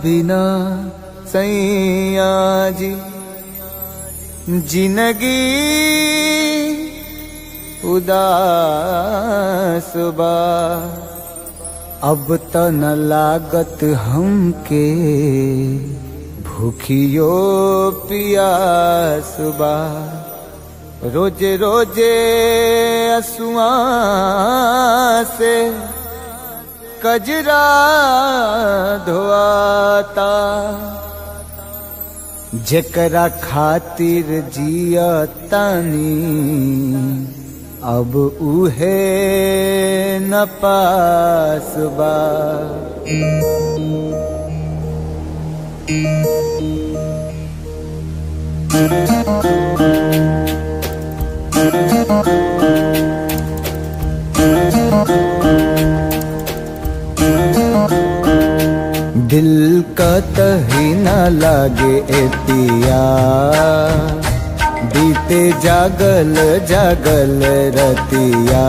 बिना सैया जी जिंदगी उदास बा। अब त न लागत हमके भूखियो पियास बा। रोजे रोजे असुआ से कजरा धोआता। जेकरा खातिर जिया तानी अब उहे न पास बा। दिल का तही न लागे ए पिया बीते जागल जागल रतिया।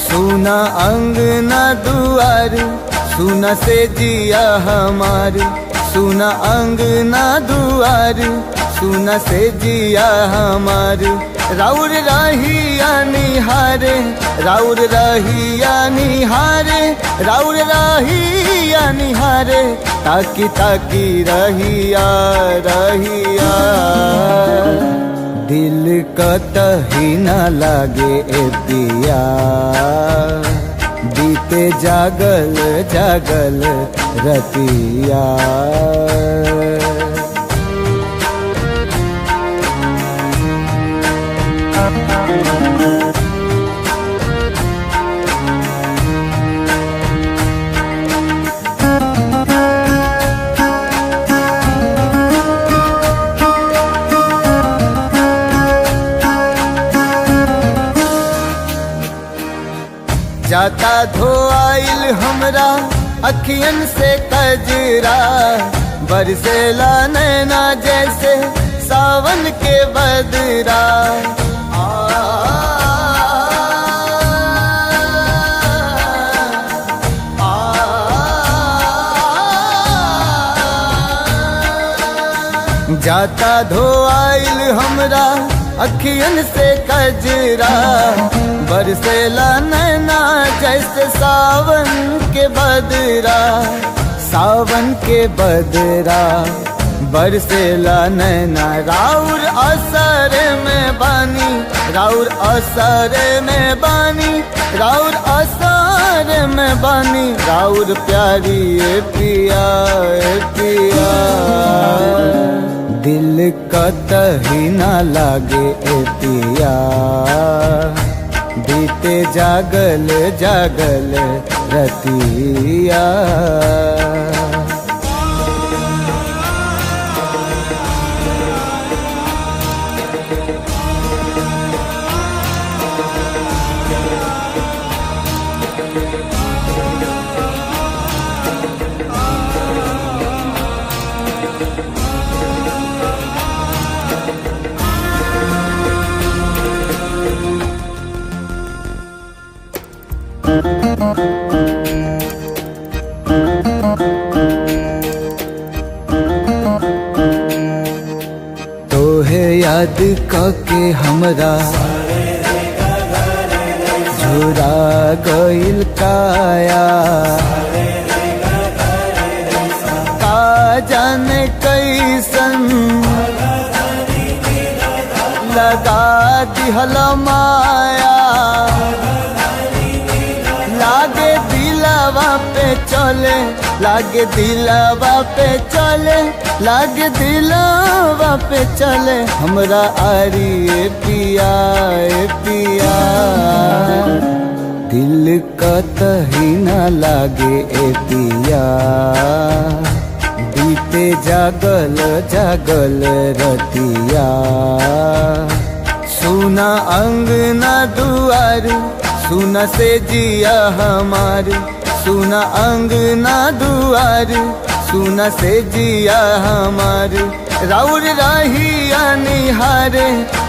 सुना अंगना दुआर सुना से जिया हमार। सुना अंगना दुआर सुना से जिया हमार। राउर रहिया निहारे राउर रहिया निहारे राउर रहिया निहारे। ताकी ताकी रहिया रहिया दिल कतही न लागे ए पिया बीते जागल जागल रतिया। जाता धोआइल हमरा अखियन से कजरा। बरसेला नैना जैसे सावन के बदरा। जाता धोआइल हमरा अखियन से कजरा। बरसेला नैना जैसे सावन के बदरा। सावन के बदरा बरसेला नैना। राउर असर में बानी राउर असर में बानी राउर असर में बानी। राउर प्यारी ए पिया ए पिया दिल कतही न लागे ए पिया बीते जागल जागल रतिया। तोहे याद करके हमरा झुरा गइल काया। का जाने कैसन लगा दिहल माया। लागे दिलवा पे चले लागे दिलवा पे चले लागे दिलवा पे चले। हमरा आरी ए पिया ए पिया दिल कतही न लागे ए पिया बीते जागल जागल रतिया। सुना अंगना दुआर सुना से जिया हमार। सुना अंगना दुआर सुना से जिया हमार। राउर रहिया निहारे,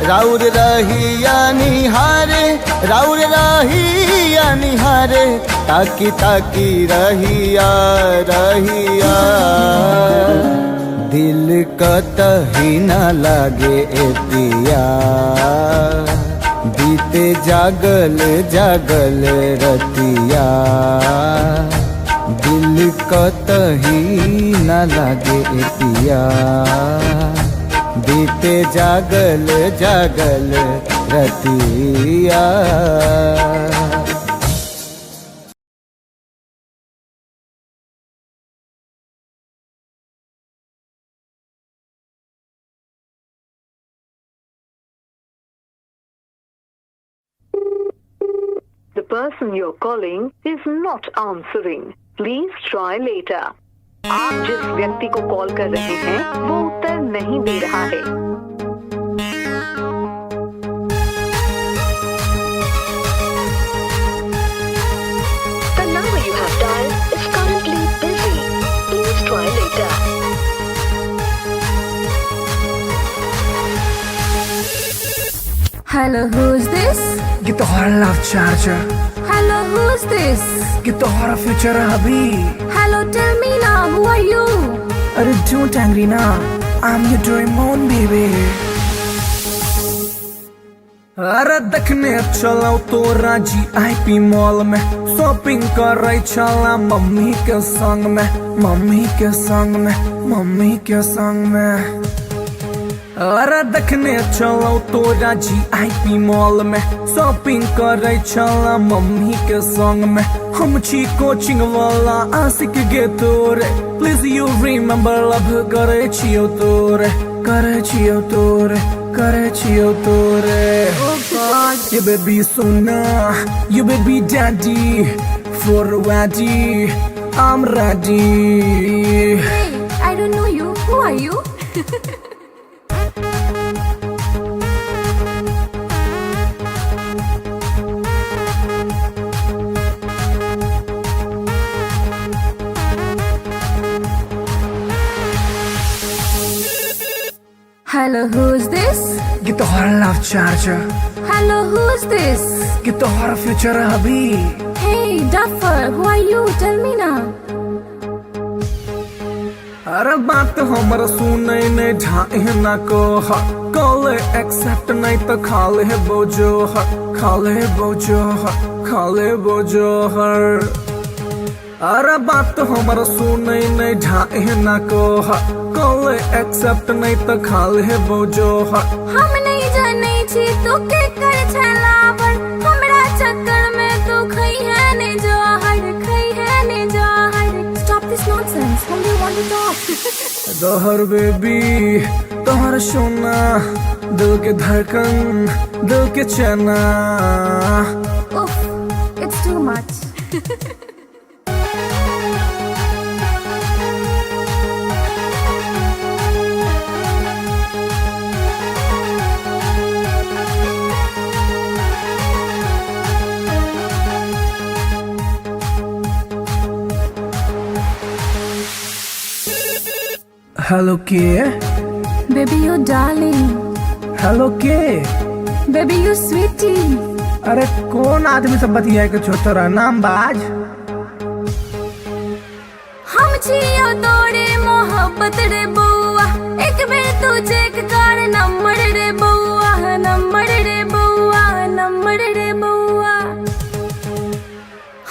राउर रहिया निहारे, राउर रहिया निहारे, ताकी ताकी रहिया रहिया। दिल कतही न लागे ए पिया, बीते जागल जागल रतिया। दिल कतही न लागे ए पिया, बीते जागल जागल रतिया। The person you're calling is not answering. Please try later. आप जिस व्यक्ति को कॉल कर रहे हैं वो उत्तर नहीं दे रहा है। The number you have dialed is currently busy. Please try later. Hello, who's this? Get the hot love charger. Hello, who's this? Get the hot future hubby. Hello, tell me now, who are you? अरे don't angry ना, I'm your dream on baby. अरे देखने चलाओ तो राजी IP mall में, shopping कर रही चला मम्मी के संग में, मम्मी के संग में, मम्मी के संग में। अरे देखने चलो तो राजी IP मॉल में, शॉपिंग कर रही चला मम्मी के संग में। हम छी कोचिंग वाला आशिक गे तोरे, प्लीज यू रिमेम्बर लव करे छियो तोरे, करे छियो तोरे, करे छियो तोरे। You baby Sona, you baby daddy, for ready, I'm ready. Hey, I don't know you. Who are you? Hello, who's this? Get the hot love charger. Hello, who's this? Get the hot future hubby. Hey, Duffer, who are you? Tell me now. अरे बात हमरा सुने नहीं ढाए ना को हा, call accept नहीं तो खाले बोझो हा, खाले बोझो हा, खाले बोझो हर। अरे बात हमरा सुने नहीं ढाए ना को हा, कॉल एक्सेप्ट नहीं तो खाले बोझो हा। हम नहीं जाने छी तू के कर छला पर, हमरा चक्कर में तू खई है ने जहर, खई है ने जहर। Stop this nonsense. Whom do you want to talk? जहर बेबी तोहर सोना, दिल के धड़कन, दिल के चना। Oof, it's too much. Hello के? Baby, you darling. हेलो के? Baby, you sweetie. अरे कौन आदमी से बतिया के छो तोरा नाम बाज? हम छियो तोरे मोहब्बत रे बउआ, एक बेर तू चेक कर नंबर रे बउआ, नंबर रे बउआ, नंबर रे बउआ।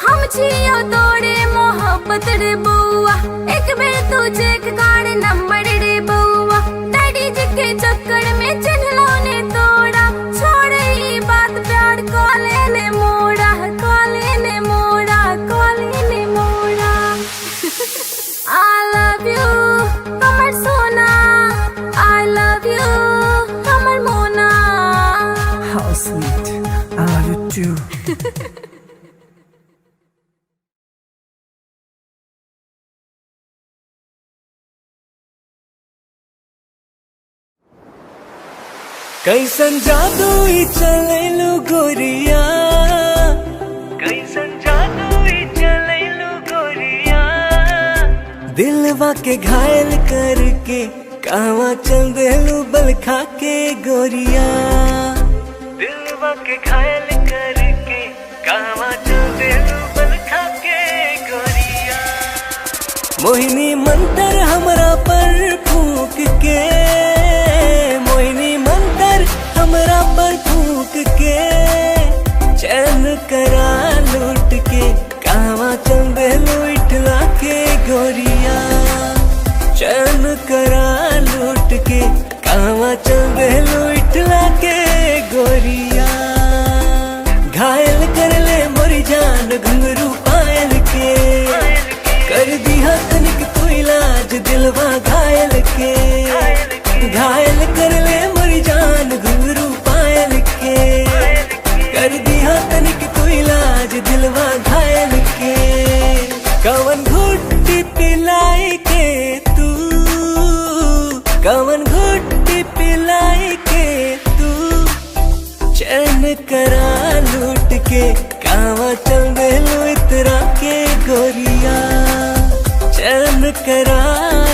हम छियो तोरे मोहब्बत रे बउआ, एक बेर तू चेक कर नंबर रे बउआ। डैडी जी के चक्कर में चिन्हलो ने तोड़ा, छोड़े ई बात प्यार कॉले ने मोड़ा, कॉले ने मोड़ा, कॉले ने मोड़ा। I love you, हमर सोना, I love you, हमर मोना। How sweet, I love you too. कैसन जादू ई चलैलु गोरिया, कैसन जादू ई चलैलु गोरिया। दिलवा के घायल करके कहवा चल देलू बल खा के गोरिया, दिलवा के घायल करके कहवा चल देलू बल खा के गोरिया। मोहिनी मंतर हमरा पर फूक के, मोहिनी मंतर हमरा पर फूक के, चैन करा लूट के कहवा चल देलू इठला के गोरिया, चैन करा लूट के कहवा चल देलू इठला के गोरिया। घायल कर ले मोरी जान घुंघरू पायल के, कर दिया तनिक तू इलाज दिलवा घायल के। घायल कर ले मोरी जान घुंघरू पायल के, कर दिया तनिक तू इलाज दिलवा घायल के। कवन घुट्टी पिलाई के तू, कवन घुट्टी पिलाई के तू, चैन करा लूट के कहवा चल देलू इतरा के गोरिया, चैन करा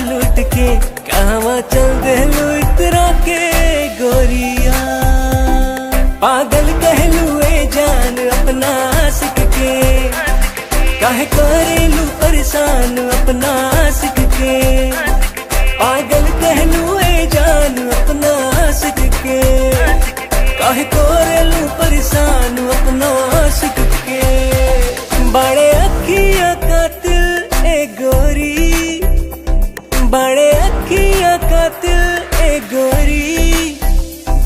लूट के कहवा चल देलू इतरा के गोरिया। पागल कहलू ए जान अपना आशिक के, काहे करेलू परेशान अपना आशिक के। पागल कहलू ए जान अपना आशिक के, काहे करेलू परेशान अपना आशिक के। बड़े अखियाँ कातिल ए गोरी, बड़े अखियाँ कातिल ए गोरी,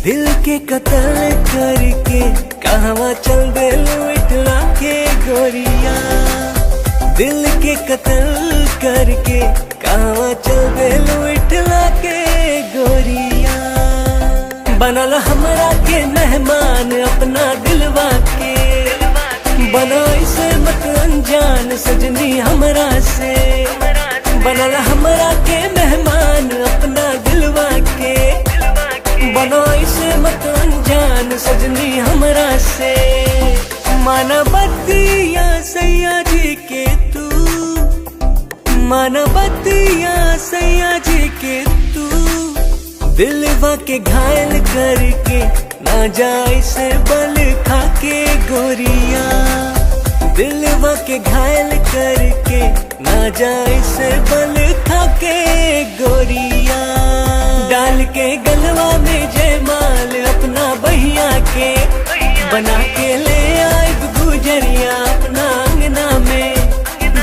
दिल के कत्ल करके कहवा चल देलू इठला के गोरिया, दिल के कत्ल करके कहवा चल देलू इठला के गोरिया। बनल हमरा के मेहमान अपना दिलवा के, बना इसे मत अनजान सजनी हमरा से। बनल हमरा के मेहमान अपना दिलवा के, बना इसे मत अनजान सजनी हमरा से। माना बतिया सैया जी के तू, माना बतिया सैया जी के तू, दिलवा के घायल करके ना जाए से बल खा के गोरिया, दिलवा के घायल करके ना जाए से बल खा के गोरिया। डाल के गलवा में जयमाल अपना बहिया के, बना के ले आए गुजरिया अपना अंगना में।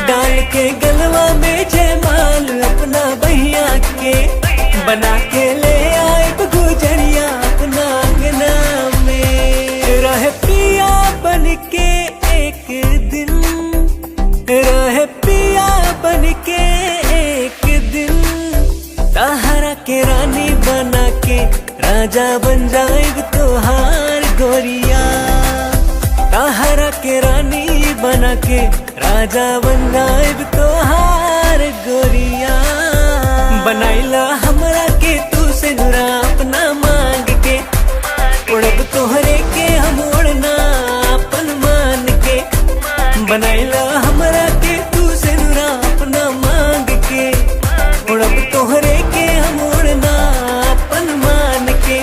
डाल के गलवा में जयमाल अपना बहिया के, बना के ले आए गुजरिया अपना अंगना में। रहे पिया बन के एक दिन, रहे पिया बन के एक दिन, ताहरा के रानी बना के राजा बन जाएग तोहार गोरिया। ताहरा के रानी बना के राजा बन जाएग तोहार गोरिया। बनाइला हमरा के तू से नुरा अपना मांग के, उड़ब तोहरे के हम उड़ना अपन मान के। बनाइला हमरा के तू से नुरा अपना मांग के, उड़ब तोहरे के हम उड़ना अपन मान के।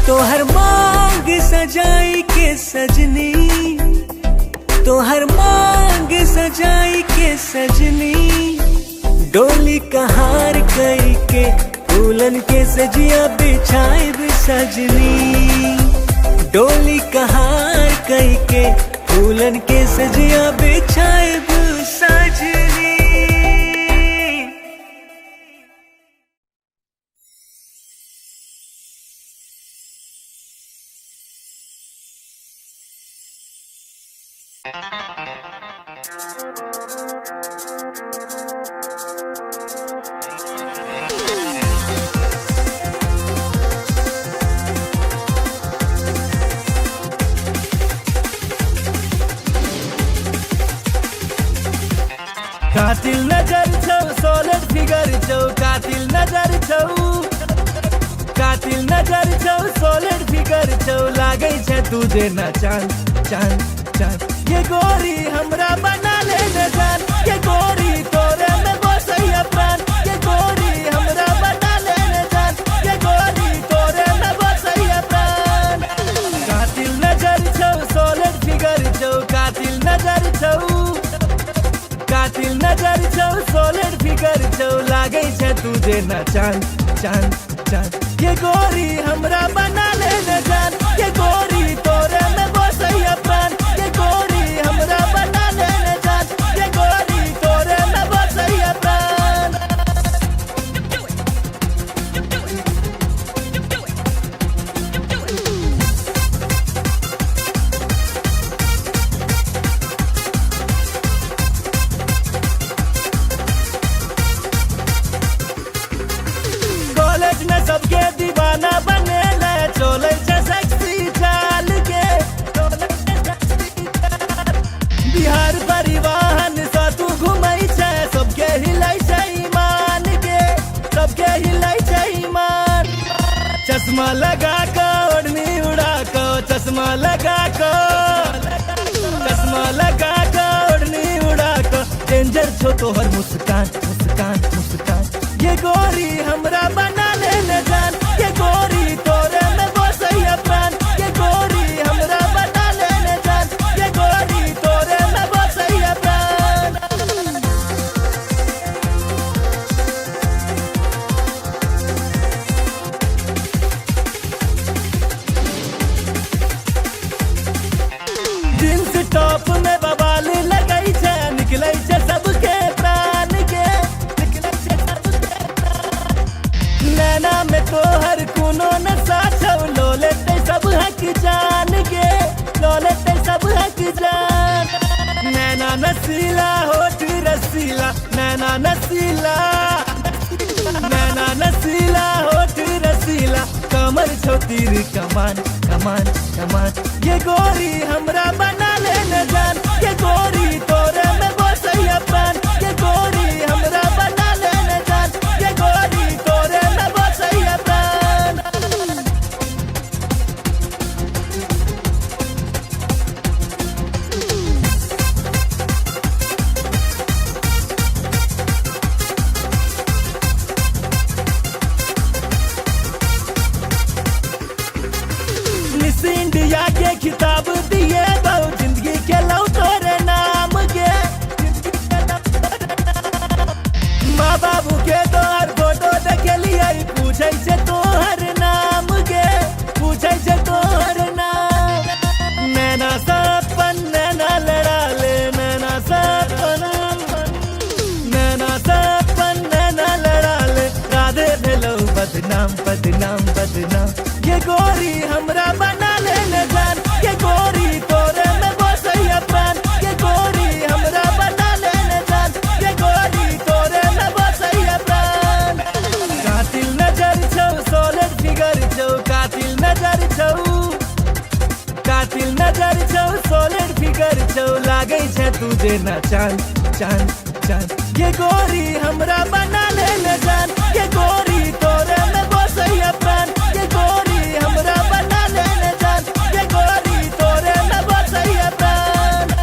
तोहर मांग सजाई के सजनी, तोहर मांग सजाई के सजनी, डोली कहार कई के फूलन के सजिया बिछाए सजनी। डोली कहार कई के फूलन के सजिया बिछाए सजनी। कातिल नजर छौ सोलर फिगर छौ, कातिल नजर छौ, कातिल नजर छौ सोलर फिगर छौ, लागै छै तू देना चांद चांद चांद। ये गोरी हमरा बना ले जान, ये गोरी तोरे में बसैया प्राण, ये गोरी हमरा बना तुझे ना चांद चांद चांद। ये गोरी हमरा बना ले न जान, ये गोरी तोरे में बसैया प्राण। ये गोरी हमरा बना ले न जान, ये गोरी तोरे में बसैया प्राण। कॉलेज में सबके दीवाना बने ले, चले छे सेक्सी चाल के। बिहार परिवहन से तू घुमई छे, सबके हिलाई छे ईमान के, सबके हिलाई छे ईमान। चश्मा लगा के ओढ़नी उड़ा के, चश्मा लगा के, चश्मा लगा के ओढ़नी उड़ा के। डेंजर छो तोहर मुस्कान मुस्कान मुस्कान। ये गोरी हमरा बना ले न जान, ये गोरी तोरे में बसैया प्राण। ये गोरी हमरा बना ले न जान, ये गोरी तोरे में बसैया प्राण। जींस टॉप में बवाल लगई छे, निकलै छे सबके प्राण के, निकलै छे सबके प्राण। नैना में तोहर कोनो नशा छौ, लो लेते सब हक जान के, लो लेते सब हक जान। नैना नसीला होठ रसीला, नैना नसीला, नैना नसीला होठ रसीला। कमर छौ तीर कमान कमान कमान। ये गोरी हमरा बना ले न जान, ये गोरी तोरे में बसैया प्राण। ये गोरी हमरा बना ले न जान, ये गोरी तोरे में बसैया प्राण। मिस इंडिया के खिताब दिए बहु, जिंदगी के लौ तोरे नाम के। माँ बाबू के तोहर फोटो देखे लिए, पूछे से तोहर नाम के, पूछे से तोहर नाम। नैना सपन नैना लड़ा ले, नैना सपन, नैना सपन नैना लड़ा ले। राधे भेलौ बदनाम बदनाम बदनाम। ये गोरी हमरा बना ले न जान, ये गोरी तोरे में बसैया प्राण। ये गोरी हमरा बना ले न जान, ये गोरी तोरे में बसैया प्राण। कातिल नजर छौ, सॉलिड फिगर छौ, कातिल नजर छौ, कातिल नजर छौ, सॉलिड फिगर छौ। लागै छे तुझे ना चांद चांद चांद। ये गोरी हमरा बना ले न जान, ये गोरी तोरे में बसैया प्राण। ये गोरी हमरा बना ले न जान, ये गोरी तोरे में बसैया प्राण।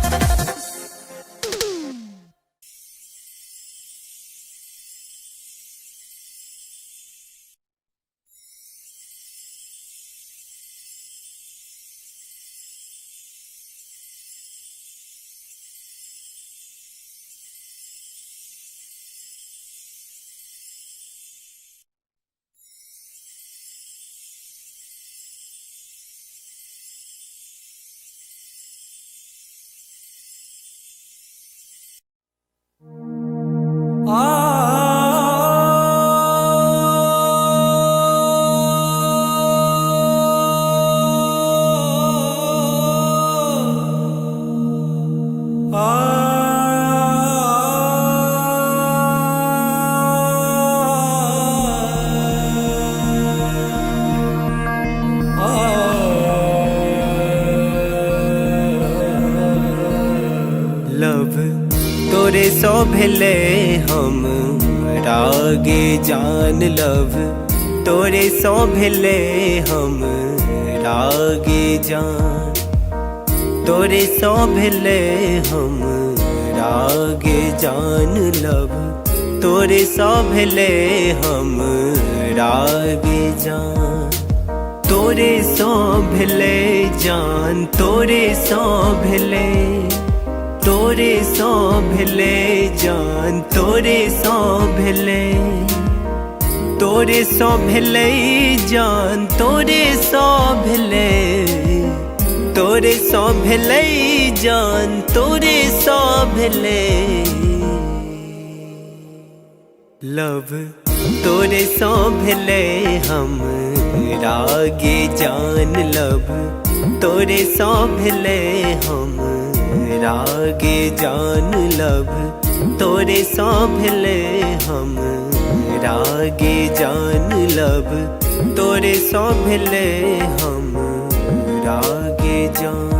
लव तोरे सो भेले हम रागे जान। लव तोरे सो भेले हम रागे जान। तोरे सो भेले हम रागे जान। लव तोरे सो भेले हम रागे जान। तोरे सो भेले जान। तोरे सो भेले। तोरे सो भेले जान। तोरे सो भेले। तोरे सो भेले जान तोरे सो भेले तोरे सो भेले जान तोरे सो भेले लव तोरे सो भेले हम रागे जान लव तोरे सो भेले हम रागे जान लव तोरे सो भेले हम रागे जान लव तोरे सो भेले हम रागे जान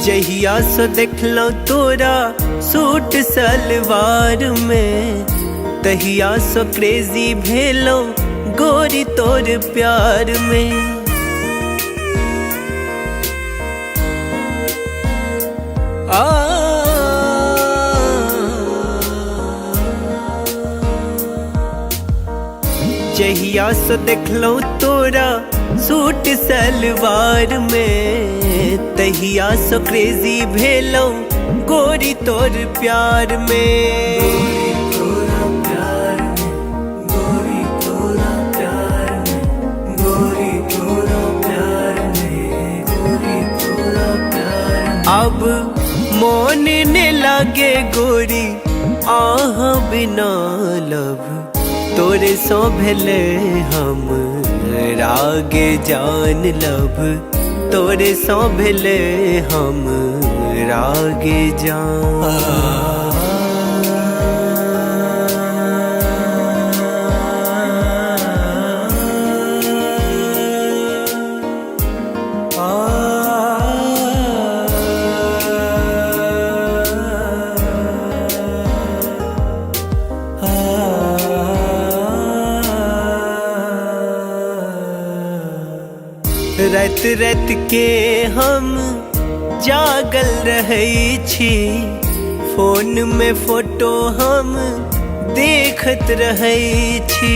जहिया सो देखलो तोरा सूट सलवार में तहिया सो क्रेजी भेलो गोरी तोर प्यार में जहिया सो देखलो तोरा सूट सलवार में तहिया सो क्रेजी भेलो गोरी तोर प्यार में अब मोन ने लागे गोरी आह बिना लव तोरे सो भेले हम रागे जान लव तोरे सो भेले हम रागे जान रात रात के हम जागल रहे छी फोन में फोटो हम देखत रहे छी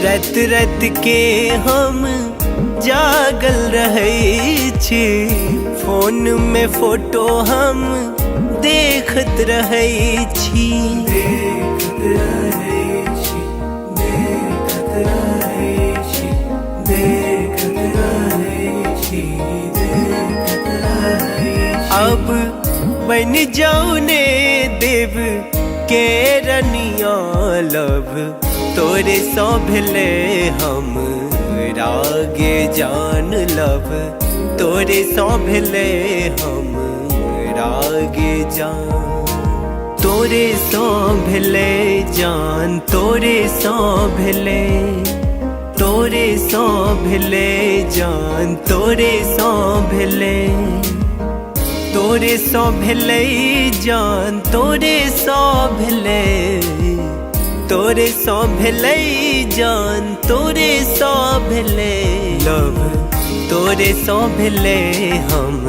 रात रात के हम जागल रहे छी फोन में फोटो हम देखत रहे छी अब बन जाऊ ने देव के रनिया लव तोरे सो भेले हम रागे जान लव तोरे सो भेले हम रागे जान तोरे सो भेले जान तोरे सो भेले तोरे सो भेले जान तोरे सो भेले तोरे सो भेले जान तोरे सो भेले तोरे सो भेले जान तोरे सो भेले लव तोरे सो भेले हम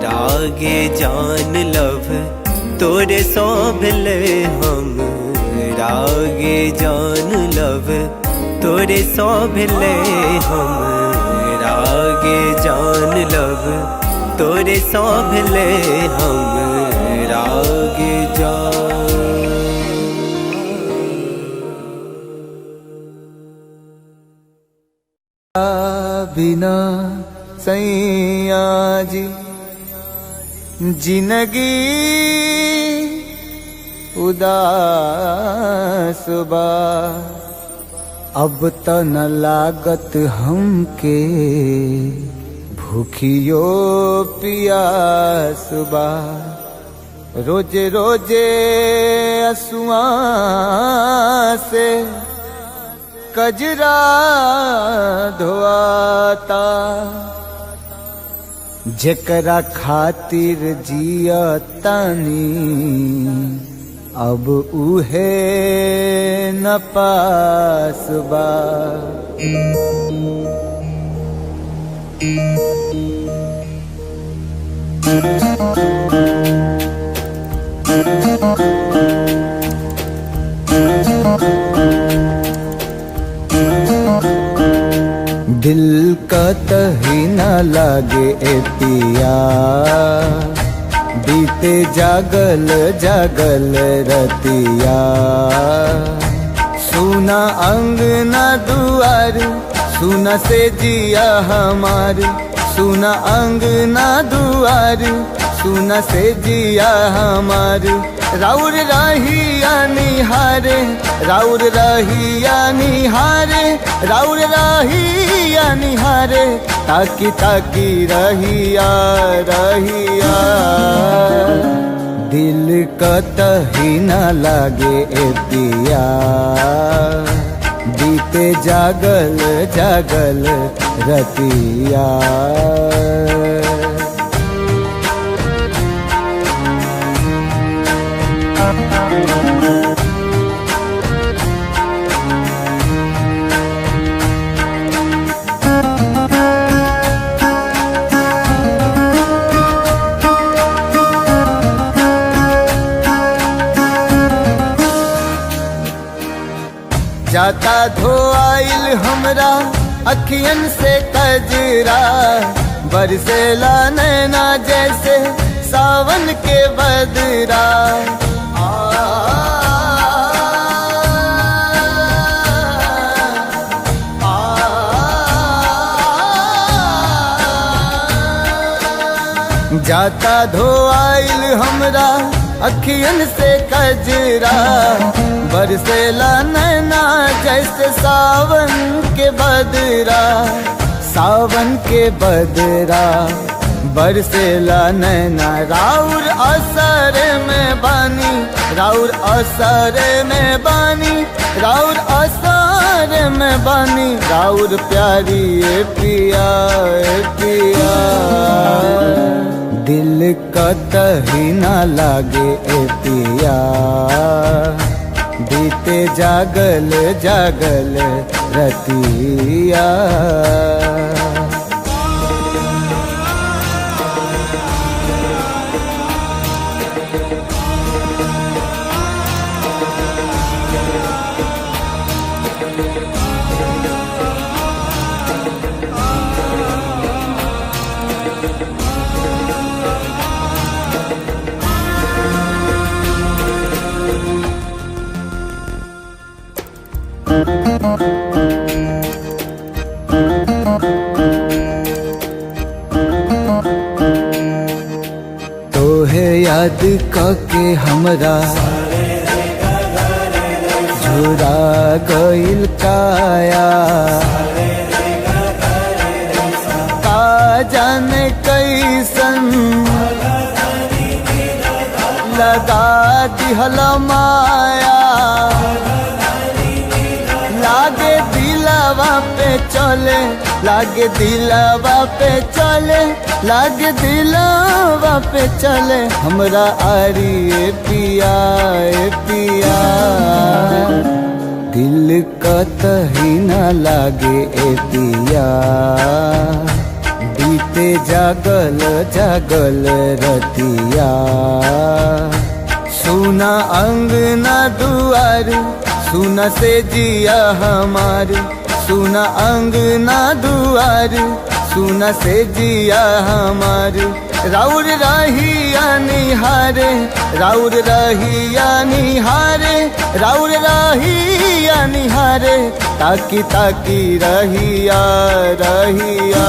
रागे जान लव तोरे सो भेले हम रागे जान लव तोरे सो भेले हम रागे जान लव तोरे सो भेले हम रागे जान बिना सैया जी जिंदगी उदास बा अब त न लागत हमके भूखियो पियास बा रोजे रोजे असुआ से कजरा धोआता, जेकरा खातिर जिया तानी अब उहे न पास बा। दिल का तही न लागे ए पिया, बीते जागल जागल रतिया। सुना अंगना दुआर, सुना से जिया हमार, सुना अंगना दुआर, सुना से जिया हमार। राउर रहिया निहारे, राउर रहिया निहारे, राउर रहिया निहारे, ताकी ताकी रहिया रहिया। दिल कतही न लागे ए पिया, बीते जागल जागल रतिया। जाता धोआइल हमरा अखियन से कजरा, बरसेला नैना जैसे सावन के बदरा। जाता धोआइल हमरा अखियन से कजरा, बरसेला नैना जैसे सावन के बदरा। सावन के बदरा बरसेला नैना, राउर असर में बानी, राउर असर में बानी, राउर असर में बानी। राउर प्यारी ए पिया ए पिया, दिल कतही न लागे ए पिया, बीते जागल जागल रतिया। तोहे याद करके हमरा झुरा गइल काया, का जाने कैसन लगा दिहला माया। लागे दिलवा पे चले, लागे दिलवा पे चले, लागे दिलवा पे चले हमरा आरी ए पिया ए पिया। दिल कतही न लागे ए पिया, बीते जागल जागल रतिया। सुना अंगना दुआर, सुना से जिया हमार, सुना अंगना दुआर, सुना से जिया हमार। राउर रहिया निहारे, राउर रहिया निहारे, राउर रहिया निहारे, ताकी ताकी रहिया रहिया।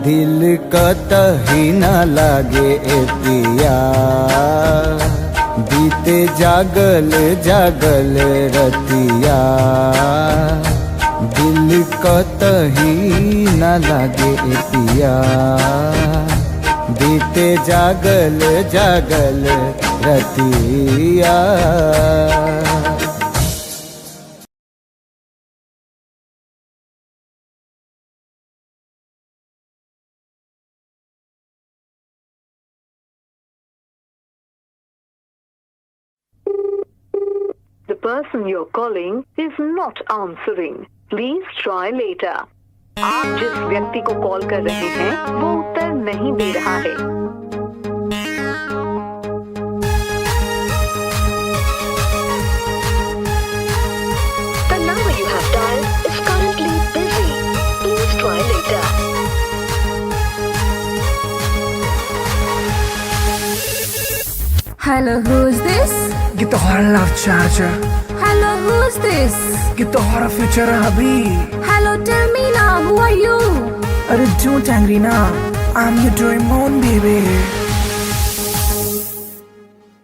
दिल कतही न लागे ए पिया, बीते जागल जागल रतिया। दिल कतही न लागे ए पिया, बीते जागल जागल रतिया। The person you're calling is not answering. Please try later. आप जिस व्यक्ति को कॉल कर रहे हैं वो उत्तर नहीं दे रहा है। The number you have dialed is currently busy. Please try later. Hello, who's this? Get the horror love charger. Hello, who's this? Get the horror future hubby. Hello, tell me now, who are you? अरे don't angry now. I'm your Doraemon baby.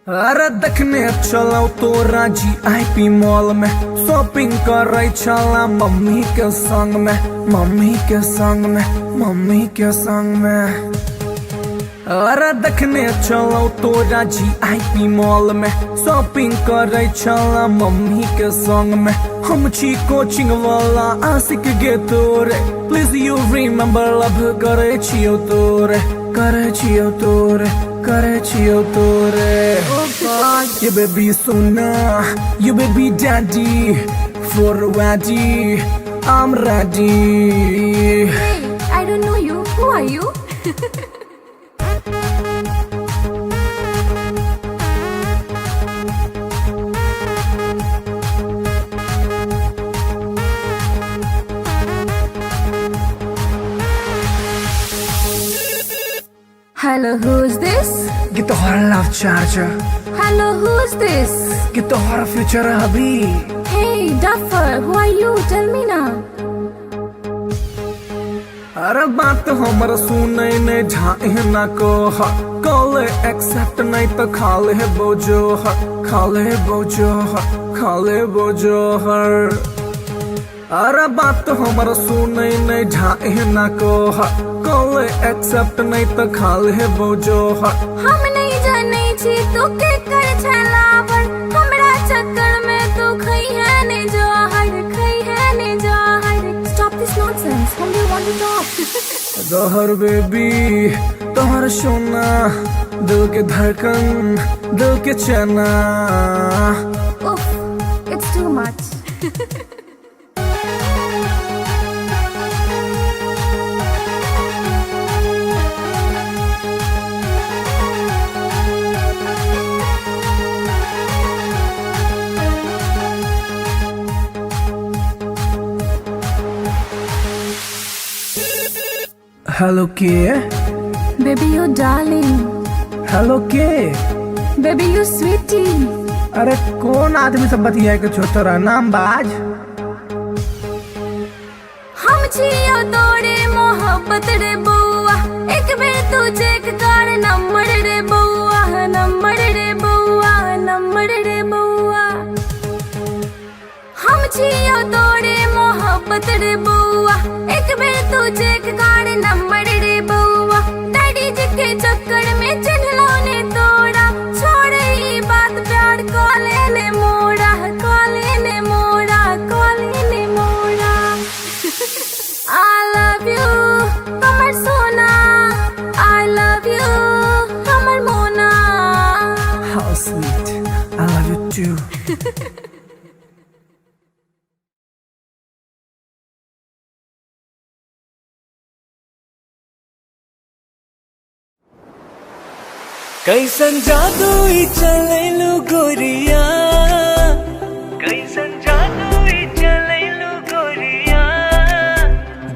अरे देखने चलो तो राजी IP mall में, shopping कर रही चला मम्मी के संग में, मम्मी के संग में, मम्मी के संग में। अरे देखने चलो तो राजी आईपी मॉल में, शॉपिंग कर रही चला मम्मी के संग में। हम छी कोचिंग वाला आशिक गे तोरे, प्लीज यू रिमेम्बर लव करे छियो तोरे, करे छियो तोरे, करे छियो तोरे। You baby sona, you baby daddy, for ready, I'm ready. Hey, I don't know you. Who are you? Hello, who's this? Get the horror love charger. Hello, who's this? Get the horror future hubby. Hey, Duffer, who are you? Tell me now. अरे बात हमर सुनै ने झाए ना को call accept नहीं तो खाले बोझो खाले बोझो खाले बोझो हर। अरे बात हमर सुनै ने झाए ना को कॉल एक्सेप्ट नहीं तो खाले बोझो हम नहीं जाने छी तू के कर छलावर, हमरा चक्कर में तू खई है ने जहर, खई है ने जहर। Stop this nonsense. Whom do you want to talk? जहर बेबी तोहर सोना, दिल के धड़कन, दिल के चना। Oof, it's too much. Hello के Baby, you darling. हेलो के। Baby, you sweetie. अरे कौन आदमी सब बतिया के छोटरा नाम बाज। हम छियो तोरे मोहब्बत रे बउआ, एक बेर तू चेक कर नंबर रे बउआ, नंबर रे बउआ, नंबर रे बउआ। हम छियो तोरे मोहब्बत रे बउआ, एक बेर तू चेक कर नंबर रे बउआ। डैडी जी के चक्कर में चिन्हलो ने तोड़ा, छोड़ ई बात प्यार कॉले ने मोड़ा, कॉले ने मोड़ा, कॉले ने मोड़ा। I love you, हमर सोना। I love you, हमर मोना। How sweet, I love you too. कैसन जादू ई चलैलू गोरिया, कैसन जादू ई चलैलू गोरिया।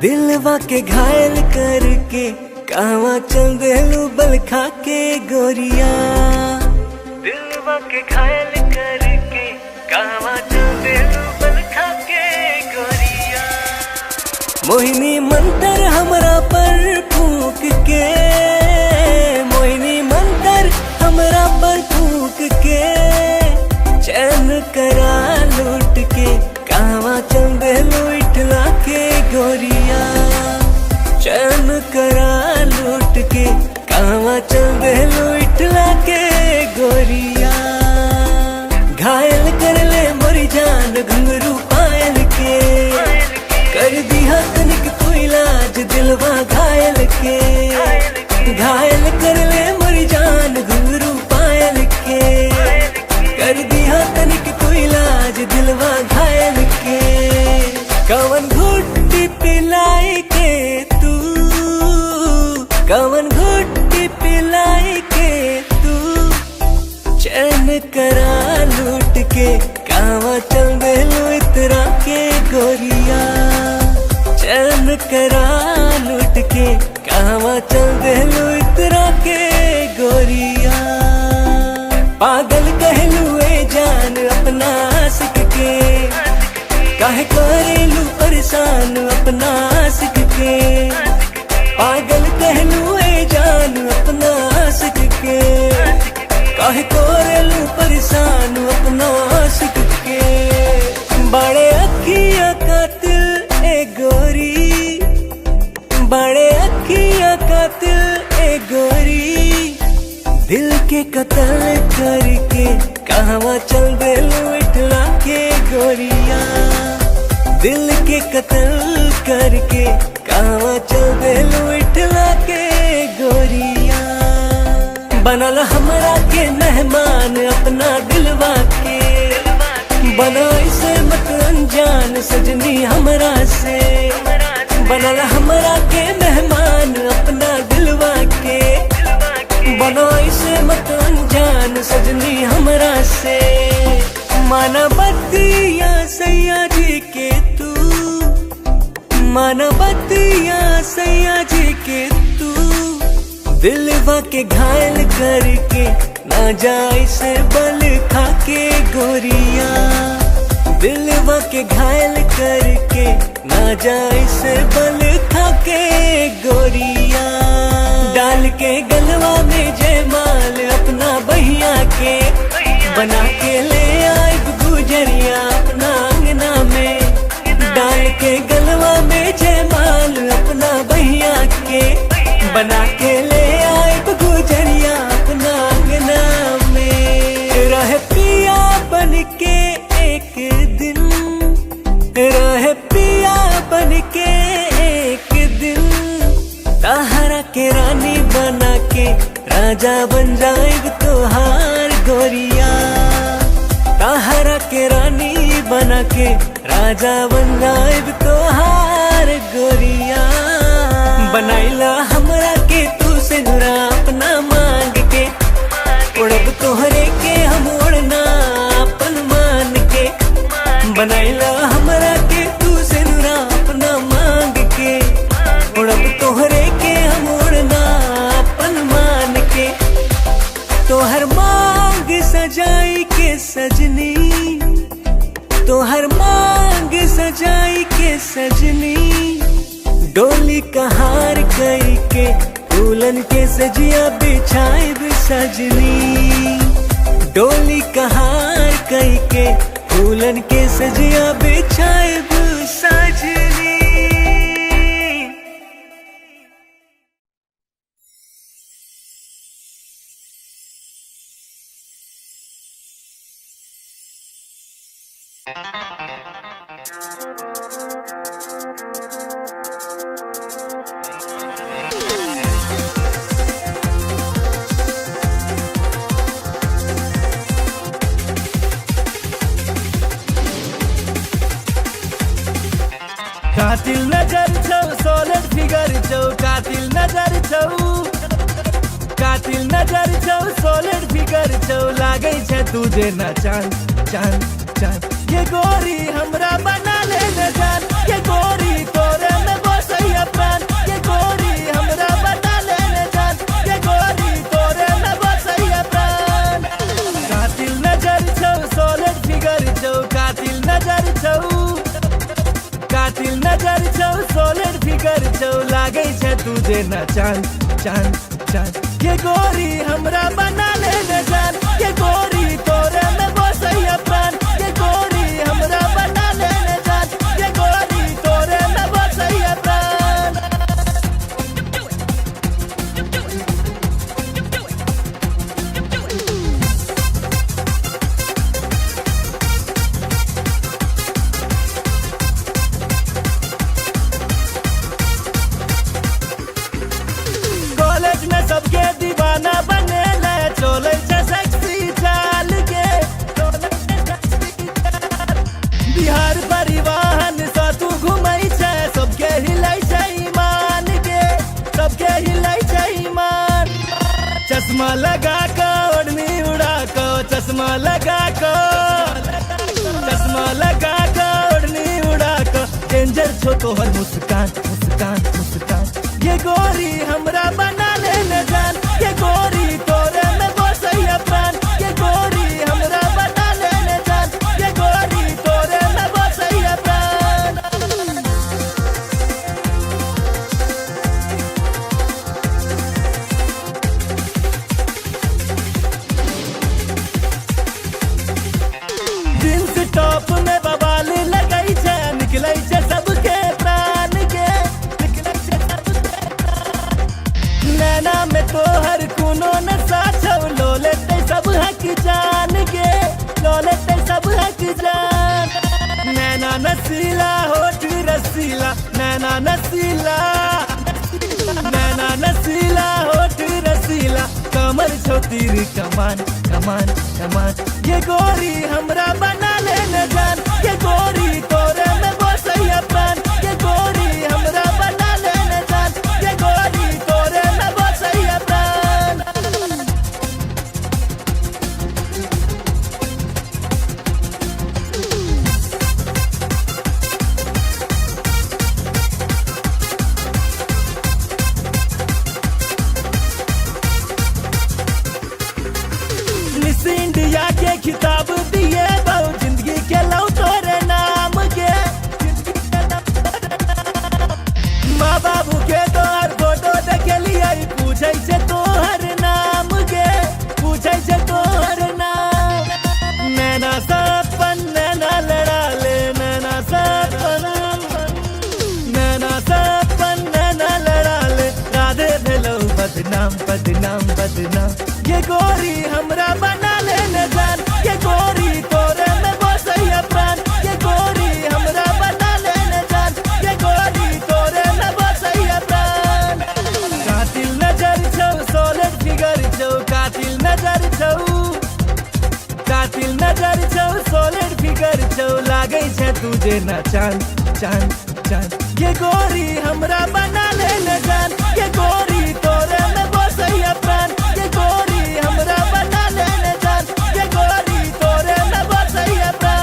दिलवा के घायल करके कहवा चल देलू बल खा के गोरिया, दिलवा के घायल करके कहवा चल देलू बल खा के गोरिया। मोहिनी मंतर हमरा पर फूक के, मोहिनी मंतर हमरा पर फूक के, चैन करा लूट के कहवा चल देलू इठला के गोरिया, चैन करा लूट के कहवा देलू इटला के गोरिया। घायल कर ले मोरी जान घुंघरू पायल के, कर दिया तनिक तू इलाज दिलवा घायल के। घायल कर ले मोरी जान घुंघरू पायल के, कर दिया तनिक तू इलाज दिलवा घायल के। कवन घुट्टी पिलाई के तू, कवन घुट्टी पिलाई के तू, चैन करा लूट के कावा चल देलू इतरा के गोरिया। चैन करा लूट के कावा चल देलू इतरा के गोरिया। पागल कहलू ए जान अपना आशिक के, काहे करेलू परेशान अपना आशिक के। पागल कहलू ए जान अपना आशिक के, काहे करेलू परेशान अपना आशिक के। बड़े अखिया कातिल ए गोरी, बड़े अखिया कातिल ए गोरी। दिल के कत्ल करके कहवा चल देलू इटला के गोरिया। दिल के कत्ल करके कहवा चल देलू इटला के गोरिया। बनल हमरा के मेहमान अपना दिलवा के, बना इसे मत अनजान सजनी हमरा से। बनल हमरा के मेहमान अपना दिलवा के, बना इसे मत अनजान सजनी हमरा से। माना बतिया सैया जी के तू, माना बतिया सैया जी के तू। दिलवा के घायल करके ना जाए से बल खा के गोरिया। दिलवा के घायल करके ना जाए से बल खा के गोरिया। डाल के गलवा में जयमाल अपना बहिया के, बना के ले आए गुजरिया अपना अंगना में। डाल के गलवा में जयमाल अपना बहिया के, बना के ले आए गुजरिया अपना अंगना में। रह पिया बन के एक दिन, रह पिया बन के एक दिन। ताहरा के रानी बना के राजा बन जाएग तोहार गोरिया। ताहरा के रानी बना के राजा बन जाएग तोहार गोरिया। बनाइला हमरा के तू से नुरा अपना मांग के, उड़ब तोहरे के हम उड़ना अपन मान के। बनाइला हमरा के तू से नुरा अपना मांग के, उड़ब तोहरे के हम उड़ना अपन मान के। तोहर मांग सजाई के सजनी, तोहर मांग सजाई के सजनी। डोली कहार कई के फूलन के सजिया बिछाए सजनी। डोली कहार कई के फूलन के सजिया बिछाए सजनी। कातिल नजर छौ सोलर फिगर छौ, कातिल नजर छौ, कातिल नजर छौ सोलर फिगर छौ। लागे छै तुझे न चांद चांद चांद। ये गोरी हमरा बना ले न जान, ये गोरी तोरे में बसैया प्राण। ये गोरी हमरा बना ले न जान, ये गोरी तोरे में बसैया प्राण। कातिल नजर छौ सोलर फिगर छौ, कातिल नजर छौ, कातिल नजर छौ सोलर फिगर छौ। लागे छै तुझे न चांद चांद चांद। ये गोरी हमरा बना ले न जान, ये गोरी तोरे में बसैया प्राण। ये गोरी हमरा बना ले न जान, ये गोरी तोरे में बसैया प्राण। चश्मा लगा कर ओढ़नी उड़ा को, चश्मा लगा को, चश्मा लगा कर ओढ़नी उड़ा को, डेंजर छो तोहर मुस्कान मुस्कान मुस्कान। ये गोरी हमरा बना ले न जान, ये गोरी तोरे में बसैया प्राण, ये गोरी हमरा बना ले न जान, ये गोरी तोरे में बसैया प्राण। जींस टॉप में बवाल लगई छे, निकलै छे सबके प्राण के, निकलै छे सबके प्राण। नैना में तोहर कोनो नशा छौ, लो लेते सब हक जान के, लो लेते सब हक जान। नैना नसीला होठ रसीला, नैना नसीला, नैना नसीला होठ रसीला, कमर छो तीर कमान कमान कमान। ये गोरी हमरा बना ले न जान, ये गोरी तोरे में बसैया प्राण, ये गोरी हमरा बना ले न जान, ये गोरी तोरे में बसैया प्राण। मिस इंडिया के खिताब दिए बहु, जिंदगी के लौ तोरे नाम के, माँ बाबू के तोहर फोटो देखे लिया, पूछे छे तोहर नाम के, पूछे छे तोहर नाम। नैना सपन नैना लड़ा ले, नैना सपन, नैना सपन नैना लड़ा ले, राधे भेलौ बदनाम बदनाम बदनाम। ये गोरी हमरा बना ले न जान, ये गोरी तोरे में बसैया प्राण, ये गोरी हमरा बना ले न जान, ये गोरी तोरे में बसैया प्राण। कातिल नजर छौ, सॉलिड फिगर छौ, कातिल नजर छौ, कातिल नजर छौ, सॉलिड फिगर छौ, लागै छे तुझे ना चांद चांद चांद। ये गोरी हमरा बना ले न जान, ये गोरी तोरे में बसैया प्राण, ये गोरी हमरा बना ले न जान, ये गोरी तोरे में बसैया प्राण।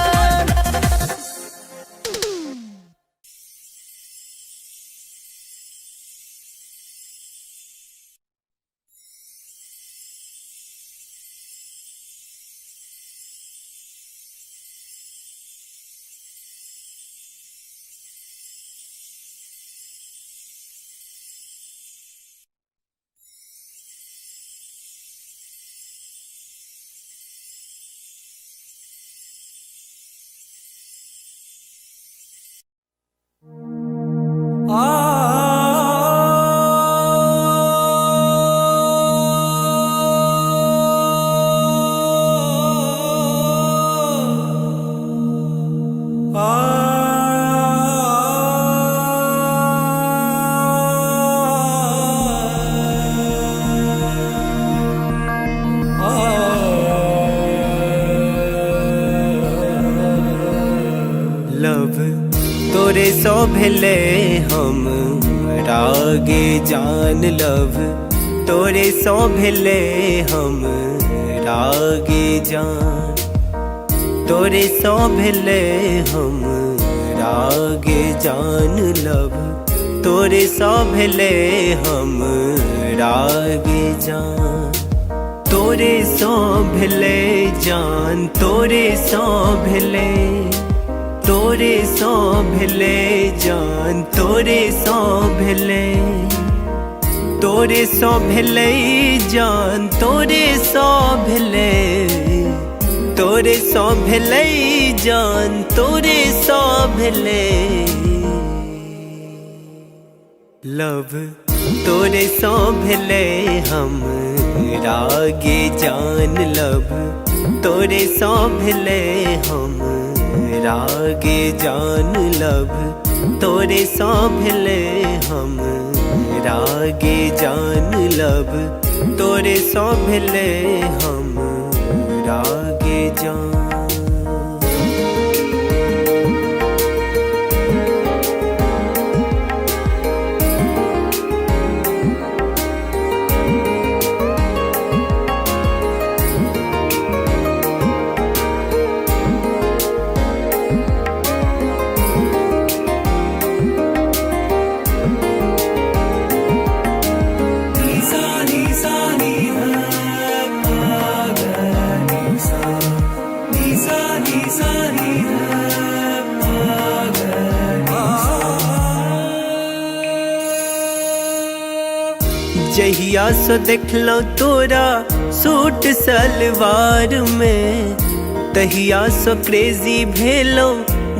लव तोरे सो भेले हम रागे जान, लव तोरे सो भेले हम रागे जान, तोरे सो भेले हम रागे जान, लव तोरे सो भेले हम रागे जान, तोरे सो भेले जान, तोरे सो भेले, तोरे सो भेले जान, तोरे सो भेले, तोरे सो भेले जान, तोरे सो भेले, तोरे सो भेले जान, तोरे सो भेले। लव तोरे सो भेले हम रागे जान, लव तोरे सो भेले हम रागे जान, लव तोरे सो भेले हम रागे जान, लव तोरे सो भेले हम रागे जान। जहिया से देखलो तोरा सूट सलवार में, तहिया से क्रेजी भेलो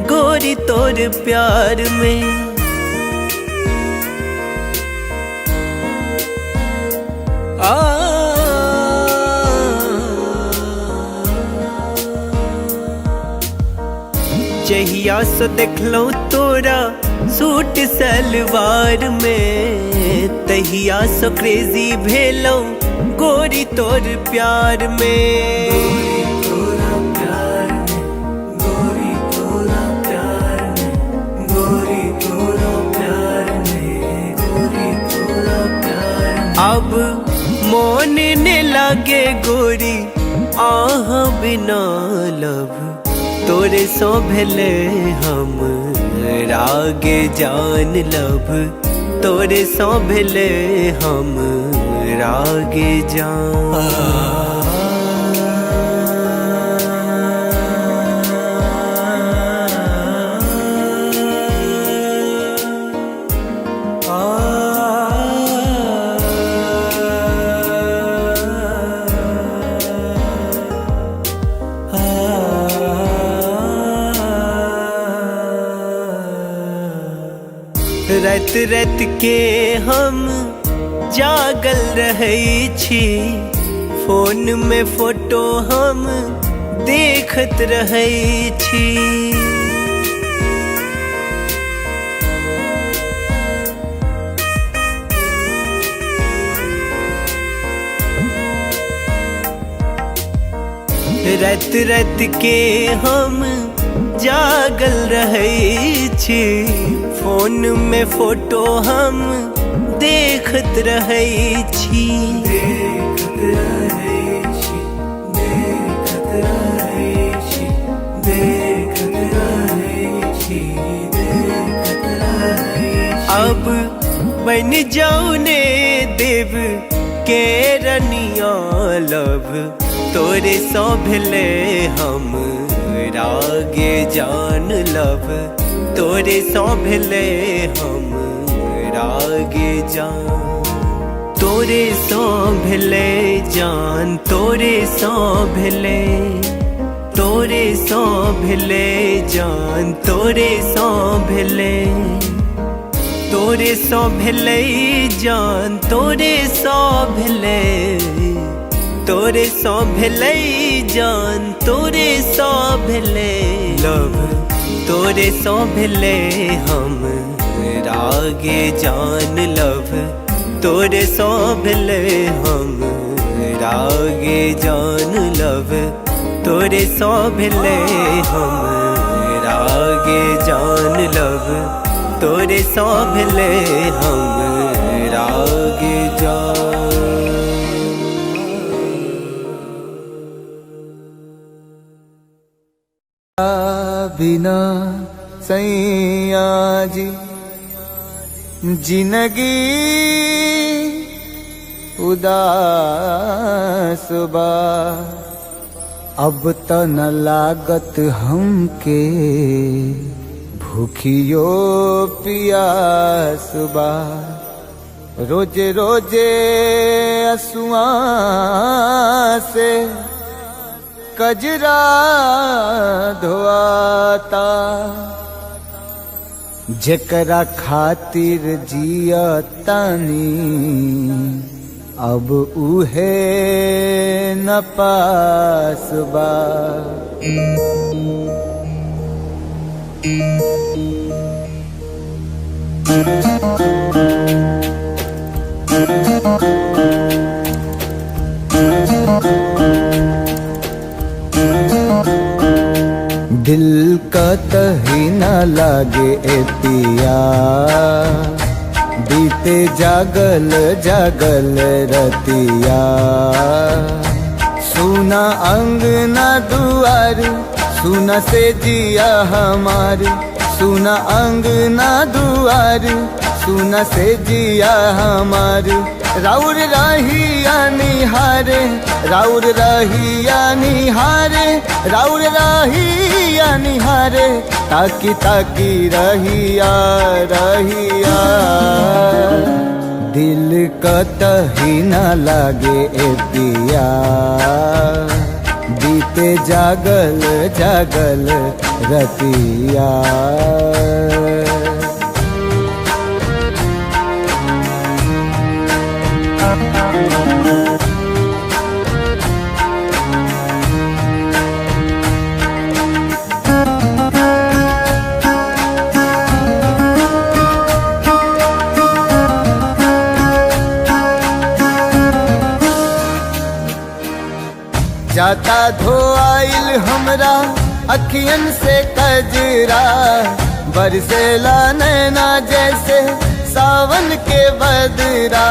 गोरी तोर प्यार में। जहिया से देखलो तोरा सूट सलवार में, तहिया से क्रेजी भेलो गोरी तोर प्यार में। गोरी तोरा प्यार में, गोरी तोरा प्यार में, गोरी तोरा प्यार में, गोरी तोरा प्यार में। अब मोन ने लागे गोरी आह बिना लब, तोरे सो भेले हम रागे जान लब, तोरे सो भेले हम रागे जान। रात रात के हम जागल रहै छी, फोन में फोटो हम देखत रहै छी। रात रात के हम जागल रहै छी, फोन में फोटो हम देखत रहै छी। देखत रहै छी, देखत रहै छी, देखत रहै छी, देखत रहै छी। अब बन जाऊ ने देव के रनिया लब, तोरे सो भेले हम रागे जान लब, तोरे सो भेले हम रागे जान। तोरे सो भेले जान, तोरे सो भेले, तोरे सो भेले जान, तोरे सो भेले, तोरे सो भेले जान, तोरे सो भेले, तोरे सो भेले जान, तोरे सो भेले लब, तोरे सो भेले हम रागे जान लब, तोरे सो भेले हम रागे जान लब, तोरे सो भेले हम रागे जान लब, तोरे सो भेले हम रागे जान। बिना सैया जी जिंदगी उदास बा, अब त न लागत हमके भूखियो पियास बा। रोजे रोजे असुआ से कजरा धोआता, जेकरा खातिर जिया तानी अब उहे न पास बा। दिल का तही न लागे ए पिया, बीते जागल जागल रतिया। सुना अंगना दुआर, सुना से जिया हमार, सुना अंगना दुआर, सुना से जिया हमार। राउर रहिया निहारे, राउर रहिया निहारे, राउर रहिया निहारे, ताकी ताकी रहिया रहिया। दिल कतही न लागे ए पिया बीते जागल जागल रतिया। जाता धोआइल हमरा अखियन से कजरा बरसेला नैना जैसे सावन के बदरा।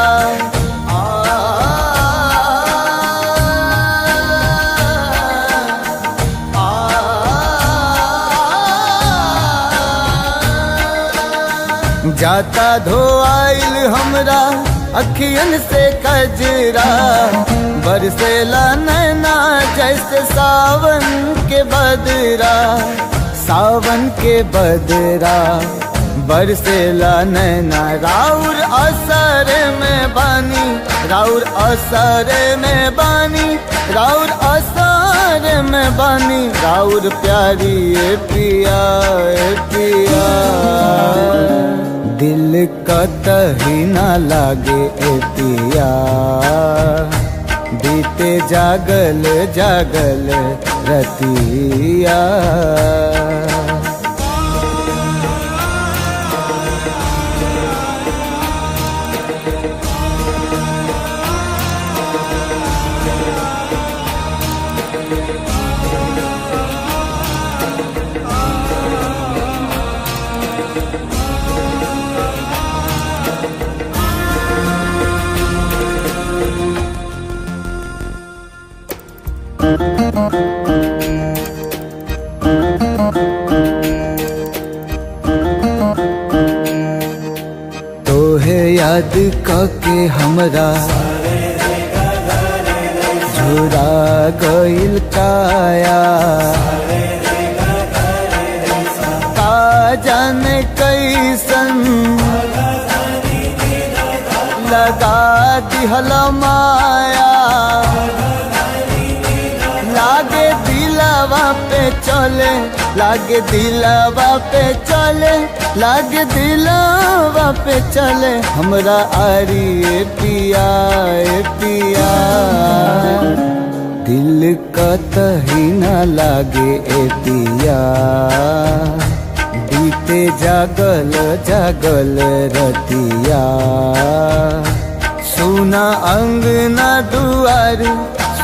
जाता धोआइल हमरा अखियन से कजरा बरसेला नैना जैसे सावन के बदरा। सावन के बदरा बरसेला नैना राउर असर में बानी राउर असर में बानी राउर असर में बानी राउर प्यारी ए पिया ए पिया। दिल कतही न लागे ए पिया बीते जागल जागल रतिया। तोहे याद के हमरा झुरा गइल काया का जाने कैसन लगा दिहल माया। लागे दिलवा पे चले लागे दिलवा पे चले लागे दिलवा पे चले हमरा आरी ए पिया ए पिया। दिल कतही न लागे ए पिया बीते जागल जागल रतिया। सुना अंगना दुआर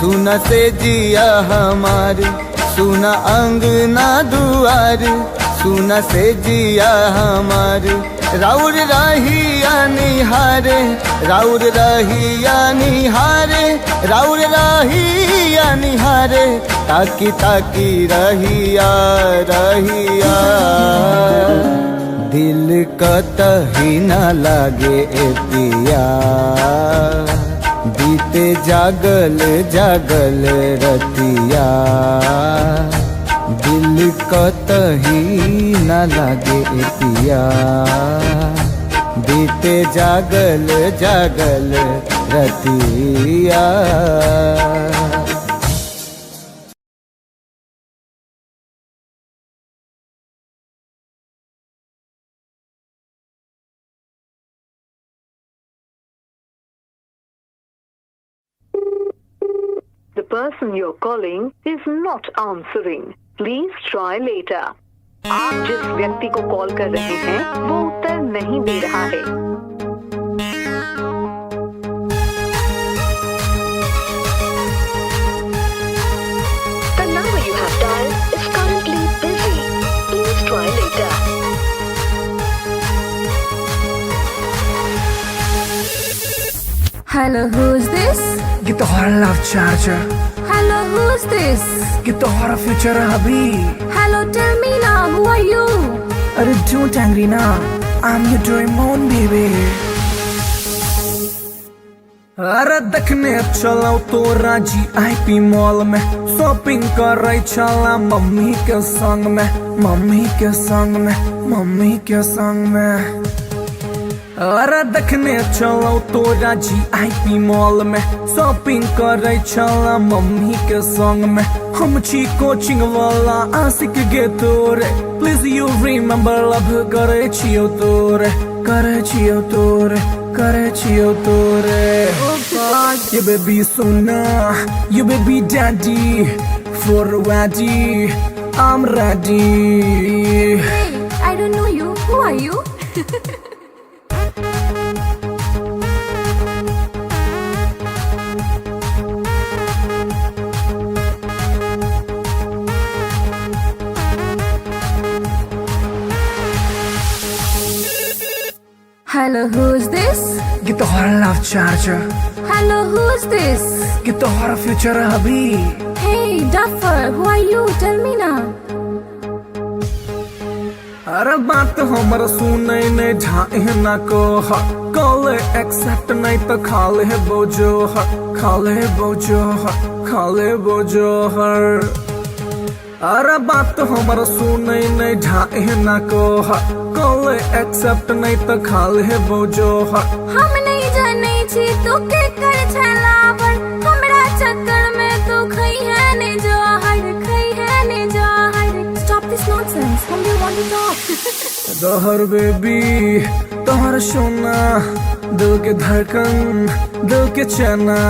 सुना से जिया हमार सुना अंगना दुआर सुना से जिया हमार। राउर रहिया निहारे राउर रहिया निहारे राउर रहिया निहारे ताकी ताकी रहिया रहिया। दिल कतही न लागे ए पिया बीते जागल जागल रतिया। दिल कतही न लागे ए पिया बीते जागल जागल रतिया। The person you're calling is not answering. Please try later. आप जिस व्यक्ति को कॉल कर रहे हैं वो उत्तर नहीं दे रहा है। The number you have dialed is currently busy. Please try later. Hello, who's this? Get the hell love charger. Hello, who's this? Get the horror future hubby. Hello, tell me now, who are you? Arre don't angry now. I'm your Doraemon baby. अरे देखने चलो तो राजी IP mall में shopping कर रही चला mummy के संग में मम्मी के संग में मम्मी के संग में। अरे देखने चलो तोरा GIP मॉल में, शॉपिंग करे चला मम्मी के संग में। हम छी कोचिंग वाला आशिक गे तोरे, प्लीज यू रिमेम्बर लव करे छियो तोरे, करे छियो तोरे, करे छियो तोरे। You baby Sona, you baby daddy, for ready, I'm ready. Hey, I don't know you. Who are you? Hello, who's this? Get the horror love charger, Hello, who's this? get the horror future hubby. Hey, Duffer, who are you? Tell me now. अरे बात हमर सुनै ने ढाई ना को call accept नहीं तो खाले बोझो खाले बोझो खाले बोझो हर। अरे बात हमर सुनै ने ढाई ना को कॉल एक्सेप्ट नहीं तो खाले बोझो हम नहीं जाने छी तू के कर छलावर, हमरा चक्कर में तू खई है ने जहर, खई है ने जहर। Stop this nonsense. Whom do you want to talk? जहर बेबी तोहर सोना, दिल के धड़कन दिल के चना।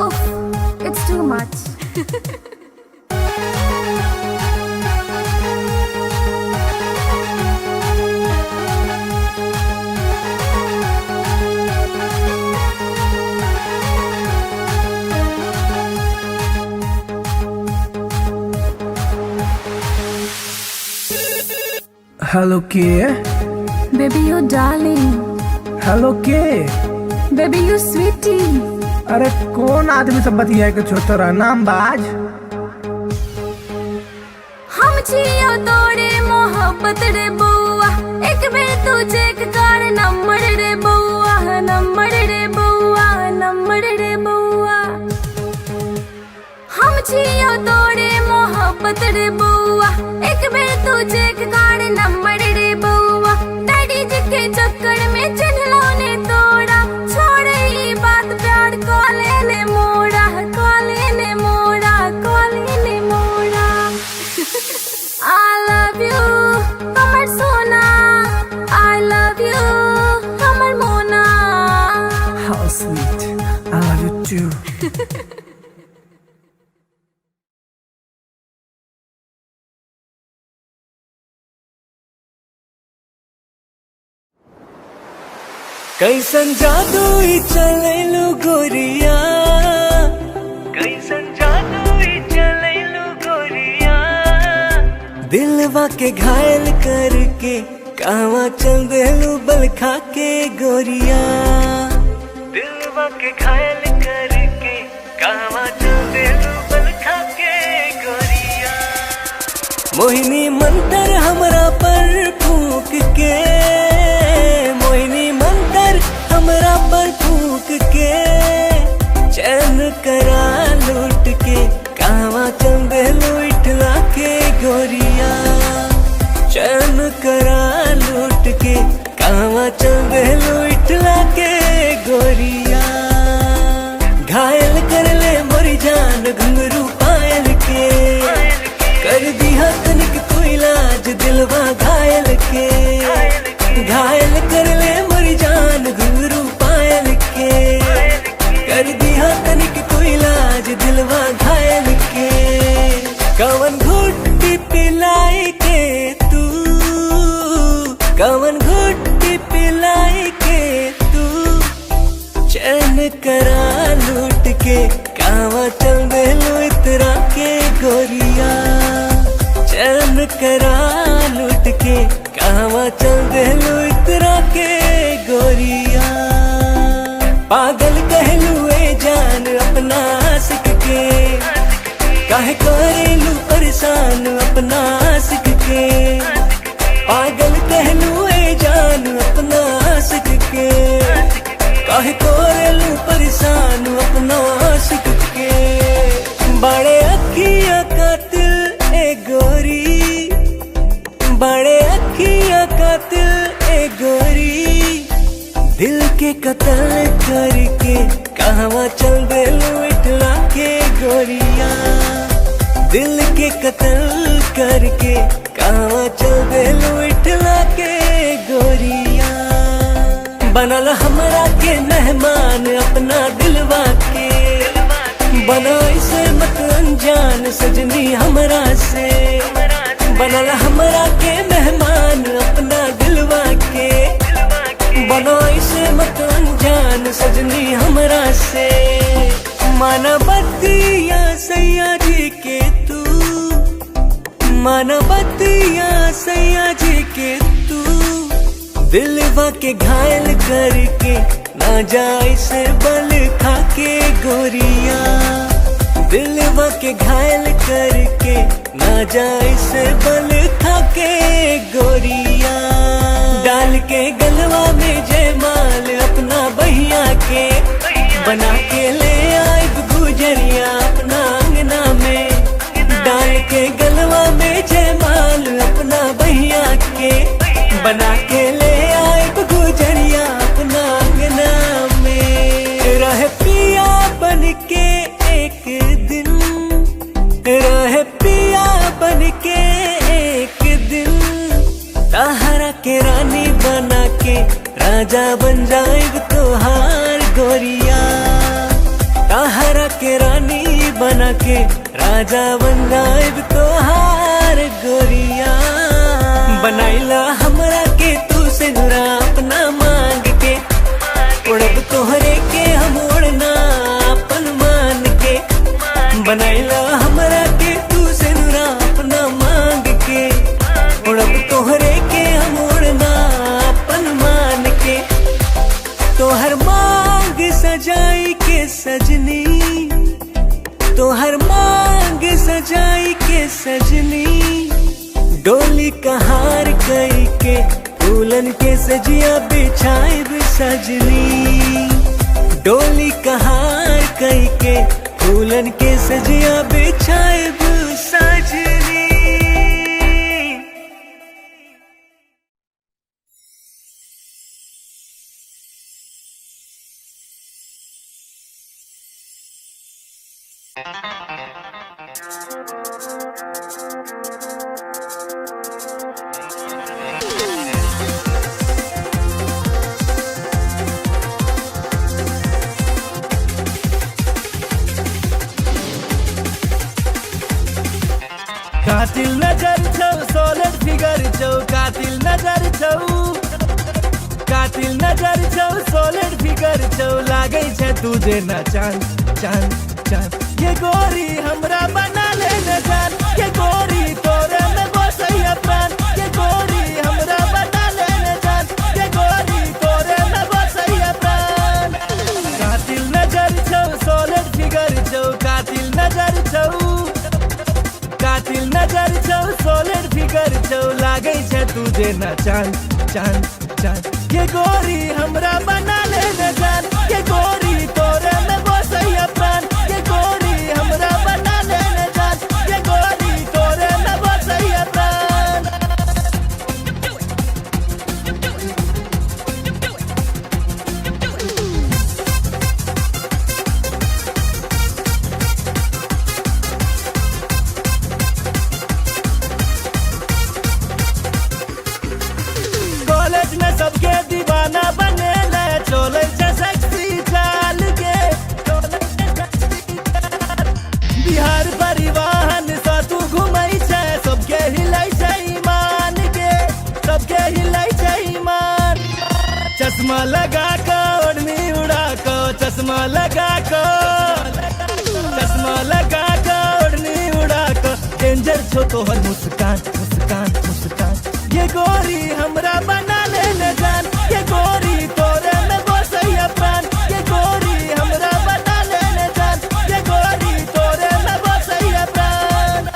Oof, it's too much. Hello के, Baby, you darling. हेलो के। Baby, you sweetie. अरे कौन आदमी सब बतिया के छोटरा नाम बाज। हम छियो तोरे मोहब्बत रे बउआ, एक बेर तू चेक कर नंबर रे बउआ, नंबर रे बउआ, नंबर रे बउआ। हम छियो तोरे मोहब्बत रे बउआ, एक बेर तू चेक कर नंबर रे बउआ। डैडी जी के चक्कर में चिन्हलो ने तोरा, छोड़ ई बात प्यार कॉले ने मोड़ा, कॉले ने मोड़ा, कॉले ने मोड़ा। I love you, हमर सोना। I love you, हमर मोना। How sweet, I love you too. कैसन जादू ही चलेलू गोरिया, कैसन जादू ही चलेलू गोरिया। दिलवा के घायल करके कावा चल देलू बल खा के गोरिया, दिलवा के घायल करके कावा चल देलू बल खा के गोरिया। मोहिनी मंतर हमरा पर फूक के, मोहिनी मंतर हमरा पर फूक के, चैन करा लूट के कावा चल देलू इठला के गोरिया, चैन करा लूट के कावा चल देलू इठला के गोरिया। घायल कर ले मोरी जान घुंघरू पायल के, कर दिया तनिक तू इलाज दिलवा घायल के। घायल कर ले मोरी जान घुंघरू पायल के, कर दिया तनिक तू इलाज दिलवा घायल के। कवन घुट्टी पिलाई के तू, कवन घुट्टी पिलाई के तू, चैन करा लूट के कावा चल देलू इतरा के गोरिया, चैन करा लूट के कावा चल देलू इतरा के गोरिया। पागल कहलू ए जान अपना आशिक के, काहे करेलू परेशान अपना आशिक के। पागल कहलू ए जान अपना आशिक के, काहे करेलू परेशान अपना आशिक के। बड़े अखियां कातिल ए गोरी, बड़े अखियां कातिल ए गोरी। के कत्ल करके कहवा चल देलू इठला के गोरिया। दिल के कत्ल करके कहवा चल देलू इठला के गोरिया। बनल हमरा के मेहमान अपना दिलवा के, बनाई से मत अनजान सजनी हमरा से। बनल हमरा के मेहमान अपना दिलवा के, बनाई से मत अनजान सजनी हमरा से। माना बतिया सैया जी के तू, माना बतिया सैया जी के तू। दिलवा के घायल करके ना जाए से बल खा के गोरिया। दिलवा के घायल करके ना जाए से बल खा के गोरिया। डाल के गलवा में जयमाल अपना बहिया के, बना के ले आए गुजरिया अपना अंगना में। डाल के गलवा में जयमाल अपना बहिया के, बना के ले आए गुजरिया अपना अंगना में। रह पिया बन के एक दिन, रह पिया बन के एक दिन। ताहरा के रानी बना के राजा बन जाएग तोहार गोरिया। ताहरा के रानी बना के राजा बन जाएग तोहार गोरिया। बनाइला हमरा के तू से नुरा अपना मांग के, उड़ब तोहरे के हम उड़ना अपन मान के। बनाइला हमरा के तू से नुरा अपना मांग के, उड़ब तोहरे के हम उड़ना अपन मान के। तोहर मांग सजाई के सजनी, तोहर मांग सजाई के सजनी। डोली कहार कई के फूलन के सजिया बिछाए सजनी। डोली कहार कई के फूलन के सजिया बिछाए सजनी। कातिल नजर छौ सोलर फिगर छौ, कातिल नजर छौ, कातिल नजर छौ सोलर फिगर छौ। लागे छै तुझे न चांद चांद चांद। ये गोरी हमरा बना ले न जान, ये गोरी तोरे में बसैया प्राण। ये गोरी हमरा बना ले न जान, ये गोरी तोरे में बसैया प्राण। कातिल नजर छौ सोलर फिगर छौ, कातिल नजर छौ, कातिल नजर छौ सोलर फिगर छौ। लागे छै तुझे न चांद चांद चांद। ये गोरी हमरा बना ले न जान, ये गोरी तोरे में बसैया प्राण। ये गोरी हमरा बना ले न जान, ये गोरी तोरे में बसैया प्राण। कॉलेज में सबके दीवाना बने ले, चले छै सेक्सी चाल के, चले छै सेक्सी चाल। बिहार परिवहन से तू घुमै छै, सबके हिलै छै ईमान के, सबके हिलै छै ईमान। चश्मा लगा के ओढ़नी उड़ा के, चश्मा लगा के, चश्मा लगा के ओढ़नी उड़ा के। डेंजर छो तोहर मुस्कान मुस्कान मुस्कान। ये गोरी हमरा बना ले न जान, ये गोरी तोरे में बसैया प्राण। ये गोरी हमरा बना ले न जान, ये गोरी तोरे में बसैया प्राण।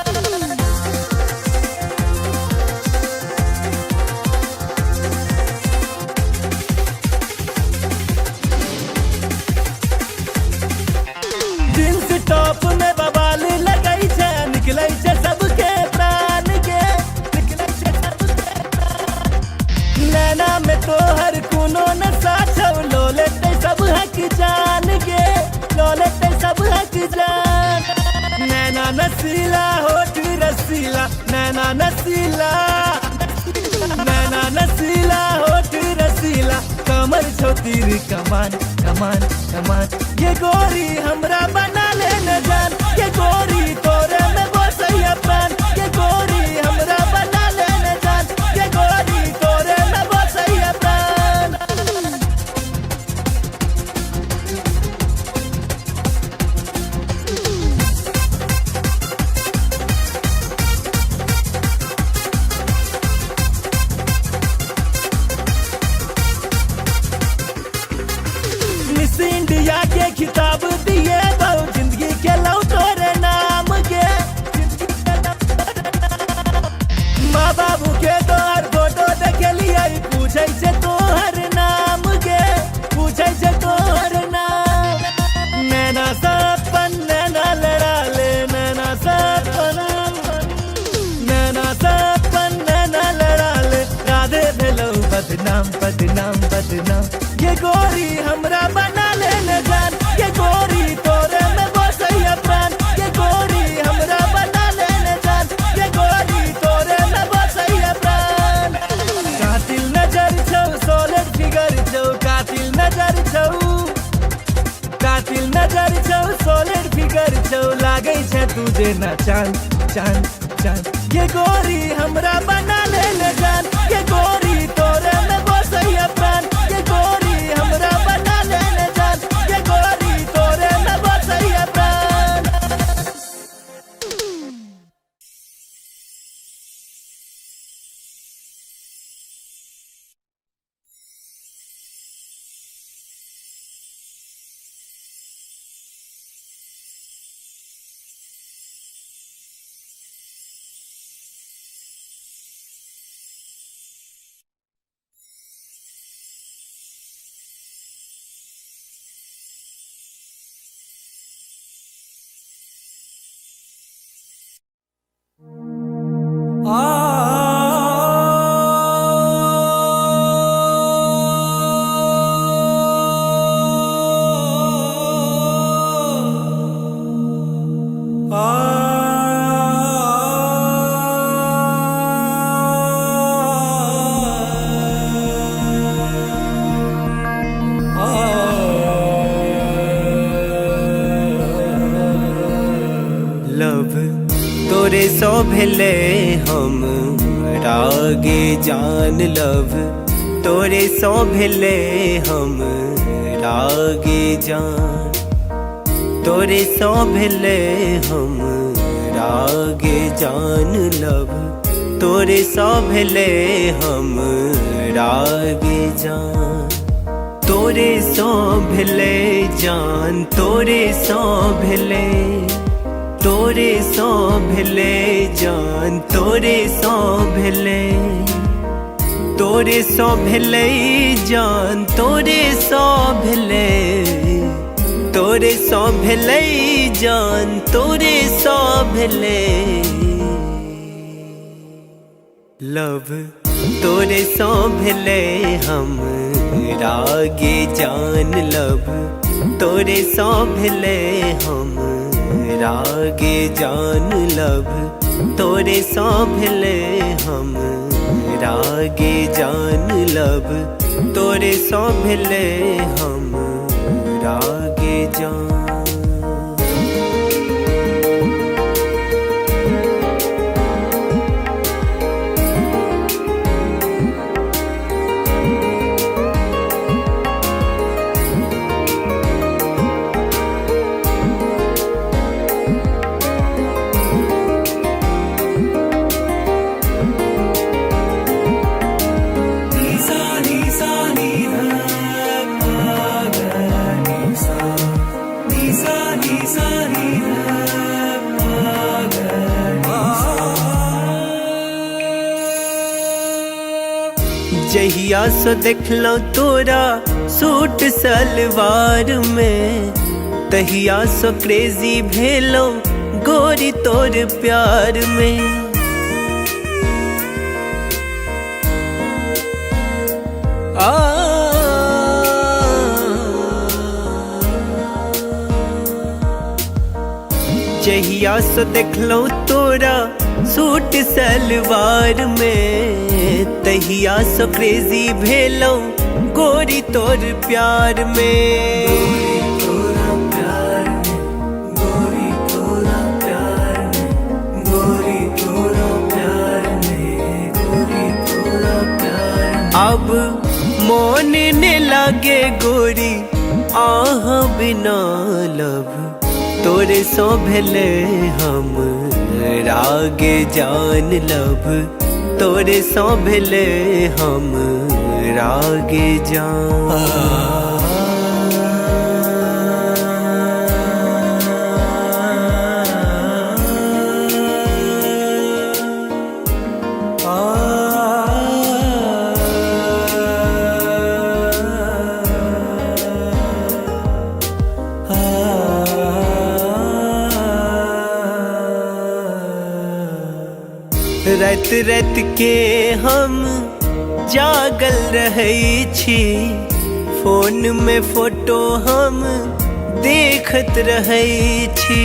जींस टॉप में बवाल लगै छै, निकलै छै सबके प्राण के, निकलै छै सबके प्राण। नैना में तोहर कोनो नशा छौ, लोले नसीला होठ रसीला नैना नसीला नैना नसीला होठ रसीला कमर छोतीर कमान कमान कमान ये गोरी हमरा बना ले न जान ये गोरी तोरे में बसैया प्राण ये गोरी हमरा बना ले न जान ये गोरी तोरे में बसैया प्राण मिस इंडिया के खिताब दिए बहु जिंदगी के लौ तोरे नाम के माँ बाबू के तोहर फोटो देखे लिए पूछे से तोहर नाम के पूछे से तोहर नाम नैना सपन नैना लड़ा ले नैना सपन नैना सपन नैना लड़ा ले राधे भेलो बदनाम बदनाम बदनाम ये गोरी हमरा बना ले न जान ये गोरी तोरे में बसैया प्राण ये गोरी हमरा बना ले न जान ये गोरी तोरे में बसैया प्राण कातिल नजर छौ सॉलिड फिगर छौ कातिल नजर छौ कातिल नजर छौ सॉलिड फिगर छौ लागै छै तुझे ना चांद चांद चांद ये गोरी हमरा बना ले न जान ये गोरी तोरे में बसैया प्राण ये गोरी हमरा बना ले न जान ये गोरी तोरे में बसैया प्राण लव तोरे सो भेले हम रागे जान लव तोरे सो भेले हम रागे जान तोरे सो भेले हम रागे जान लव तोरे सो भेले हम रागे जान तोरे सो भेले जान तोरे सो भेले तोरे सो भेले जान तोरे सो भेले तोरे सो भेले जान तोरे सो भेले तोरे सो भेले जान तोरे सो भेले लव तोरे सो भेले हम रागे जान लव तोरे सो भेले हम रागे जान लव तोरे सो भेले हम रागे जान लव तोरे सो भेले हम रागे जान जहिया से देखलो तोरा सूट सलवार में तहिया से क्रेजी भेलो गोरी तोर प्यार में जहिया से देखलो तोरा सूट सलवार में, तहिया से क्रेजी भेलो गोरी तोर प्यार में। अब मोन ने लागे गोरी आह बिना लब, तोरे सो भेले हम रागे जान लब, तोरे सो भेले हम रागे जान। रात रात के हम जागल रहै छी, फोन में फोटो हम देखत रहै छी।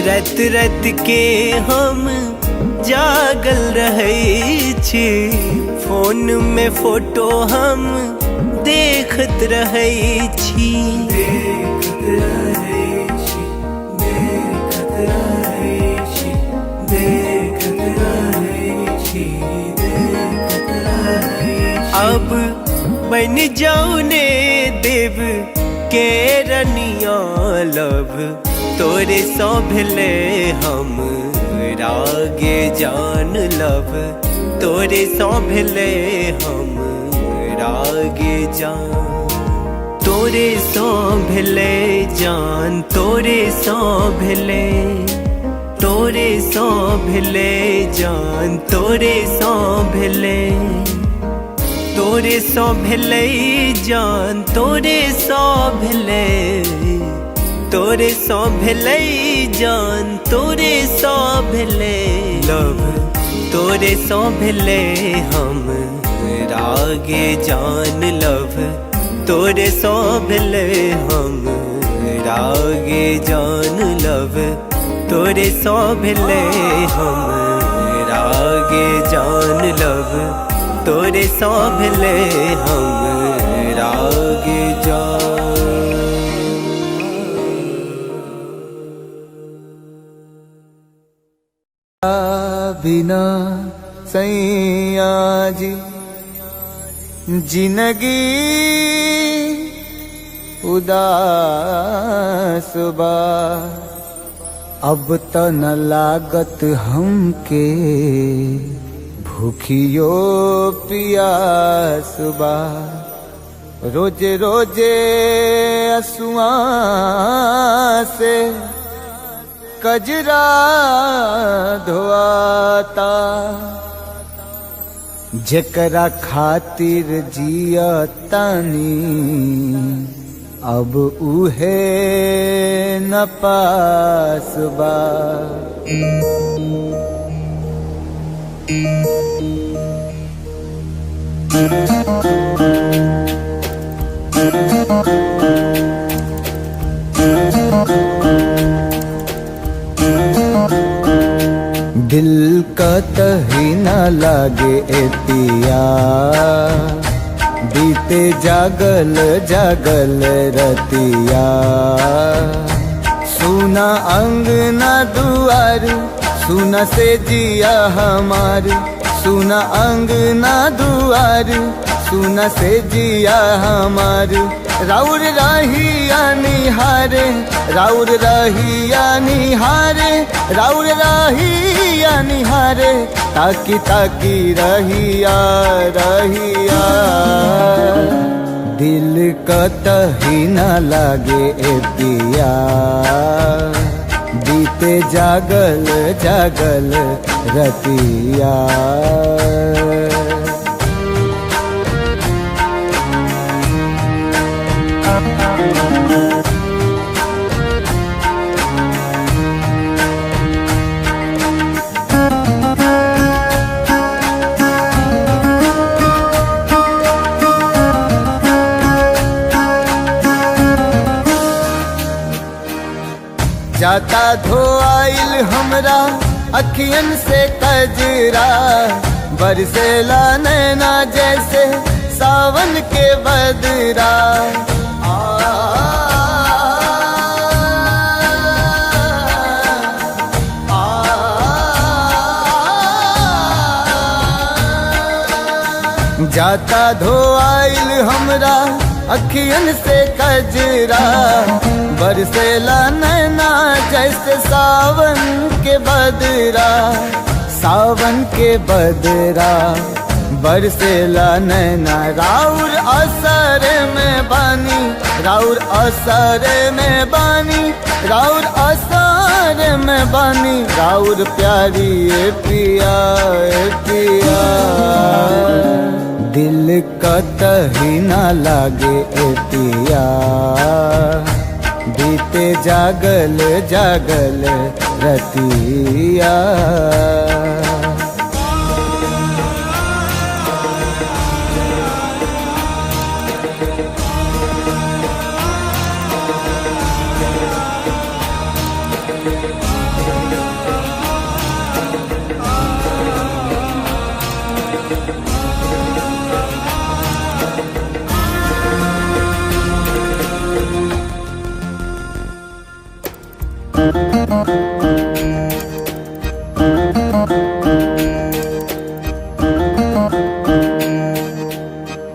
रात रात के हम जागल रहै छी, फोन में फोटो हम देखत रहै छी। अब बन जाऊ ने देव के रनिया लब, तोरे सो भेले हम रागे जान लब, तोरे सो भेले हम रागे जान। तोरे सो भेले जान, तोरे सो भेले, तोरे सो भेले जान, तोरे सो भेले, तोरे सो भेले जान, तोरे सो भेले, तोरे सो भेले जान, तोरे सो भेले लब, तोरे सो भेले हम रागे जान लब, तोरे सो भेले हम रागे जान लब, तोरे सो भेले हम रागे जान लब, तोरे सो भेले हम रागे जान। बिना सैया जी जिंदगी उदास बा, अब त न लागत हमके भूखियो पियास बा। रोजे रोजे असुआ से कजरा धोआता, जेकरा खातिर जिया तानी अब उहे न पास बा। दिल का तही न लागे ए पिया, बीते जागल जागल रतिया। सुना अंगना दुआर, सुना से जिया हमार, सुना अंगना दुआर, सुना से जिया हमार। राउर रहिया निहारे, राउर रहिया निहारे, राउर रहिया निहारे, ताकी ताकी रहिया रहिया। दिल कतही न लागे ए पिया, बीते जागल जागल रतिया। जाता धोआइल हमरा अखियन से कजरा, बरसेला नैना जैसे सावन के बदरा। जाता धोआइल हमरा अखियन से कजरा, बरसेला नैना जैसे सावन के बदरा। सावन के बदरा बरसेला नैना, राउर असर में बानी, राउर असर में बानी, राउर असर में बानी, राउर प्यारी ए पिया ए पिया। दिल कतही ना लागे ए पिया, बीते जागल जागल रतिया।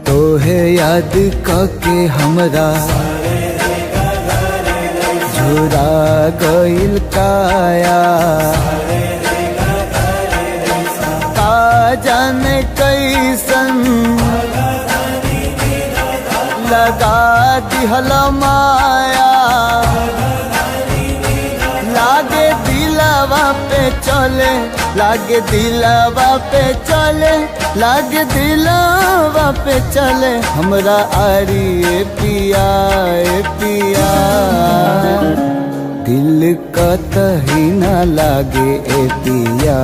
तोहे याद करके हमरा झुरा गइल काया, का जाने कैसन लगा दिहल माया। लागे दिलवा पे चले, लागे दिलवा पे चले, लागे दिलवा पे चले हमरा आरी ए पिया ए पिया। दिल कतही ना लागे ए पिया,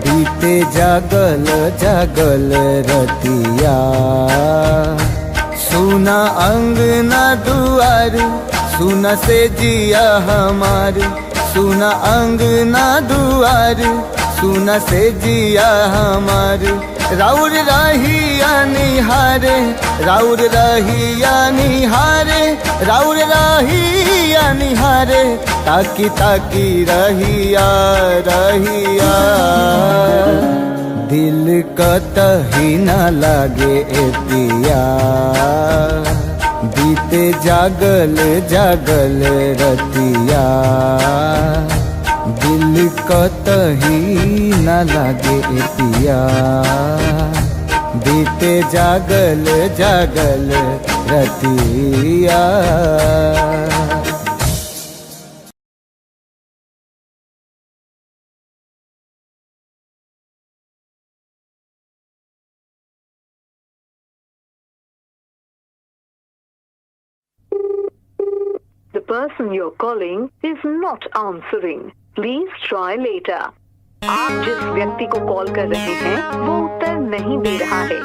बीते जागल जागल रतिया। सुना अंगना दुआर, सुना से जिया हमार, सुना अंगना दुआर, सुना से जिया हमार। राउर रहिया निहारे, राउर रहिया निहारे, राउर रहिया निहारे, ताकी ताकी रहिया रहिया। दिल कतही ना लागे ए पिया, बीते जागल जागल रतिया। दिल कतही ना लागे ए पिया, बीते जागल जागल रतिया। The person you're calling is not answering. Please try later. आप जिस व्यक्ति को कॉल कर रहे हैं वो उत्तर नहीं दे रहा है।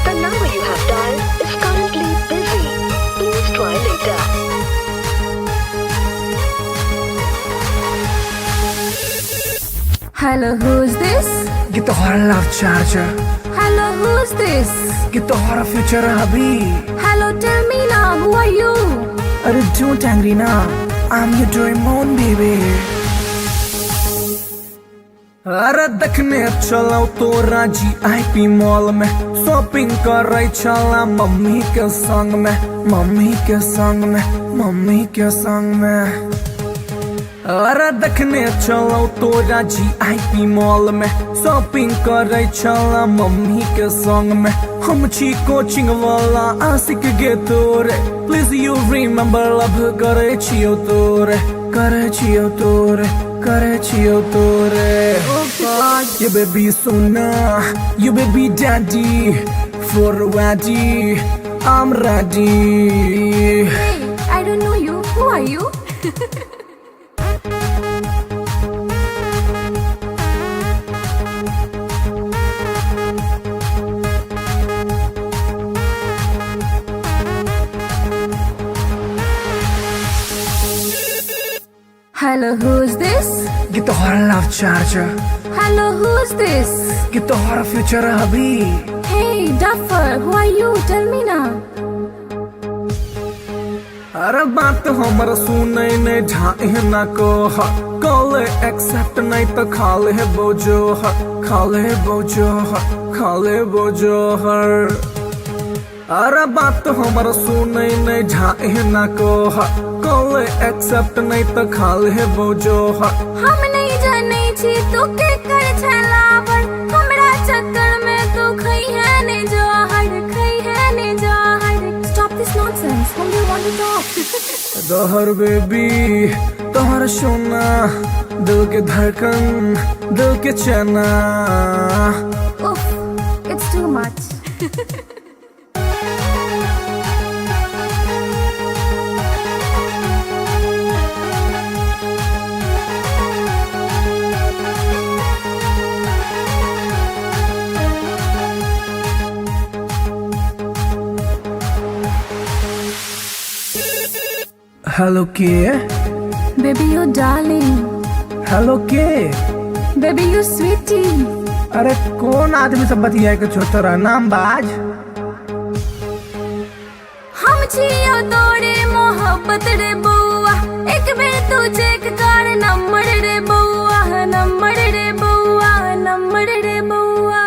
The number you have dialed is currently busy. Please try later. Hello, who's this? ये तो हमारा love charger, Hello, who's this? ये तो हमारा फ्यूचर अभी। Hello, tell me now, who are you? अरे don't angry ना, I'm your Doraemon baby। अरे देखने चलाओ तो राजी IP मॉल में, शॉपिंग कर रही चला मम्मी के संग में, मम्मी के संग में, मम्मी के संग में। अरे देखने चलो तो राजी IP मॉल में, शॉपिंग करे चला मम्मी के संग में। हम छी कोचिंग वाला आशिक गे तोरे, प्लीज यू रिमेम्बर लव करे छियो तोरे, करे छियो तोरे, करे छियो तोरे। You baby sona, you baby daddy, for ready, I'm ready। Hey, I don't know you. Who are you? Hello, who's this? ये तोहरा love charger, Hello, who's this? ये तोहरा फ्यूचर अभी। Hey, duffer, who are you? Tell me now. अरे बात हमर सुने ने ढाई ना को कॉल एक्सेप्ट नहीं तो खाले बोझो खाले बोझो खाले बोझो हर। अरे बात हमर सुने ने ढाई ना को कॉल एक्सेप्ट नहीं तो खाले बोझो हम नहीं जाने छी तू के कर छलावर हमरा चक्कर में तू खई है ने जहर खई है ने जहर। Stop this nonsense. Whom do you want to talk? Dahar baby तोहर सोना दिल के धड़कन दिल के चना। Oof, it's too much. Hello के Baby, you darling. हेलो के। Baby, you sweetie. अरे कौन आदमी सब बतिया के छोटा नाम बाज। हम छियो तोरे मोहब्बत रे बउआ एक बेर तू चेक कर नंबर रे बउआ नंबर रे बउआ नंबर रे बउआ।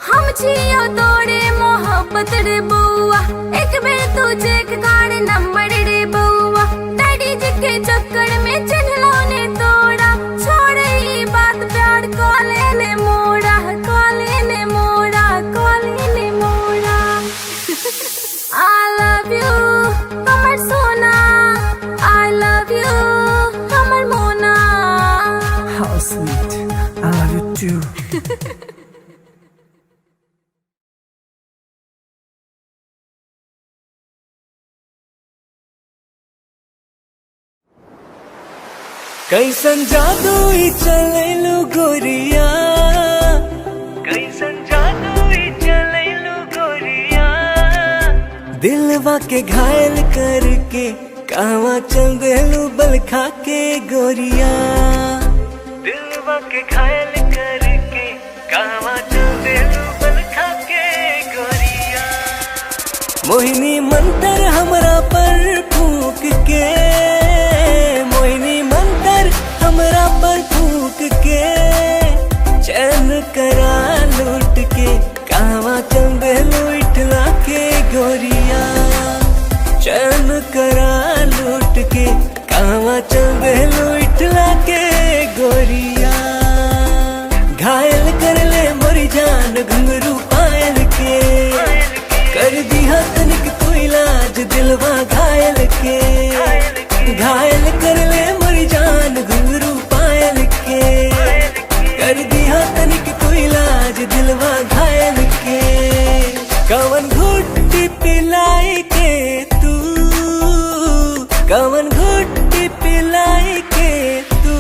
हम छियो तोरे मोहब्बत रे बउआ एक बेर तू चेक कर नंबर रे बउआ। डैडी जी के चक्कर में चिन्हलो ने तोड़ा छोड़े ई बात प्यार कॉले ने मोड़ा कॉले ने मोड़ा कॉले ने मोड़ा। I love you, Amar Sona. I love you, Amar Mona. How sweet, I love you too. कैसन जादू ही चलेलु गोरिया कैसन जादू ही चलेलु गोरिया दिलवा के घायल करके कहवा चल देलू बल खा के गोरिया दिलवा के घायल करके कहवा चल देलू बल खा के गोरिया। मोहिनी मंतर हमरा पर फूक के मोहिनी मंतर हमरा पर फूक के चैन करा लूट के कहवा चल देलू इठला के गोरिया चैन करा लूट के कहवा चल देलू इठला के गोरिया। घायल कर ले मोरी जान घुंघरू पायल के कर दिया तनिक तू इलाज दिलवा घायल के। घायल कर ले मोरी जान घुंघरू पायल के कर दिया तनिक तू इलाज दिलवा घायल के। कवन घुट्टी पिलाई के तू कवन घुट्टी पिलाई के तू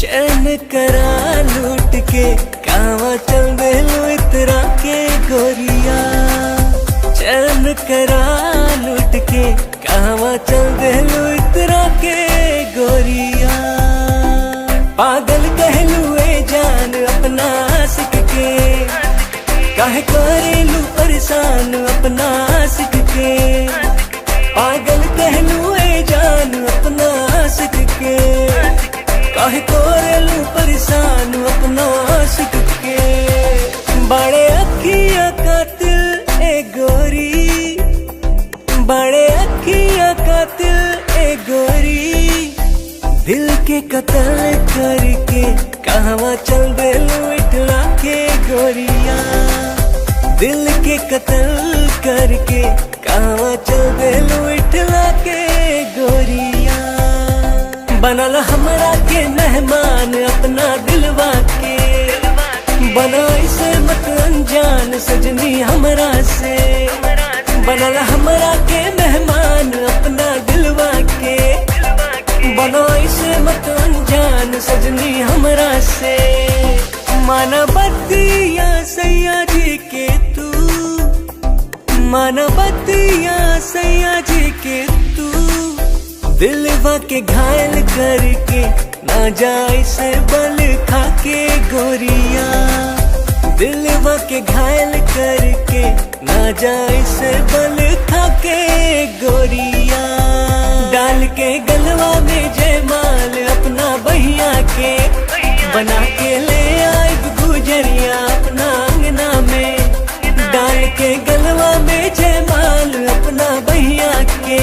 चैन करा लूट के कहवा चल देलू इतरा के गोरिया चैन करा लूट के कहवा चल देलू इतरा के गोरिया। पागल कहलू ए जान अपना आशिक के काहे करेलू परेशान अपना आशिक के। पागल कहलू ए जान अपना आशिक के काहे करेलू परेशान अपना आशिक के। बड़े अखिया कातिल ए गोरी बड़े अखिया कातिल ए गोरी दिल के कत्ल करके कहवा चल देलू इठला के गोरिया दिल के कत्ल करके कहवा चल देलू इठला के गोरिया। बनल हमरा के मेहमान अपना दिलवा के बना इसे मत अनजान सजनी हमरा से। बनल हमरा के मेहमान अपना दिलवा के बना इसे मत अनजान सजनी हमरा से। मानवतिया सैया जी के तू मानवतिया सैया जी के तू दिलवा के घायल करके ना जाए से बल खाके गोरिया, दिलवा के घायल करके ना जाए से बल खाके गोरिया। डाल के गलवा में जयमाल अपना बहिया के बना के ले आए गुजरिया अपना अंगना में। डाल के गलवा में जयमाल अपना बहिया के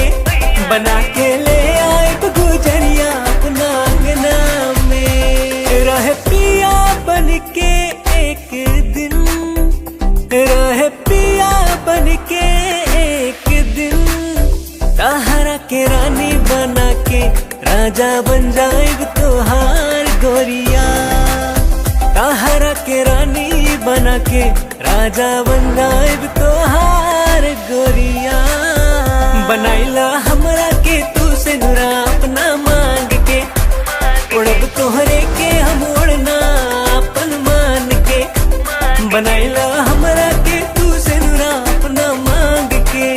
बना के ले आए गुजरिया अपना अंगना में। रहे पिया बन के एक दिन, रहे पिया बन के एक दिन, ताहरा के रानी बना के राजा बन जाएग तोहार गोरिया। ताहरा के रानी बना के राजा बन जाएग तोहार गोरिया। बनाइला हमरा के तू से नुरा अपना मांग के, उड़ब तोहरे के हम उड़ना अपन मान के। बनाइला हमरा के तू से नुरा अपना मांग के,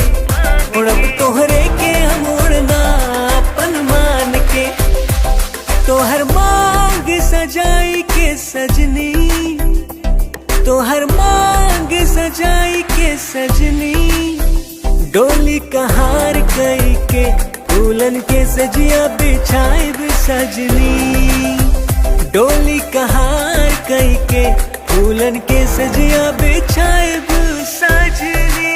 उड़ब तोहरे के हम उड़ना अपन मान के। तोहर मांग सजाई के सजनी, तोहर मांग सजाई के सजनी, डोली कहार कई के दुल्हन के सजिया बिछाइब सजनी। डोली कहार कई के दुल्हन के सजिया बिछाइब सजनी।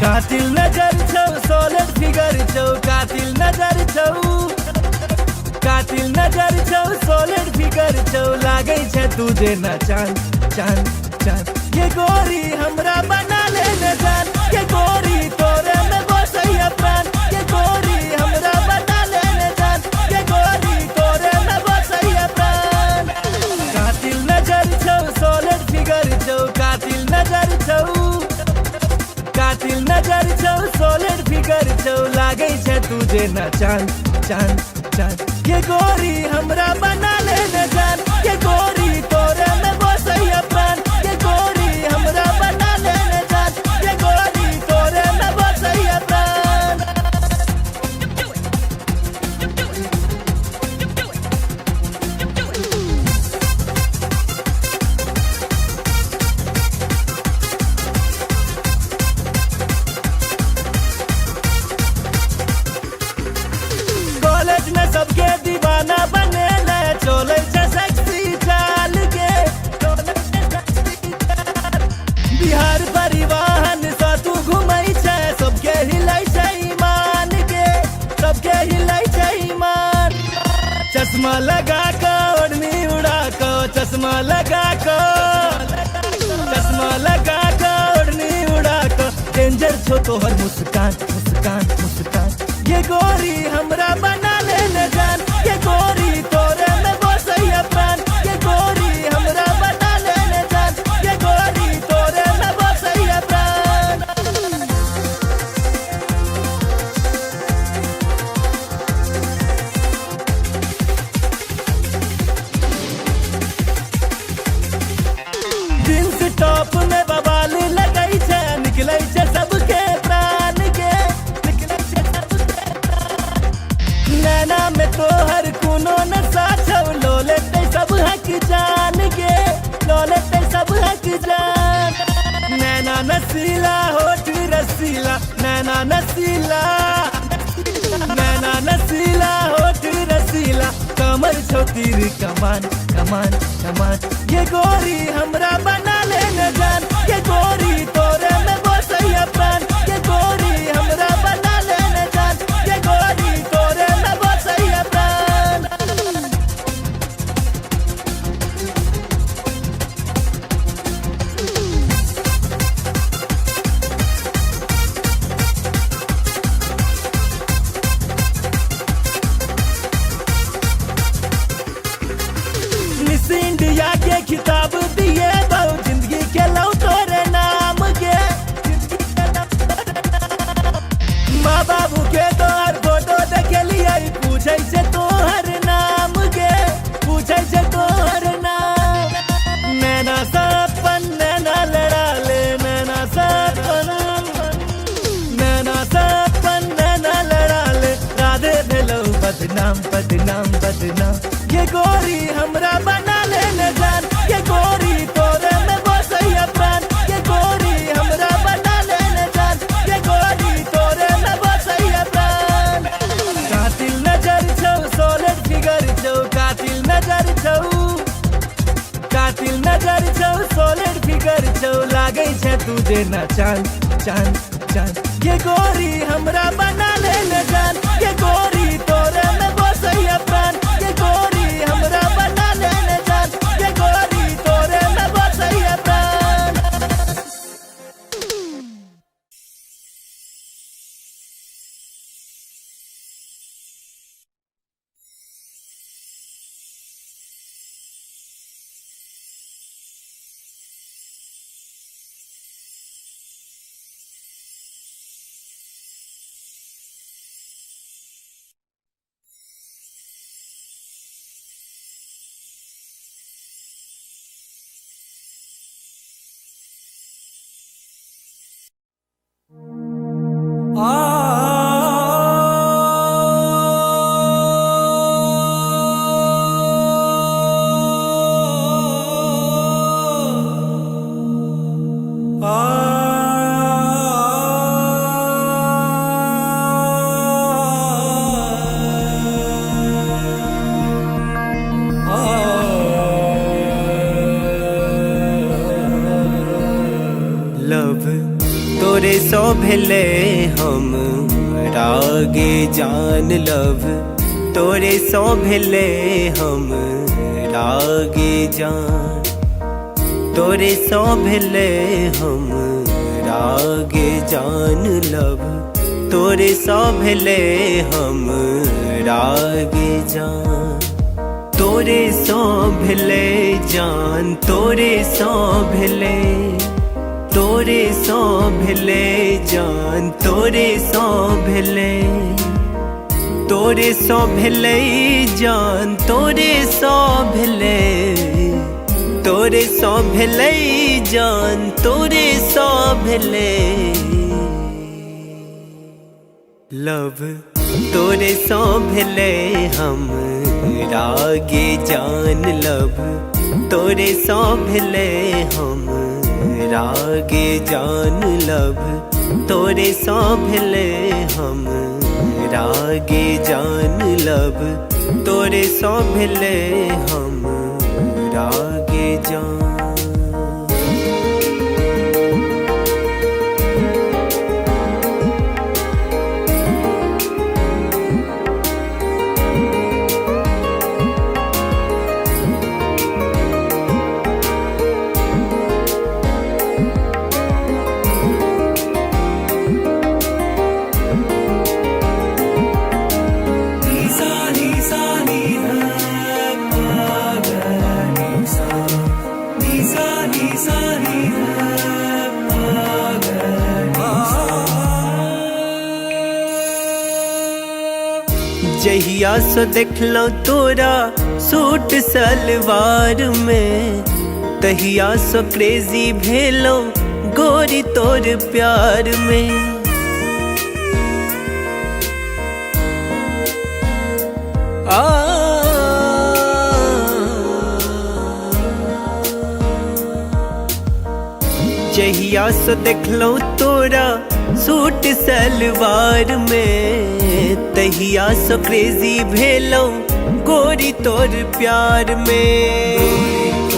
कातिल नजर छौ सोलर फिगर छौ, कातिल नजर छौ, कातिल नजर छौ सोलर फिगर छौ, लागै छै तुझे न चांद चांद चांद। ये गोरी हमरा बना ले न जान, ये गोरी तोरे में बसैया प्राण। ये गोरी हमरा बना ले न जान, ये गोरी तोरे में बसैया प्राण। कातिल नजर छौ सोलर फिगर छौ, कातिल नजर छौ, कातिल नजर छौ सोलर फिगर छौ, लागै छै तुझे न चांद चांद चांद। ये गोरी हमरा बना ले न जान, ये गोरी तोरे में बसैया प्राण। ये गोरी हमरा बना ले न जान, ये गोरी तोरे में बसैया प्राण। कॉलेज में सबके दीवाना बने ले, चले छै सेक्सी चाल के। बिहार परिवहन से तू घुमै छै, सबके हिलै छै ईमान के, सबके हिलै छै ईमान। चश्मा लगा के ओढ़नी उड़ा के, चश्मा लगा के, चश्मा लगा के ओढ़नी उड़ा के, डेंजर छो तोहर मुस्कान मुस्कान मुस्कान। ये गोरी हमरा बना ले न जान, ये गोरी तोरे में बसैया प्राण। ये गोरी हमरा बना ले न जान, ये गोरी तोरे में बसैया प्राण। जींस टॉप में बवाल लगै छै, निकलै छै सबके प्राण के, निकलै छै सबके प्राण। नैना में तोहर कोनो नशा छौ, लो लेतै सब हक जान के, लो लेतै सब हक जान। नैना नसीला होठ रसीला, नैना नसीला, नैना नसीला होठ रसीला, कमर छौ तीर कमान कमान कमान। ये गोरी हमरा बना ले न जान, ये गोरी तोरे में बसैया प्राण। ये गोरी हमरा बना ले न जान, ये गोरी तोरे में बसैया प्राण। माँ बाबू के तोहर फोटो देखे लिया पूछे से तोहर नाम के पूछे से तोहर नाम नैना सपन नैना लड़ा ले नैना सपन नैना लड़ा ले राधे भेलो बदनाम बदनाम बदनाम ये गोरी हमरा बना ले न जान ये गोरी तोरे में बसैया प्राण ये गोरी हमरा बना ले न जान ये गोरी तोरे में बसैया प्राण कातिल नजर छौ सॉलिड फिगर छौ कातिल नजर छौ सॉलिड फिगर छौ लागै छै तू जेना चांद चांद चांद ये गोरी हमरा बना ले न जान ये गोरी तोरे में बसैया प्राण ये गोरी हमरा बना ले न जान ये गोरी तोरे में बसैया प्राण लव तोरे सो भेले हम रागे जान लव तोरे सो भेले हम रागे जान तोरे सो भेले हम रागे जान लव तोरे सो भेले हम रागे जान तोरे सो भेले जान तोरे सो भेले तोरे सो भेले जान तोरे सो भेले तोरे सो भेले जान तोरे सो भेले तोरे सो भेले जान तोरे सो भेले लव तोरे सो भेले हम रागे जान लव तोरे सो भेले हम रागे जान लव तोरे सो भेले हम रागे जान लव तोरे सो भेले हम रागे जान जहिया सो देखलो तोरा सूट सलवार में तहिया सो क्रेजी भेलो गोरी तोर प्यार में जहिया सो देखलो तोरा सूट सलवार में तहिया सो क्रेजी भेलो गोरी तोर प्यार में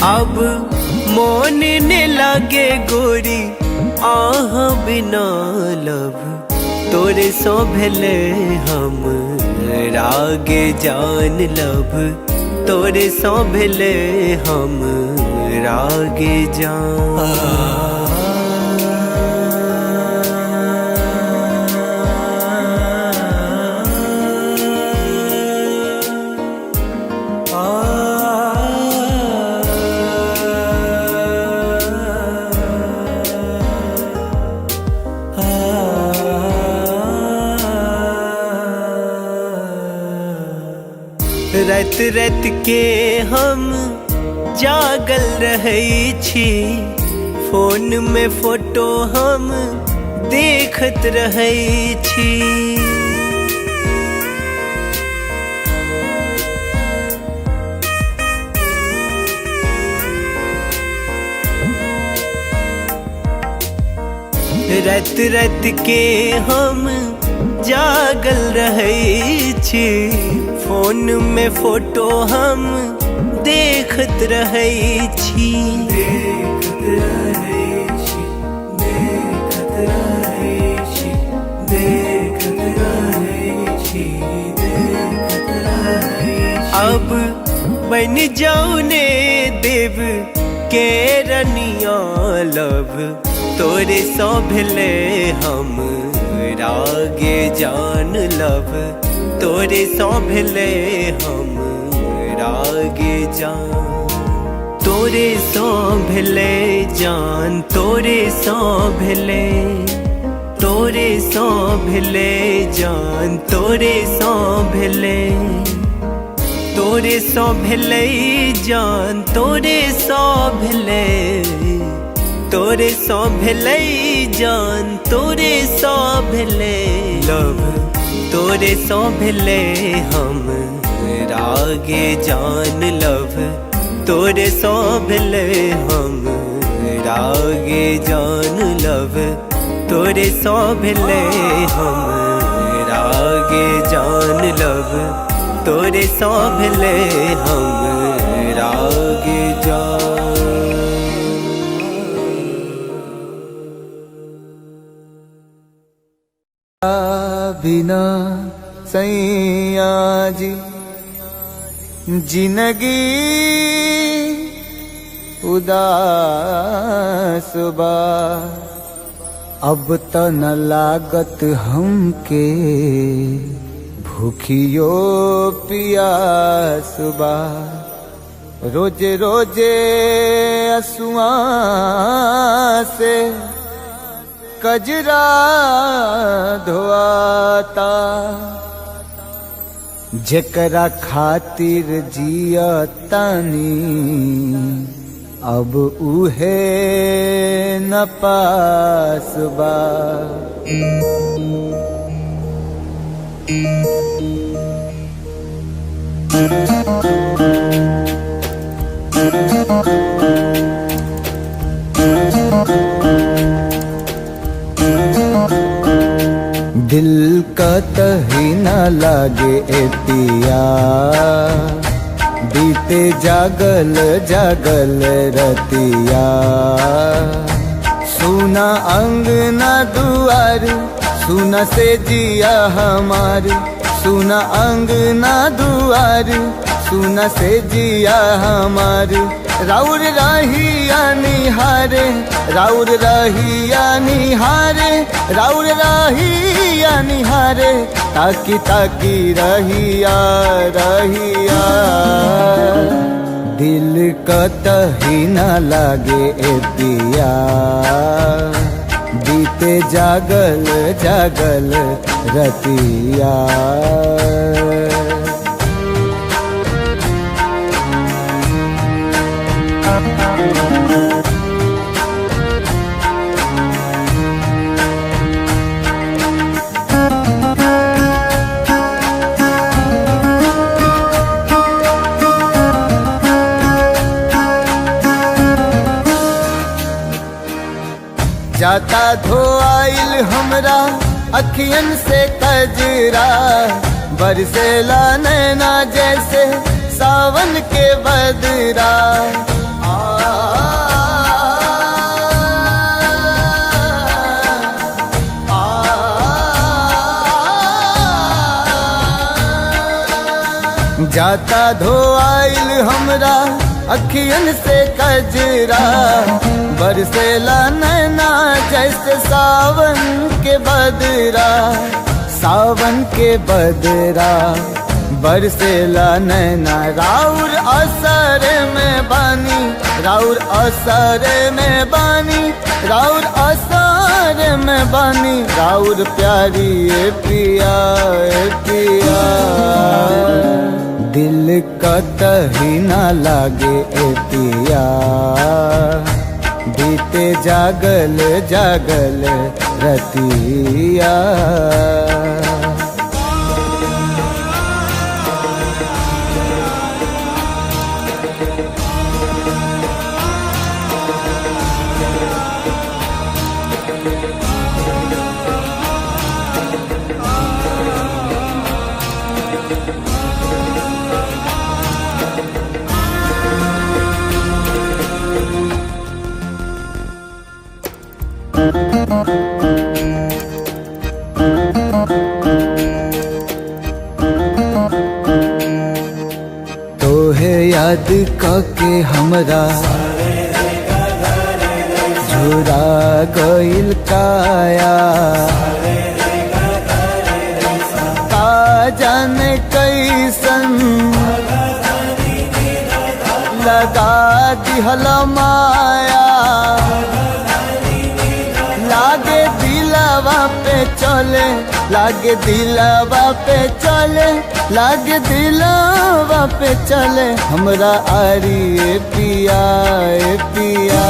अब मोन ने लागे गोरी आह बिना लब तोरे सो भेले हम रागे जान लब तोरे सो भेले हम रागे जान रात रात के हम जागल रहै छी, फोन में फोटो हम देखत रहै छी। रात रात के हम जागल रहै छी, फोन में फोटो हम देखत रहै छी। देखत रहै छी, देखत रहै छी, देखत रहै छी, देखत रहै छी। अब बन जाऊ ने देव के रनिया लब, तोरे सौ भेले हम रागे जान लब, तोरे सौ भेले हम रागे जान। तोरे सौ भेले जान, तोरे सौ भेले, तोरे सौ भेले जान, तोरे सौ भेले, तोरे सौ भेले जान, तोरे सौ भेले, तोरे सौ भेले जान, तोरे सौ भेले लब, तोरे सौ भेले हम रागे जान लब, तोरे सौ भेले हम रागे जान लब, तोरे सौ भेले हम रागे जान लब, तोरे सौ भेले हम रागे जान। बिना सैया जी जिंदगी उदास बा, अब त न लागत हमके भूखियो पियास बा। रोजे रोजे असुआ से कजरा धोआता, जेकरा खातिर जिया तानी अब उहे न पास बा। दिल का तही न लागे ए पिया, बीते जागल जागल रतिया। सुना अंगना दुआर, सुना से जिया हमार, सुना अंगना दुआर, सुना से जिया हमार। राउर रहिया निहारे, राउर रहिया निहारे, राउर रहिया निहारे, ताकी ताकी रहिया रहिया। दिल कतही न लागे ए पिया, बीते जागल जागल रतिया। जाता धोआइल हमरा अखियन से कजरा, बरसेला नैना जैसे सावन के बदरा। जाता धोआइल हमरा अखियन से कजरा, बरसेला नैना जैसे सावन के बदरा। सावन के बदरा बरसेला नैना, राउर असर में बानी, राउर असर में बानी, राउर असर में बानी। राउर प्यारी ए पिया ए पिया, दिल कतही ना लागे ए पिया बीते जागल जागल रतिया। तोहे याद कके हमरा झुरा गइल काया का जाने कैसन लगा दिहल माया। लागे दिलवा पे चले लागे दिलवा पे चले लागे दिलवा पे चले हमरा आरी ए पिया ए पिया।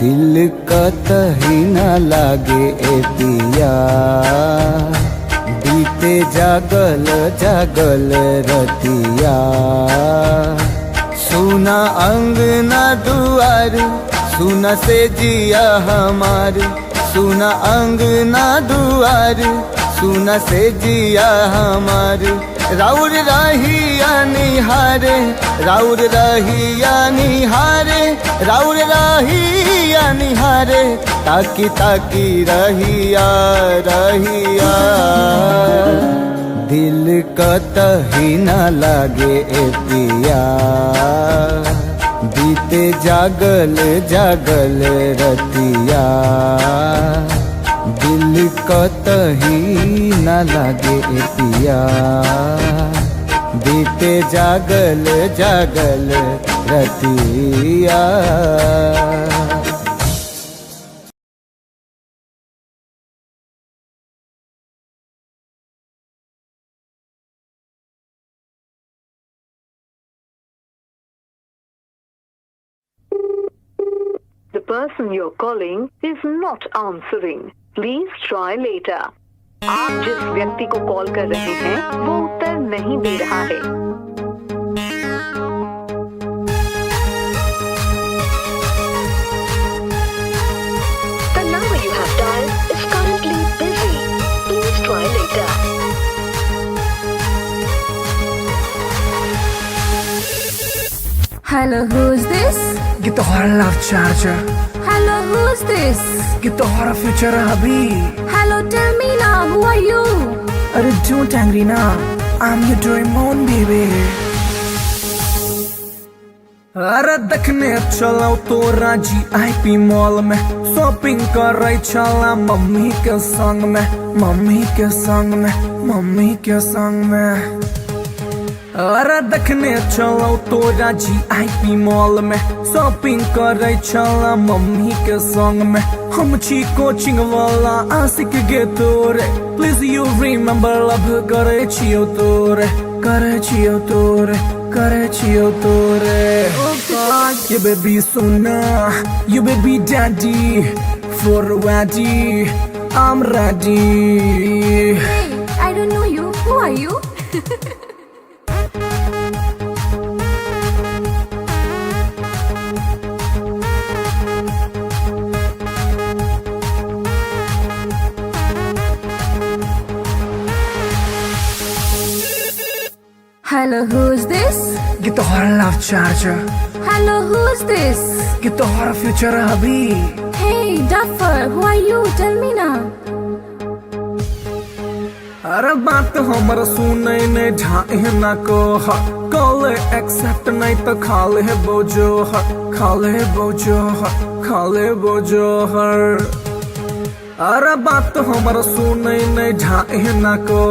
दिल कतही ना लागे ए पिया बीते जागल जागल रतिया। सुना अंगना दुआर सुना से जिया हमार सुना अंगना दुआर सुना से जिया हमार। राउर रहिया निहारे राउर रहिया निहारे राउर रहिया निहारे ताकी ताकी रहिया रहिया। दिल कतही ना लागे ए पिया बीते जागल जागल रतिया। दिल कतही ना लागे ए पिया बीते जागल जागल रतिया। The person you're calling is not answering. Please try later. आप जिस व्यक्ति को कॉल कर रहे हैं वो उत्तर नहीं दे रहा है। The number you have dialed is currently busy. Please try later. Hello, who's this? Get the hora love charger. Hello, who's this? Get the hora future hubby. Hello, tell me now, who are you? अरे don't angry now. I'm your Doraemon baby. अरे देखने चलो तो राजी IP mall में shopping कर रही चला मम्मी के संग में मम्मी के संग में मम्मी के संग में। अरे देखने चलो तो राजी IP मॉल में शॉपिंग कर रही चला मम्मी के संग में। हम छी कोचिंग वाला आशिक गे तोरे प्लीज यू रिमेम्बर लव करे छियो तोरे करे छियो तोरे करे छियो तोरे। You baby sona you baby daddy for ready I'm ready. Hey, I don't know you. Who are you? Hello, who's this? Get the hora love charger. Hello, who's this? Get the hora future hubby. Hey, Duffer, who are you? Tell me now. अरे बात हमर सुने ने ढाए ना को call accept नहीं तो खाले है बोझो खाले बोझो खाले बोझो हर। अरे बात हमर सुने ने ढाए ना को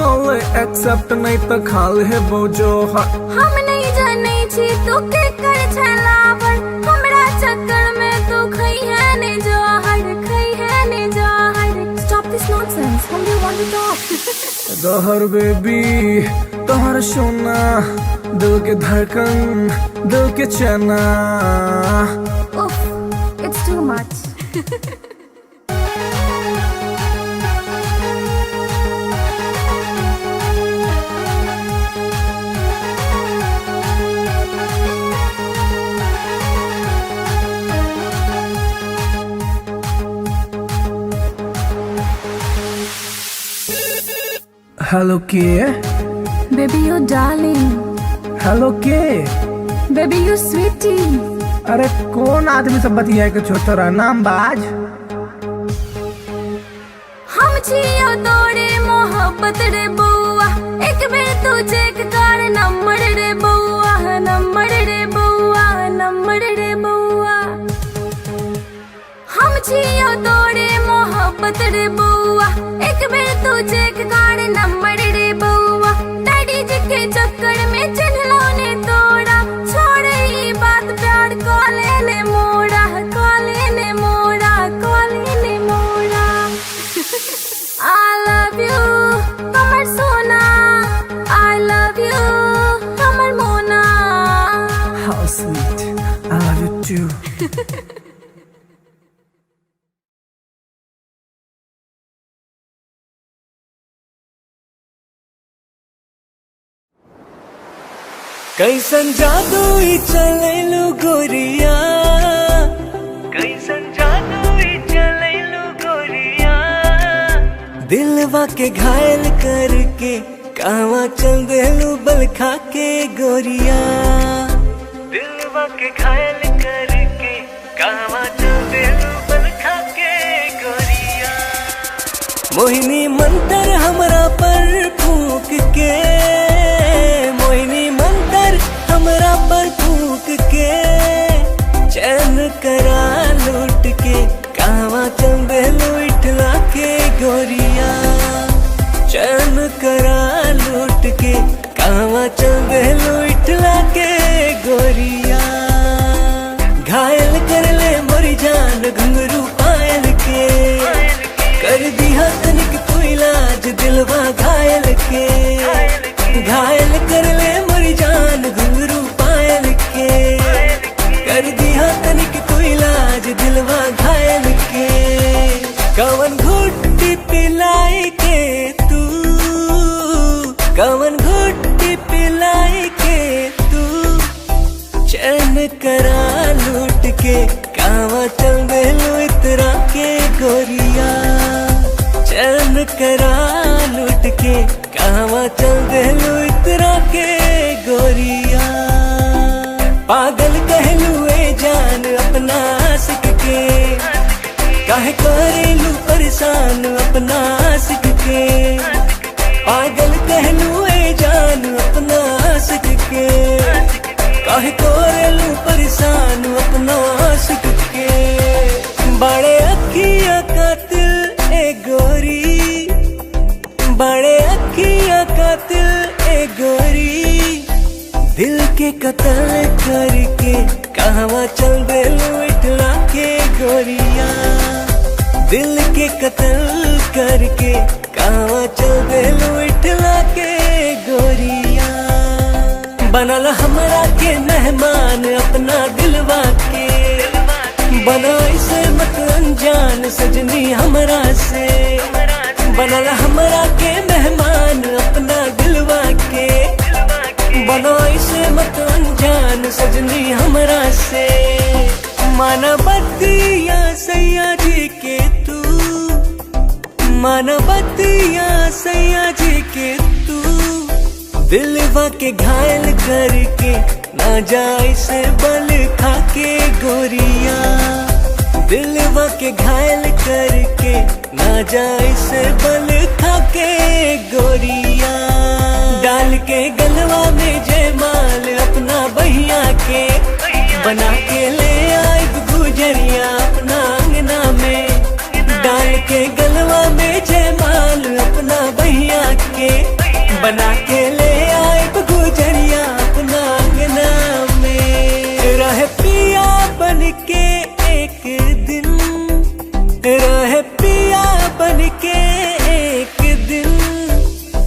कॉल एक्सेप्ट नहीं तो खाले है बोझो हम नहीं जाने छी तू के कर छलावर हमरा चक्कर में तू खई है ने जोहर खई है ने जोहर। Stop this nonsense. Whom do you want to talk? Dahar baby तोहर सोना, दिल के धड़कन, दिल के चना। उफ, it's too much. हेलो के? Baby, you darling. हेलो के? Baby, you sweetie. अरे कौन आदमी सब बतिया के छोटा नाम बाज? हम छियो तोरे मोहब्बत रे बउआ, एक बेर तू चेक कर नंबर रे बउआ, नंबर रे बउआ, नंबर रे बउआ। हम छियो तोरे मोहब्बत रे बउआ, एक बेर तू चेक कर नंबर रे बउआ। डैडी जी के चक्कर में चिन्हलो ने तोड़ा, छोड़ ई बात प्यार कॉले ने मोड़ा, कॉले ने मोड़ा, कॉले ने मोड़ा। I love you, कमर सोना। I love you, कमर मोना। How sweet, I love you too. कैसन जादू ही चलेलू गोरिया, कैसन जादू ही चलेलू गोरिया। दिलवा के घायल करके कहवा चल देलू बल खा के गोरिया। दिलवा के घायल करके कहवा चल देलू बल खा के गोरिया। मोहिनी मंतर हमरा पर फूक के, मोहिनी मंतर हमरा पर फूक के, चैन करा लूट के कहवा चल देलू इठला के गोरिया। चैन करा लूट के कहवा चल देलू इठला के गोरिया। घायल कर ले मोरी जान घुंघरू पायल के, कर दिया तनिक तू इलाज दिलवा घायल के। घायल कर ले मोरी जान घुंघरू पायल के, कर दिया तनिक तू इलाज दिलवा घायल के। कवन घुट्टी पिलाई के तू, कवन घुट्टी पिलाई के तू, चैन करा लूट के कहवा चल देलू इतरा के गोरिया। चैन करा लूट के कहवा चल देलू इतरा के गोरिया। पागल कहलू ए जान अपना आशिक के, काहे करेलू परेशान अपना आशिक के। पागल कहलू ए जान अपना आशिक के, काहे करेलू परेशान अपना आशिक के। बड़े अखियां कातिल ए गोरी, बड़े अखियां कातिल ए गोरी। दिल के कत्ल करके कहवा चल देलू इठला के गोरिया। दिल के कत्ल करके कहवा चल देलू इठला के गोरिया। बनल हमरा के मेहमान अपना दिलवा के, बना इसे मत अनजान सजनी हमरा से। बनल हमरा के मेहमान अपना दिलवा के, बना इसे मत अनजान सजनी हमरा से। मानवतिया सैया जी के तू, मानवतिया सैया जी के तू। दिलवा के घायल करके ना जाए से बल खा के गोरिया। दिलवा के घायल करके ना जाए से बल खा के गोरिया। डाल के गलवा में जयमाल अपना बहिया के, बना के ले आई गुजरिया अपना अंगना में। डाल के गलवा में जयमाल अपना बहिया के, बना के ले आई गुजरिया अपना अंगना में। रह पिया बन के एक दिन, रह पिया बन के एक दिन,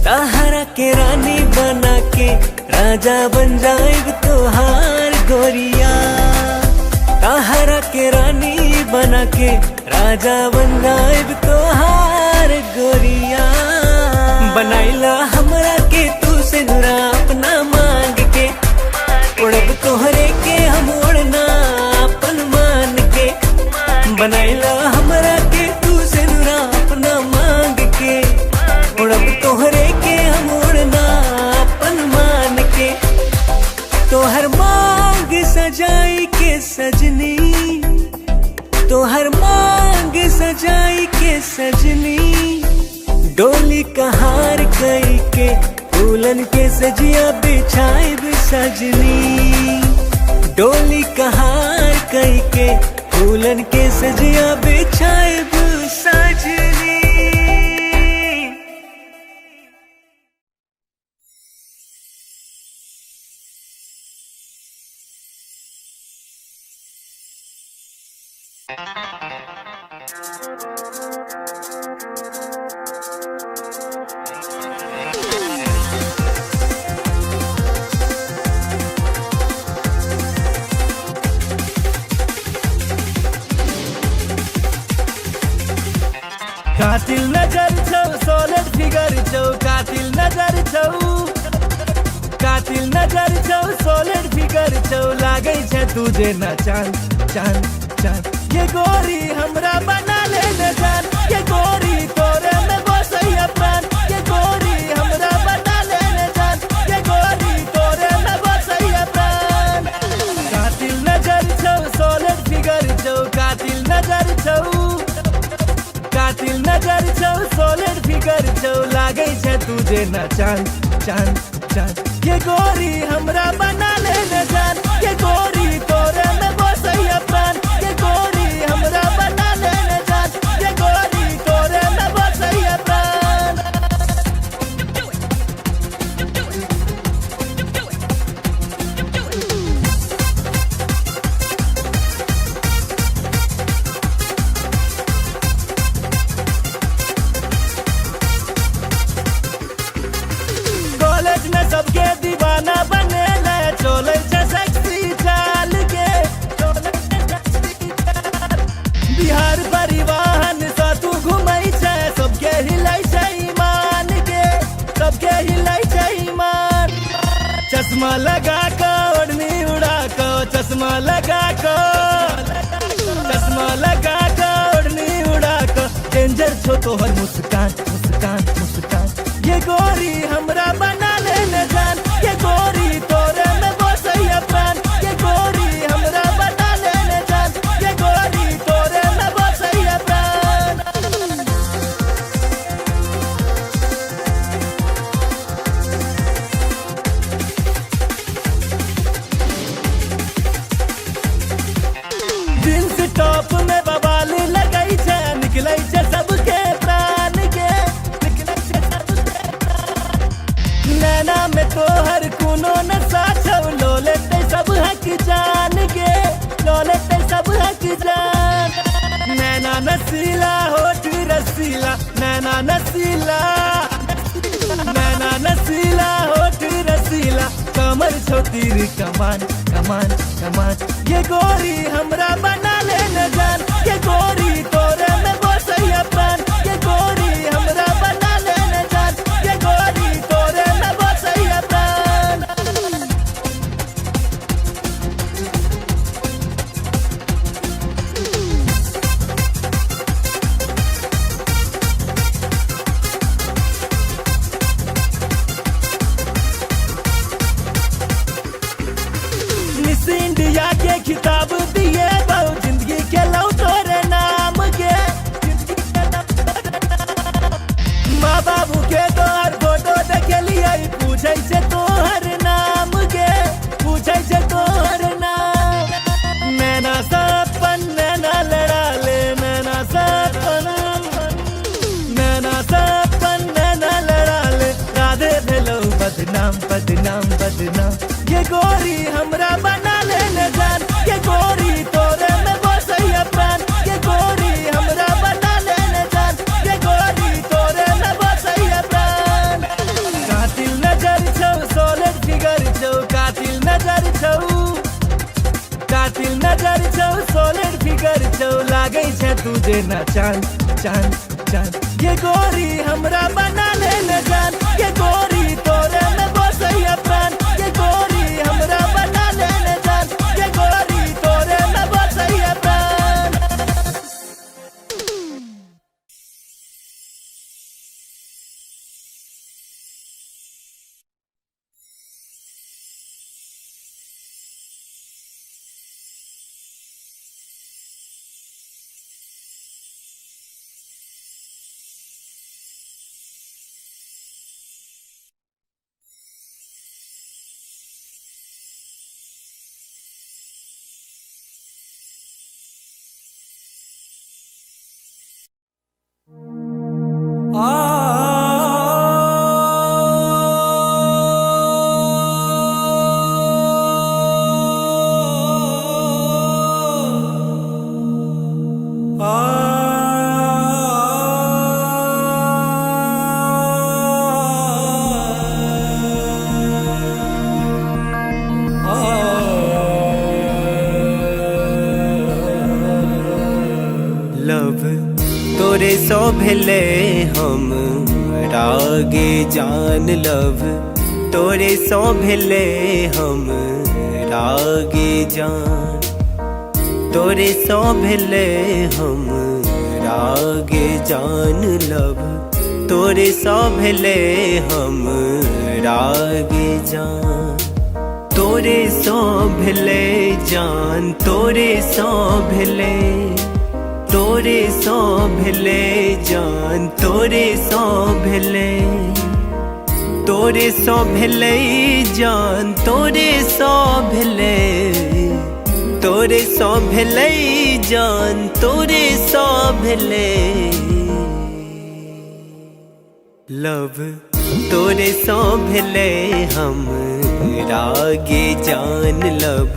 तहरा के रानी बना राजा बन जाएब तोहार गोरिया, ताहरा के रानी बना के राजा बन जाएब तोहार गोरिया। बनाइला हमरा के तू से नुरा अपना मांग के, उड़ब तोहरे के हम उड़ना अपन मान के। बनाइला हमरा के तू से नुरा अपना मांग के, उड़ब तोहरे के हम उड़ना अपन मान के। तोहर मांग सजाई के सजनी, तोहर मांग सजाई के सजनी, डोली कहार कई के फूलन के सजिया बिछाई सजनी। डोली कहार कई के फूलन के सजिया बिछाई सजनी। कातिल नजर छौ सोलर फिगर छौ, कातिल नजर छौ, कातिल नजर छौ सोलर फिगर छौ, लागै छै तुझे न चांद चांद चांद। ये गोरी हमरा बना ले न जान, ये गोरी तोरे में बसैया प्राण, ये गोरी हमरा बना ले न जान, ये गोरी तोरे में बसैया प्राण। कातिल नजर छौ सोलर फिगर छौ, कातिल नजर छौ, कातिल नजर छौ सोलर फिगर छौ, लागै छै तुझे न चांद चांद चांद। ये गोरी हमरा बना ले न जान, ये गोरी तोरे में बसैया प्राण, ये गोरी हमरा बना ले न जान, ये गोरी तोरे में बसैया प्राण। कॉलेज में सबके दीवाना बने ले, चोले छै सेक्सी चाल के, बिहार परिवहन सा तू घुमै छै, सबके हिलै छै ईमान के, सबके हिलै छै ईमान। चश्मा लगा के ओढ़नी उड़ा के, चश्मा लगा के, चश्मा लगा के ओढ़नी उड़ा के, डेंजर छो तोहर मुस्कान मुस्कान मुस्कान। ये गोरी हमरा बना ले न जान, ये गोरी तोरे में बसैया प्राण, ये गोरी हमरा बना ले न जान, ये गोरी तोरे में बसैया प्राण। जींस टॉप में बवाल लगै छै, निकलै छै सबके प्राण के, निकलै छै सबके प्राण। नैना में तोहर कोनो नशा छौ, लो लेतै सब हक जान के, लो लेतै सब हक जान। नैना नसीला होठ रसीला, नैना नसीला, नैना नसीला होठ रसीला, कमर छौ तीर कमान कमान कमान। ये गोरी हमरा बना ले न जान, ये गोरी तोरे में बसैया प्राण, ये गोरी हमरा बना ले न जान, ये गोरी तोरे में बसैया प्राण। मिस इंडिया के खिताब दिए बहु, जिंदगी के लौ तोरे नाम के, जिंदगी के लौ तोरे नाम। माँ बाबू के तोहर फोटो देखलिए, पूछे छै तोहर नाम के, पूछे छै तोहर नाम। नैना सपन नैना लड़ा ले, नैना सपन, नैना सपन नैना लड़ा ले, राधे भेलौ बदनाम बदनाम बदनाम। ये गोरी हमरा बना ले न जान, ये गोरी तोरे में बसैया प्राण, ये गोरी हमरा बना ले न जान, ये गोरी तोरे में बसैया प्राण। कातिल नजर छौ सोलर फिगर छौ, नजर छौ सॉलिड फिगर छौ लागे छै तुझे ना चांद चांद चांद ये गोरी हमरा बना ले न जान ये गोरी तोरे में बसैया प्राण ये गोरी हमरा बना ले न जान ये गोरी तोरे में बसैया प्राण लव तोरे सो भेले हम रागे जान लव तोरे सो भेले हम रागे जान तोरे सो भेले हम रागे जान लव तोरे सो भेले हम रागे जान तोरे सो भेले जान तोरे सो भेले तोरे सो भेले जान तोरे सो भेले तोरे सो भेले जान तोरे सो भेले तोरे सो भेले जान तोरे सो भेले लव तोरे सो भेले हम रागे जान लव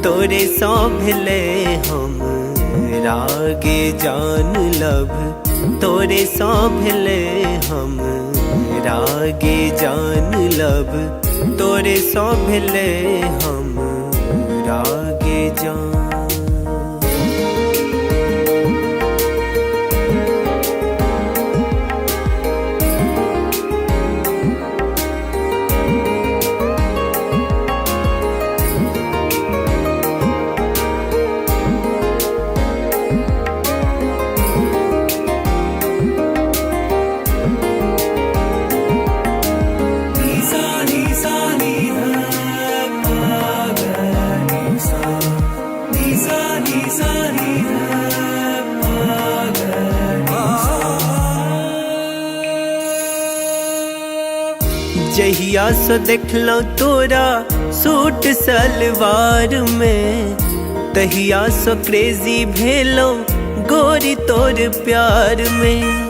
तोरे सो भेले हम रागे जान लव तोरे सो भेले हम रागे जान लव तोरे सो भेले हम रागे जान जहिया सो देखलो तोरा सूट सलवार में तहिया सो क्रेजी भेलो गोरी तोर प्यार में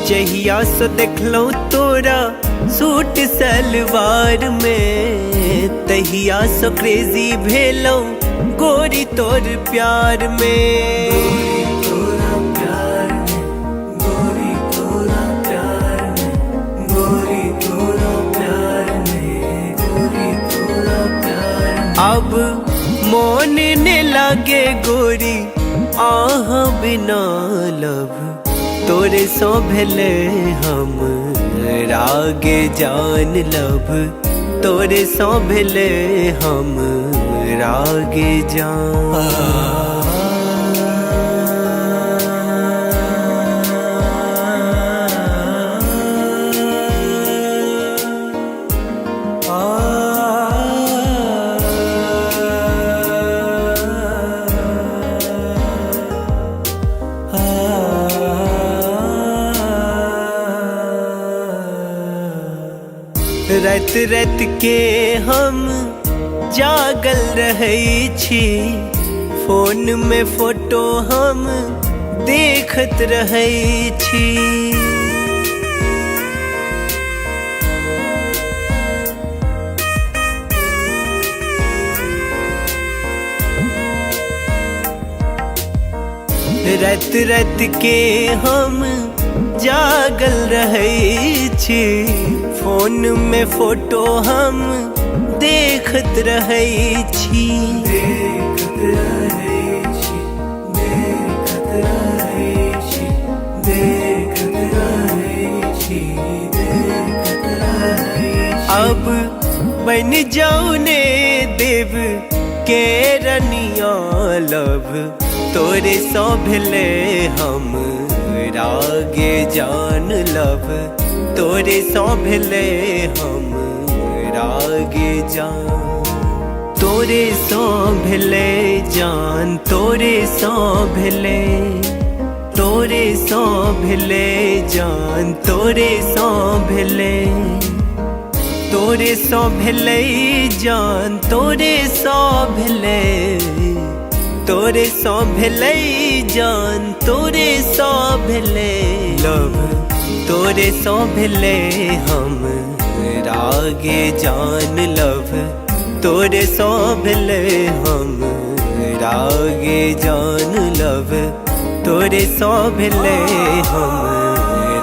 जहिया सो देखलो तोरा सूट सलवार में तहिया सो क्रेजी भेलो गोरी तोर प्यार में गोरी तोरा प्यार में गोरी तोरा प्यार में गोरी तोरा प्यार में गोरी तोरा प्यार में अब मोन ने लागे गोरी आह बिना लव तोरे सो भेले हम रागे जान लव तोरे सो भेले हम रागे जान रात रात के हम जागल रहै छी फोन में फोटो हम देखत रहै छी रात रात के हम जागल रहे छी, फोन में फोटो हम देखत रहे छी। देखत रहे छी, देखत रहे छी, देखत रहे छी, देखत रहे छी। अब बन जाऊ ने देव के रनिया लब, तोरे सो भेले हम रागे जान लब, तोरे सो भेले हम रागे जान, तोरे सो भेले जान, तोरे सो भेले, तोरे सो भेले जान, तोरे सो भेले, तोरे सो भेले जान, तोरे सो भेले, तोरे सो भेले जान, तोरे सो भेले लब, तोरे सो भेले हम रागे जान लब, तोरे सो भेले हम रागे जान लब, तोरे सो भेले हम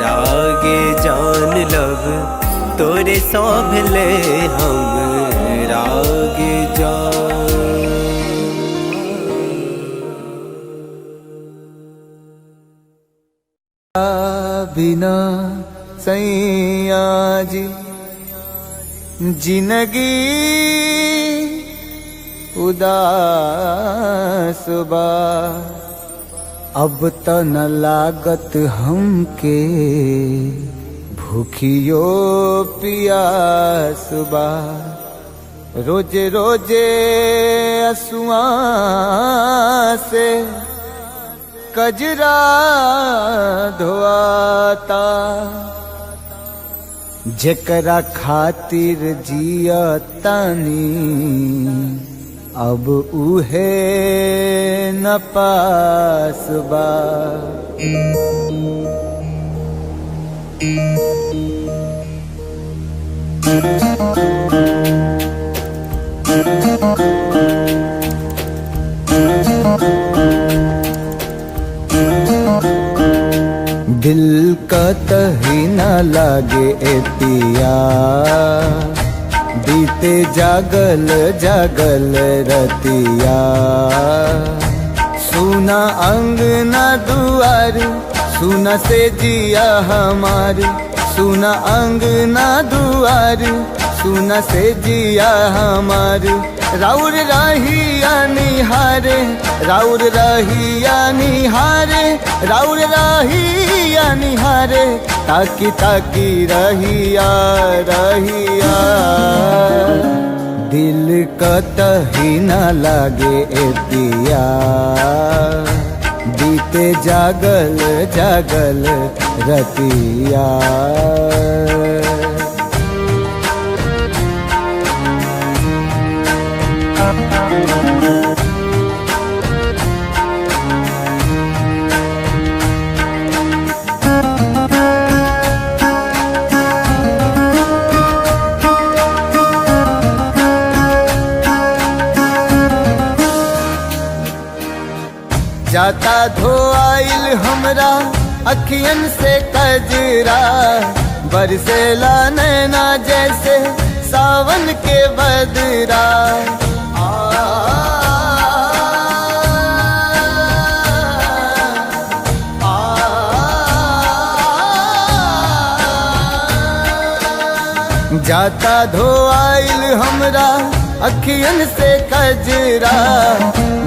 रागे जान लब, तोरे सो भेले हम रागे जान। बिना सैया जी जिंदगी उदास बा, अब त न लागत हमके भूखियो पियास बा। रोजे रोजे असुआ से कजरा धोआता, जेकरा खातिर जिया तानी अब उहे न पास बा। दिल का तही न लागे ए पिया, बीते जागल जागल रतिया। सुना अंगना दुआर, सुना से जिया हमार, सुना अंगना दुआर, सुना से जिया हमार। राउर रहिया निहारे, राउर रहिया निहारे, राउर रहिया निहारे, ताकी ताकी रहिया रहिया। दिल कतही न लागे ए पिया, बीते जागल जागल रतिया। जाता धोआइल हमरा अखियन से कजरा, बरसेला नैना जैसे सावन के बदरा। जाता धोआइल हमरा अखियन से कजरा,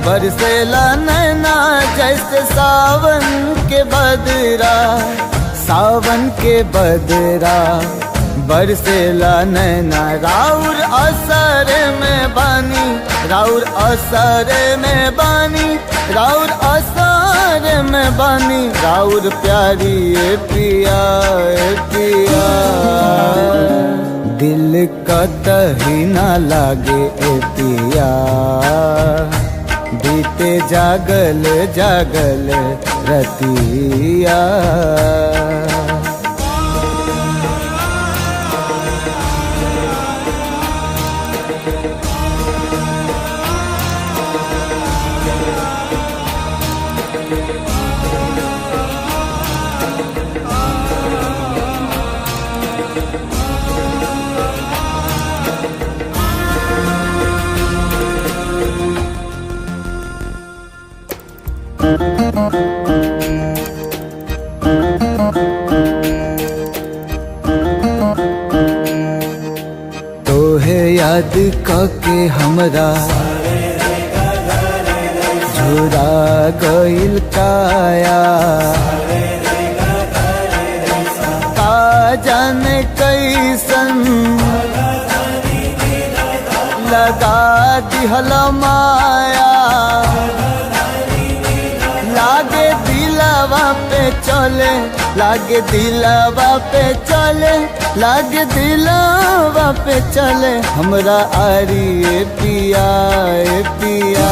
बरसेला नैना जैसे सावन के बदरा। सावन के बदरा बरसेला नैना, राउर असर में बानी, राउर असर में बानी, राउर असर में बानी। राउर प्यारी ए पिया ए पिया, दिल कतही न लागे ए पिया, बीते जागल जागल रतिया। तोहे याद के हमरा झुरा गइल काया, का जाने कैसन लगा दिहल माया, लागे दिलवा पे चले, लागे दिलवा पे चले, लागे दिलवा पे चले हमरा आरी ए पिया ए पिया।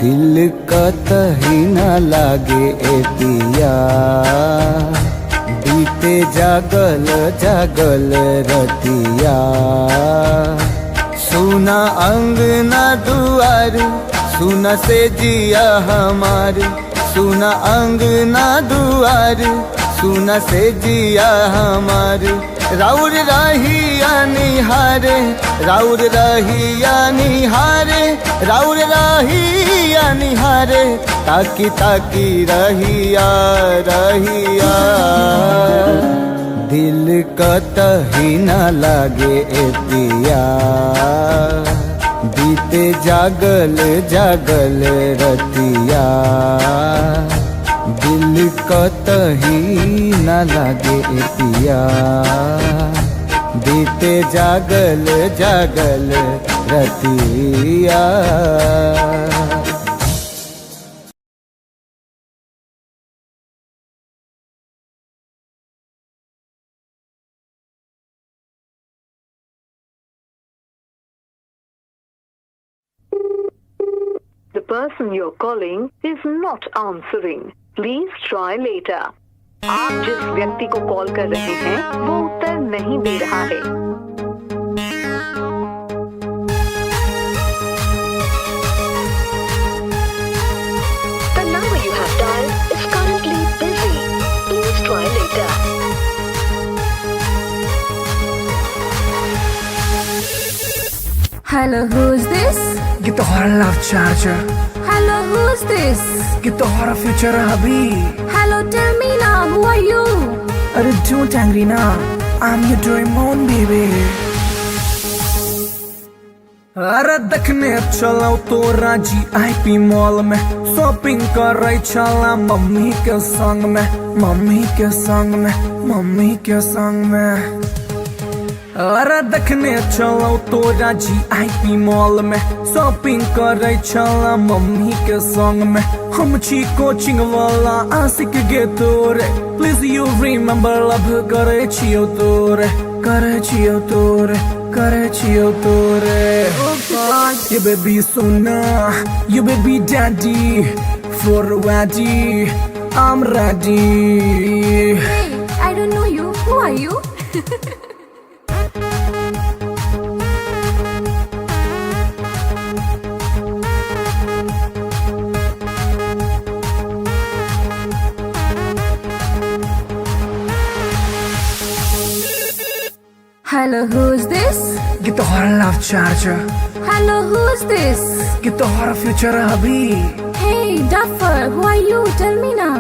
दिल कतही न लागे ए पिया, बीते जागल जागल रतिया। सुना अंगना दुआर, सुना से जिया हमार, सुना अंगना दुआर, सुना से जिया हमार। राउर रहिया निहारे, राउर रहिया निहारे, राउर रहिया निहारे, ताकी ताकी रहिया रहिया। दिल कतही न लागे ए पिया, बीते जागल जागल रतिया। दिल कतही न लागे ए पिया, बीते जागल जागल रतिया। The person you're calling is not answering. Please try later. आप जिस व्यक्ति को कॉल कर रहे हैं वो उत्तर नहीं दे रहा है। The number you have dialed is currently busy. Please try later. Hello, who's this? Get the horror love charger. Hello, who's this? Get the horror future hubby. Hello, tell me now, who are you? Arey don't angry now, I'm your Doraemon baby. अरे देखने चलो तो राजी IP mall में, shopping कर रही चला mummy के संग में, मम्मी के संग में, मम्मी के संग में। अरे देखने चलो तो राजी आईपी मॉल में, शॉपिंग कर रही चला मम्मी के संग में। हम छी कोचिंग वाला आशिक गे तोरे, प्लीज यू रिमेम्बर लव करे छियो तोरे, करे छियो तोरे, करे छियो तोरे। You baby sona, you baby daddy, for ready, I'm ready. Hey, I don't know you. Who are you? Hello, who's this? Get the horror love charger. Hello, who's this? Get the horror future hubby. Hey, Duffer, who are you? Tell me now.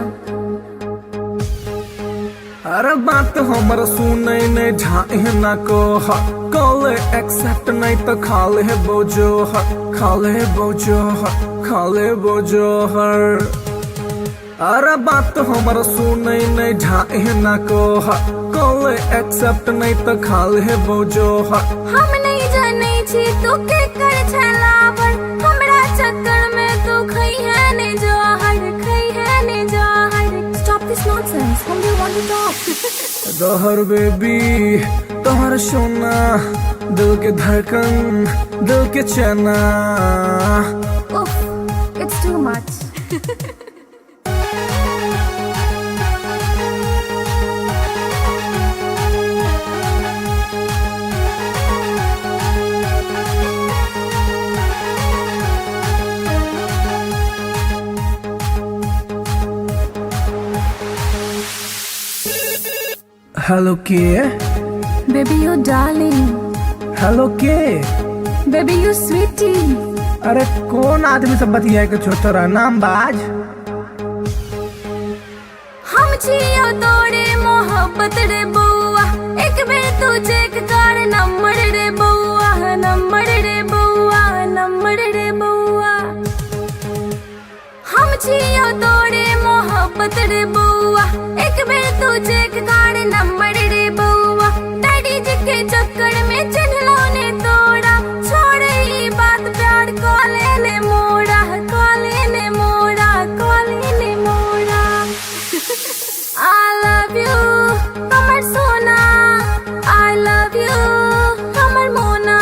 अरे बात हमर सुने ने ढाए ना को call accept नहीं तो खाले बोझो खाले बोझो खाले बोझो हर। अरे बात हमर सुने ने ढाए ना को कॉल एक्सेप्ट नहीं तो खाले बोझो हम नहीं जाने छी तू के कर छलावर, हमरा चक्कर में तू खई है ने जहर, खई है ने जहर। Stop this nonsense. Whom do you want to talk? जहर बेबी तोहर सोना, दिल के धड़कन, दिल के चना। Oof, it's too much. Hello kid. Baby, you darling. Hello kid. Baby, you sweetie. अरे कौन आदमी से बतिया के छो तोरा नाम बाज? हम जियो तोरे मोहब्बत रे बउआ, एक बेर तू चेक कर नंबर रे बउआ, नंबर रे बउआ, नंबर रे बउआ। हम जियो तोरे मोहब्बत रे बउआ, एक बेर तू चेक कर नंबर रे बउआ। डैडी जी के चक्कर में चिन्हलो ने तोड़ा, छोड़ ई बात प्यार कॉले ने मोड़ा, कॉले ने मोड़ा, कॉले ने मोड़ा। I love you, हमर सोना। I love you, हमर मोना।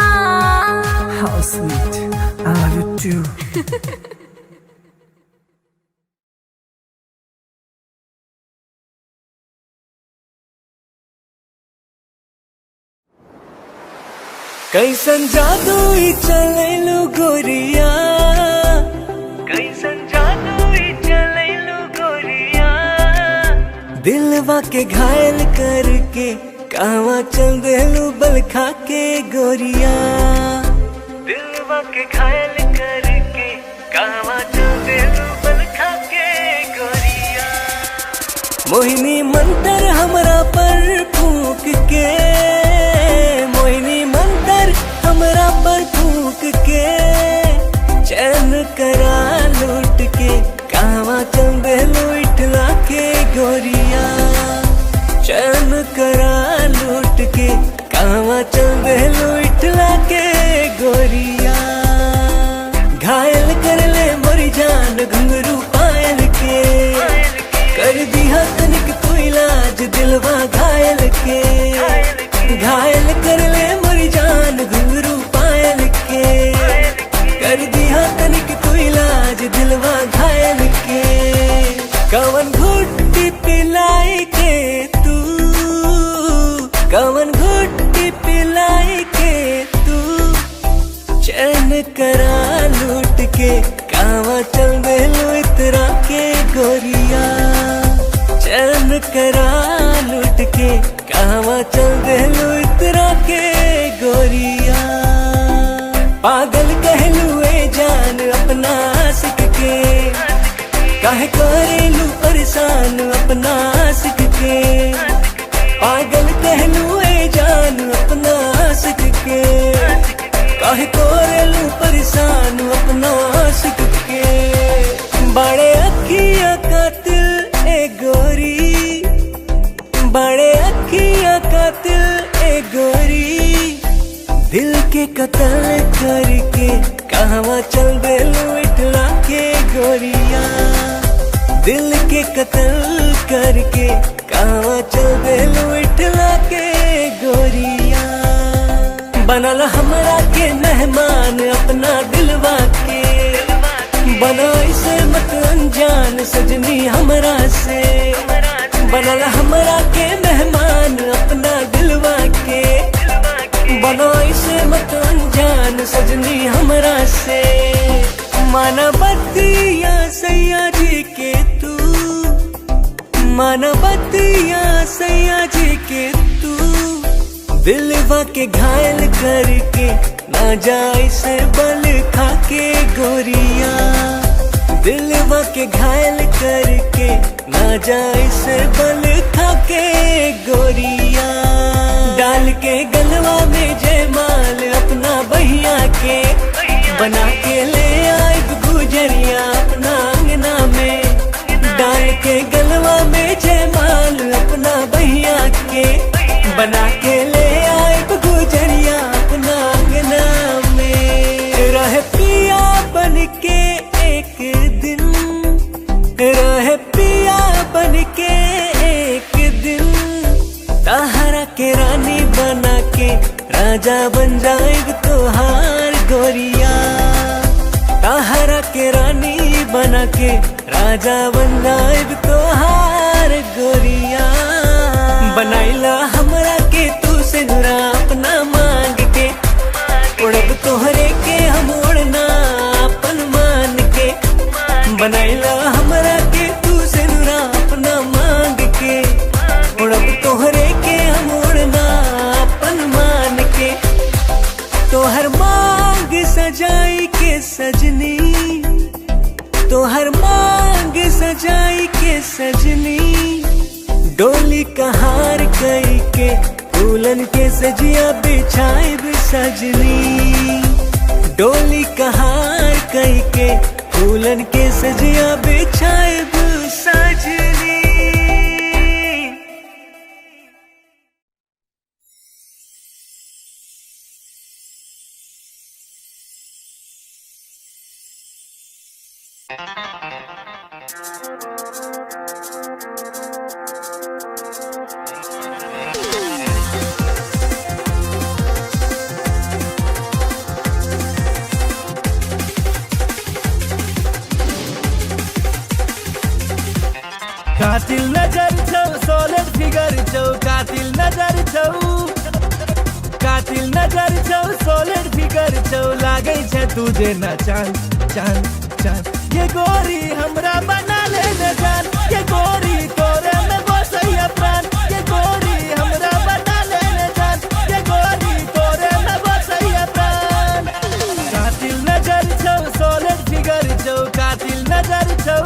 How sweet, I love you too. कैसन जादू ई चलैलू गोरिया, कैसन जादू ई चलैलू गोरिया। दिलवा के घायल करके कहवा चल देलू बल खा के गोरिया। दिलवा के घायल करके कहवा चल देलू बल खा के गोरिया। मोहिनी मंतर हमरा पर फूंक के, मोहिनी मंतर हमरा पर फूंक के। चैन करा लूट के कहवा चल देलू इठला के गोरिया। चैन करा लूट के कहवा चल देलू इठला के गोरिया। घायल कर ले मोरी जान घुंघरू पायल के, कर दिया तनिक तू इलाज दिलवा घायल के। घायल कर ले मोरी जान घुंघरू पायल के, कर दिया तनिक तू इलाज दिलवा घायल के। कवन घुट्टी पिलाई के तू, कवन घुट्टी पिलाई के तू। चैन करा लूट के कहवा चल देलू इतरा के गोरिया। चैन करा लूट के कहवा चल देलू इतरा के गोरिया। पागल कहलू ए जान अपना आशिक के, काहे करेलू परेशान अपना आशिक के। पागल कहलू ए जान अपना आशिक के, काहे करेलू परेशान अपना आशिक के। बड़े अखियां कातिल ए गोरी, बड़े अखियां कातिल ए गोरी। दिल के कत्ल करके कहवा चल देलू इठला के गोरिया। दिल के कत्ल करके कहवा चल देलू इठला के गोरिया। बनल हमरा के मेहमान अपना दिलवा के, बना इसे मत अनजान सजनी हमरा से। बनल हमरा के मेहमान अपना दिलवा के, बना इसे मत अनजान सजनी हमरा से। माना बतिया सैया जी के तू, माना बतिया सैया जी के तू। दिलवा के घायल करके ना जाए से बल खा के गोरिया। दिलवा के घायल करके ना जाए से बल खा के गोरिया। डाल के गलवा में जयमाल अपना बहिया के, बना के ले आए गुजरिया अपना अंगना में। डाल के गलवा में जयमाल अपना बहिया के, बना के ले आए गुजरिया अपना अंगना में। रहे पिया बन के एक दिन, रहे पिया बन के एक दिन। ताहरा के रानी बना के राजा बन जाएग तोहार गोरिया। ताहरा के रानी बना के राजा बन जाएग तोहार गोरिया। बनाइला हमरा के तू से नुरा अपना मांग के, उड़ब तोहरे के हम उड़ना अपन मान के। बनाइला हमरा के तू से नुरा अपना मांग के, उड़ब तोहरे के हम उड़ना अपन मान के। तोहर मांग सजाई के सज हर मांग सजाई के सजनी, डोली कहार कई के दुल्हन के सजिया बिछाए सजनी, डोली कहार कई के दुल्हन के सजिया बिछाए सजनी। कातिल नजर छौ सोलिड फिगर छौ, कातिल नजर छौ, कातिल नजर छौ सोलिड फिगर छौ, लागै छै तुझे न चांद चांद चांद। ये गोरी हमरा बना ले न जान, ये गोरी तोरे में बसैया प्राण, ये गोरी हमरा बना ले न जान, ये गोरी तोरे में बसैया प्राण। कातिल नजर छौ सोलिड फिगर छौ, कातिल नजर छौ,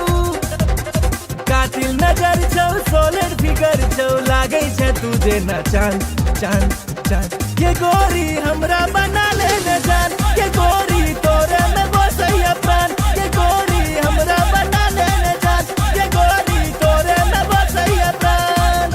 कातिल नजर छौ सोलिड फिगर छौ, लागै छै तुझे न चांद चांद चांद। ये गोरी हमरा बना ले न जान, ये गोरी तोरे में बसैया प्राण, ये गोरी हमरा बना ले न जान, ये गोरी तोरे में बसैया प्राण।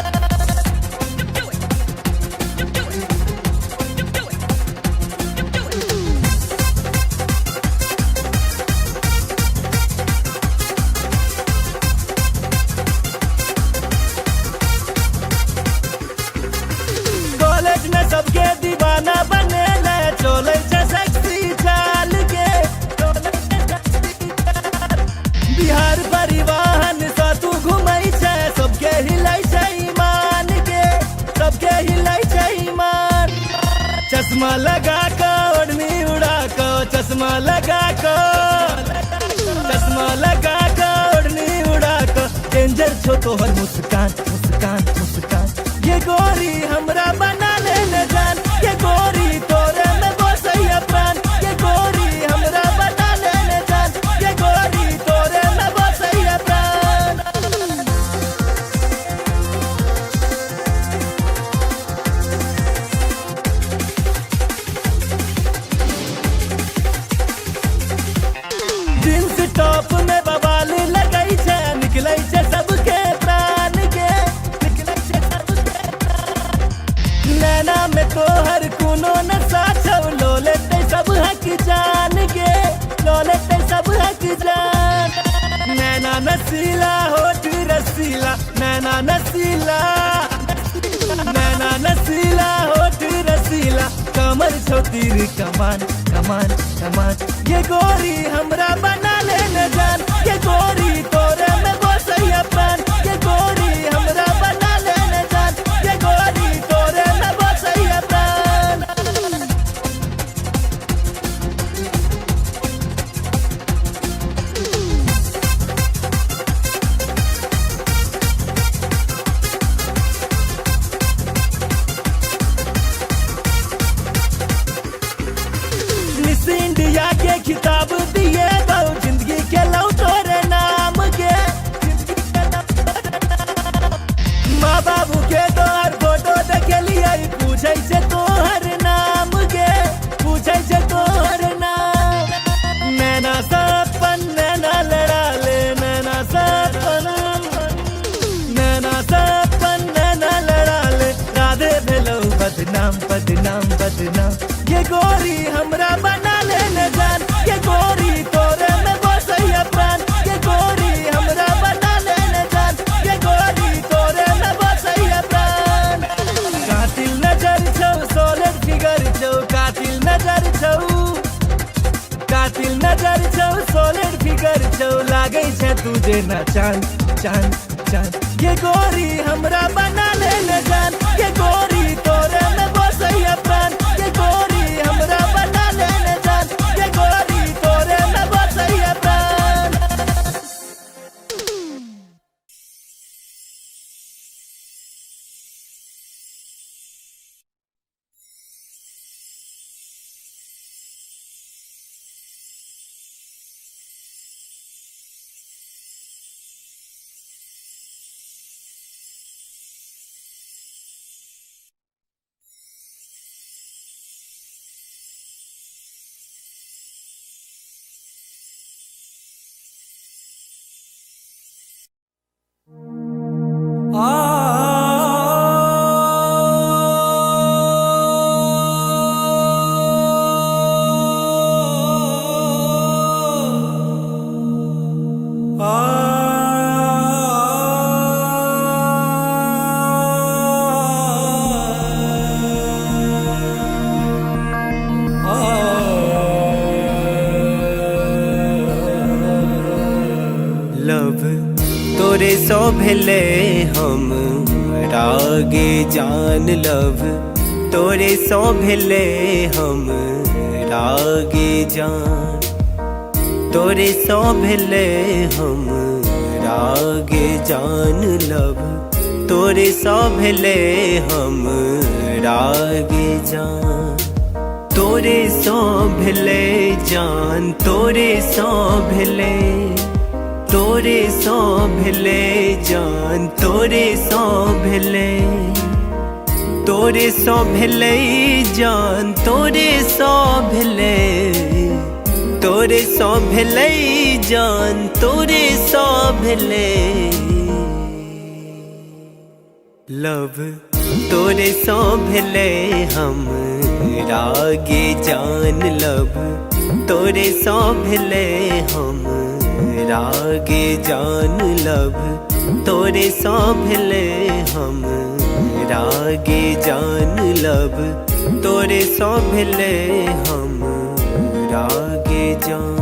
कॉलेज में सबके दीवाना बने ले, चले छै सेक्सी चाल के, बिहार परिवहन से तू घुमै छै, सबके हिलै छै ईमान के, सबके हिलै छै ईमान। चश्मा लगा के ओढ़नी उड़ा के, चश्मा लगा के, चश्मा लगा के ओढ़नी उड़ा के, डेंजर छो तोहर मुस्कान मुस्कान मुस्कान। ये गोरी हमरा बना ले न जान, ये गोरी तोरे में बसैया प्राण, ये गोरी हमरा बना ले न जान, ये गोरी तोरे में बसैया प्राण। जींस टॉप में बवाल लगै छै, निकलै छै सबके प्राण के, निकलै छै सबके प्राण। नैना में तोहर कोनो नशा छौ, लो लेते सब हक जान के, लो लेते सब हक जान। नैना नसीला होठ रसीला, नैना नसीला, नैना नसीला होठ रसीला, कमर छौ तीर कमान कमान कमान। ये गोरी हमरा बना ले न जान, ये गोरी तोरे में बसैया प्राण, ये गोरी हमरा बना ले न जान, ये गोरी तोरे में बसैया प्राण। मिस इंडिया के खिताब दिए दो, जिंदगी के लौ तोरे नाम के, माँ बाबू के तोहर फोटो देखलिए, पूछे से तोहर नाम के, पूछे से तोहर नाम। नैना सपन नैना लड़ा ले, नैना सपन, नैना सपन नैना लड़ा ले, राधे भेलौ बदनाम बदनाम बदनाम। ये गोरी हमरा बना ले न जान, ये गोरी तोरे में बसैया प्राण, ये गोरी हमरा बना ले न जान, ये गोरी तोरे में बसैया प्राण। कातिल नजर छौ सोलिड फिगर छौ, कातिल नजर छौ, कातिल नजर छौ सोलिड फिगर छौ, लागै छै तुझे न चांद चांद चांद। ये गोरी हमरा बना ले न जान, ये गोरी तोरे में बसैया प्राण, ये गोरी हमरा बना ले न जान, ये गोरी तोरे में बसैया प्राण। लव तोरे सो भेले हम रागे जान लव तोरे सो भेले हम रागे जान तोरे सो भेले हम रागे जान लव तोरे सो भेले हम रागे जान तोरे सो भेले जान तोरे सो भेले तोरे सो भेले जान तोरे सो भेले तोरे सो भेले जान तोरे सो भेले तोरे सो भेले जान तोरे सो भेले लव तोरे सो भेले हम रागे जान लव तोरे सो भेले हम रागे जान लव तोरे सो भेले हम रागे जान लव तोरे सो भेले हम रागे जान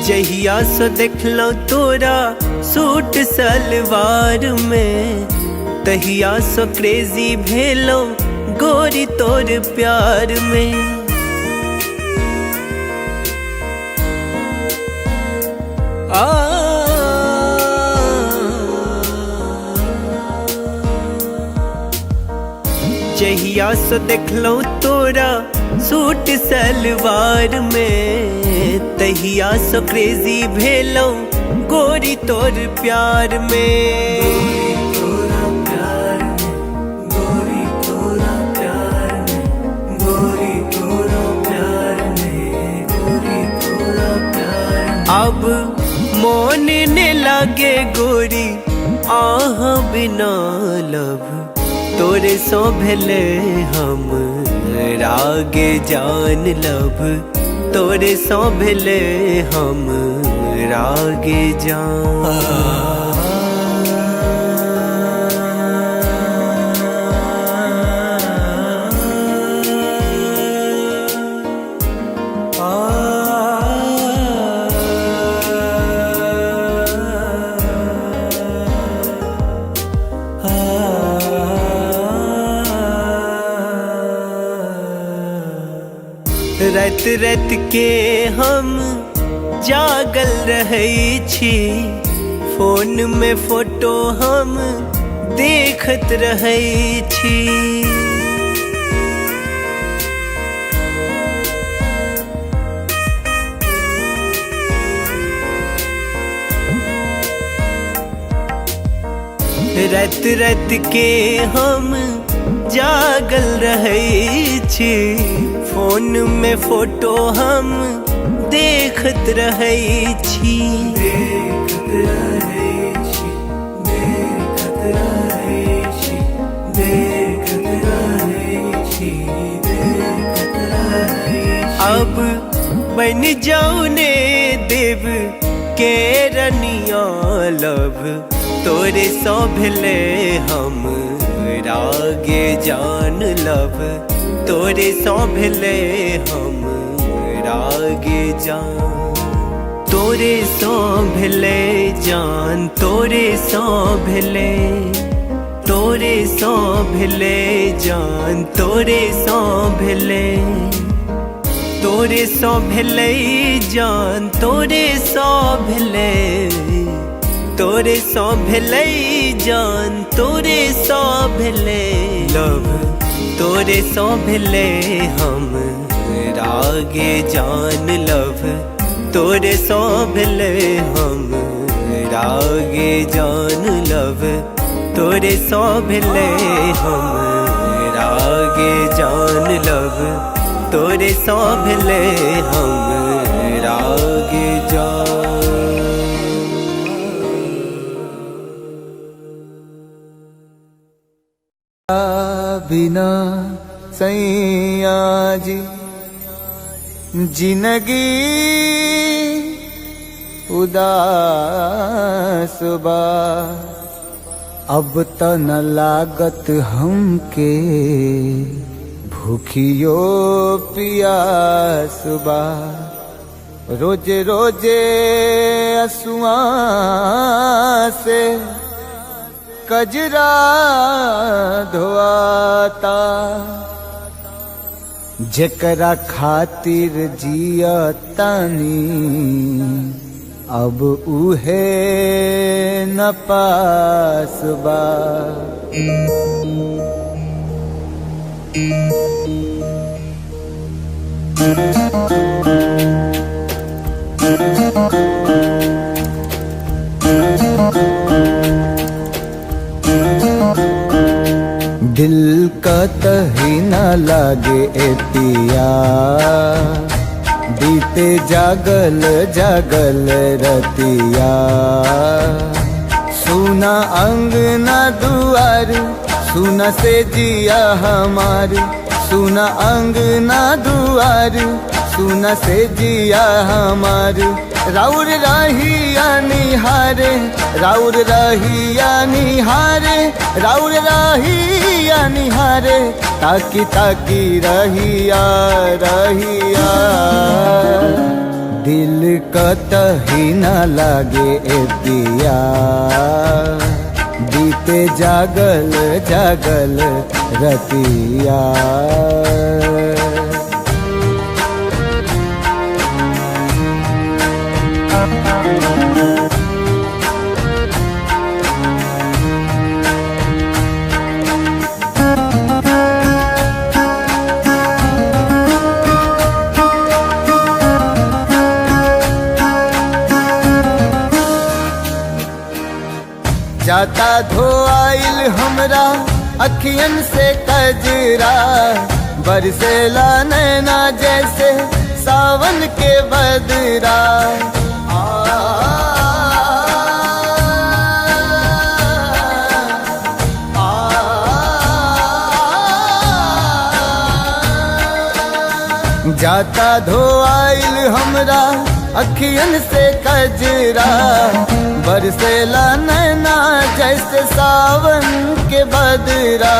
जहिया सो देखलो तोरा सूट सलवार में तहिया सो क्रेजी भेलो गोरी तोर प्यार में जहिया सो देखलो तोरा सूट सलवार में तहिया सो क्रेजी भेलो गोरी तोर प्यार में अब मोन ने लागे गोरी आह बिना लव तोरे सो भेले हम रागे जान लव तोरे सो भेले हम रागे जान रात रात के हम जागल रहे छी फोन में फोटो हम देखत रहे छी रात रात के हम जागल रहे छी फोन में फोटो हम देखत रहे छी अब बन जाऊ ने देव के रनिया लव तोरे सो भेले हम रागे जान लव तोरे सो भेले हम रागे जान तोरे सो भेले जान तोरे सो भेले तोरे सो भेले जान तोरे सो भेले तोरे सो भेले जान तोरे सो भेले तोरे सो भेले जान तोरे सो भेले लव तोरे सौंभले हम रागे जान लव, तोरे सौंभले हम रागे जान लव, तोरे सौंभले हम रागे जान लव, तोरे सौंभले हम रागे जान। बिना सैया जी जिंदगी उदास बा, अब त न लागत हमके भूखियो पियास बा। रोजे रोजे असुआ से कजरा धोआता, जेकरा खातिर जियतानी अब उहे न पास बा। दिल का तही न लागे ए पिया, बीते जागल जागल रतिया। सुना अंगना दुआर, सुना से जिया हमार, सुना अंगना दुआर, सुना से जिया हमार। राउर रहिया निहारे, राउर रहिया निहारे, राउर रहिया निहारे, ताकी ताकी रहिया रहिया। दिल कतही न लागे ए पिया, बीते जागल जागल रतिया। जाता धोआइल हमरा अखियन से कजरा, बरसेला नैना जैसे सावन के बदरा। जाता धोआइल हमरा अखियन से कजरा, बरसेला नैना जैसे सावन के बदरा।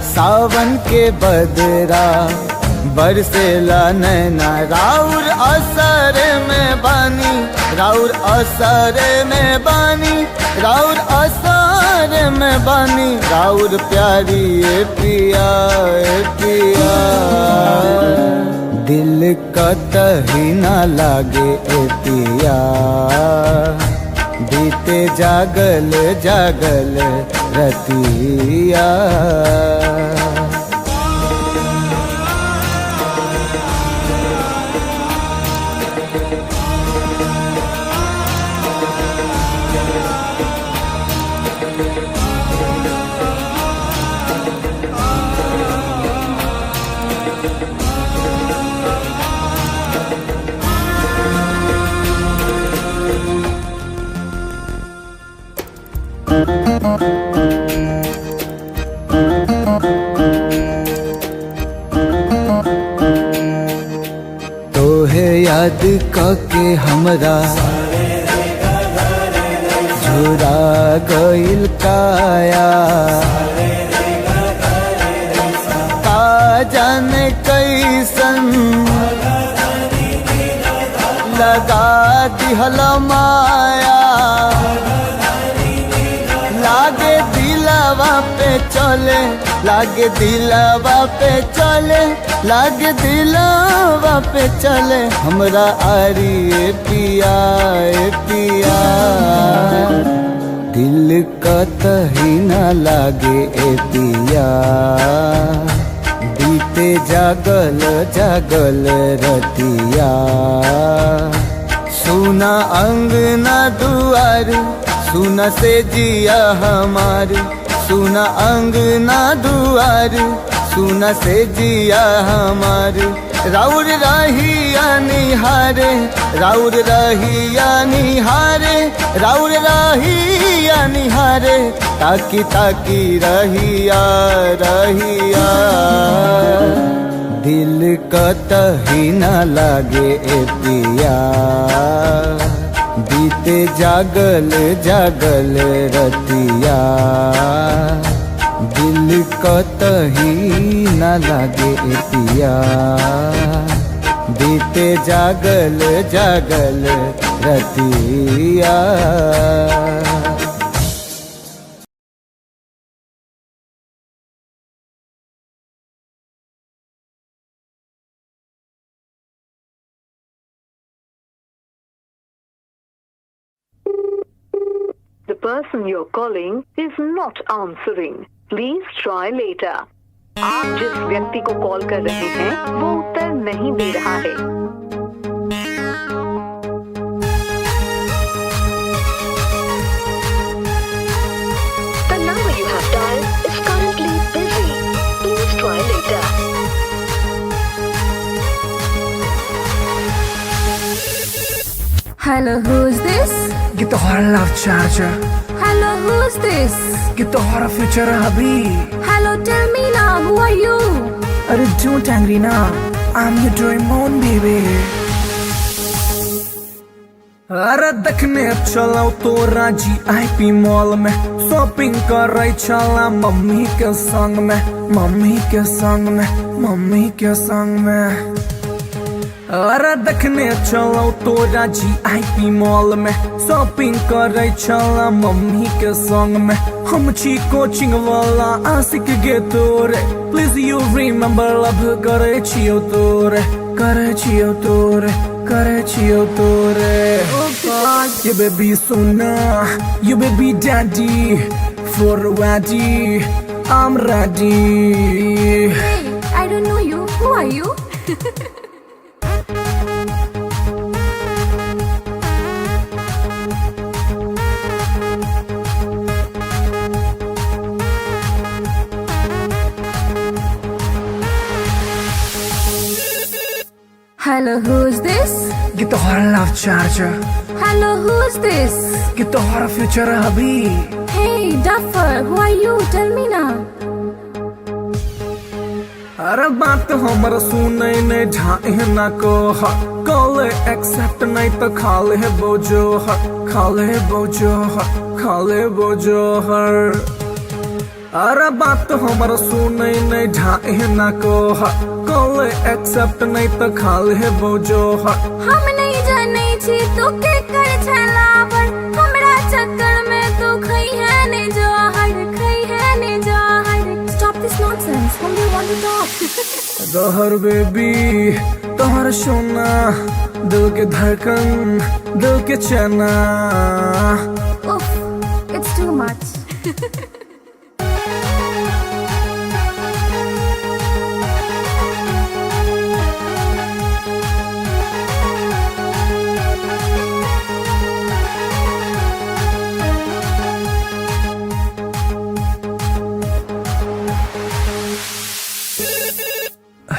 सावन के बदरा बरसेला नैना, राउर असर में बानी, राउर असर में बानी, राउर असर में बानी। राउर प्यारी ए पिया ए पिया, दिल कतही न लागे ए पिया, बीते जागल जागल रतिया। तोहे याद कके हमरा झुरा गइल काया, का जाने कैसन लगा दिहल माया। लागे दिलवा पे चले, लागे दिलवा पे चले, लागे दिलवा पे चले हमरा आरी ए पिया ए पिया। दिल कतही न लागे ए पिया, बीते जागल जागल रतिया सुना अंगना दुआर सुना से जिया हमार सुना अंगना दुआर सुना से जिया हमार राउर रहिया निहारे राउर रहिया निहारे राउर रहिया निहारे ताकी ताकी रहिया रहिया दिल कतही न लागे ए पिया बीते जागल जागल रतिया दिल कतही न लागे ए पिया बीते जागल जागल रतिया। The person you're calling is not answering. Please try later. आप जिस व्यक्ति को कॉल कर रहे हैं वो उत्तर नहीं दे रहा है। The number you have dialed is currently busy. Please try later. Hello, who's this? ये तो हमारा love charger, Hello, who's this? ये तो हमारा फ्यूचर अभी। Hello, tell me now, who are you? अरे don't angry ना, I'm your Doraemon baby। अरे देखने चलाओ तो राजी आईपी मॉल में शॉपिंग कर रही चला मम्मी के संग में मम्मी के संग में मम्मी के संग में। अरे देखने चलो तो राजी आईपी मॉल में शॉपिंग कर रही चला मम्मी के संग में हम छी कोचिंग वाला आशिक गे तोरे प्लीज यू रिमेम्बर लव करे छियो तोरे करे छियो तोरे करे छियो तोरे। ये baby Sona you baby daddy for a waddy I'm ready। Hey, I don't know you. Who are you? Hello, who's this? ये तो हमारा love charger, Hello, who's this? ये तो हमारा फ्यूचर अभी। Hey, Duffer, who are you? Tell me now. अरे बात हमारा सुने नहीं ढाई ना को कॉल एक्सेप्ट नहीं तो खाले बोझो खाले बोझो खाले बोझो हर। अरे बात हमारा सुने नहीं ढाई ना को कॉल एक्सेप्ट नहीं तो खाले बोझो हम नहीं जाने छी तो के कर छलावर हमरा चक्कर में तो खई है ने जहर खई है ने जहर। Stop this nonsense. Whom do you want to talk? जहर बेबी तोहर सोना दिल के धड़कन दिल के चना। Oof, it's too much.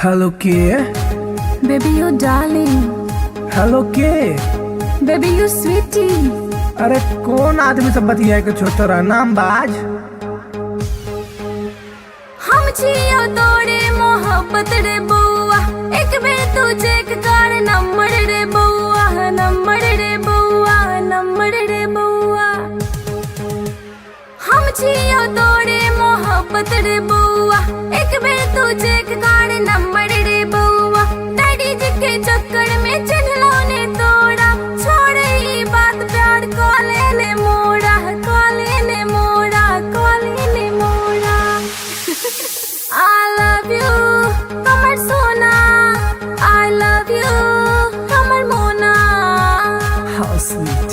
Hello के Baby, you darling. हेलो के Baby, you sweetie. अरे कौन आदमी सब बतिया के छोटा नाम बाज। हम छियो तोरे मोहब्बत रे बउआ एक बेर तू चेक कर नंबर रे बउआ नंबर रे बउआ नंबर रे बउआ। हम छियो तोरे मोहब्बत रे बउआ एक बेर तू चेक कर नंबर रे बउआ। डैडी जी के चक्कर में चिन्हलो ने तोड़ा छोड़ ई बात प्यार कॉले ने मोड़ा कॉले ने मोड़ा कॉले ने मोड़ा। I love you, हमर सोना। I love you, हमर मोना। How sweet,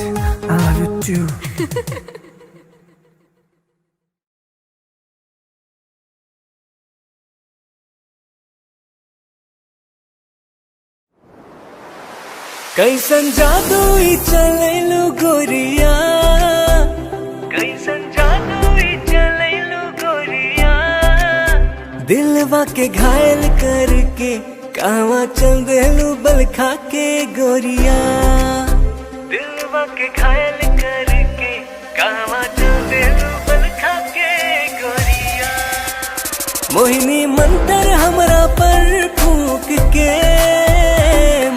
I love you too। कैसन जादू ई चलैलू गोरिया, कैसन जादू ई चलैलू गोरिया, दिलवा के घायल करके कहवा चल देलू बल खा के गोरिया, दिलवा के घायल करके कहवा चल देलू बल खा के गोरिया। मोहिनी मंतर हमरा पर फूक के,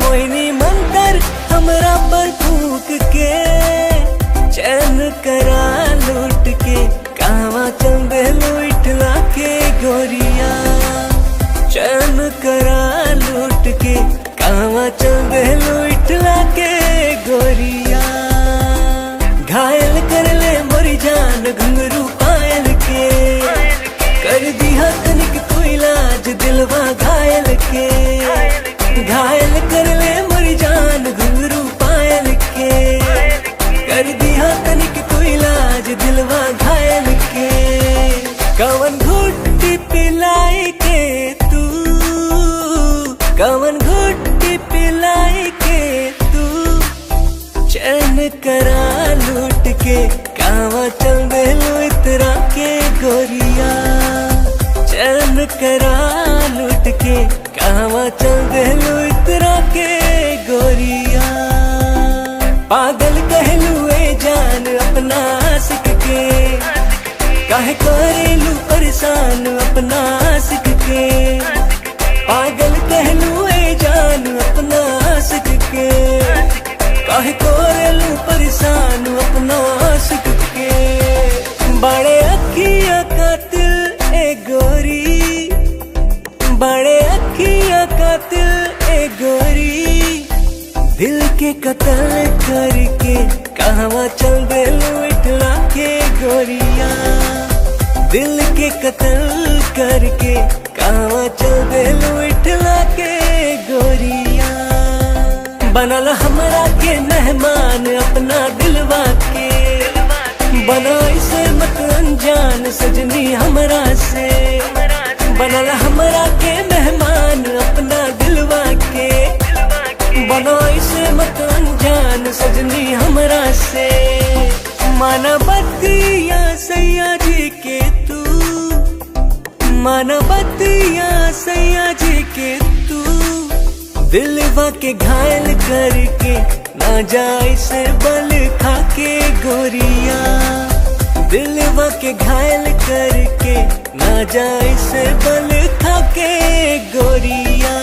मोहिनी मंतर हमरा पर फूक के, चैन करा लूट के कहवा चल देलू इठला के गोरिया, चैन करा लूट के कहवा चल देलू इठला के गोरिया। घायल कर ले मोरी जान घुंघरू पायल के, कर दिया तनिक कोई इलाज दिलवा घायल के, घायल कर ले मोरी जान घुंघरू पायल के, कर दिया तनिक कोई इलाज दिलवा घायल के। कवन घुट्टी पिलाई के तू, कवन घुट्टी पिलाई के तू, चैन करा लूट के कहवा चल देलू इतरा के गोरिया, चैन करा लूट के कहवा चल देलू इतरा के गोरिया। पागल कहलू ए जान अपना आशिक के, काहे करेलू परेशान अपना आशिक के, पागल कहलू ए जान अपना आशिक के, काहे करेलू परेशान अपना आशिक के। बड़े अखिया कातिल ए गोरी, बड़े अखिया कातिल ए गोरी, दिल के कत्ल करके कहवा चल देलू इठला के गोरिया, दिल के कत्ल करके कहवा चल देलू इठला के गोरिया। बनल हमरा के मेहमान अपना दिलवा के, बना इसे मत अनजान सजनी हमरा से, बनल हमरा के मेहमान अपना दिलवा के, बना इसे मत अनजान सजनी हमरा से। मानवतिया सैया जी के तू, मानवतिया सैया जी के तू, दिलवा के घायल करके ना जाए से बल खा के गोरिया, दिलवा के घायल करके ना जाए से बल खा के गोरिया।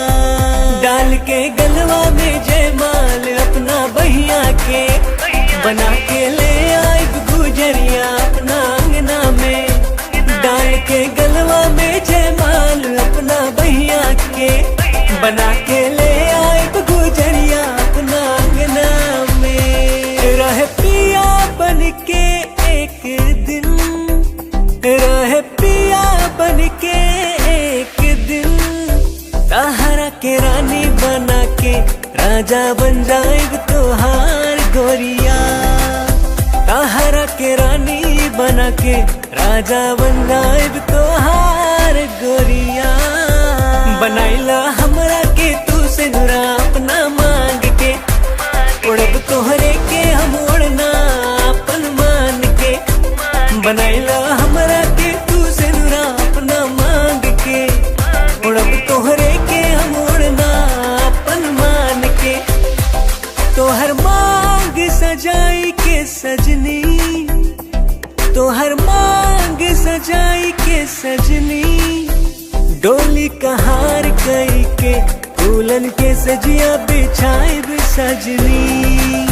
डाल के गलवा में जयमाल अपना बहिया के, बना के ले आए गुजरिया अपना अंगना में, डाल के गलवा में जयमाल अपना बहिया के, बना के ले आए गुजरिया अपना अंगना में। रह पिया बन के एक दिन, रह पिया बन के एक दिन, ताहरा के रानी बना के राजा बन जाएग तोहार गोरिया, ताहरा के रानी बना के राजा बन जाएग तोहार गोरिया। बनाइला हमरा के तू से नुरा अपना मांग के, उड़ब तोहरे के हम उड़ना अपन मान के, बनाइला हमरा के तू से नुरा अपना मांग के, उड़ब तोहरे के हम उड़ना अपन मान के। तोहर मांग सजाई के सजनी, तोहर मांग सजाई के सजनी, डोली कहार कई के फूलन के सजिया बिछाए सजनी,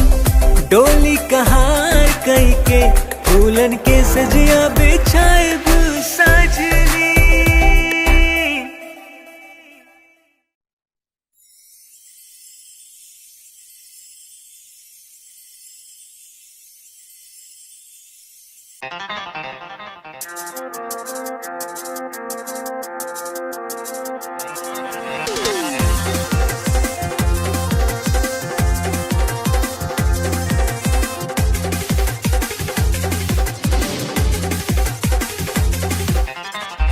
डोली कहार कई के फूलन के सजिया बिछाए सजनी।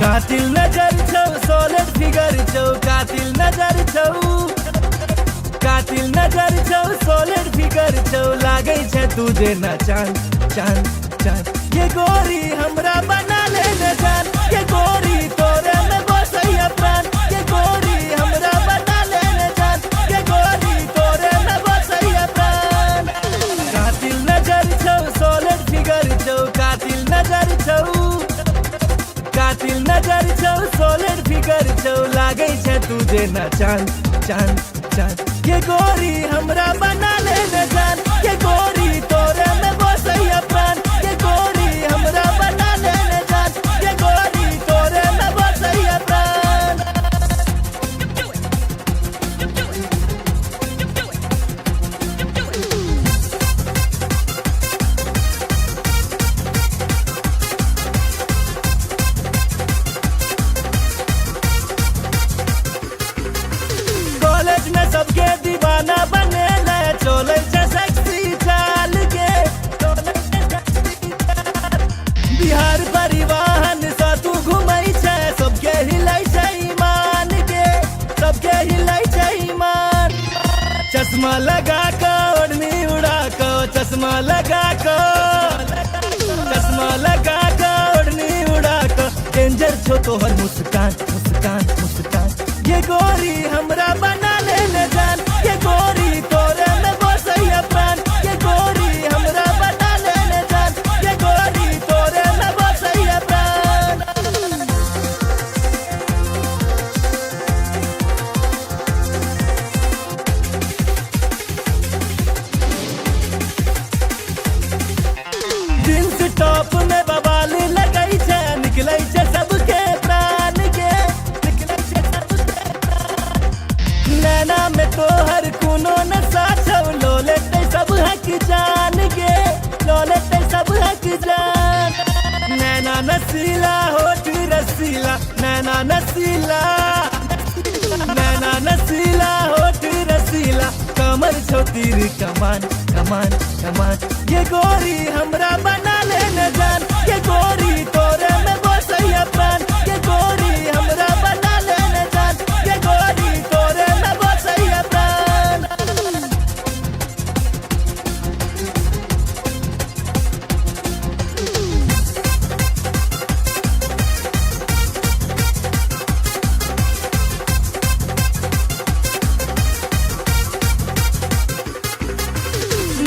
कातिल नजर छौ, सोलिड फिगर छौ, कातिल नजर छौ, कातिल नजर छौ सॉलिड फिगर छौ लागे छै तुझे ना चांद चांद चांद ये गोरी हमरा बना ले न जान ये गोरी तोरे में बसैया प्राण ये गोरी हमरा बना ले न जान ये गोरी तोरे में बसैया प्राण कातिल नजर छौ सॉलिड फिगर छौ कातिल नजर छौ सॉलिड फिगर छौ लागे छै तुझे ना चांद चांद चांद ये गोरी हमरा बना ले न जान ये गोरी तोरे में बसैया प्राण ये गोरी हमरा बना ले न जान ये गोरी तोरे में बसैया प्राण कॉलेज में सबके दीवाना बने ले चले छै सेक्सी चाल के बिहार परिवहन सा तू घुमै छै सबके हिलै छै ईमान के सबके हिलै छै ईमान चश्मा लगा के ओढ़नी उड़ा के चश्मा लगा के ओढ़नी उड़ा के डेंजर छो तोहर मुस्कान मुस्कान मुस्कान ये गोरी हमरा बना ले न जान ये गोरी तोरे में बसैया प्राण ये गोरी हमरा बना ले न जान ये गोरी तोरे में बसैया प्राण जींस टॉप में बवाल लगै छै निकलै छै सबके प्राण के निकलै छै सबके नैना में तोहर कोनो नशा छौ लो लेते सब हक जान गे लो लेते सब हक जान नैना नसीला होठ रसीला नैना नसीला होठ रसीला कमर छौ तीर कमान कमान कमान ये गोरी हमरा बना ले न जान ये गोरी तोरे में बसैया प्राण ये गोरी हमरा बना ले न जान ये गोरी तोरे में बसैया प्राण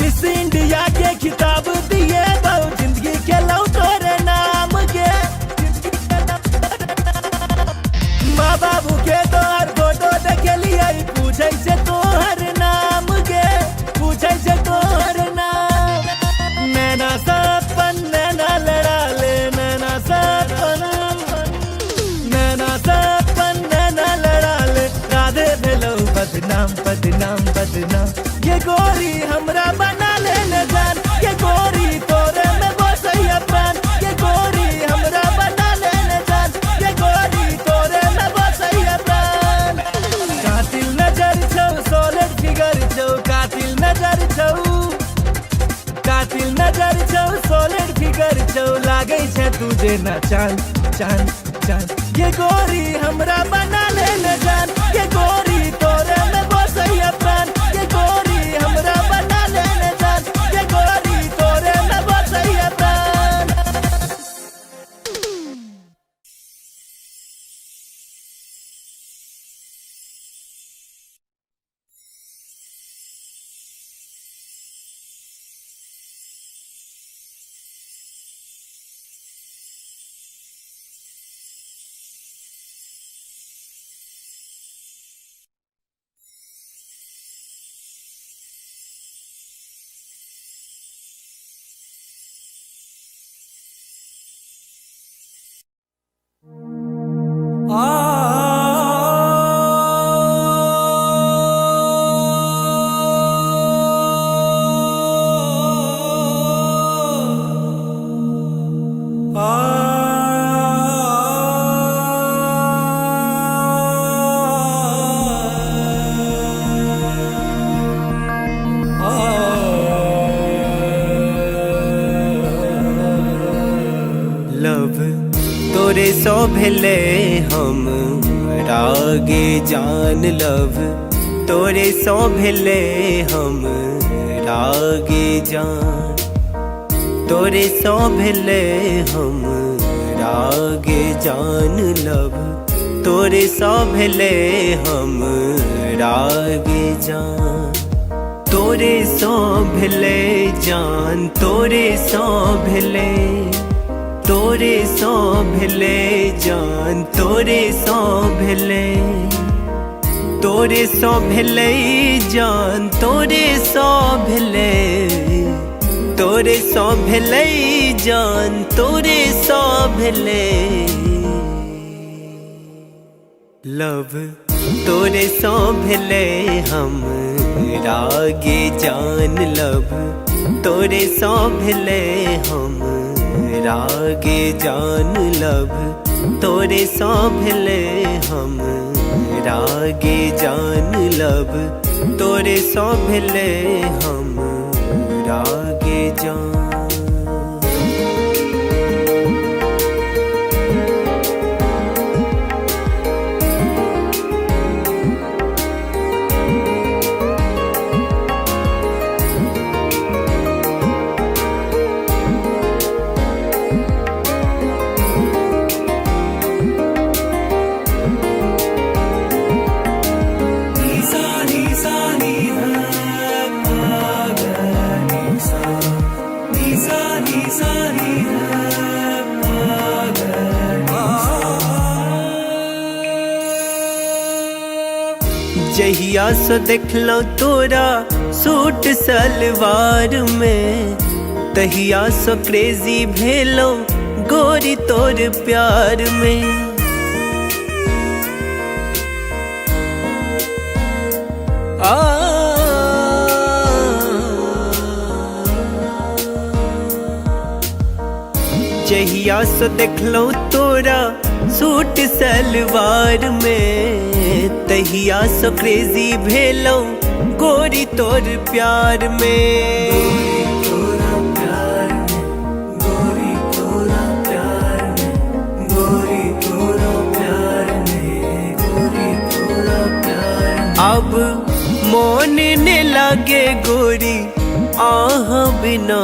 मिस इंडिया के खिताब दिए बहु जिंदगी के लौ तोरे नाम के माँ बाबू के तोहर फोटो देखलिए पूछे से तोहर नाम के पूछे से तोहर नाम नैना सपन नैना लड़ा ले नैना सपन नैना लड़ा ले राधे भेलौ बदनाम बदनाम बदनाम ये गोरी हमरा बना ले न जान ये गोरी तोरे में बसैया प्राण ये गोरी हमरा बना ले न जान ये गोरी तोरे में बसैया प्राण कातिल नजर छौ सॉलिड फिगर छौ कातिल नजर छौ सॉलिड फिगर छौ लागे छै तुझे ना चांद चांद चांद ये गोरी हमरा बना ले न जान ये गोरी तोरे में बसैया प्राण ये गोरी हमरा बना ले न जान ये गोरी तोरे में बसैया प्राण लव तोरे सो भेले हम रागे जान लव तोरे सो भेले हम रागे जान, तोरे सो भेले हम रागे जान लब, तोरे सो भेले हम रागे जान, तोरे सो भेले जान, तोरे सो भेले, तोरे सो भेले जान, तोरे सो भेले, तोरे सो भेले जान, तोरे सो भेले, तोरे सो भेले जान, तोरे सो भेले लव, तोरे सो भेले हम रागे जान लब, तोरे सो भेले हम रागे जान लब, तोरे सो भेले हम रागे जान लब, तोरे सो भेले हम रागे जान। जहिया सो देखलो तोरा सूट सलवार में, तहिया सो क्रेजी भेलो गोरी तोर प्यार में। जहिया सो देखलो तोरा सूट सलवार में, तहिया सो क्रेजी भेलो गोरी तोर प्यार में। गोरी तोरा प्यार में, गोरी तोरा प्यार में, गोरी तोरा प्यार में, गोरी तोरा प्यार में। अब मोन ने लागे गोरी आह बिना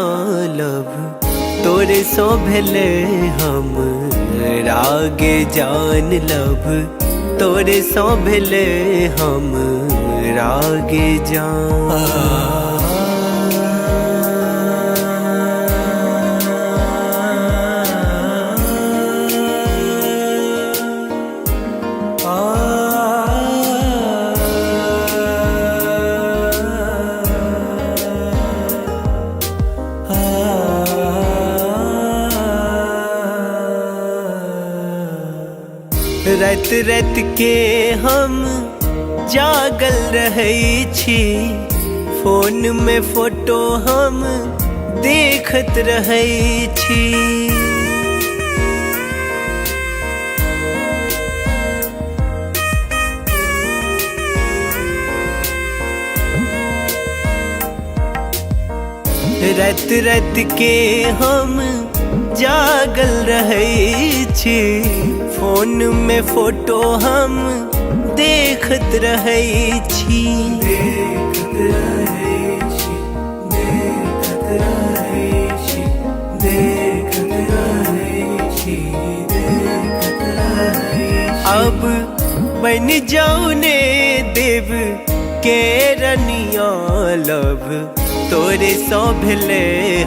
लब, तोरे सो भेले हम रागे जान लब, तोरे सो भेले हम रागे जान। रात रात के हम जागल रहै छी, फोन में फोटो हम देखत रहै छी। रात रात के हम जागल रहै छी, फोन में फोटो हम देखत रहै छी। देखत रहै छी, देखत रहै छी, देखत रहै छी, देखत रहै छी। अब बन जाऊ ने देव के रनिया लब, तोरे सो भेले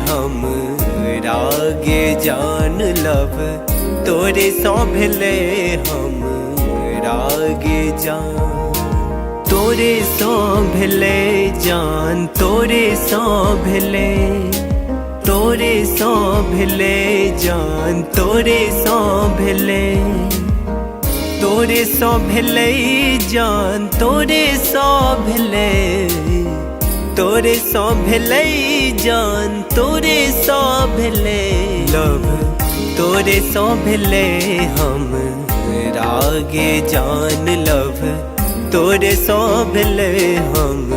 हम रागे जान लब, तोरे सो भेले हम रागे जान, तोरे सो भेले जान, तोरे सो भेले, तोरे सो भेले जान, तोरे सो भेले, तोरे सो भेले जान, तोरे सो भेले, तोरे सो भेले जान, तोरे सो भेले लब, तोरे सो भेले हम रागे जान लब, तोरे सो भेले हम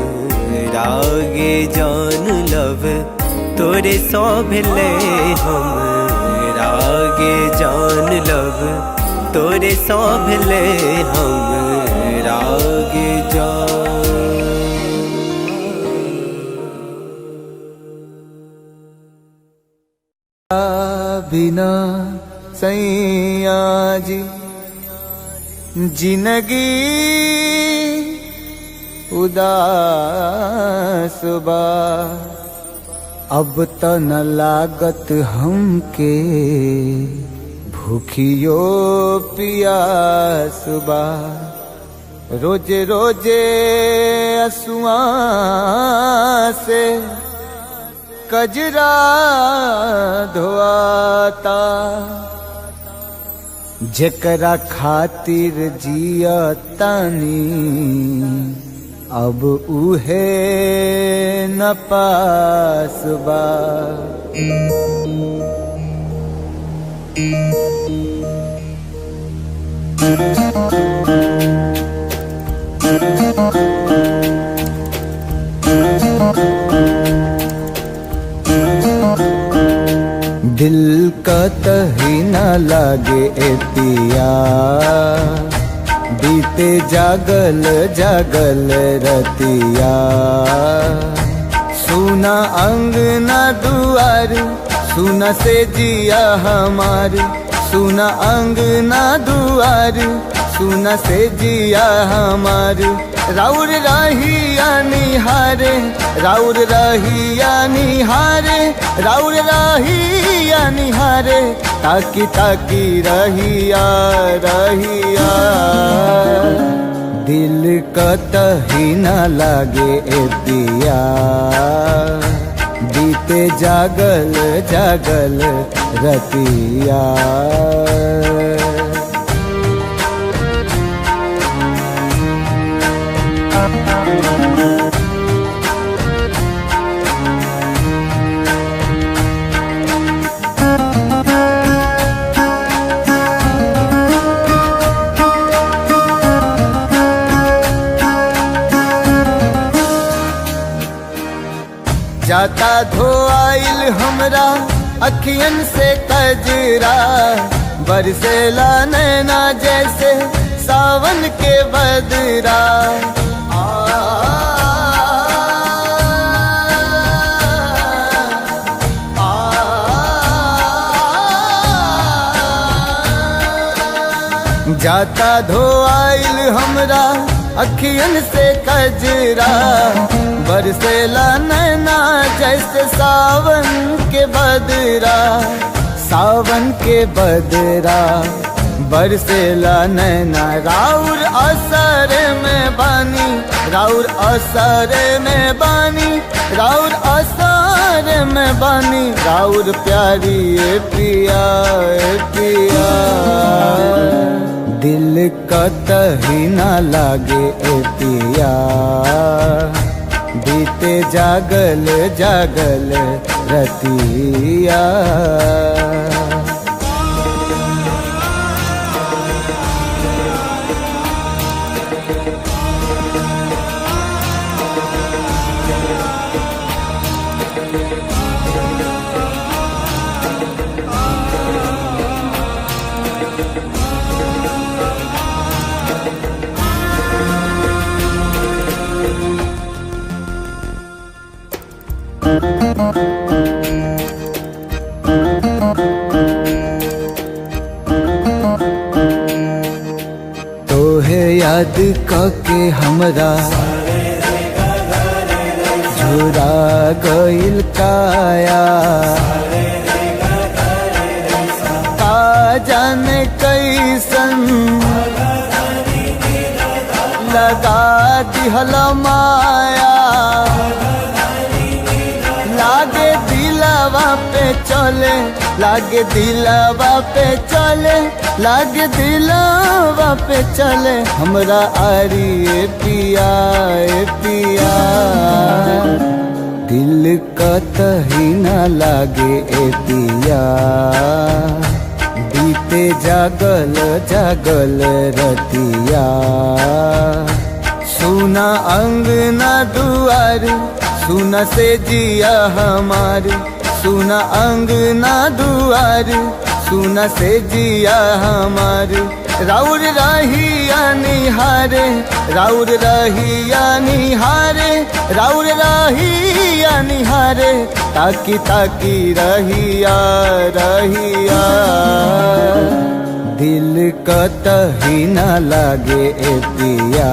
रागे जान लब, तोरे सो भेले हम रागे जान लब, तोरे सो भेले हम रागे जान। बिना सैया जी जिंदगी उदास बा। अब त न लागत हमके भूखियो पियास बा। रोजे रोजे असुआ से कजरा धोआता। जेकरा खातिर जिया तानी अब उहे न पास बा। दिल का तही न लागे ए पिया बीते जागल जागल रतिया। सुना अंगना दुआर सुना से जिया हमार। सुना अंगना दुआर सुना से जिया हमार। राउर रहिया निहारे राउर रहिया निहारे राउर रहिया निहारे। ताकी ताकी रहिया रहिया दिल कतही न लागे ए पिया बीते जागल जागल रतिया। जाता धोआइल हमरा अखियन से कजरा। बरसेला नैना जैसे सावन के बदरा। जाता धोआइल हमरा अखियन से कजरा। बरसेला नैना जैसे सावन के बदरा। सावन के बदरा बरसेला नैना। राउर असर में बानी राउर असर में बानी राउर असर में बानी। राउर प्यारी ए पिया ए पिया दिल कतही न लागे ए पिया बीते जागल जागल रतिया। तोहे याद के हमरा झुरा गइल काया। का जाने कैसन लगा दिहल माया। लागे दिलवा पे चले लागे दिलवा पे चले लागे दिलवा पे चले। हमरा आरी ए पिया ए पिया दिल कतही न लागे ए पिया बीते जागल जागल रतिया। सुना अंगना दुआर सुना से जिया हमार। सुना अंगना दुआर सुना से जिया हमार। राउर रहिया निहारे, राउर रहिया निहारे, राउर रहिया निहारे, ताकी ताकी रहिया रहिया। दिल कतही न लागे ए पिया,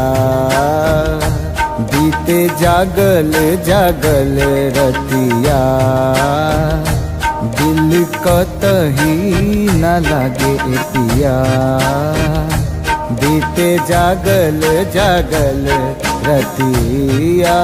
बीते जागल जागल रतिया। दिल कतही न लागे ए पिया, बीते जागल जागल रतिया।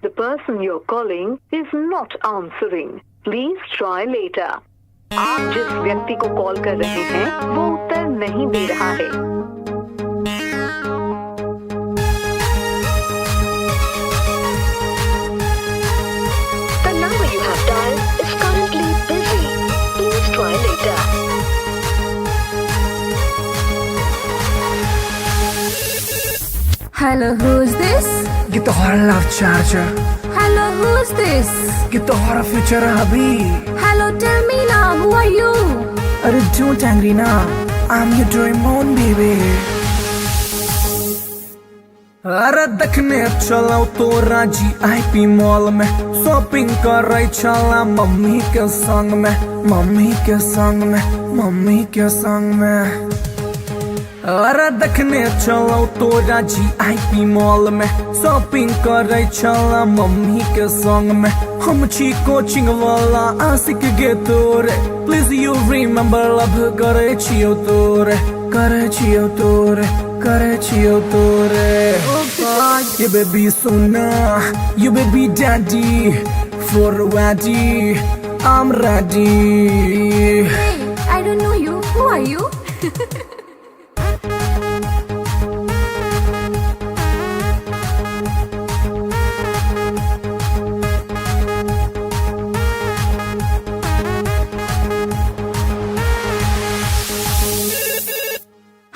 The person you're calling is not answering. Please try later. आप जिस व्यक्ति को कॉल कर रहे हैं वो उत्तर नहीं दे रहा है। The number you have dialed is currently busy. Please try later. Hello, who's this? Get the horror love charger. Hello, who's this? Get the horror future hubby. Hello, tell me now, who are you? Arey don't angry now. I'm your Doraemon baby. अरे देखने चला तो राजी IP mall में, shopping कर रही चला mummy के संग में, मम्मी के संग में, मम्मी के संग में। अरे देखने चलो तो राजी आईपी मॉल में, शॉपिंग कर रही चला मम्मी के संग में। हम छी कोचिंग वाला आशिक गे तोरे, प्लीज यू रिमेम्बर लव करे छियो तोरे, करे छियो तोरे, करे छियो तोरे। ये baby Sona, you baby daddy, for ready, I'm ready. Hey, I don't know you. Who are you?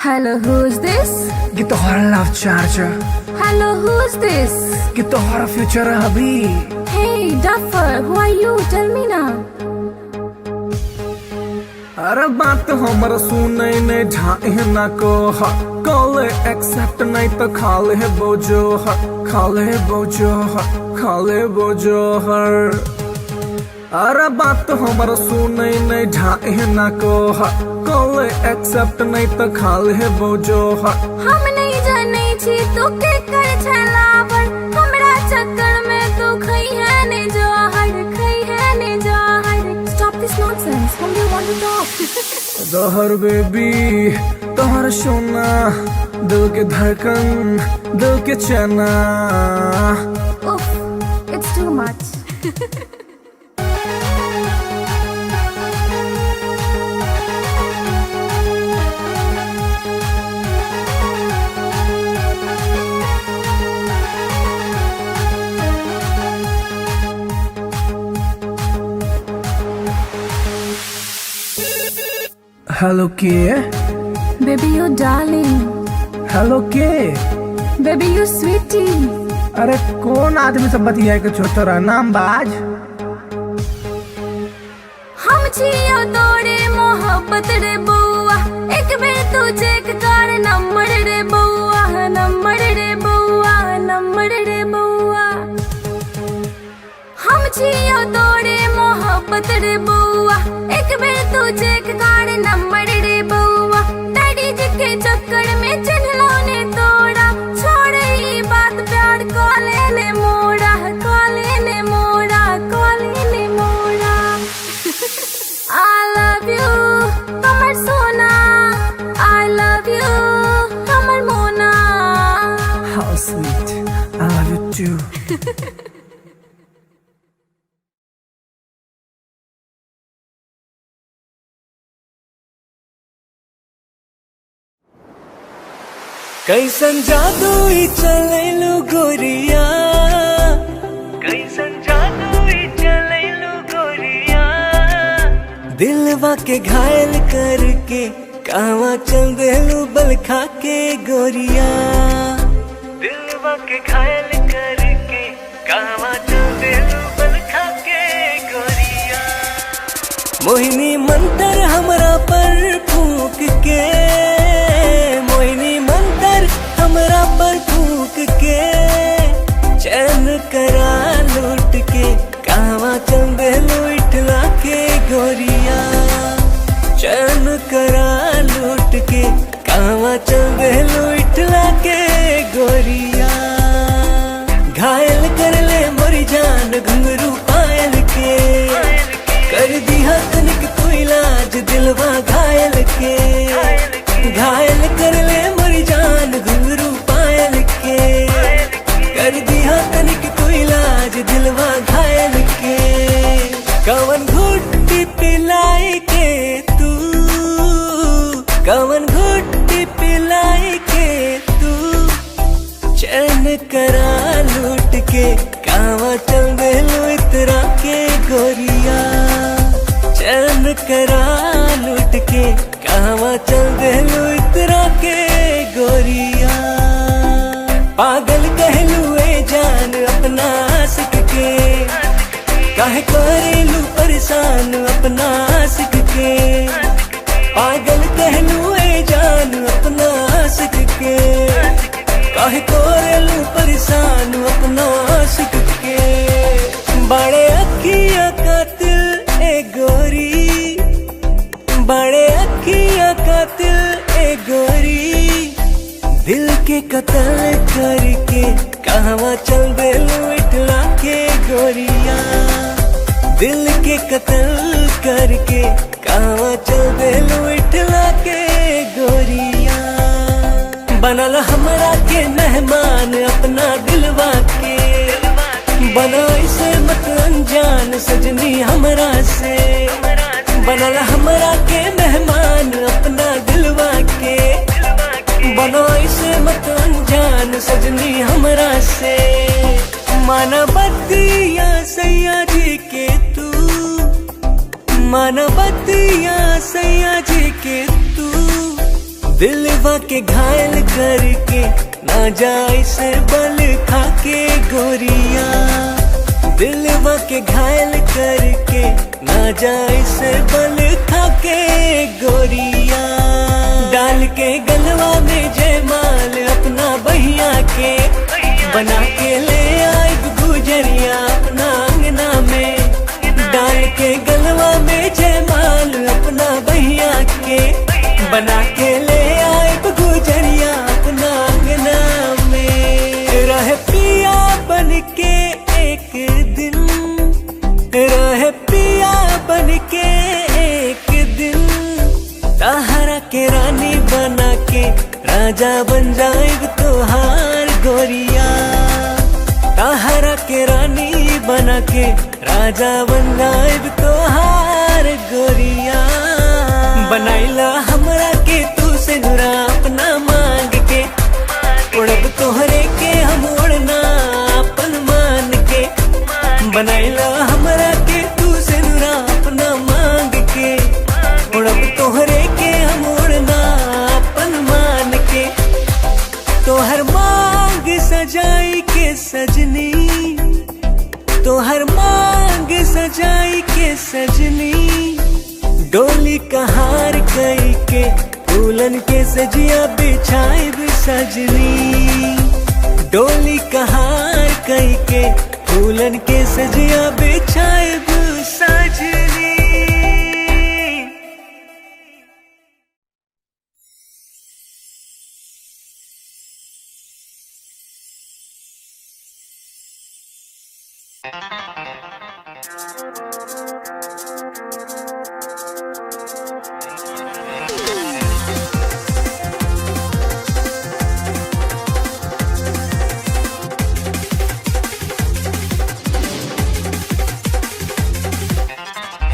Hello, who's this? Get the horror love charger. Hello, who's this? Get the horror future hubby. Hey, Duffer, who are you? Tell me now. अरे बात हमर सुने ने ढाई ना को, call accept नहीं तो खाले बोझो, खाले बोझो, खाले बोझो हर। अरे बात हमर सुने ने ढाई ना को, कॉल एक्सेप्ट नहीं तो खाले बोझो हर। हम नहीं जाने छी तो के कर छलावर, हमरा चक्कर में तो खई है ने जहर, खई है ने जहर। Stop this nonsense. Whom do you want to talk? जहर बेबी तोहर सोना, दिल के धड़कन, दिल के चना। Oof, it's too much. Hello के? Baby, you darling. हेलो के? Baby, you sweetie. अरे कौन आदमी से बतिया के छोटा नाम बाज? हम छियो तोरे मोहब्बत रे बउआ, एक बेर तू चेक कर नंबर रे बउआ, नंबर रे बउआ, नंबर रे बउआ। हम छियो तोरे मोहब्बत रे बउआ, एक बेर तू चेक कर नंबर रे बउआ। डैडी जी के चक्कर में चिन्हलो ने तोड़ा, छोड़ ई बात प्यार कॉले ने मोड़ा, कॉले ने मोड़ा, कॉले ने मोड़ा। I love you, कमर सोना। I love you, कमर मोना। How sweet, I love you too. कैसन जादू ही चलेलू गोरिया, कैसन जादू ही चलेलू गोरिया। दिलवा के घायल करके कावा चल देलू बल खा के गोरिया दिलवा के घायल करके कावा चल देलू बल खा के गोरिया मोहिनी मंतर हमरा पर फूक के मोहिनी मंतर हमरा पर फूक के चैन करा लूट के कावा चल देलू इठला के गोरिया चैन करा लूट के कावा चल देलू इठला के गोरिया घायल कर ले मोरी जान घुंघरू पायल के कर दिया तनिक तू इलाज दिलवा घायल के घायल कर ले मोरी जान घुंघरू पायल के कर दिया तनिक तू इलाज दिलवा घायल के कवन घुट्टी पिलाई के तू कवन घुट्टी पिलाई के तू चैन करा लूट के कावा चल देलू इतरा के गोरिया चैन करा लूट के कावा चल देलू इतरा के गोरिया पागल कहलू ए जान अपना आशिक के काहे करेलू परेशान अपना आशिक के पागल कहलू ए जान अपना आशिक के काहे करेलू परेशान अपना आशिक के बड़े अखियां कातिल ए गोरी बड़े अखियां कातिल ए गोरी दिल के कत्ल करके कहवा चल देलू इठला के गोरिया दिल के कत्ल करके कहवा चल देलू इठला के गोरिया बनल हमरा के मेहमान अपना दिलवा के बना इसे मत अनजान सजनी हमरा से बनल हमरा के मेहमान अपना दिलवा के बनो इसे मत अनजान सजनी हमरा से माना बतिया सैया जी के तू माना बतिया सैया जी के तू दिलवा के घायल करके ना जाए से बल खा के गोरिया दिलवा के घायल करके ना जाए से बल खा के गोरिया डाल के गलवा में जयमाल अपना बहिया के बना के ले आई गुजरिया अपना अंगना में डाल के गलवा में जयमाल अपना बहिया के बना के ले आई गुजरिया अपना अंगना में रह पिया बन के एक दिन रह पिया बन के एक दिन ताहरा के रानी बना के राजा बन जाएग तोहार गोरिया ताहरा के रानी बना के राजा बन जाएग तोहार गोरिया बनाइला हमरा के तू से नुरा अपना मांग के उड़ब तोहरे के हम उड़ना अपन मान के बनाइला हमरा के तू से नुरा अपना मांग के उड़ब तोहरे के हम उड़ना अपन मान के तोहर मांग सजाई के सजनी तोहर मांग सजाई के सजनी डोली कहार कई के फूलन के सजिया बिछाई सजनी डोली कहार कई के फूलन के सजिया बिछाई सजनी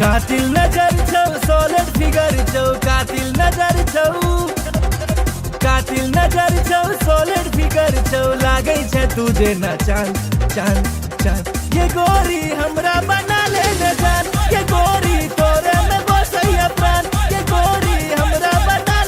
कातिल नजर छौ सोलर फिगर छौ कातिल नजर छौ कातिल नजर छौ सोलर फिगर छौ लागे छै तुझे न चांद चांद चांद ये गोरी हमरा बना ले न जान ये गोरी तोरे में बसैया प्राण ये गोरी हमरा बना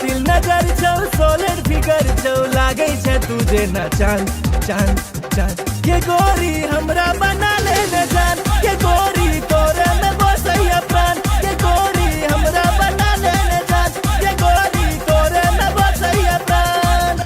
कातिल नजर छौ सॉलिड फिगर छौ लागे छै तुझे ना चांद चांद चांद ये गोरी हमरा बना ले न जान ये गोरी तोरे में बसैया प्राण ये गोरी हमरा बना ले न जान ये गोरी तोरे में बसैया प्राण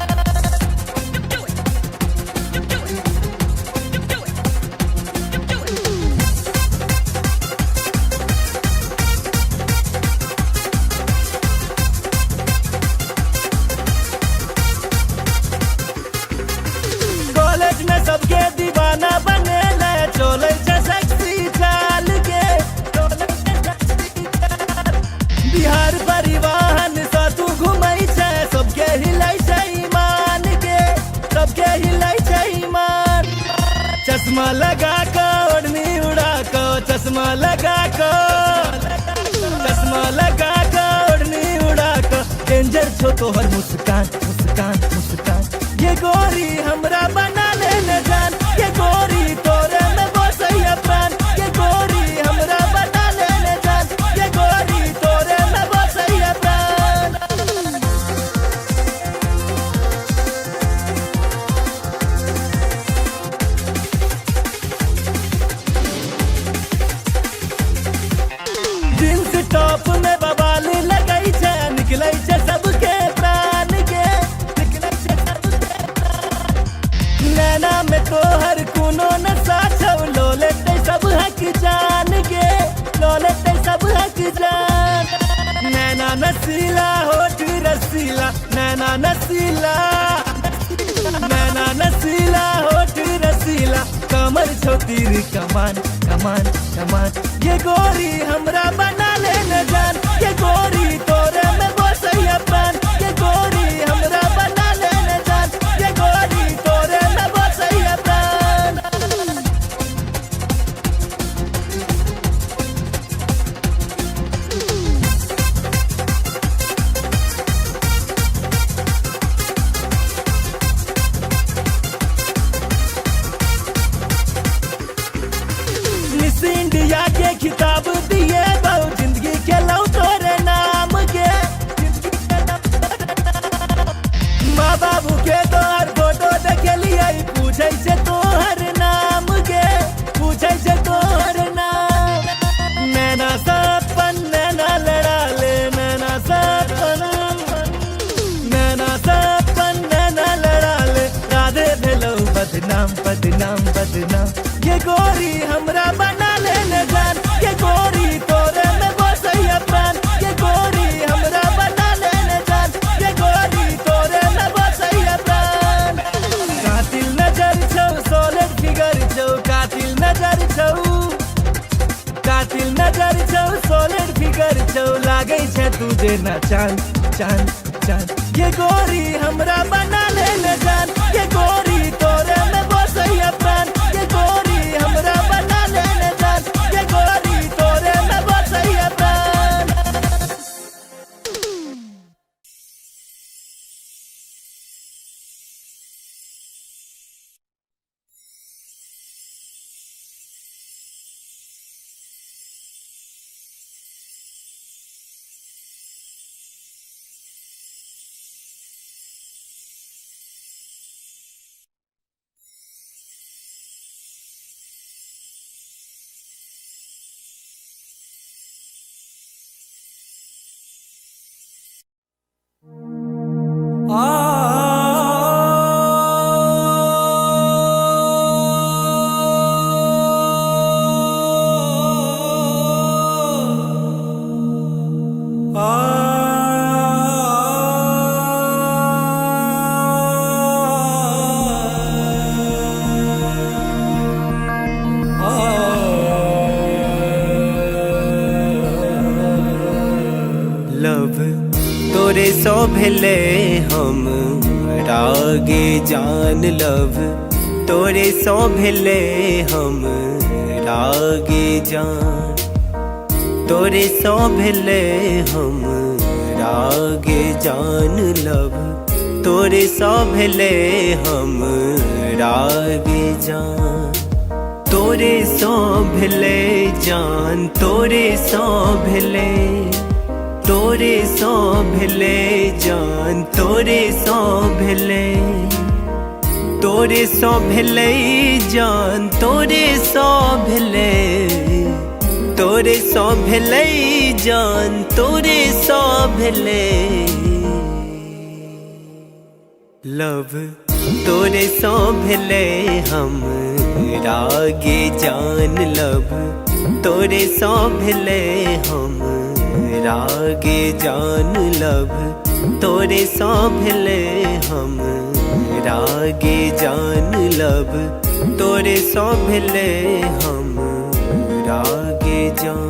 कॉलेज में सबके दीवाना बने ले चले छे सेक्सी चाल के बिहार परिवहन सा तू घुमई छे सबके हिलाई छे ईमान के सबके हिलाई छे ईमान चश्मा लगा के ओढ़नी उड़ा के चश्मा लगा के ओढ़नी उड़ा के डेंजर छो तोहर मुस्कान मुस्कान मुस्कान ये गोरी हमरा बना ले न जान ये गोरी तोरे में बसैया प्राण ये गोरी हमरा बना ले न जान ये गोरी तोरे में बसैया प्राण जींस टॉप में बवाल लगई छै निकलै छै सबके प्राण के निकलै छै सबके प्राण नैना में तोहर कोनो नशा छौ लो लेते सब हक जान के लो लेते सब हक जान नैना नसीला होठ रसीला नैना नसीला होठ रसीला कमर छो तीर कमान कमान कमान ये गोरी हमरा बना ले न जान ये गोरी तोरे में बसैया प्राण ये गोरी हमरा बना ले न जान ये गोरी तोरे में बसैया प्राण मिस इंडिया के खिताब दिए बहु जिंदगी के लौ तोरे नाम के माँ बाबू के तोहर फोटो देखे लिए पूछे से तोहर नाम के पूछे से तोहर नाम नैना सपन नैना लड़ा ले नैना सपन नैना लड़ा ले राधे भेलो बदनाम बदनाम बदनाम ये गोरी हमरा बना ले न जान ये गोरी तोरे में बसैया प्राण ये गोरी हमरा बना ले न जान ये गोरी तोरे में बसैया प्राण कातिल नजर छौ सॉलिड फिगर छौ कातिल नजर छौ सॉलिड फिगर छौ लागे छै तुझे ना चांद चांद चांद ये गोरी हमरा बना ले न जान ये गोरी तोरे में बसैया प्राण ये गोरी हमरा बना ले न जान ये गोरी तोरे में बसैया प्राण लव तोरे सो भेले हम रागे जान लव तोरे सो भेले हम रागे जान तोरे सो भेले हम रागे जान लव तोरे सो भेले हम रागे जान तोरे सो भेले जान तोरे सो भेले तोरे सौ भेले जान तोरे सौ भेले तोरे सौ भेले जान तोरे सौ भेले तोरे सौ भेले जान तोरे सौ भेले लव तोरे सौ भेले हम रागे जान लव तोरे सौ भेले हम रागे जान लव तोरे सौ भेले हम रागे जान लव तोरे सौ भेले हम रागे जान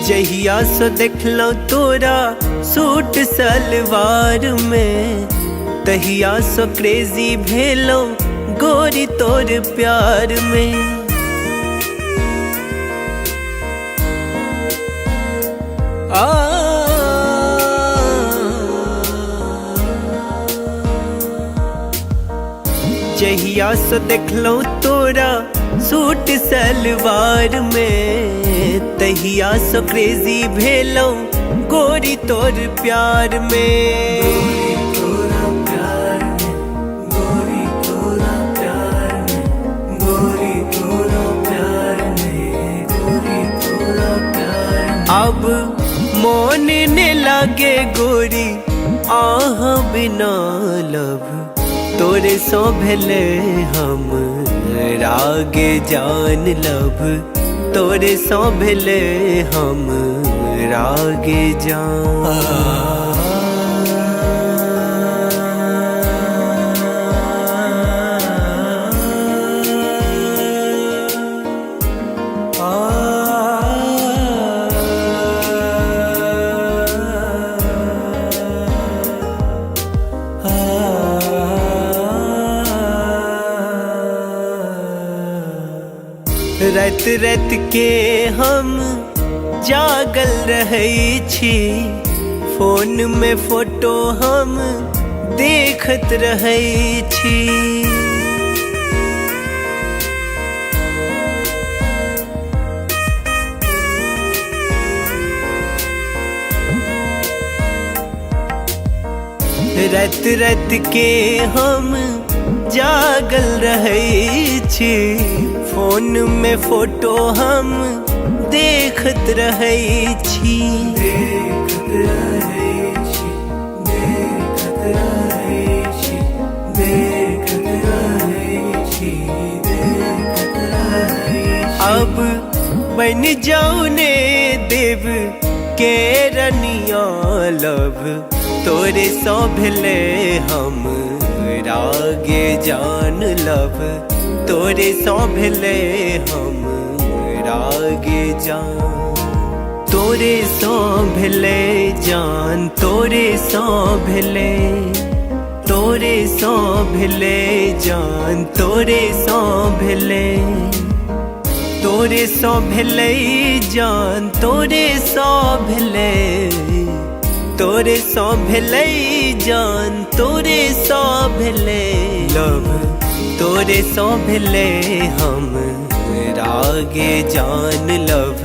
जहिया सो देखलो तोरा सूट सलवार में तहिया सो क्रेजी भेलो गोरी तोर प्यार में जहिया सो देखलो तोरा सूट सलवार में तहिया सो क्रेजी भेलो गोरी तोर प्यार में गोरी तोरा प्यार में गोरी तोरा प्यार में गोरी तोरा प्यार में अब मोन ने लागे गोरी आह बिना लव तोरे सौ भेले हम रागे जान लव तोरे सौ भेले हम रागे जान रात रात के हम जागल रहै छी फोन में फोटो हम देखत रहै छी रात रात के हम जागल रहै छी फोन में फोटो हम देखत रहै छी देखत रहै छी देखत रहै छी देखत रहै छी देखत रहै छी अब बन जाऊ ने देव के रनिया लव तोरे सौ भेले हम रागे जान लव तोरे सौ भेले हम रागे जान तोरे सौ भेले जान तोरे सौ भेले तोरे सौ भेले जान तोरे सौ भेले तोरे सौ भेले जान तोरे सौ भेले तोरे सौ भेले जान तोरे सौ भेले लव तोरे सौ भेले हम रागे जान लव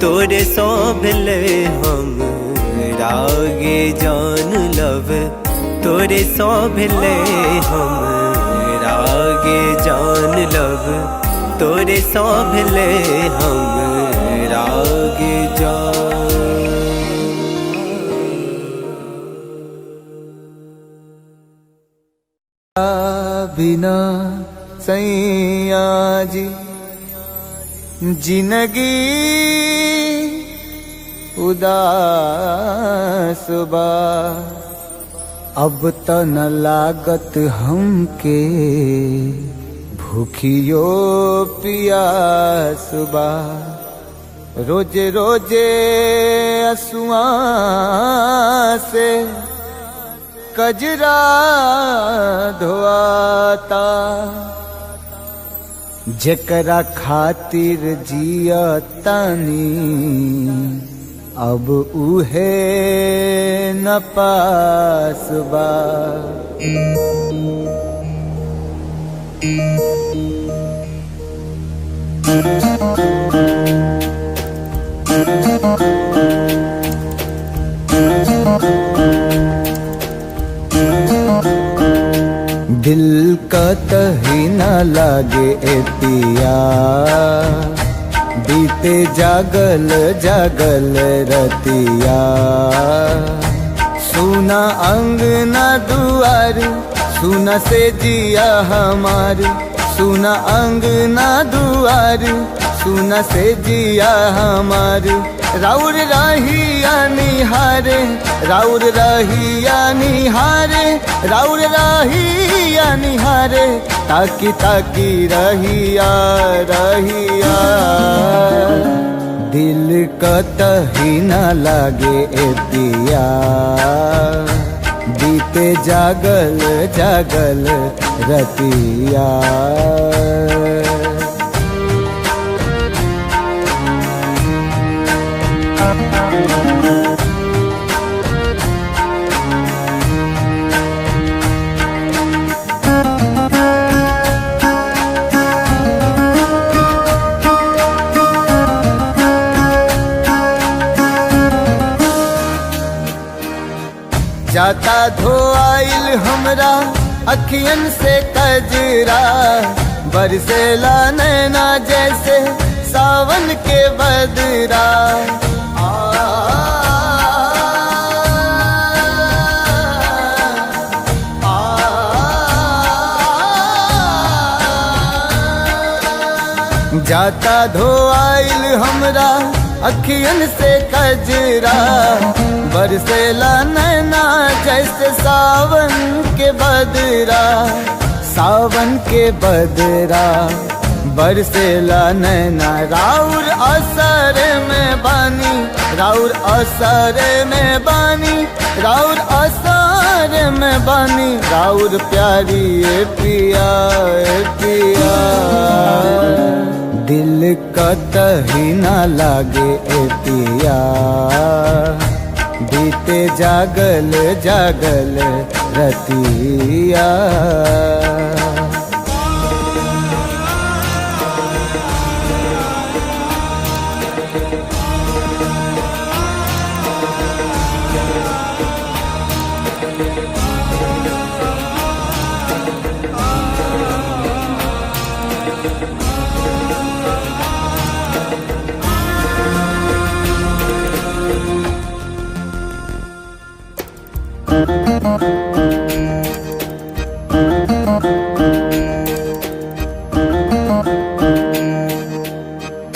तोरे सौ भेले हम रागे जान लव तोरे सौ भेले हम रागे जान लव तोरे सौ भेले हम रागे जान बिना सैया जी जिंदगी उदास बा अब त न लागत हमके भूखियो पियास बा। रोजे रोजे असुआ से कजरा धोआता। जेकरा खातिर जियतानी अब उहे न पास बा। दिल कतही न लागे ए पिया, बीते जागल जागल रतिया। सुना अंगना दुआर, सुना से जिया हमार। सुना अंगना दुआर, सुना से जिया हमार। राउर रहिया निहारे, राउर रहिया निहारे, राउर रहिया निहारे। ताकी ताकी रहिया रहिया, दिल कतही न लागे ए पिया। बीते जागल जागल रतिया। जाता धोआइल हमरा अखियन से कजरा। बरसेला नैना जैसे सावन के बदरा। जाता धोआइल हमरा अखियन से कजरा। बरसेला नैना जैसे सावन के बदरा। सावन के बदरा बरसेला नैना। राउर असर में बानी, राउर असर में बानी, राउर असर में बानी। राउर प्यारी ए पिया ए पिया। दिल कतही न लागे ए पिया। बीते जागल जागल रतिया।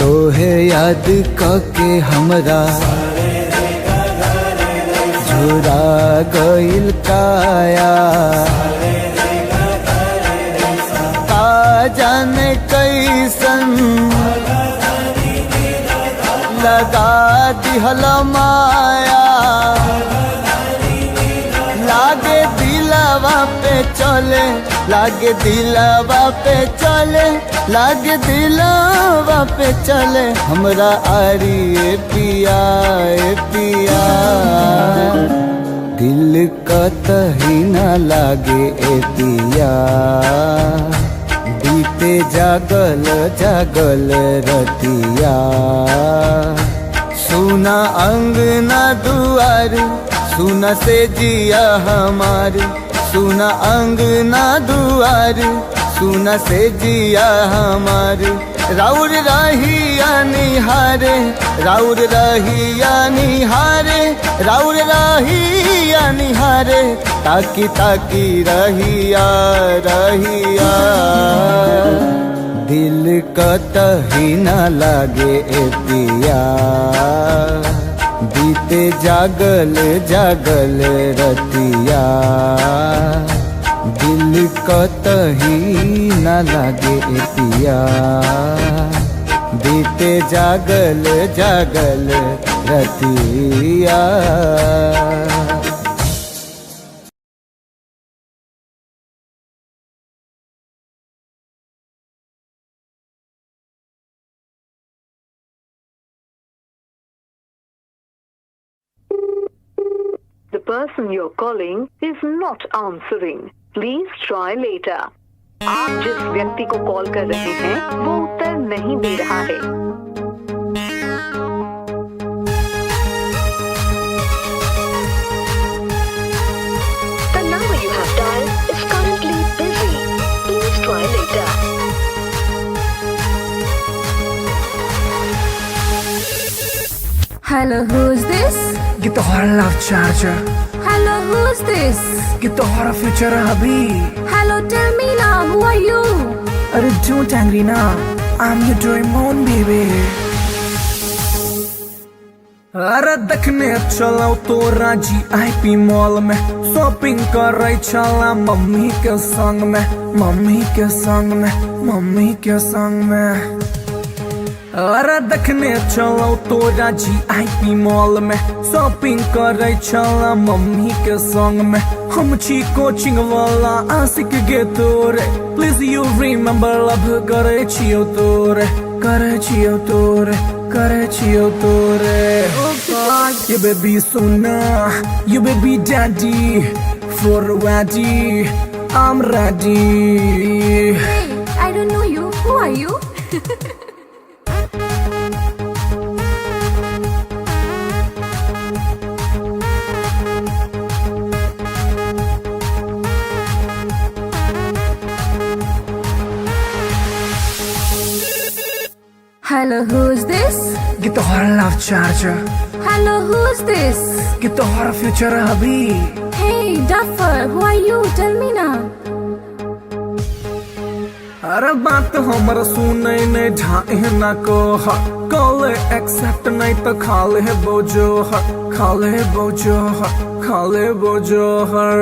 तोहे याद कके हमरा झुरा गइल काया। का जाने कैसन लगा दिहल माया। लागे दिलवा पे चले, लागे दिलवा पे चले, लागे दिलवा पे चले। हमरा आरी ए पिया ए पिया। दिल कतही न लागे ए पिया। बीते जागल जागल रतिया। सुना अंगना दुआर, सुना से जिया हमार। सुना अंगना दुआर, सुना से जिया हमार। राउर रहिया निहारे, राउर रहिया निहारे, राउर रहिया निहारे। ताकी ताकी रहिया रहिया, दिल कतही न लागे ए पिया। बीते जागल जागल रतिया, दिल कतही न लागे पिया। बीते जागल जागल रतिया। The person you're calling is not answering. Please try later. आप जिस व्यक्ति को कॉल कर रहे हैं वो उत्तर नहीं दे रहा है। The number you have dialed is currently busy. Please try later. Hello, who's this? Get the hora love charger. Hello, who's this? Get the hora future hubby. Hello, tell me now, who are you? अरे don't angry now, I'm your Doraemon baby. अरे देखने चलाओ तो राजी IP mall में, shopping कर रही चला मम्मी के संग में, मम्मी के संग में, मम्मी के संग में। अरे देखने चलो तो राजी आईपी मॉल में, शॉपिंग कर रही चला मम्मी के संग में। हम छी कोचिंग वाला आशिक गे तोरे, प्लीज यू रिमेम्बर लव करे छियो तोरे, करे छियो तोरे, करे छियो तोरे। You baby sona, you baby daddy, for ready, I'm ready. Hey, I don't know you. Who are you? Hello, who's this? Get the hora love charger. Hello, who's this? Get the hora future hubby. Hey, Duffer, who are you? Tell me now. अरे बात हमरा सुने नहीं ढाए ना को हा, call accept नहीं तो खाले बोझो हा, खाले बोझो हा, खाले बोझो हर।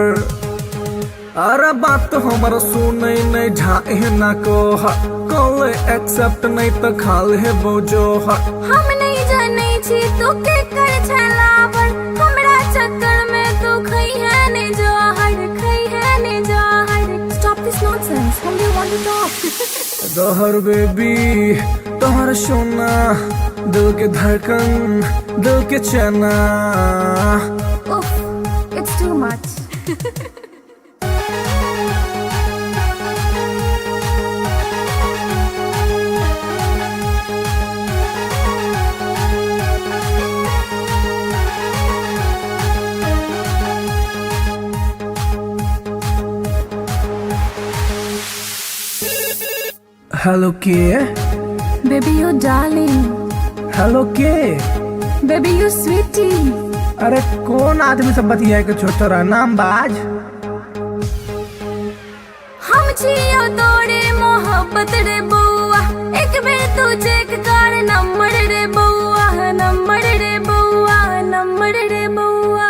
अरे बात हमरा सुने नहीं ढाए ना को हा, कॉल एक्सेप्ट नहीं तो खाले बोझो हा। हम नहीं जाने छी तू के कर छलावर, हमरा चक्कर में तू खई है ने जहर, खई है ने जहर। Stop this nonsense. Whom do you want to talk? Dahar baby तोहर सोना, दिल के धड़कन, दिल के चना। Oof, it's too much. Hello के? Baby, you darling. हेलो के? Baby, you sweetie. अरे कौन आदमी से बतिया के छोटा नाम बाज? हम छियो तोरे मोहब्बत रे बउआ, एक बेर तू चेक कर नंबर रे बउआ, नंबर रे बउआ, नंबर रे बउआ।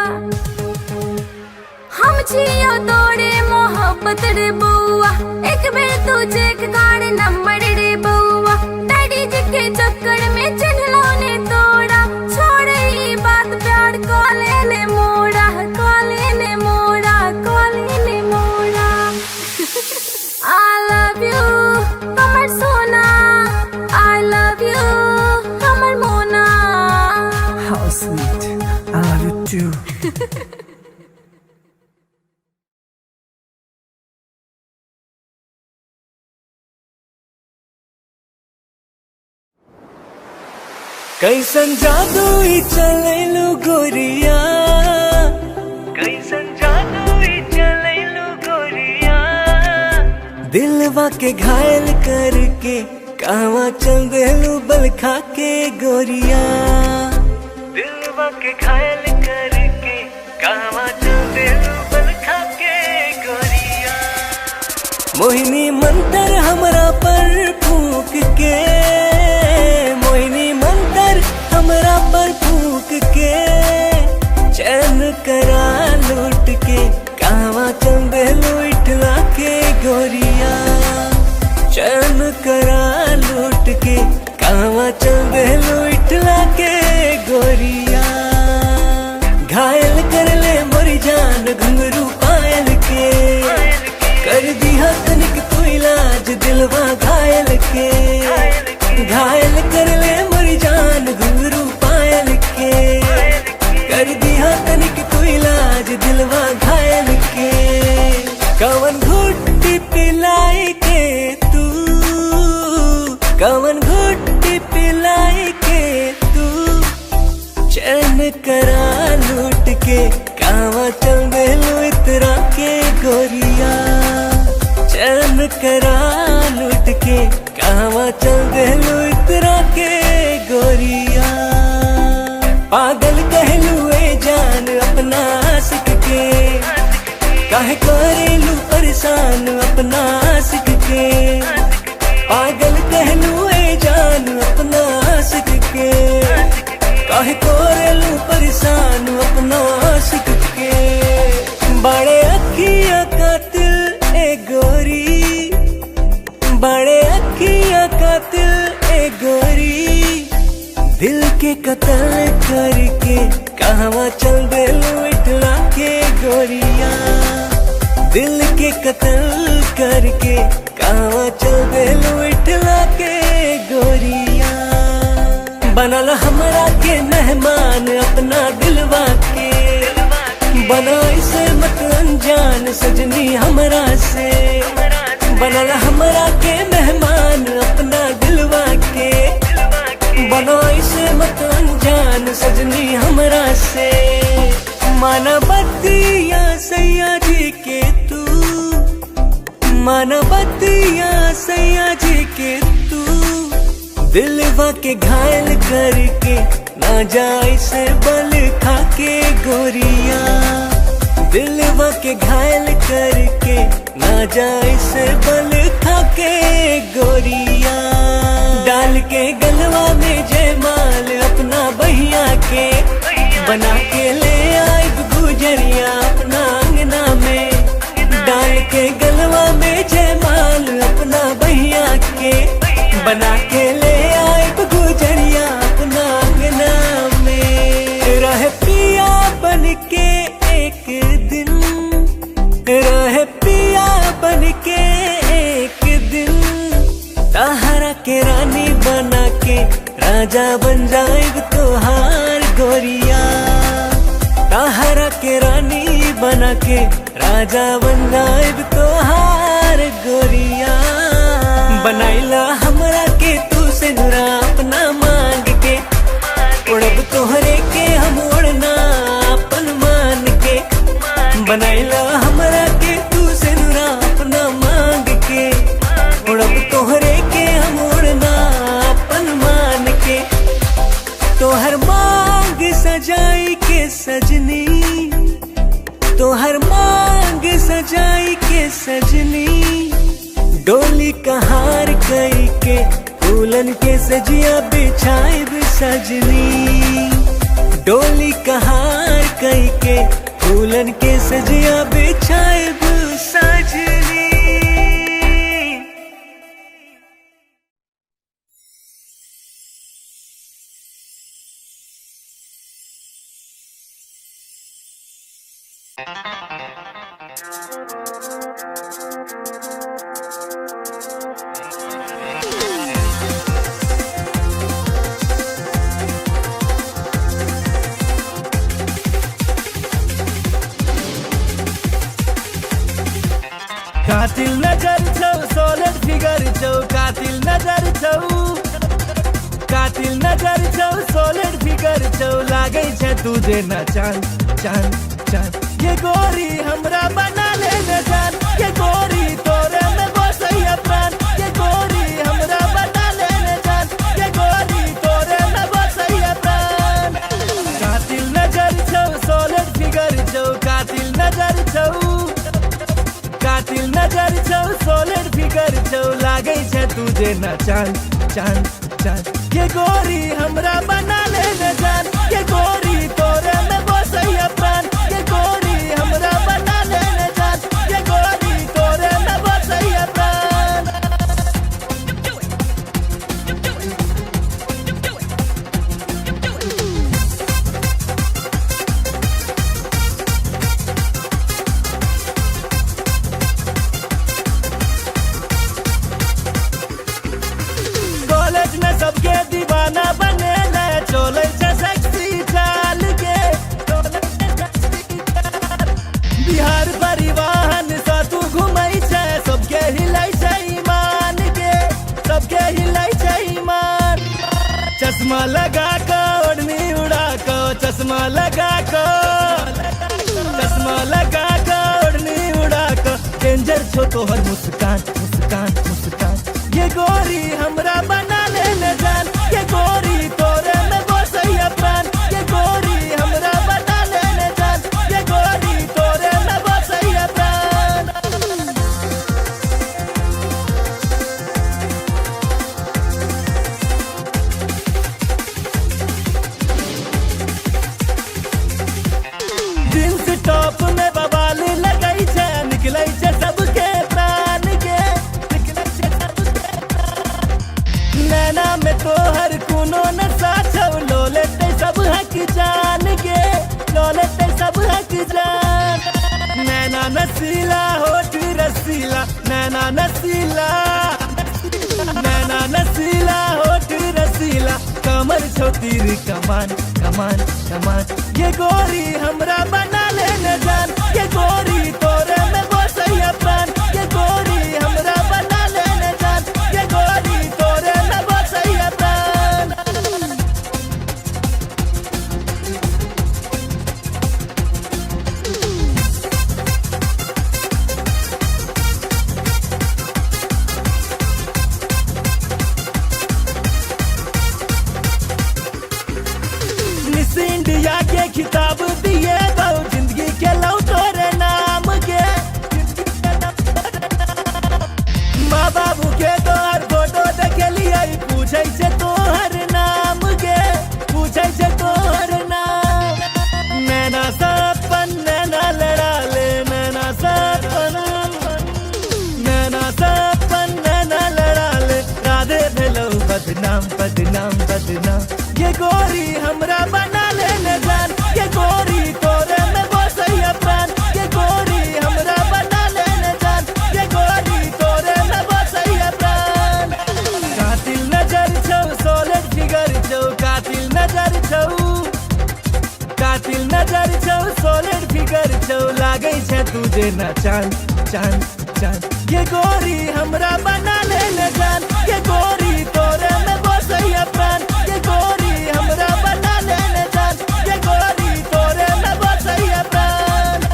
हम छियो तोरे मोहब्बत रे बउआ, एक बेर तू चेक कर नंबर रे बउआ। डैडी जी के चक्कर में चिन्हलो ने तोड़ा, छोड़ ई बात प्यार को ले मोड़ा, को ले मोड़ा, को ले मोड़ा। I love you, Kamar Sona. I love you, Kamar Mona. How sweet, I love you too. कैसन जादू ही चलैलु गोरिया, कैसन जादू ही चलैलु गोरिया। दिलवा के घायल करके कहवा चल देलू बल खा के गोरिया, दिलवा के घायल करके कहवा चल देलू बल खा के गोरिया। मोहिनी मंतर हमरा पर फूक के, मोहिनी मंतर हमरा पर फूक के कवन घुट्टी पिलाई के तू, कवन घुट्टी पिलाई के तू चैन करा लूट के कावा चल देलू इतरा के गोरिया, चैन करा लूट के कावा चल देलू इतरा के गोरिया। पागल कहलू ए जान अपना आशिक के, काहे करेलू परेशान अपना आशिक के। पागल कहलू ए जान अपना आशिक के, काहे करेलू परेशान अपना आशिक के। बड़े अखियां कातिल ए गोरी, बड़े अखियां कातिल ए गोरी, दिल के कत्ल करके कहवा चल देलू इठला के गोरिया। दिल के कत्ल करके कहवा चल देलू इठला के गोरिया। बनल हमरा के मेहमान अपना दिलवा के, बना इसे मत अनजान सजनी हमरा से। बनल हमरा के मेहमान अपना दिलवा के, बना इसे मत अनजान सजनी हमरा से। माना बतिया सैया जी के तू, माना बतिया सैया जी के तू, दिलवा के घायल करके ना जाए से बल खा के गोरिया। दिलवा के घायल करके ना जाए से बल खा के गोरिया। डाल के गलवा में जयमाल अपना बहिया के, बना के ले आए गुजरिया अपना अंगना में। डाल के गलवा में जयमाल अपना बहिया के, बना के ले आए गुजरिया अपना अंगना में। रह पिया बन के एक दिन, रह पिया बन के एक दिन, ताहरा के रानी बना के राजा बन जाएग तोहार गोरिया। ताहरा के रानी बना के राजा बन जाएग तोहार गोरिया। बनाइला हमरा के तू से नुरा अपना मांग के, उड़ब तोहरे के हम उड़ना अपन मान के। बनाइला हमरा के तू से नुरा अपना मांग के, उड़ब तोहरे के हम उड़ना अपन मान के। तोहर मांग सजाई के सजनी, तोहर मांग सजाई के सजनी, डोली कहार कई के फूलन के सजिया बिछाए सजनी। डोली कहार कई के फूलन के सजिया बिछाए सजनी। कातिल नजर छौ सोलर फिगर छौ, कातिल नजर छौ, कातिल नजर छौ सोलर फिगर छौ, लागे छै तुझे न चांद चांद चांद। ये गोरी हमरा बना ले न जान, ये गोरी तोरे में बसैया प्राण। ये गोरी हमरा बना ले न जान, ये गोरी तोरे में बसैया प्राण। कातिल नजर छौ सोलर फिगर छौ, कातिल नजर छौ, कातिल नजर छौ सोलर फिगर छौ, लागे छै तुझे न चांद चांद चांद। ये गोरी हमरा बना ले न जान, ये गोरी तोरे में बसैया प्राण। ये गोरी हमरा बना ले न जान, ये गोरी तोरे में बसैया प्राण। सबके दीवाना बने ले चश्मा लगा कर ओढ़नी उड़ा कर डेंजर छो तोहर मुस्कान मुस्कान मुस्कान ये गोरी हमरा बना लेने जान ये गोरी तोरे में बसैया प्राण ये गोरी हमरा बना लेने जान ये गोरी तोरे में बसैया प्राण जींस टॉप में बवाल लगई छे निकलै छे सबके प्राण के निकलै छे सबके प्राण नैना में तोहर कोनो नशा छौ लो लेते सब हक जान के लो लेते सब हक जान नैना नसीला होठ रसीला नैना नसीला होठ रसीला कमर छो तीर कमान कमान कमान ये गोरी हमरा बना लेने जान ये गोरी तोरे में बसैया प्राण ये गोरी हमरा बना लेने जान ये गोरी तोरे में बसैया प्राण मिस इंडिया के खिताब दिए दो जिंदगी के लो तोरे नाम के माँ बाबू के तोहर फोटो देखे लिए पूछे छे तोहर नाम के पूछे छे तोहर नाम नैना सपन नैना लड़ा ले नैना सपन नैना लड़ा ले राधे भेलो बदनाम बदनाम बदनाम ये गोरी हमरा बना लेने जान ये गोरी तोरे में बसैया प्राण ये गोरी हमरा बना लेने जान ये गोरी तोरे में बसैया प्राण कातिल नजर छौ सॉलिड फिगर छौ कातिल नजर छौ सॉलिड फिगर छौ लागै छै तू जेना चांद चांद चांद ये गोरी हमरा बना लेने जान ये गोरी तोरे में बसैया प्राण ये गोरी हमरा बना लेने जान ये गोरी तोरे में बसैया प्राण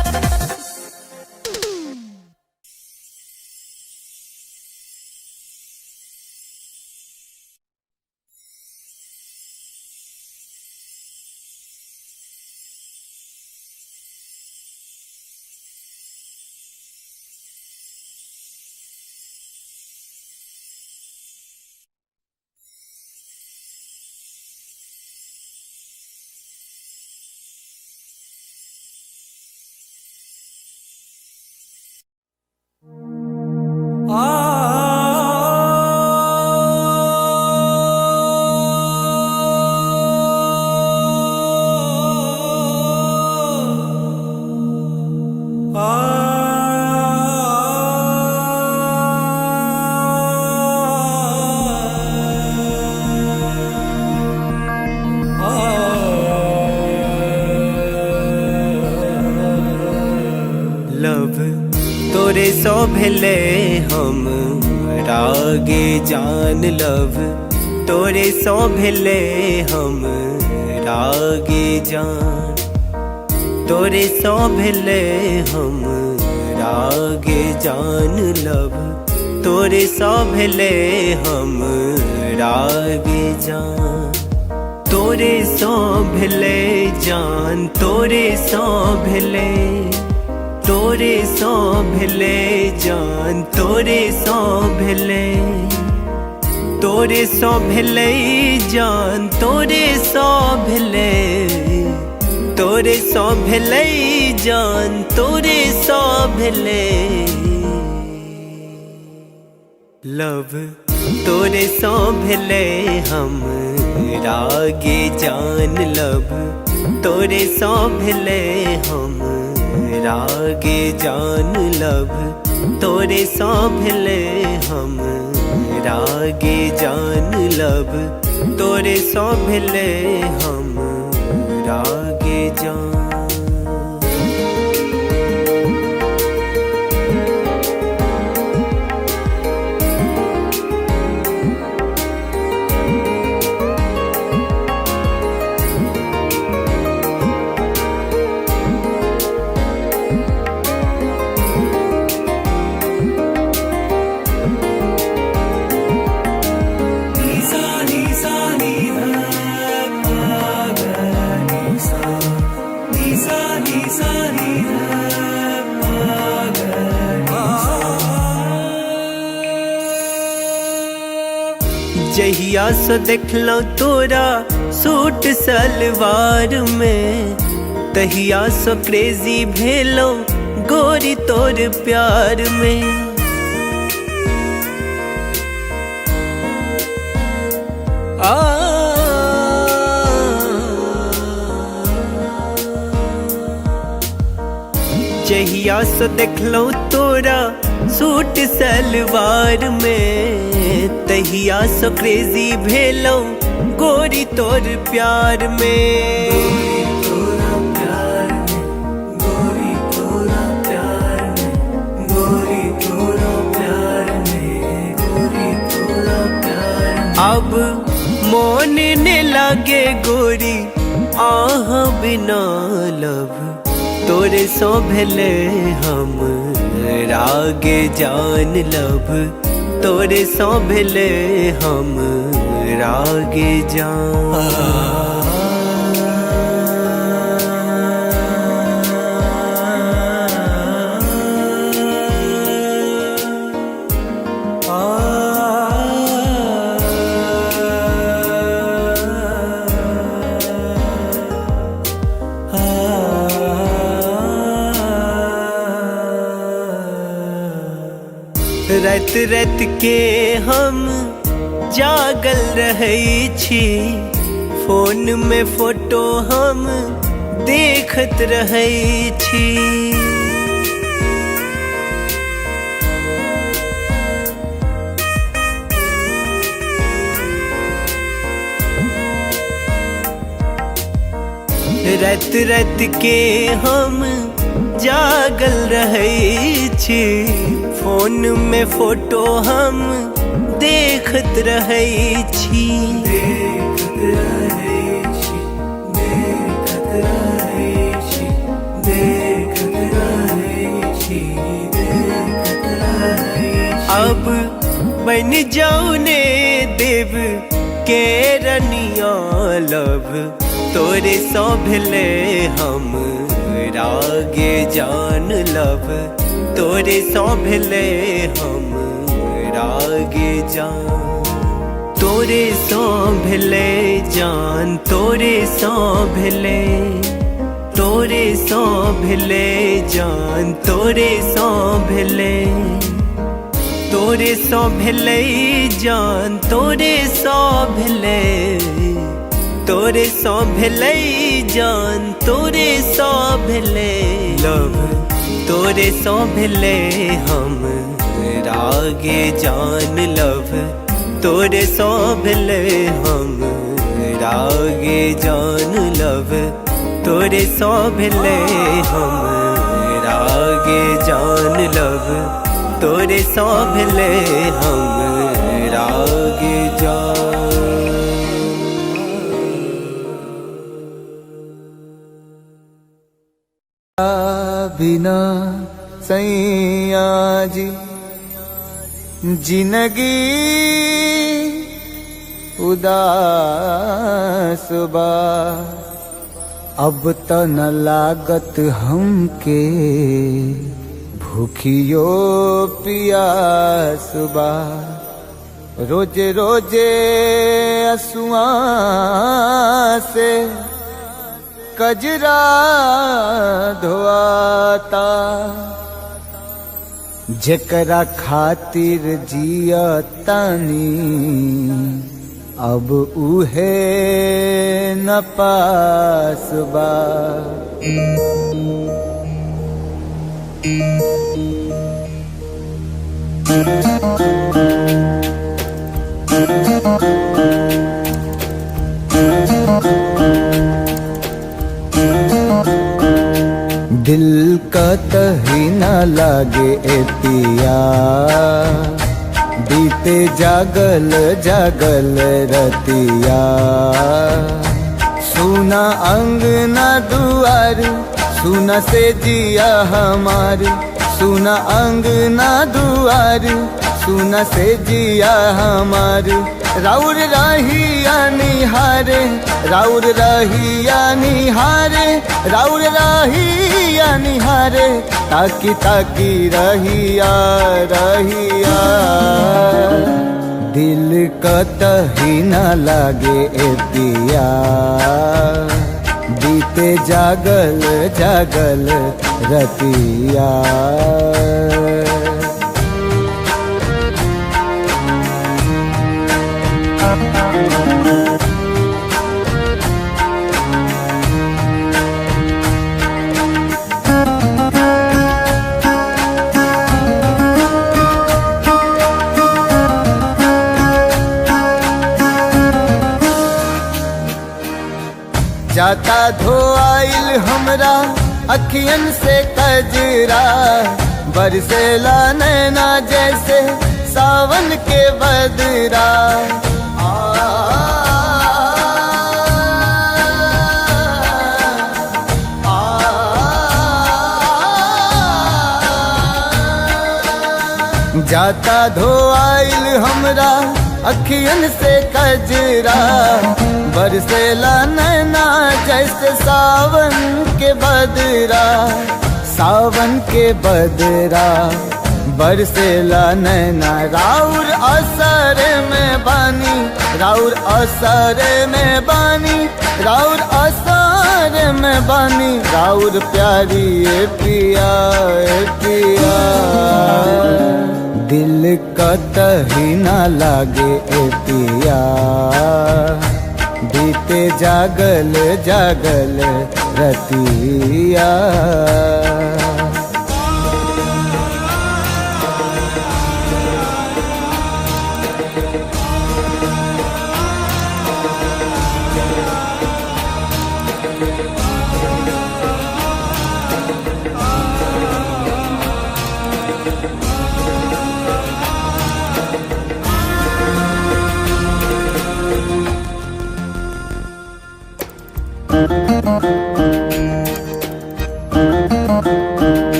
लव तोरे सो भेले हम रागे जान लव तोरे सो भेले हम रागे जान तोरे सो भेले हम रागे जान लव तोरे सो भेले हम रागे जान तोरे सो भेले जान तोरे सो भेले तोरे सो भेले जान तोरे सो भेले तोरे सो भेले जान तोरे सो भेले तोरे सो भेले जान तोरे सो भेले लव तोरे सो भेले हम रागे जान लव तोरे सो भेले हम रागे जान लव तोरे सो भेले हम रागे जान लव तोरे सो भेले हम रागे जान जहिया से देखलो तोरा सूट सलवार में, तहिया से क्रेजी भेलो गोरी तोर प्यार में। जहिया से देखलो तोरा सूट सलवार में, तहिया से क्रेजी भेलो गोरी तोर प्यार में। अब मोन ने लागे गोरी आह बिना लब, तोरे सो भेले हम रागे जान लब, तोरे सो भेले हम रागे जान। रात रात के हम जागल रहै छी, फोन में फोटो हम देखत रहै छी। रात रात के हम जागल रहै छी, फोन में फोटो हम देखत रहै छी। अब बन जाऊ ने देव के रनिया लब, तोरे सो भेले हम रागे जान लब, तोरे सो भेले हम रागे जान। तोरे सो भेले जान, तोरे सो भेले, तोरे सो भेले जान, तोरे सो भेले, तोरे सो भेले जान, तोरे सो भेले, तोरे सो भेले जान, तोरे सो भेले लब, तोरे सो भेले हम रागे जान लब, तोरे सो भेले हम रागे जान लब, तोरे सो भेले हम रागे जान लब, तोरे सो भेले हम रागे जान। बिना सैया जी जिंदगी उदास बा, अब त न लागत हमके भूखियो पियास बा। रोजे रोजे असुआ से कजरा धोआता, जेकरा खातिर जिया तानी अब उहे न पास बा। दिल का तही न लागे ए पिया, बीते जागल जागल रतिया। सुना अंगना दुआर, सुना से जिया हमार, सुना अंगना दुआर, सुना से जिया हमार। राउर रहिया निहारे, राउर रहिया निहारे, राउर रहिया निहारे, ताकी ताकी रहिया रहिया। दिल कतही न लागे ए पिया बीते जागल जागल रतिया। जाता धोआइल हमरा अखियन से कजरा बरसेला नैना जैसे सावन के बदरा। जाता धोआइल हमरा अखियन से कजरा बरसेला नैना जैसे सावन के बदरा। सावन के बदरा बरसेला नैना राउर असर में बानी राउर असर में बानी राउर असर में बानी राउर प्यारी ए पिया ए पिया। दिल कतही न लागे ए पिया बीते जागल जागल रतिया।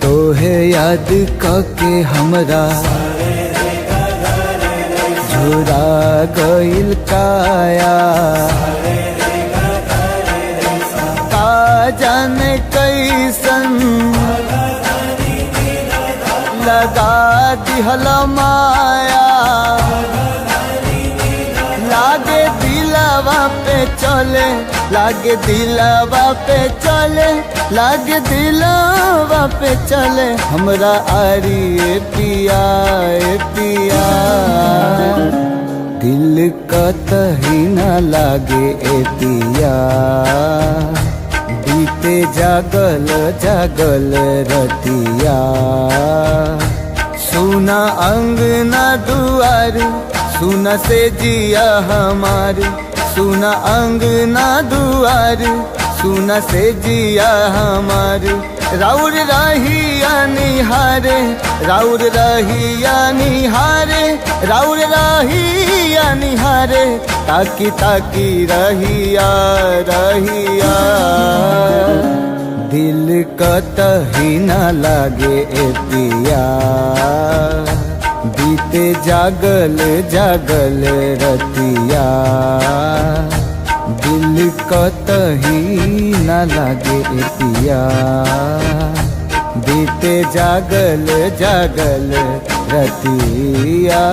तोहे याद कके हमरा झुरा गइल काया का जाने कैसन लगा दिहला माया। लागे दिलवा पे चले लागे दिलवा पे चले लागे दिलवा पे चले हमरा आरी ए पिया ए पिया। दिल कतही न लागे ए पिया बीते जागल जागल रतिया। सुना अंगना दुआर सुना से जिया हमार सुना अंगना दुआर सुना से जिया हमार। राउर रहिया निहारे राउर रहिया निहारे राउर रहिया निहारे ताकी ताकी रहिया रहिया। दिल कतही न लागे ए पिया बीते जागल जागल रतिया। दिल कतही न लागे ए पिया बीते जागल जागल रतिया।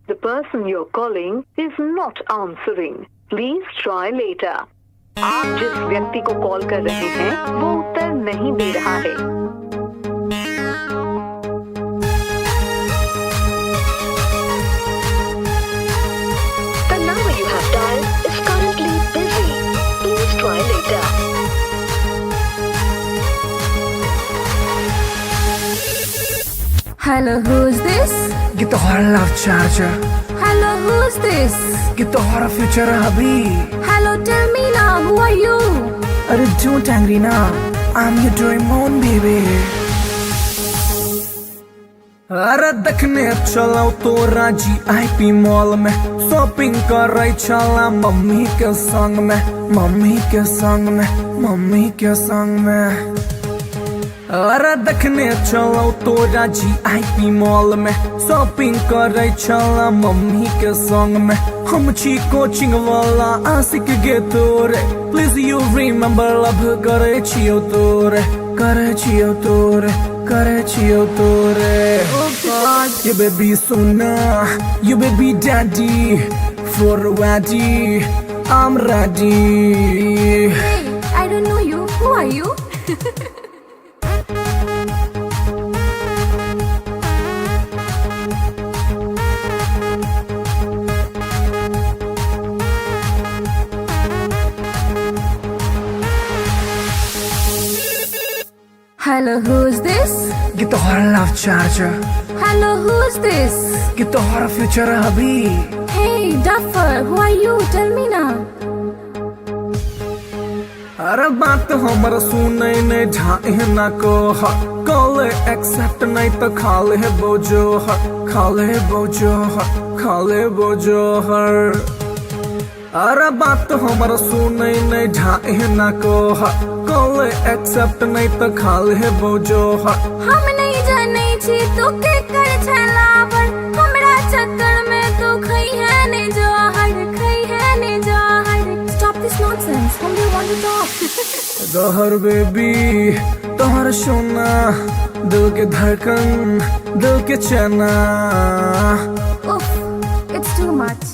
The person you're calling is not answering. Please try later. आप जिस व्यक्ति को कॉल कर रहे हैं वो उत्तर नहीं दे रहा है। The number you have dialed is currently busy. Please try later. Hello, who's this? ये तो हमारा love charger. Hello, who's this? ये तो हमारा फ्यूचर है अभी। Hello, tell me now, who are you? अरे don't angry ना, I'm your Doraemon baby। अरे देखने चलो तो राजी IP मॉल में शॉपिंग कर रही चला मम्मी के संग में मम्मी के संग में मम्मी के संग में। अरे देखने चलो तोरा GIP मॉल में शॉपिंग करे चला मम्मी के संग में हम छी कोचिंग वाला आशिक गे तोरे प्लीज यू रिमेम्बर लव करे छियो तोरे करे छियो तोरे करे छियो तोरे oh God you baby sona you baby daddy for ready I'm ready Hey, I don't know you. Who are you? Hello, who's this? ये तो हर love charger Hello, who's this? ये तो हर फ्यूचर अभी Hey, Duffer, who are you? Tell me now. अरे बात हमर सुनै नहीं ढाए ना को कॉल एक्सेप्ट नहीं तो खाले बोझो खाले बोझो खाले बोझो हर अरे बात हमर सुनै नहीं ढाए ना को कॉल एक्सेप्ट नहीं तो खाले बोझो हम नहीं जाने छी तू के कर छला पर हमरा चक्कर में तू खई है ने जोहर खई है ने जोहर Stop this nonsense. Whom do you want to talk? गहर बेबी तोहर सोना दिल के धड़कन दिल के चना Oof, it's too much.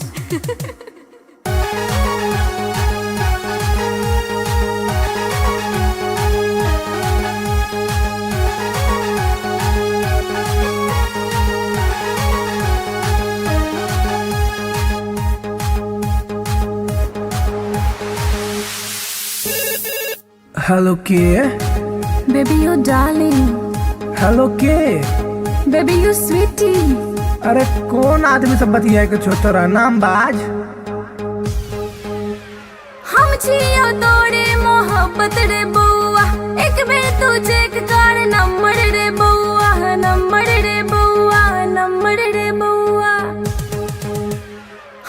Hello के Baby, you darling. हेलो के Baby, you sweetie. अरे कौन आदमी सब बतिया के छोटरा नाम बाज हम छियो तोरे मोहब्बत रे बउआ एक बेर तू चेक कर नंबर रे बउआ नंबर रे बउआ नंबर रे बउआ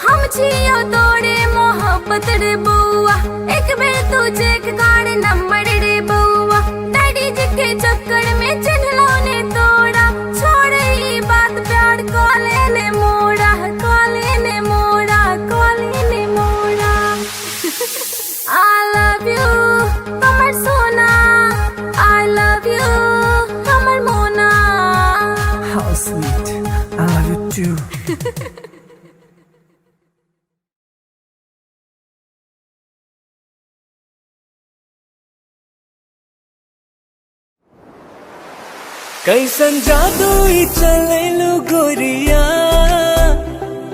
हम छियो तोरे मोहब्बत रे बउआ एक बेर तू चेक कर नंबर रे बउआ डैडी जी के चक्कर में चिन्हलो ने तोड़ा छोड़ ई बात प्यार कॉले ने मोड़ा कॉले ने मोड़ा कॉले ने मोड़ा I love you, Amar Sona. I love you, Amar Mona. How sweet I love you too कैसन जादू ही चलेलु गोरिया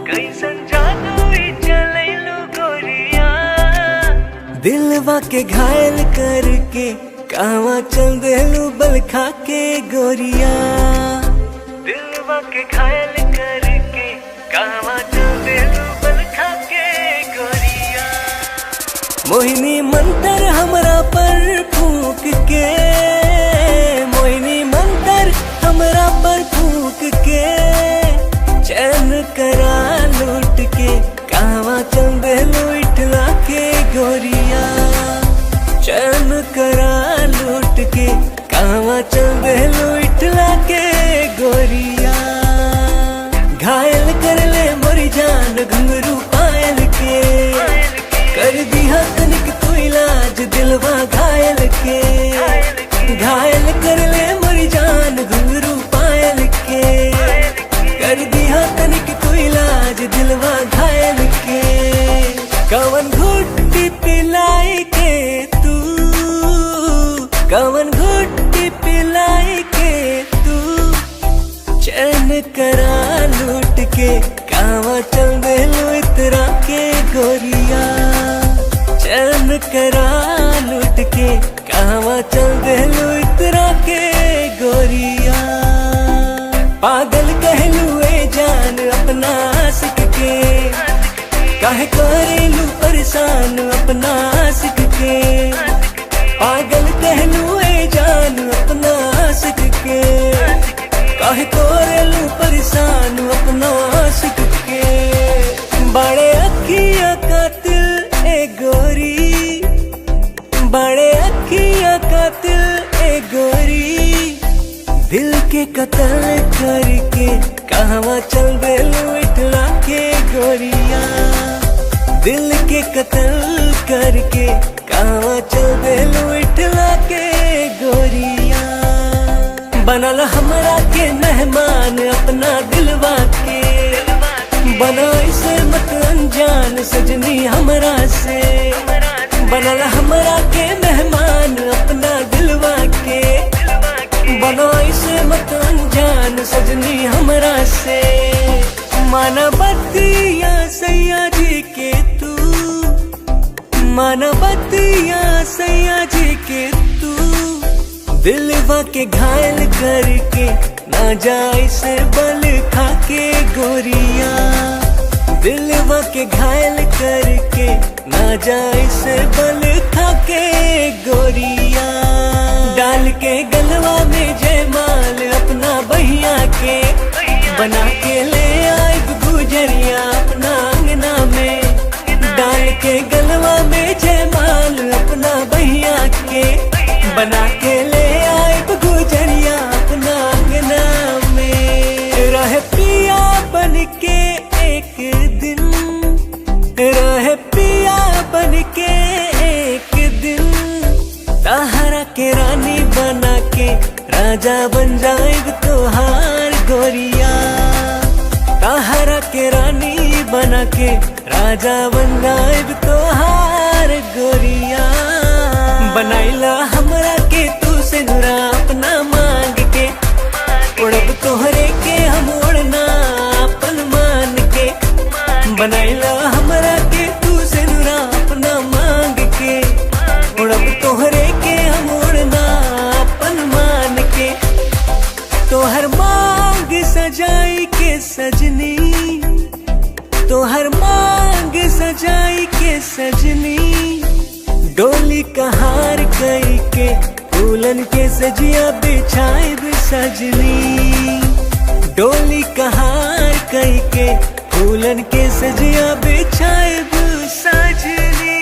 कैसन जादू ही चलेलु गोरिया दिलवा के घायल करके कहवा चल देलू बल खा के गोरिया दिलवा के घायल करके कहवा चल देलू बल खा के गोरिया मोहिनी मंतर हमरा पर फूक के मोहिनी मंतर हमरा पर फूक के चैन करा लूट के कहवा चल देलू इठला के गोरिया चैन करा लूट के कहवा चल देलू इठला के गोरिया घायल कर ले मोरी जान घुंघरू पायल के कर दिया तनिक तू इलाज दिलवा घायल के घायल कर ले मोरी जान घुंघरू पायल के कर दिया तनिक तू इलाज दिलवा घायल के कवन घुट्टी पिलाई के तू कवन घुट्टी पिलाई के तू चैन करा लूट के कहवा चल देलू इतरा के गोरिया चैन करा लूट के कहवा चल देलू इतरा के गोरिया पागल कहलू ए जान अपना आशिक के काहे करेलू परेशान अपना आशिक के पागल कहलू ए जान अपना आशिक के काहे करेलू परेशान अपना आशिक के बड़े अखिया कातिल ए गोरी बड़े अखिया कातिल ए गोरी के कत्ल करके कहवा चल बेलू इठला के गोरिया। दिल के कत्ल करके कहवा चल बेलू इठला के गोरिया। बनल हमरा के मेहमान अपना दिलवा के, बना इसे मत अनजान सजनी हमरा से। बनल हमरा के मेहमान अपना दिलवा के, बना इसे मत अनजान सजनी हमरा से। मानवतिया सैया जी के तू, मानवतिया सैया जी के तू, दिलवा के घायल करके ना जाए से बल खा के गोरिया। दिलवा के घायल करके ना जाए से बल खा के गोरिया। डाल के गलवा में जयमाल अपना बहिया के, बना के ले आए गुजरिया अपना अंगना में। डाल के गलवा में जयमाल अपना बहिया के, बना के ले आए गुजरिया अपना अंगना में। रहे पिया बन के एक दिन, रहे पिया बन के एक दिन, तहरा के रानी बना के राजा बन जाएग तोहार गोरिया। तहरा के रानी बना के राजा बन जाएग तोहार गोरिया। बनाइला हमरा के तू से नुरा अपना मांग के, उड़ब तोहरे के हम उड़ना अपन मान के। बनाइला हमरा के तू से नुरा अपना मांग के, उड़ब तोहरे के हम उड़ना अपन मान के। तोहर मांग सजाई के सजनी, तोहर मांग सजाई के सजनी, डोली कहार कई के फूलन के सजिया बिछाए सजनी। डोली कहार कई के फूलन के सजिया बिछाए सजनी।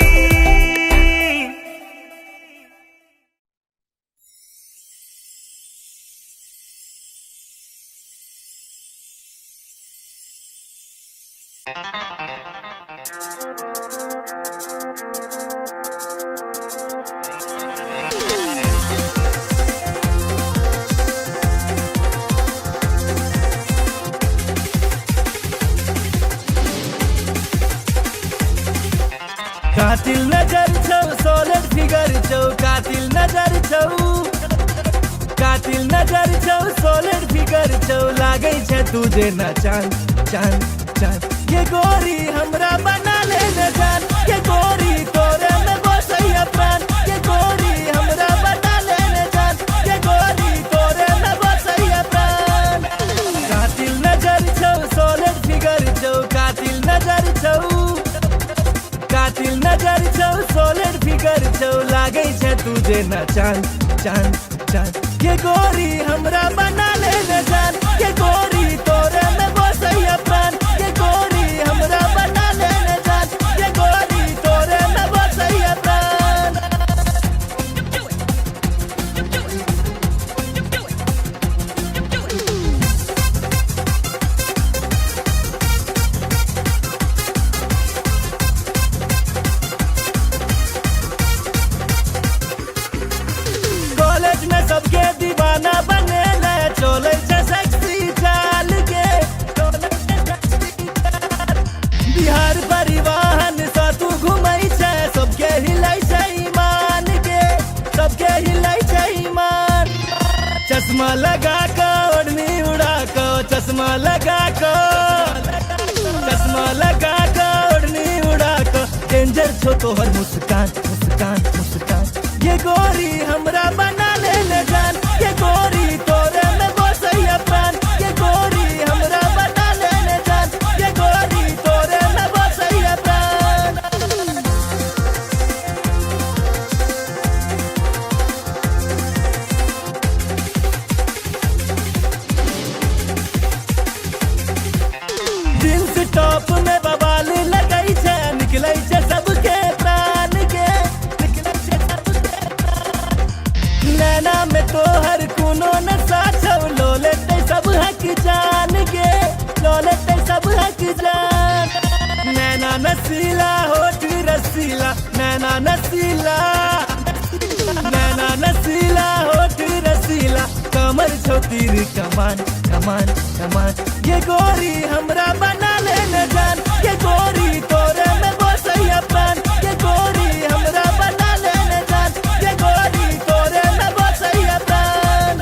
कातिल नजर छौ सोलर फिगर छौ, कातिल नजर छौ, कातिल नजर छौ सोलर फिगर छौ, लागे छै तुझे न चांद चांद चांद। ये गोरी हमरा बना ले न जान, ये गोरी तोरे में बसैया प्राण। ये गोरी हमरा बना ले न जान, ये गोरी तोरे में बसैया प्राण। कातिल नजर छौ सोलर फिगर छौ, कातिल नजर छौ, कातिल नजर छौ सोलर फिगर छौ, लागे छै तुझे न चांद चांद चांद। ये गोरी हमरा बना ले न जान, ये गोरी तोरे में बसैया प्राण। ये गोरी हमरा बना ले न जान, ये गोरी तोरे में बसैया प्राण। कॉलेज में सबके दीवाना बने ले, चले छै सेक्सी चाल के। बिहार परिवहन से तू घूमै छै, सबके हिलै छै ईमान के, सबके हिलै छै ईमान। चश्मा लगा के ओढ़नी उड़ा के, चश्मा लगा के, चश्मा लगा के ओढ़नी उड़ा के, डेंजर छो तोहर मुस्कान मुस्कान मुस्कान। ये गोरी हमरा बना ले न जान, ये गोरी तोरे में बसैया प्राण। ये गोरी हमरा बना ले न जान, ये गोरी तोरे में बसैया प्राण। जींस टॉप में बवाल लगै छै, निकलै छै सबके प्राण के, निकलै छै सबके प्राण। नैना में तोहर कोनो नशा छौ, लोले जान के दौलत सब हक जान। नैना नसीला होठ रसीला, नैना नसीला, नैना नसीला होठ रसीला, कमर छोतीर कमान कमान कमान। ये गोरी हमरा बना ले न जान, ये गोरी तोरे में बसैया प्राण। ये गोरी हमरा बना ले न जान, ये गोरी तोरे में बसैया प्राण।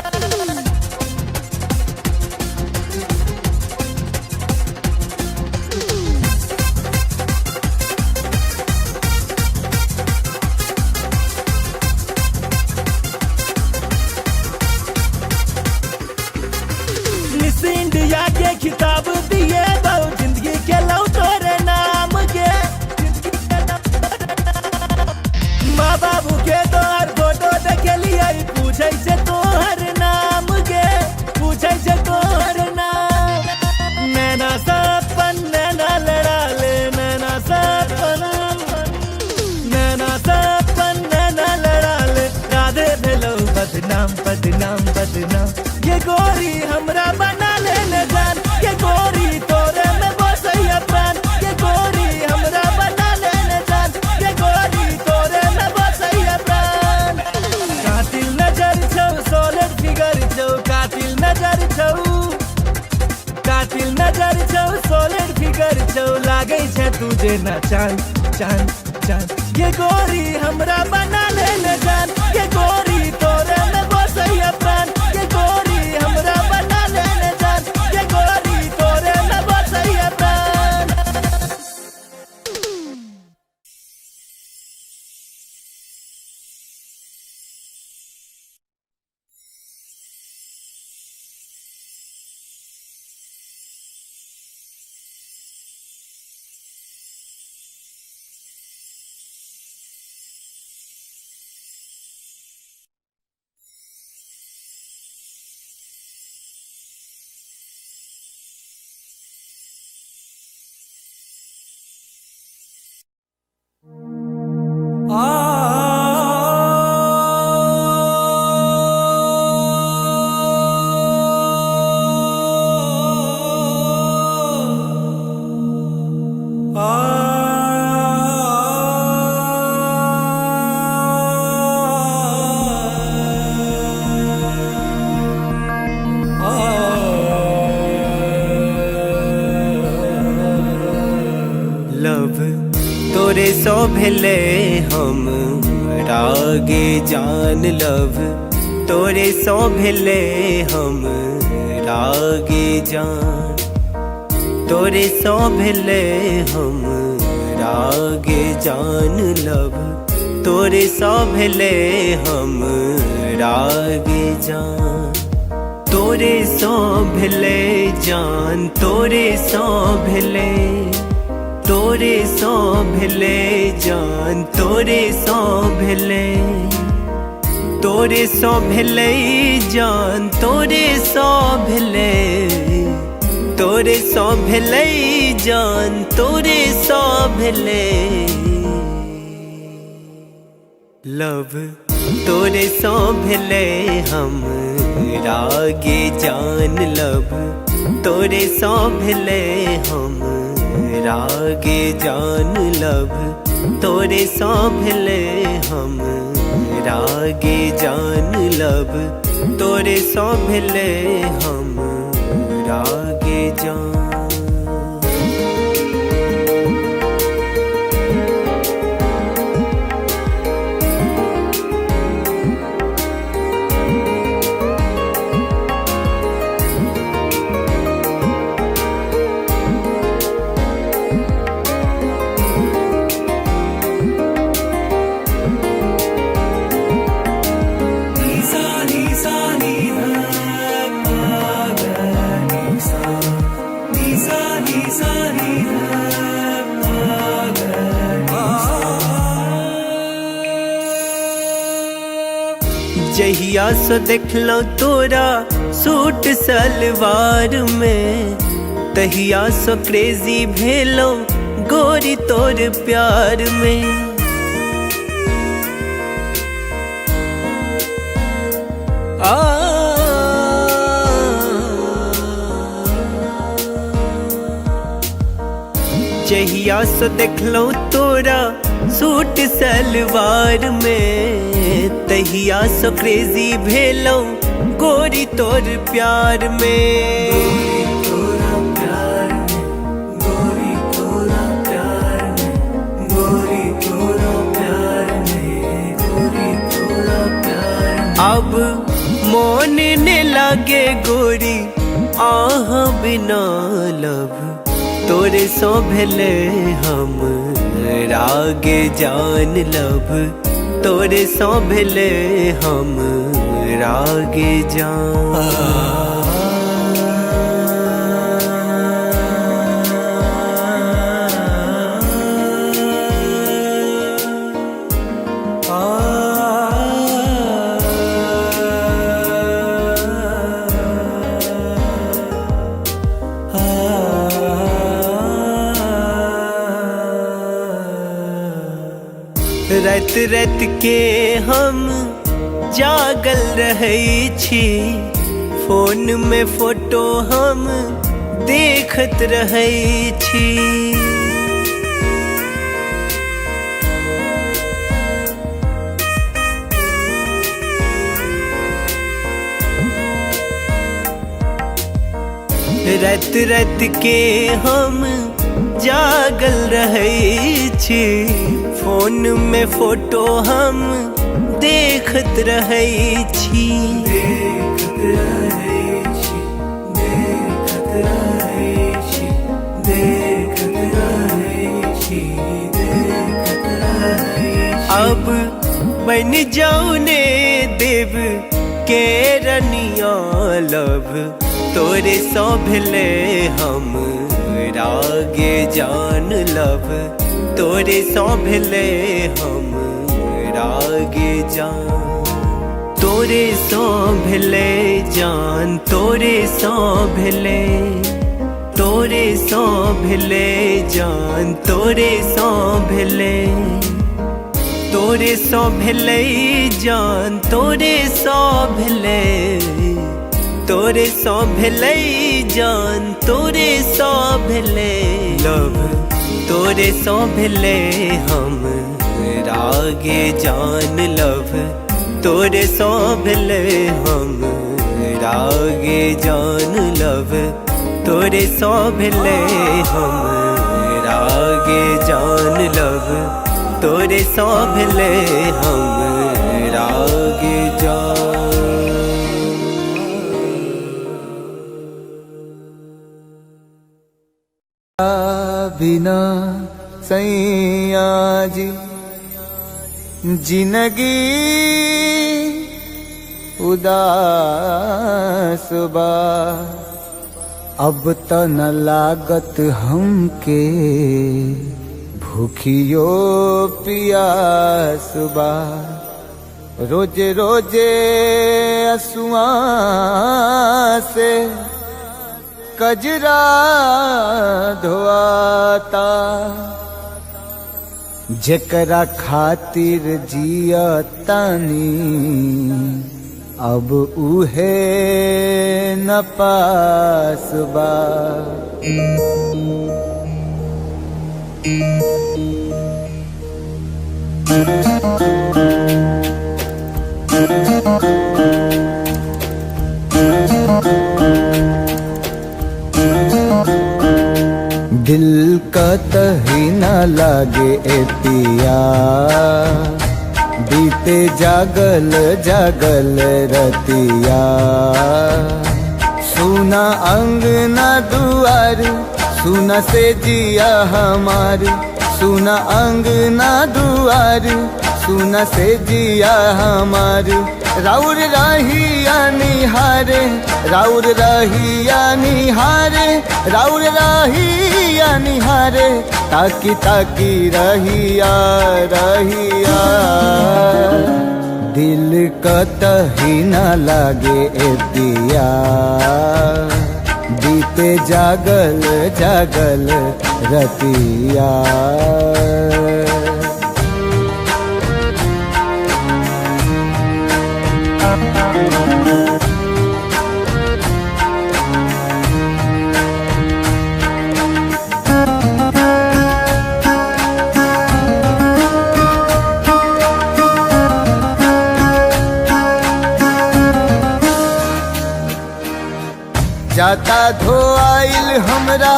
मिस इंडिया के खिताब दिए बहु, जिंदगी के लौ तोरे नाम के। माँ बाबू के तोहर फोटो देखे लिया, पूछे से तोहर नाम के, पूछे से तोहर नाम। नैना सपन नैना लड़ा ले, नैना सपन, नैना सपन नैना लड़ा ले, राधे भेलो बदनाम बदनाम बदनाम। ये गोरी हमरा बना ले न जान, ये गोरी तोरे में बसैया प्राण। ये गोरी हमरा बना ले न जान, ये गोरी तोरे में बसैया प्राण। कातिल नजर छौ, सॉलिड फिगर छौ, कातिल नजर छौ, कातिल नजर छौ, सॉलिड फिगर छौ, लागै छै तुझे ना चांद चांद चांद। ये गोरी हमरा बना ले न जान, ये गोरी तोरे में बसैया प्राण। ये गोरी हमरा बना ले न जान, ये गोरी तोरे में बसैया प्राण। लव तोरे सो भेले हम रागे जान। लव तोरे सो भेले हम रागे जान, तोरे सो भेले हम रागे जान। लव तोरे सो भेले हम रागे जान, तोरे सो भेले जान, तोरे सो भेले, तोरे सो भेले जान, तोरे सो भेले, तोरे सो भेले जान, तोरे सो भेले, तोरे सो भेले जान, तोरे सो भेले। लव तोरे सो भेले हम रागे जान। लव तोरे सो भेले हम रागे जान। लव तोरे सो भेले हम रागे जान। लव तोरे सो भेले हम रागे जान। जहिया सो देखलो तोरा सूट सलवार में, तहिया सो क्रेजी भेलो गोरी तोर प्यार में। जहिया से देखलो तोरा सूट सलवार में, तहिया से क्रेजी भेलो गोरी तोर प्यार में। अब मोन ने लागे गोरी आह बिना लब, तोरे सो भेले हम रागे जान लब, तोरे सो भेले हम रागे जान। रात रात के हम जागल रहै छी, फोन में फोटो हम देखत रहै छी। रात रात के हम जागल रहै छी, फोन में फोटो हम देखत रहै छी। अब बन जाऊ ने देव के रनिया लब, तोरे सो भेले हम रागे जान लब, तोरे सो भेले हम रागे जान। तोरे सो भेले जान, तोरे सो भेले, तोरे सो भेले जान, तोरे सो भेले, तोरे सो भेले जान, तोरे सो भेले, तोरे सो भेले जान, तोरे सो भेले लब, तोरे सो भेले हम रागे जान लब, तोरे सो भेले हम रागे जान लब, तोरे सो भेले हम रागे जान लब, तोरे सो भेले हम रागे जान। बिना सैया जी जिंदगी उदास बा, अब त न लागत हमके भूखियो पियास बा। रोजे रोजे असुआ से कजरा धोआता, जेकरा खातिर जिया तानी अब उहे न पास बा। दिल का तही न लागे ए पिया, बीते जागल जागल रतिया। सुना अंगना दुआर, सुना से जिया हमार, सुना अंगना दुआर, सुना से जिया हमार। राउर रहिया निहारे, राउर रहिया निहारे, राउर रहिया निहारे, ताकी ताकी रहिया रहिया। दिल कतही न लागे ए पिया, बीते जागल जागल रतिया। जाता धोआइल हमरा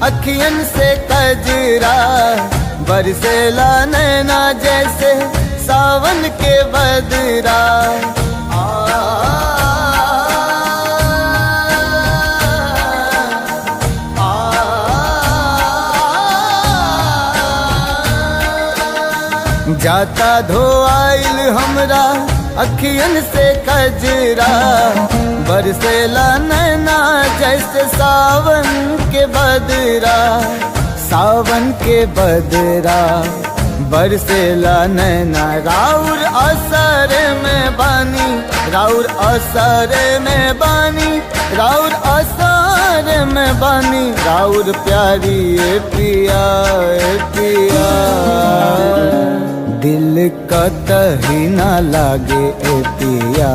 अखियन से कजरा, बरसेला नैना जैसे सावन के बदरा। जाता धोआइल हमरा अखियन से कजरा, बरसेला नैना जैसे सावन के बदरा। सावन के बदरा बरसेला नैना, राउर असर में बानी, राउर असर में बानी, राउर असर में बानी। राउर प्यारी ए पिया ए पिया, दिल कतही ना लागे ए पिया।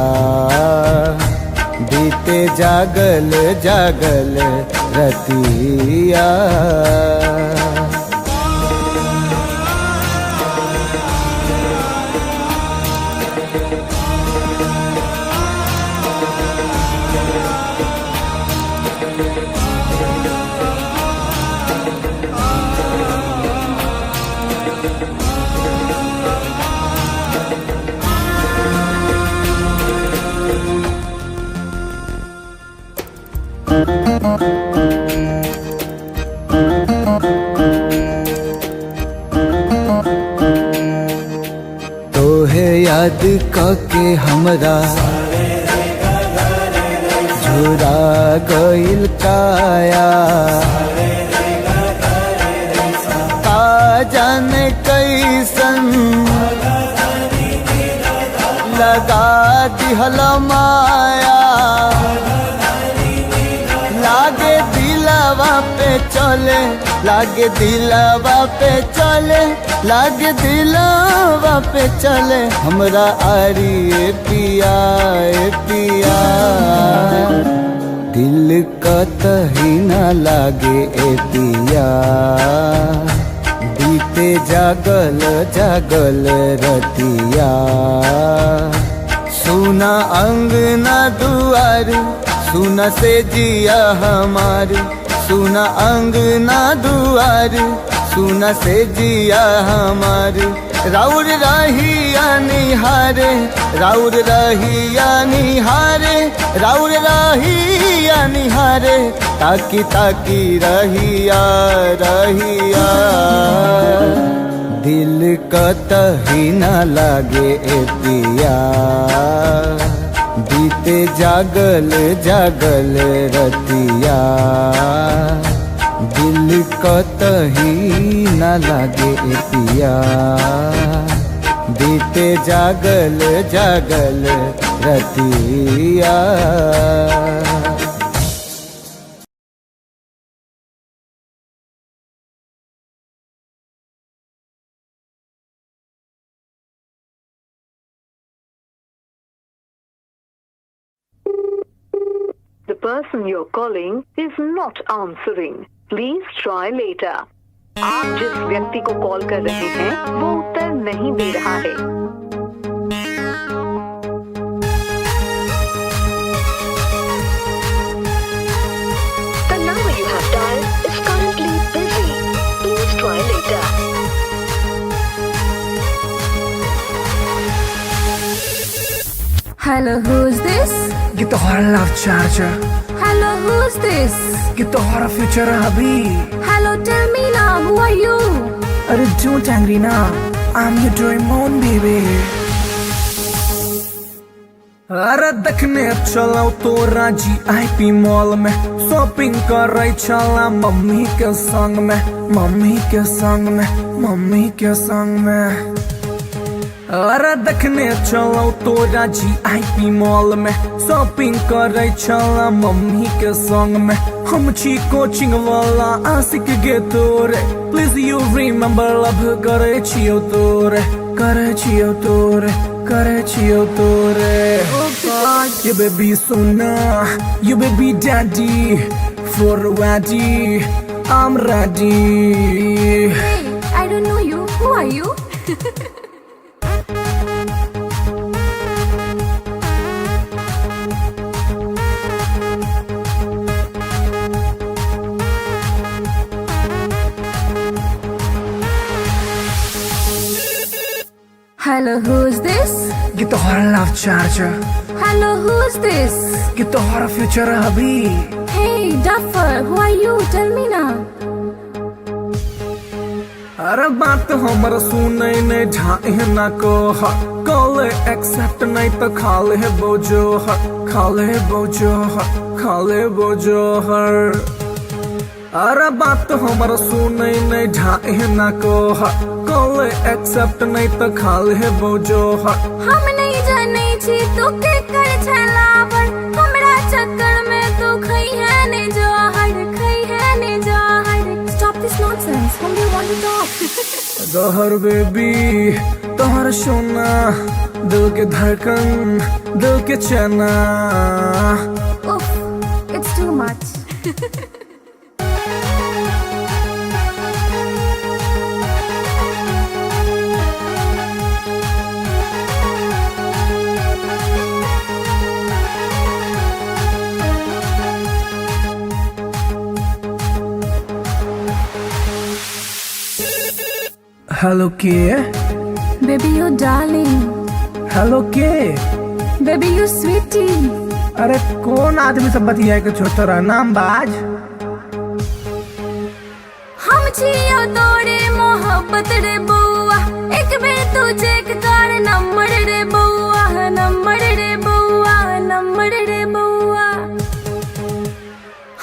बीते जागल जागल रतिया। तोहे याद के हमरा झुरा गइल काया। का जाने कैसन लगा दिहल माया। लागे दिलवा पे चले, लागे दिलवा पे चले, लागे दिलवा पे चले हमरा आरी ए पिया ए पिया। दिल कतही ना लागे ए पिया। बीते जागल जागल रतिया। सुना अंगना दुआर, सुना से जिया हमार। सुना अंगना दुआर, सुना से जिया हमार। राउर रहिया निहारे, राउर रहिया निहारे, राउर रहिया निहारे। ताकी ताकी रहिया रहिया। दिल कतही ना लागे ए पिया। बीते जागल जागल रतिया। दिल कतही ना लागे ए पिया। बीते जागल जागल रतिया। The person you're calling is not answering. Please try later. आप जिस व्यक्ति को कॉल कर रहे हैं वो उत्तर नहीं दे रहा है। The number you have dialed is currently busy. Please try later. Hello, who's this? ये तो हमारा love charger. Hello, who's this? ये तो हमारा फ्यूचर है अभी। Hello, tell me now, who are you? अरे don't angry ना, I'm your Doraemon baby। अरे देखने चलो तो राजी IP मॉल में, शॉपिंग कर रही चला मम्मी के संग में, मम्मी के संग में, मम्मी के संग में। अरे देखने चलो तो राजी IP मॉल में, शॉपिंग कर रही चला मम्मी के संग में। हम छी कोचिंग वाला आशिक गे तोरे, प्लीज यू रिमेम्बर लव करे छियो तोरे, करे छियो तोरे, करे छियो तोरे। You baby Sona, you baby daddy, for ready, I'm ready। Hey, I don't know you. Who are you? Hello, who's this? ये तोहरा love charger, Hello, who's this? ये तोहरा फ्यूचर अभी। Hey, Duffer, who are you? Tell me now. अरे बात हमर सुनै ने ढाई ना को कॉल एक्सेप्ट नहीं तो खाले बोझो खाले बोझो खाले बोझो हर। अरे बात हमर सुनै ने ढाई ना को कॉल एक्सेप्ट नहीं तो खाले बोझो हम नहीं जाने छी तू के कर छलावर हमरा चक्कर में तू खई है ने जहर खई है ने जहर। Stop this nonsense. Whom do you want to talk? जहर बेबी तोहर सोना दिल के धड़कन दिल के चना। Oof, it's too much. Hello के Baby, you darling. हेलो के Baby, you sweetie. अरे कौन आदमी सब बतिया के छोटा नाम बाज। हम छियो तोरे मोहब्बत रे बउआ एक बेर तू चेक कर नंबर रे बउआ नंबर रे बउआ नंबर रे बउआ।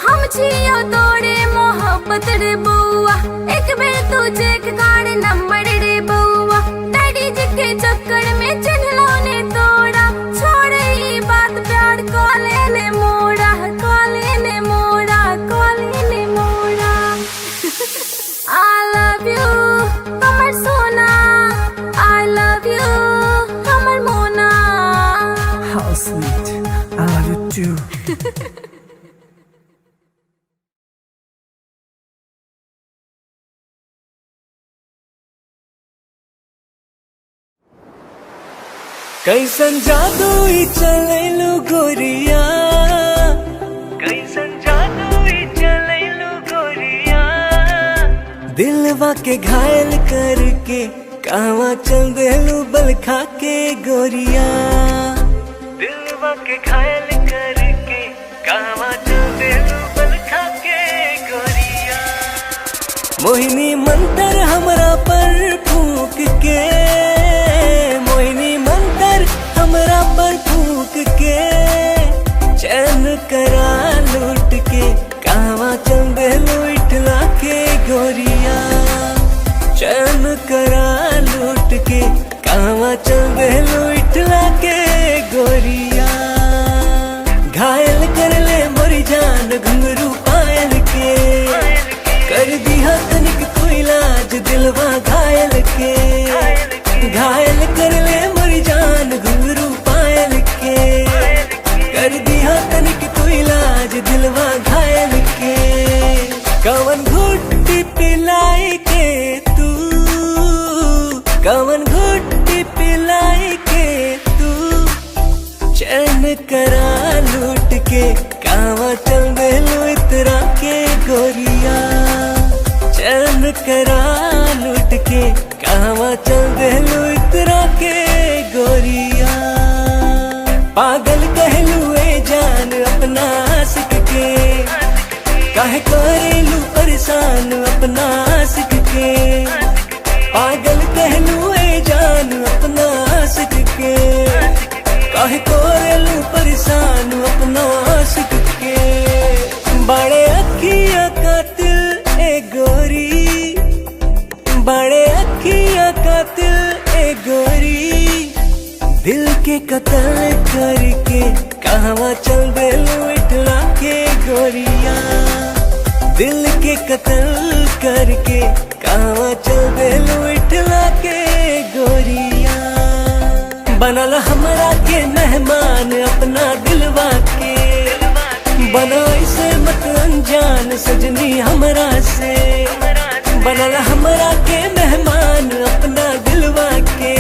हम छियो तोरे मोहब्बत रे बउआ एक बेर तू चेक कर नंबर रे बउआ। डैडी जी के चक्कर में चिन्हलो ने तोड़ा छोड़े ई बात प्यार कॉले ने मोड़ा कॉले ने मोड़ा कॉले ने मोड़ा। I love you, Kamar Sona. I love you, Kamar Mona. How sweet, I love you too। कैसन जादू ही चलेलू गोरिया कैसन जादू ही चलेलू गोरिया दिलवा के घायल करके कहवा चल देलू बल खा के गोरिया दिलवा के घायल करके कहवा चल देलू बल खा के गोरिया। मोहिनी मंतर हमरा पर फूक के मोहिनी मंतर हमरा पर फूक के चैन करा लूट के कहवा चल देलू इठला के गोरिया चैन करा लूट के कहवा चल देलू इठला के गोरिया। घायल कर ले मोरी जान घुंघरू पायल के कर दिया तनिक तू इलाज दिलवा घायल के। घायल कर ले मोरी जान घुंघरू पायल के कर दिया तनिक तू इलाज दिलवा घायल के। कवन घुट्टी पिलाई के तू कवन घुट्टी पिलाई के तू चैन करा लूट के कहवा चल देलू इतरा के गोरिया चैन करा लूट के कहवा चल देलू इतरा के गोरिया। पागल कहलू ए जान अपना आशिक के काहे करेलू परेशान अपना आशिक के। पागल कहलू ए जान अपना आशिक के काहे करेलू परेशान अपना आशिक के। बड़े अखियां कातिल ए गोरी बड़े अखियां कातिल ए गोरी दिल के कत्ल करके कहवा चल देलू इठला के गोरिया दिल के कत्ल करके कहवा चल देलू इठला के गोरिया। बनल हमरा के मेहमान अपना दिलवा के बना इसे मत अनजान सजनी हमरा से। बनल हमरा के मेहमान अपना दिलवा के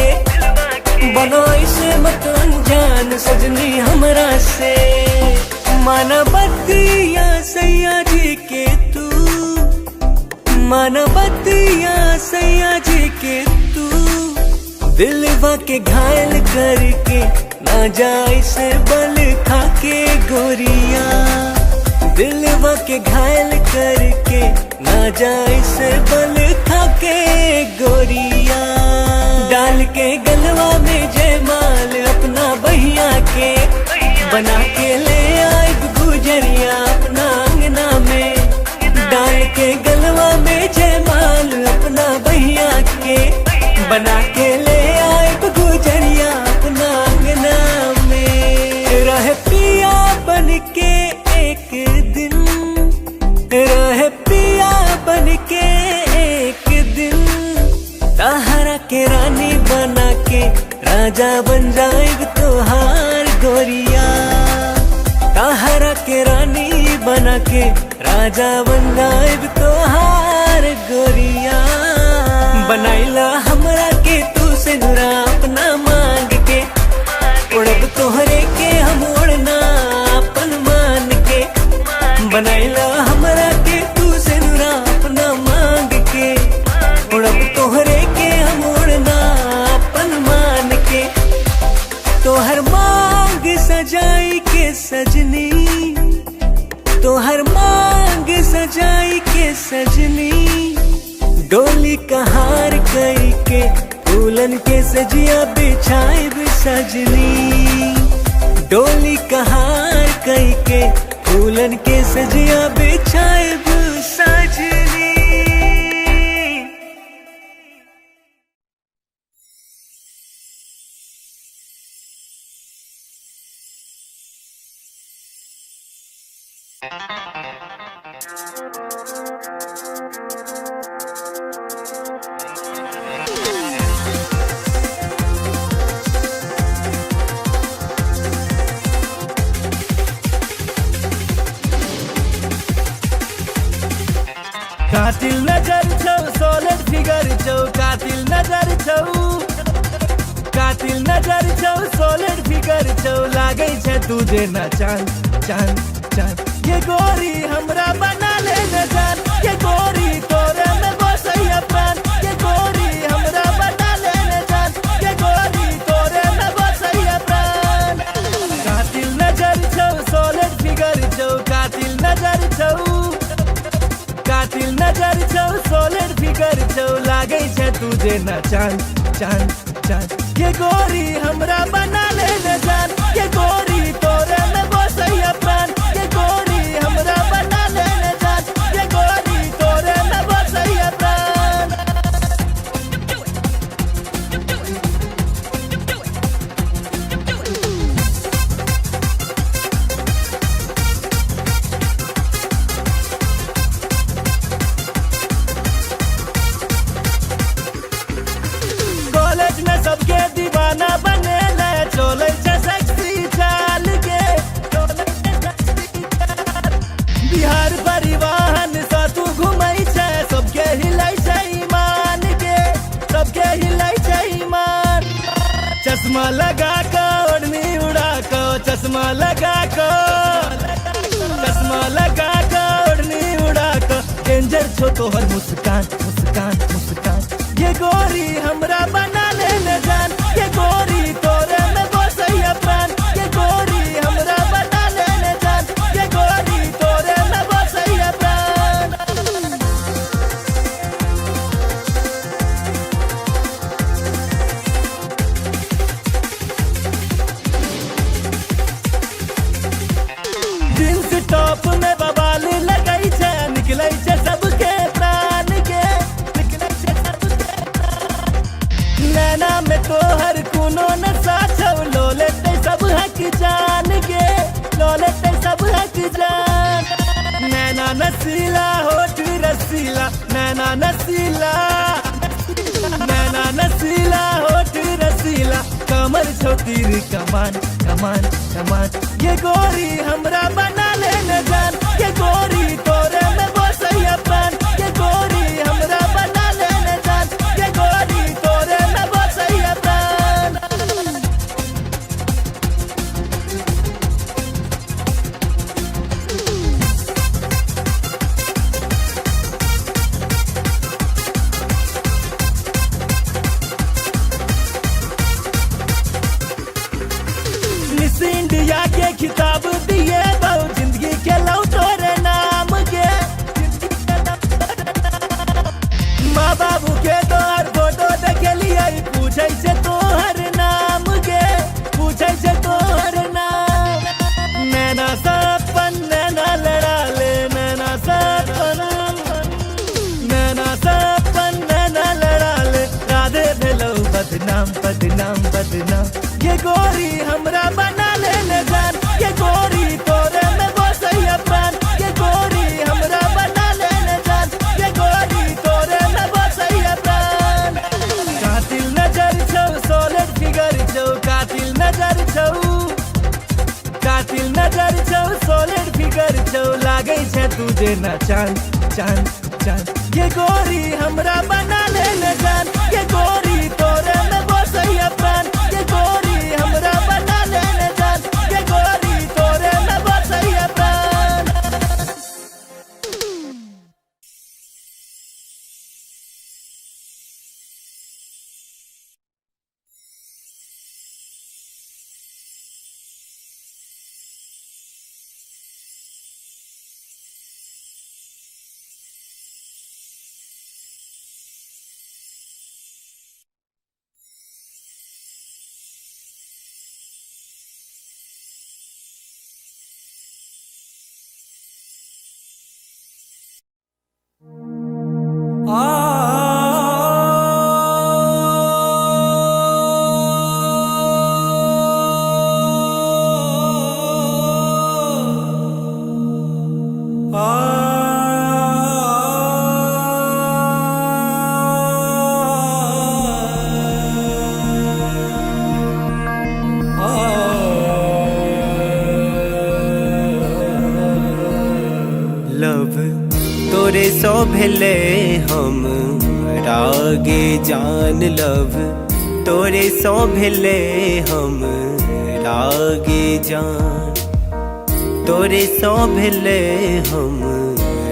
बना इसे मत अनजान सजनी हमरा से। माना बतिया सैया जी के तू माना बतिया सैया जी के तू दिलवा के घायल करके ना जाए से बल खाके गोरिया, दिलवा के घायल करके ना जाए से बल खाके गोरिया। डाल के गलवा में जयमाल अपना बहिया के, बना के ले आए गुजरिया अपना अंगना में। डाल के गलवा में जयमाल अपना बहिया के, बना के ले आए गुजरिया अपना अंगना में। रह पिया बन के एक दिन, रह पिया बन के एक दिन, ताहरा के रानी बना के राजा बन जाएग तोहार गोरिया। ताहरा के रानी बना के राजा बन जाएग तोहार गोरिया। बनाइला हमरा के तू से नुरा अपना मांग के, उड़ब तोहरे के हम उड़ना अपन मान के। बनाइला हमरा के तू से नुरा अपना मांग के, उड़ब तोहरे के हम उड़ना अपन मान के। तोहर मांग सजाई के सजनी, तोहर मांग सजाई के सजनी, डोली कहार कई के फूलन के सजिया बिछाए सजनी। डोली कहार कई के फूलन के सजिया बिछाए सजनी। कातिल नजर छौ सोलर फिगर छौ, कातिल नजर छौ, कातिल नजर छौ सोलर फिगर छौ। लागे छे तुझे ना चांद चांद चांद, ये गोरी हमरा बना ले न जान। ये गोरी तोरे में बसैया प्राण, ये गोरी हमरा बना ले न जान। ये गोरी तोरे में बसैया प्राण। कातिल नजर छौ सोलर फिगर छौ, कातिल नजर छौ, कातिल नजर छौ सोलर फिगर छौ। लागे छे तुझे ना चांद चांद चांद, ये गोरी हमरा बना ले न जान। ये गोरी तोरे में बसैया प्राण, ये गोरी हमरा बना ले न जान। ये गोरी तोरे में बसैया प्राण। कॉलेज में सबके दीवाना बने ले, चले छे सेक्सी चाल के, चले छे सेक्सी चाल। बिहार परिवहन से तू घुमई छे, सबके हिलाई छे ईमान के, सबके हिलाई छे ईमान। चश्मा लगा के ओढ़नी उड़ा के, चश्मा लगा के, चश्मा लगा के ओढ़नी उड़ा के। डेंजर छो तोहर मुस्कान मुस्कान मुस्कान, ये गोरी हमरा बना ले न जान। ये गोरी तोरे में बसैया प्राण, ये गोरी हमरा बना ले न जान। ये गोरी तोरे में बसैया प्राण। जींस टॉप में बवाल लगई छे, निकलै छे सबके प्राण के, निकलै छे सबके प्राण। नैना में तोहर कोनो नशा छौ, लो लेते सब हक जान के, लो लेते सब हक जान। नैना नसीला होठ रसीला, नैना नसीला, नैना नसीला होठ रसीला। कमर छौ तीर कमान कमान कमान, ये गोरी हमरा बना ले न जान। ये गोरी तोरे में बसैया प्राण, ये गोरी हमरा बना ले न जान। ये गोरी तोरे में बसैया प्राण। बदनाम बदनाम बदनाम। ये गोरी हमरा बना ले जान, ये गोरी तोरे में बसैया प्राण। ये गोरी हमरा बना ले जान, ये गोरी तोरे में बसैया प्राण। कातिल नजर छौ, सॉलिड फिगर छौ, कातिल नजर छौ, कातिल नजर छौ, सॉलिड फिगर छौ, लागे छे तुझे ना चांद चांद चांद। ये गोरी हमरा बना ले जान, ये गोरी तोरे में बसैया प्राण। ये गोरी हमरा बना ले जान, ये गोरी तोरे में बसैया प्राण। लव तोरे सो भेले हम रागे जान। लव तोरे सो भेले हम रागे जान। तोरे सो भेले हम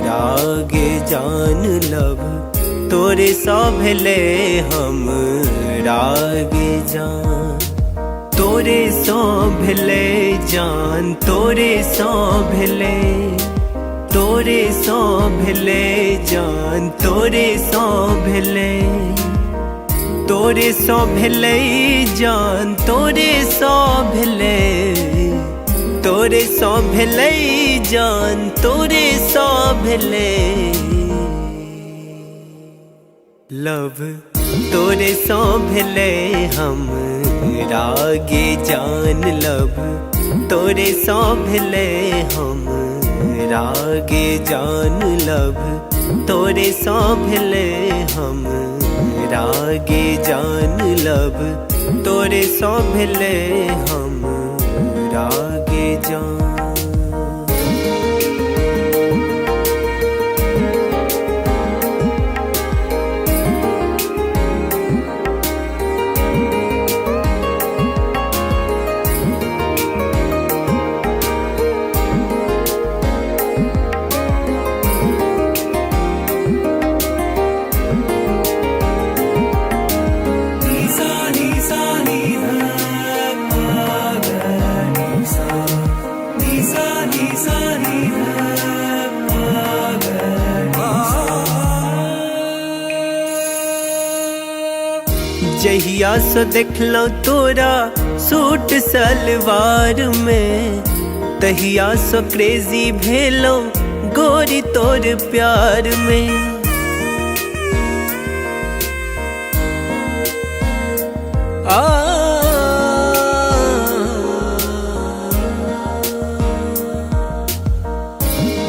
रागे जान। लव तोरे सो भेले हम रागे जान। तोरे सो भेले जान, तोरे सो भेले, तोरे सो भेले जान, तोरे सो भेले, तोरे सो भेले जान, तोरे सो भेले, तोरे सो भेले जान, तोरे सो भेले। लव तोरे सो भेले हम रागे जान। लव तोरे सो भेले हम रागे जान। लव तोरे सो भेले हम रागे जान। लव तोरे सो भेले हम रागे जान। जहिया से देखलो तोरा सूट सलवार में, तहिया से क्रेजी भेलो गोरी तोर प्यार में।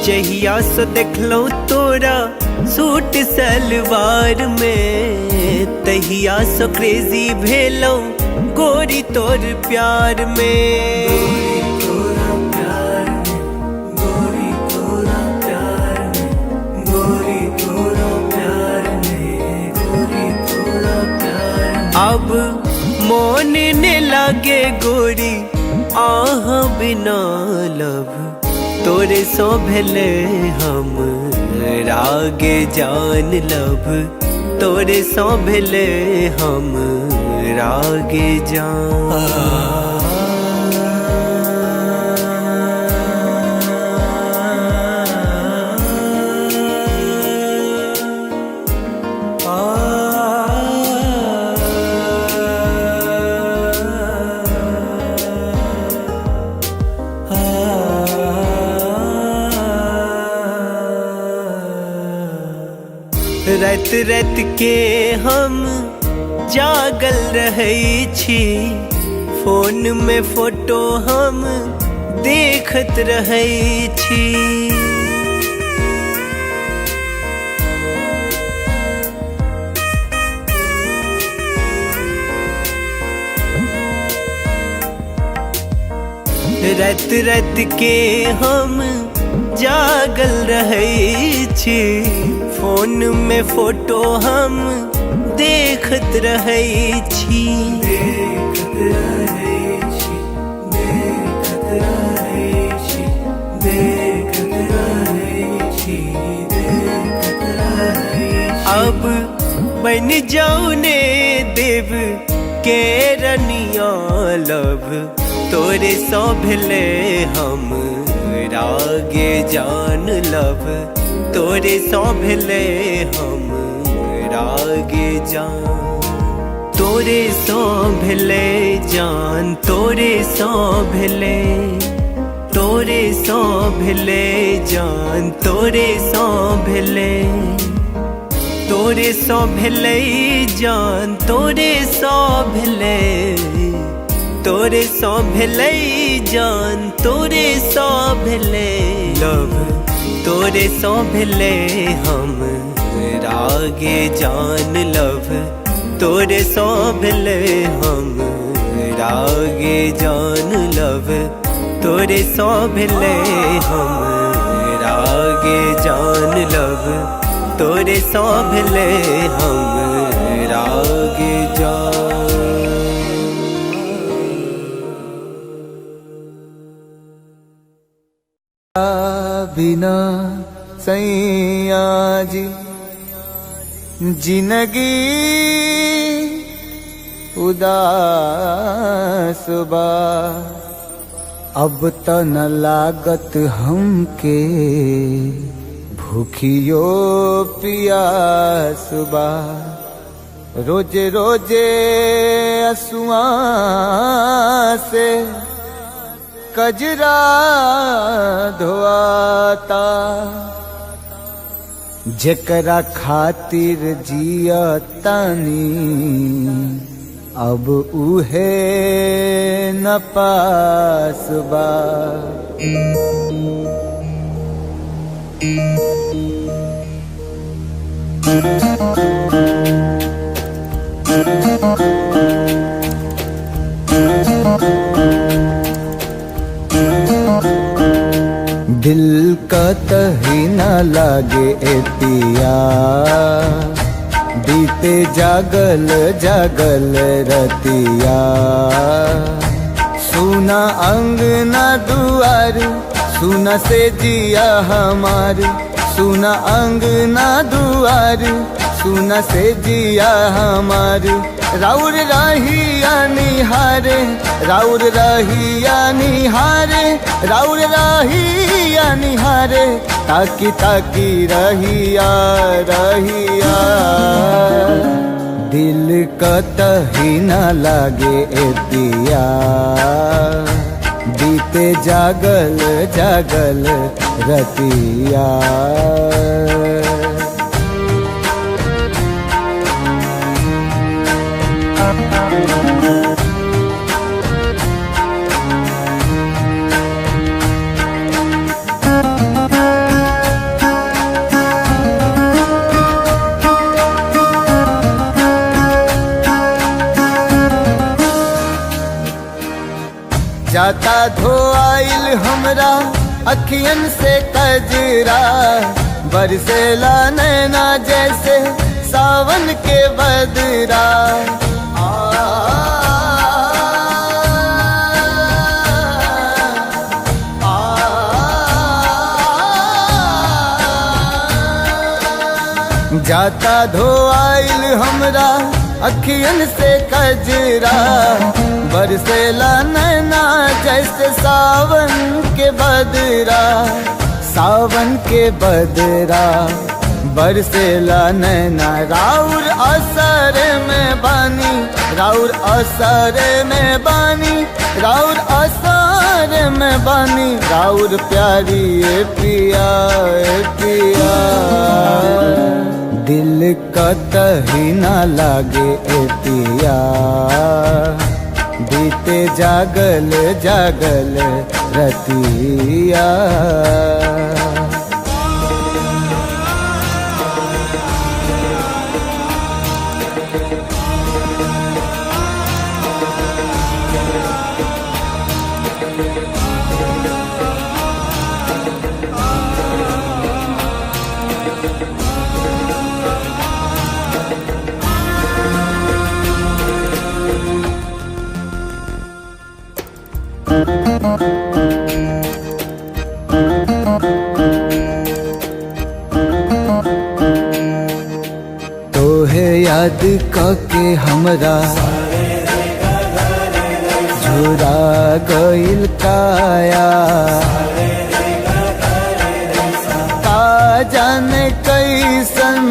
जहिया से देखलो तोरा सूट सलवार में, तहिया से क्रेजी भेलो गोरी तोर प्यार में। गोरी तोरा प्यार में, गोरी तोरा प्यार में, गोरी तोरा प्यार में, गोरी तोरा प्यार में। अब मोन ने लागे गोरी आह बिना। लव तोरे सो भेले हम रागे जान। लव तोरे सो भेले हम रागे जान। रात रात के हम जागल रहै छी, फोन में फोटो हम देखत रहै छी। रात रात के हम जागल रहै छी, फोन में फोटो हम देखत रहै छी। देखत रहै छी, देखत रहै छी, देखत रहै छी, देखत रहै छी। अब बन जाऊ ने देव के रनिया लब, तोरे सौ भेले हम रागे जान लब, तोरे सौ भेले हम रागे जान। तोरे सौ भेले जान, तोरे सौ भेले, तोरे सौ भेले जान, तोरे सौ भेले, तोरे सौ भेले जान, तोरे सौ भेले, तोरे सौ भेले जान, तोरे सौ भेले लब, तोरे सौ भेले हम रागे जान लब, तोरे सौ भेले हम रागे जान लब, तोरे सौ भेले हम रागे जान लब, तोरे सौ भेले हम रागे जान। बिना सैया जी जिंदगी उदास बा, अब त न लागत हमके भूखियो पियास बा। रोजे रोजे असुआ से कजरा धोआता, जेकरा खातिर जिया तानी अब उहे न पास बा। दिल का तही न लागे ए पिया, बीते जागल जागल रतिया। सुना अंगना दुआर, सुना से जिया हमार, सुना अंगना दुआर, सुना से जिया हमार। राउर रहिया निहारे, राउर रहिया निहारे, राउर रहिया निहारे, ताकी ताकी रहिया रहिया। दिल का तही न लागे ए पिया, बीते जागल जागल रतिया। जाता धोआइल हमरा अखियन से कजरा, बरसेला नैना जैसे सावन के बदरा। जाता धोआइल हमरा अखियन से कजरा, बरसेला नैना जैसे सावन के बदरा। सावन के बदरा बरसेला नैना, राउर असर में बानी, राउर असर में बानी, राउर असर में बानी। राउर प्यारी ए पिया ए पिया, दिल कतही ना लागे ए पिया बीते जागल जागल रतिया तोहे याद कके हमरा झुरा गइल काया का जाने कैसन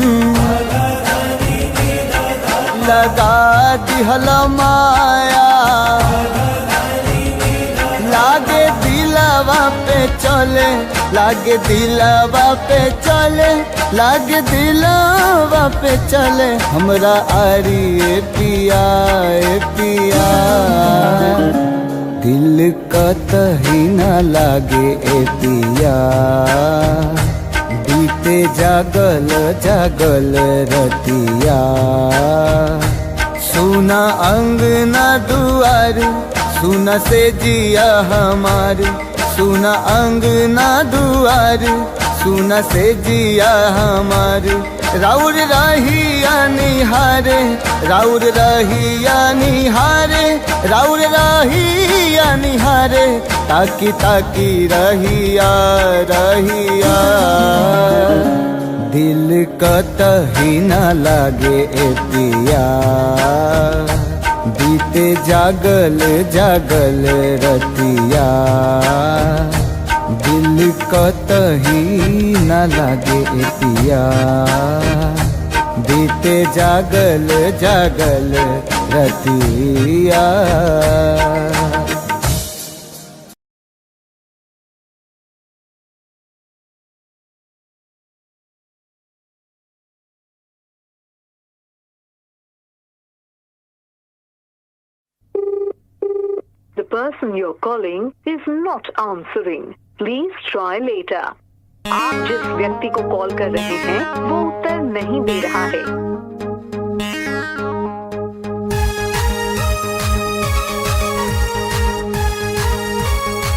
लगा दिहल माया लागे दिलवा पे चले लागे दिलवा पे चले लागे दिलवा पे चले हमरा आरी ए पिया दिल कतही ना लागे ए पिया बीते जागल जागल रतिया सुना अंगना दुआर सुना से जिया हमार सुना अंगना दुआर सुना से जिया हमार राउर रहिया निहारे राउर रहिया निहारे राउर रहिया निहारे ताकी ताकी रहिया रहिया दिल कतही ना लागे ए पिया बीते जागल जागल रतिया दिल कतही ना लागे ए पिया बीते जागल जागल रतिया The person you're calling is not answering. Please try later. आप जिस व्यक्ति को कॉल कर रहे हैं वो उत्तर नहीं दे रहा है।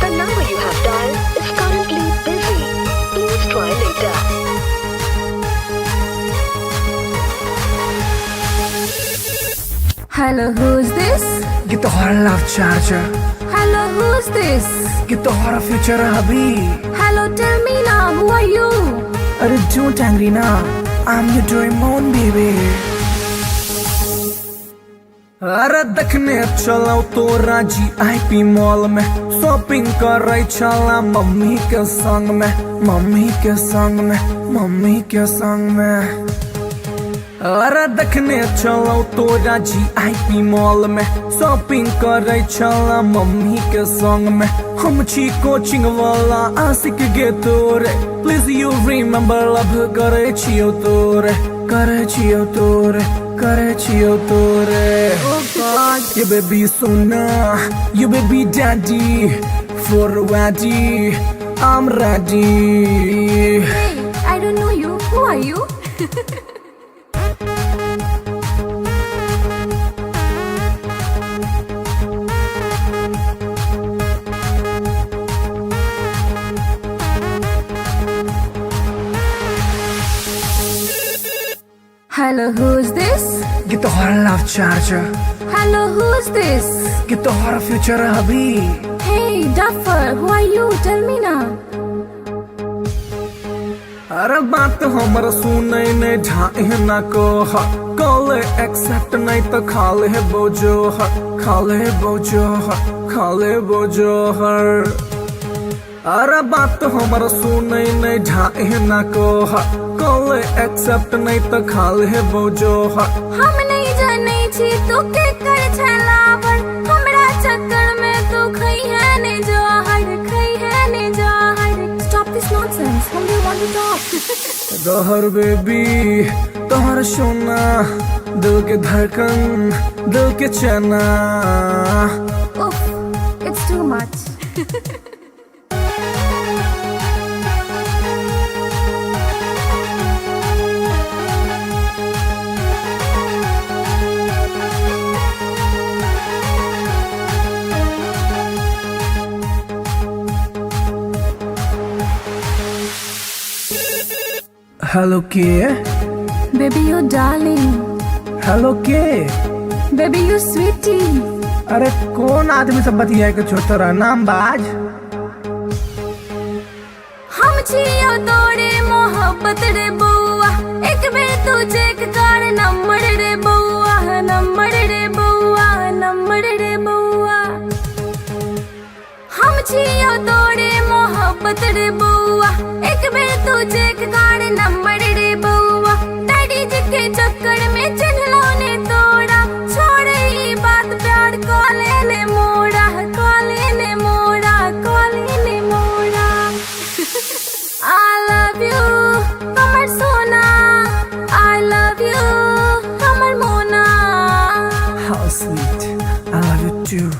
The number you have dialed is currently busy. Please try later. Hello, who's this? ये तो हर love charger Hello, who's this? ये तो हर फ्यूचर अभी Hello, tell me now, who are you? अरे don't angry ना I'm your dream on baby अरे देखने चलाओ तो राजी आईपी मॉल में शॉपिंग कर रही चला मम्मी के संग में मम्मी के संग में मम्मी के संग में अरे देखने चलो तो राजी आईपी मॉल में शॉपिंग कर रही चला मम्मी के संग में हम छी कोचिंग वाला आशिक गे तोरे प्लीज यू रिमेम्बर लव करे छियो तोरे करे छियो तोरे करे छियो तोरे oh God you baby sona you baby daddy for ready I'm ready Hey, I don't know you. Who are you? Hello, who's this? ये तो हर love charger Hello, who's this? ये तो हर फ्यूचर अभी Hey, Duffer, who are you? Tell me now. अरे बात हमर सुने ने ढाए न को कॉल एक्सेप्ट नहीं तो खाले बोझो खाले बोझो खाले बोझो हर अरे बात हमर सुने ने ढाए न को कॉल एक्सेप्ट नहीं तो खाले बोझो हम नहीं जाने छी तू के कर छलावर हमरा चक्कर में तू खई है ने जहर खई है ने जहर Stop this nonsense. Whom do you want to talk? Dahar baby तोहर सोना, दिल के धड़कन, दिल के चना। Oof, it's too much. Hello के, Baby, you darling. हेलो के। Baby, you sweetie. अरे कौन आदमी सब बतिया के छोड़ रहा नाम बाज। हम छियो तोरे मोहब्बत रे बउआ, एक बेर तू चेक कर नंबर रे बउआ, नंबर रे बउआ, नंबर रे बउआ। हम छियो तोरे मोहब्बत रे बउआ, एक बेर तू चेक कर नंबर रे बउआ। डैडी जी के चक्कर में चिन्हलो ने तोड़ा, छोड़ ई बात प्यार कॉले ने मोड़ा, कॉले ने मोड़ा, कॉले ने मोड़ा। I love you, हमर सोना। I love you, हमर मोना। How sweet, I love you too.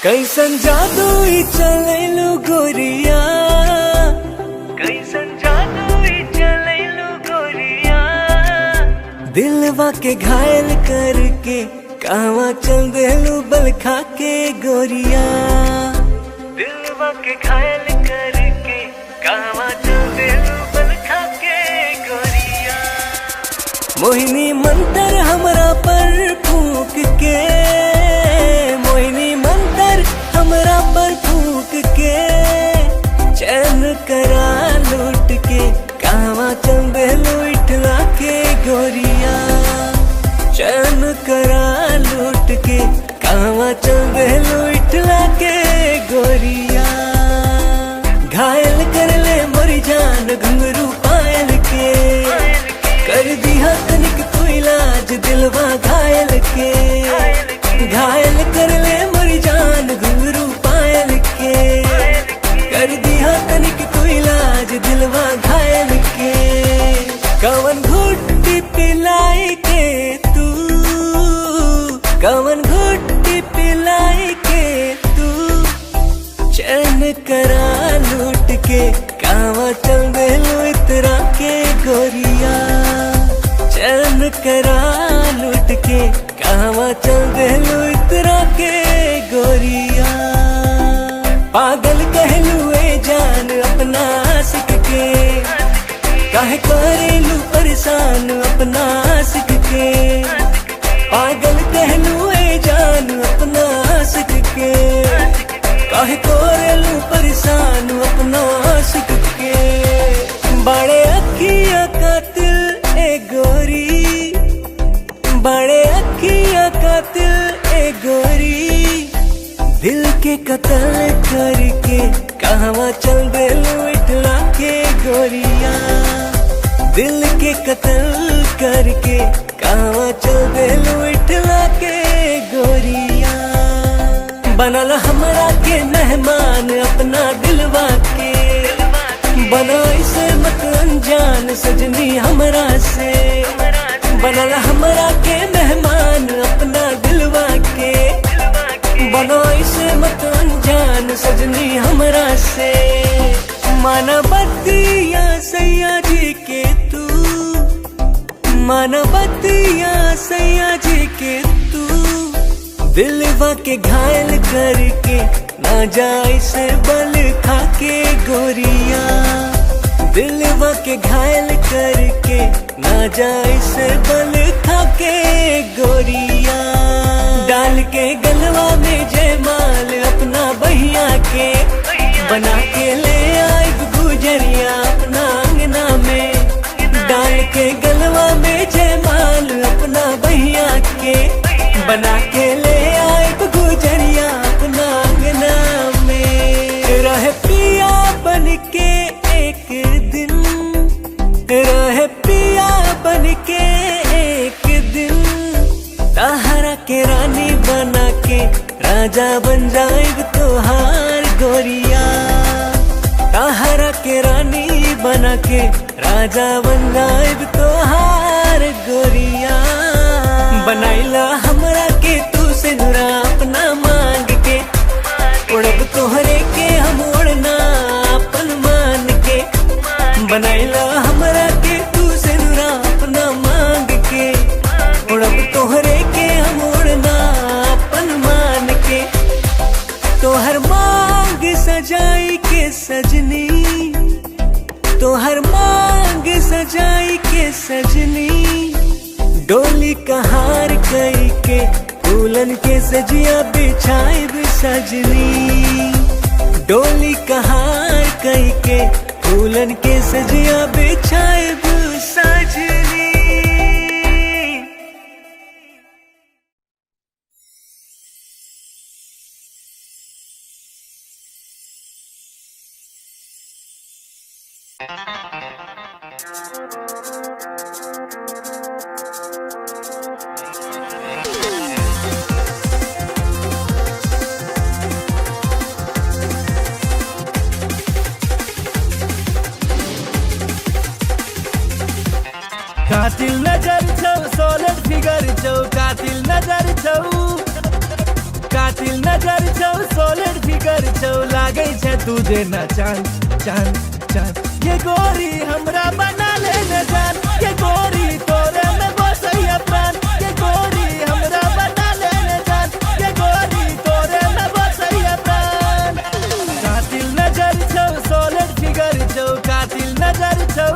कैसन जादू ई चलैलु गोरिया, कैसन जादू ई चलैलु गोरिया। दिलवा के घायल करके कहवा चल देलू बल खा के गोरिया। दिलवा के घायल करके कहवा चल देलू बल खा के गोरिया। मोहिनी मंतर हमरा पर फूंक के, मोहिनी मंतर हमरा पर फूंक के। चैन करा लूट के कहवा चल देलू इठला के गोरिया। चैन करा लूट के कहवा चल देलू इठला के गोरिया। घायल कर ले मोरी जान घुंघरू पायल के, कर दिया तनिक तू इलाज दिलवा घायल के। घायल कर ले मोरी जान घुंघरू पायल के, कर दिया तनिक तू इलाज दिलवा घायल के। कवन घुट्टी पिलाई के तू, कवन घुट्टी पिलाई के तू। चैन करा लूट के कहवा चल देलू इतरा के गोरिया। चैन करा लूट के कहवा चल देलू इतरा के गोरिया। पागल कहलू ए जान अपना आशिक के, काहे करेलू परेशान अपना आशिक के। पागल कहलू ए जान अपना आशिक के, काहे करेलू परेशान अपना आशिक के। बड़े अखिया कातिल ए गोरी, बड़े अखिया कातिल ए गोरी। दिल के कत्ल करके कहवा चल देलू इठला के गोरिया। दिल के कत्ल करके कहवा चल देलू इठला के गोरिया। बनल हमरा के मेहमान अपना दिलवा के, बना इसे मत अनजान सजनी हमरा से। बनल हमरा के मेहमान अपना दिलवा के, बना इसे मत अनजान सजनी हमरा से। माना बतिया सैया जी के तू, माना बतिया सैया जी के तू। दिलवा के घायल करके ना जाए से बल खा के गोरिया। दिलवा के घायल करके ना जाए से बल खा के गोरिया। डाल के गलवा में जयमाल अपना बहिया के, बना के ले आई गुजरिया अपना अंगना में। डाल के गलवा में जयमाल अपना बहिया के, बना के ले आई गुजरिया अपना अंगना में। रहे पिया बन के एक दिन, रहे पिया बन के एक दिन। ताहरा के रानी बना राजा बन जाएब तोहार गोरिया, ताहरा के रानी बना के राजा बन जाएब तोहार गोरिया। बनाइला हमरा के तू से नुरा अपना मांग के, उड़ब तोहरे के हम उड़ना अपन मान के। बनाइला हमरा के तू से नुरा अपना मांग के, उड़ब तोहरे के हम उड़ना अपन मान के। तोहर मांग सजाई के सजनी, तोहर मांग सजाई के सजनी, डोली कहार कई के दुल्हन के सजिया बिछाइब सजनी। डोली कहार कई के दुल्हन के सजिया बिछाइब सजनी। कातिल नजर छौ सोलर फिगर छौ, कातिल नजर छौ, कातिल नजर छौ सोलर फिगर छौ, लागै छै तुझे न चांद चांद चांद। ये गोरी हमरा बना ले न जान, ये गोरी तोरे में बसैया प्राण, ये गोरी हमरा बना ले न जान, ये गोरी तोरे में बसैया प्राण। कातिल नजर छौ सोलर फिगर छौ, कातिल नजर छौ,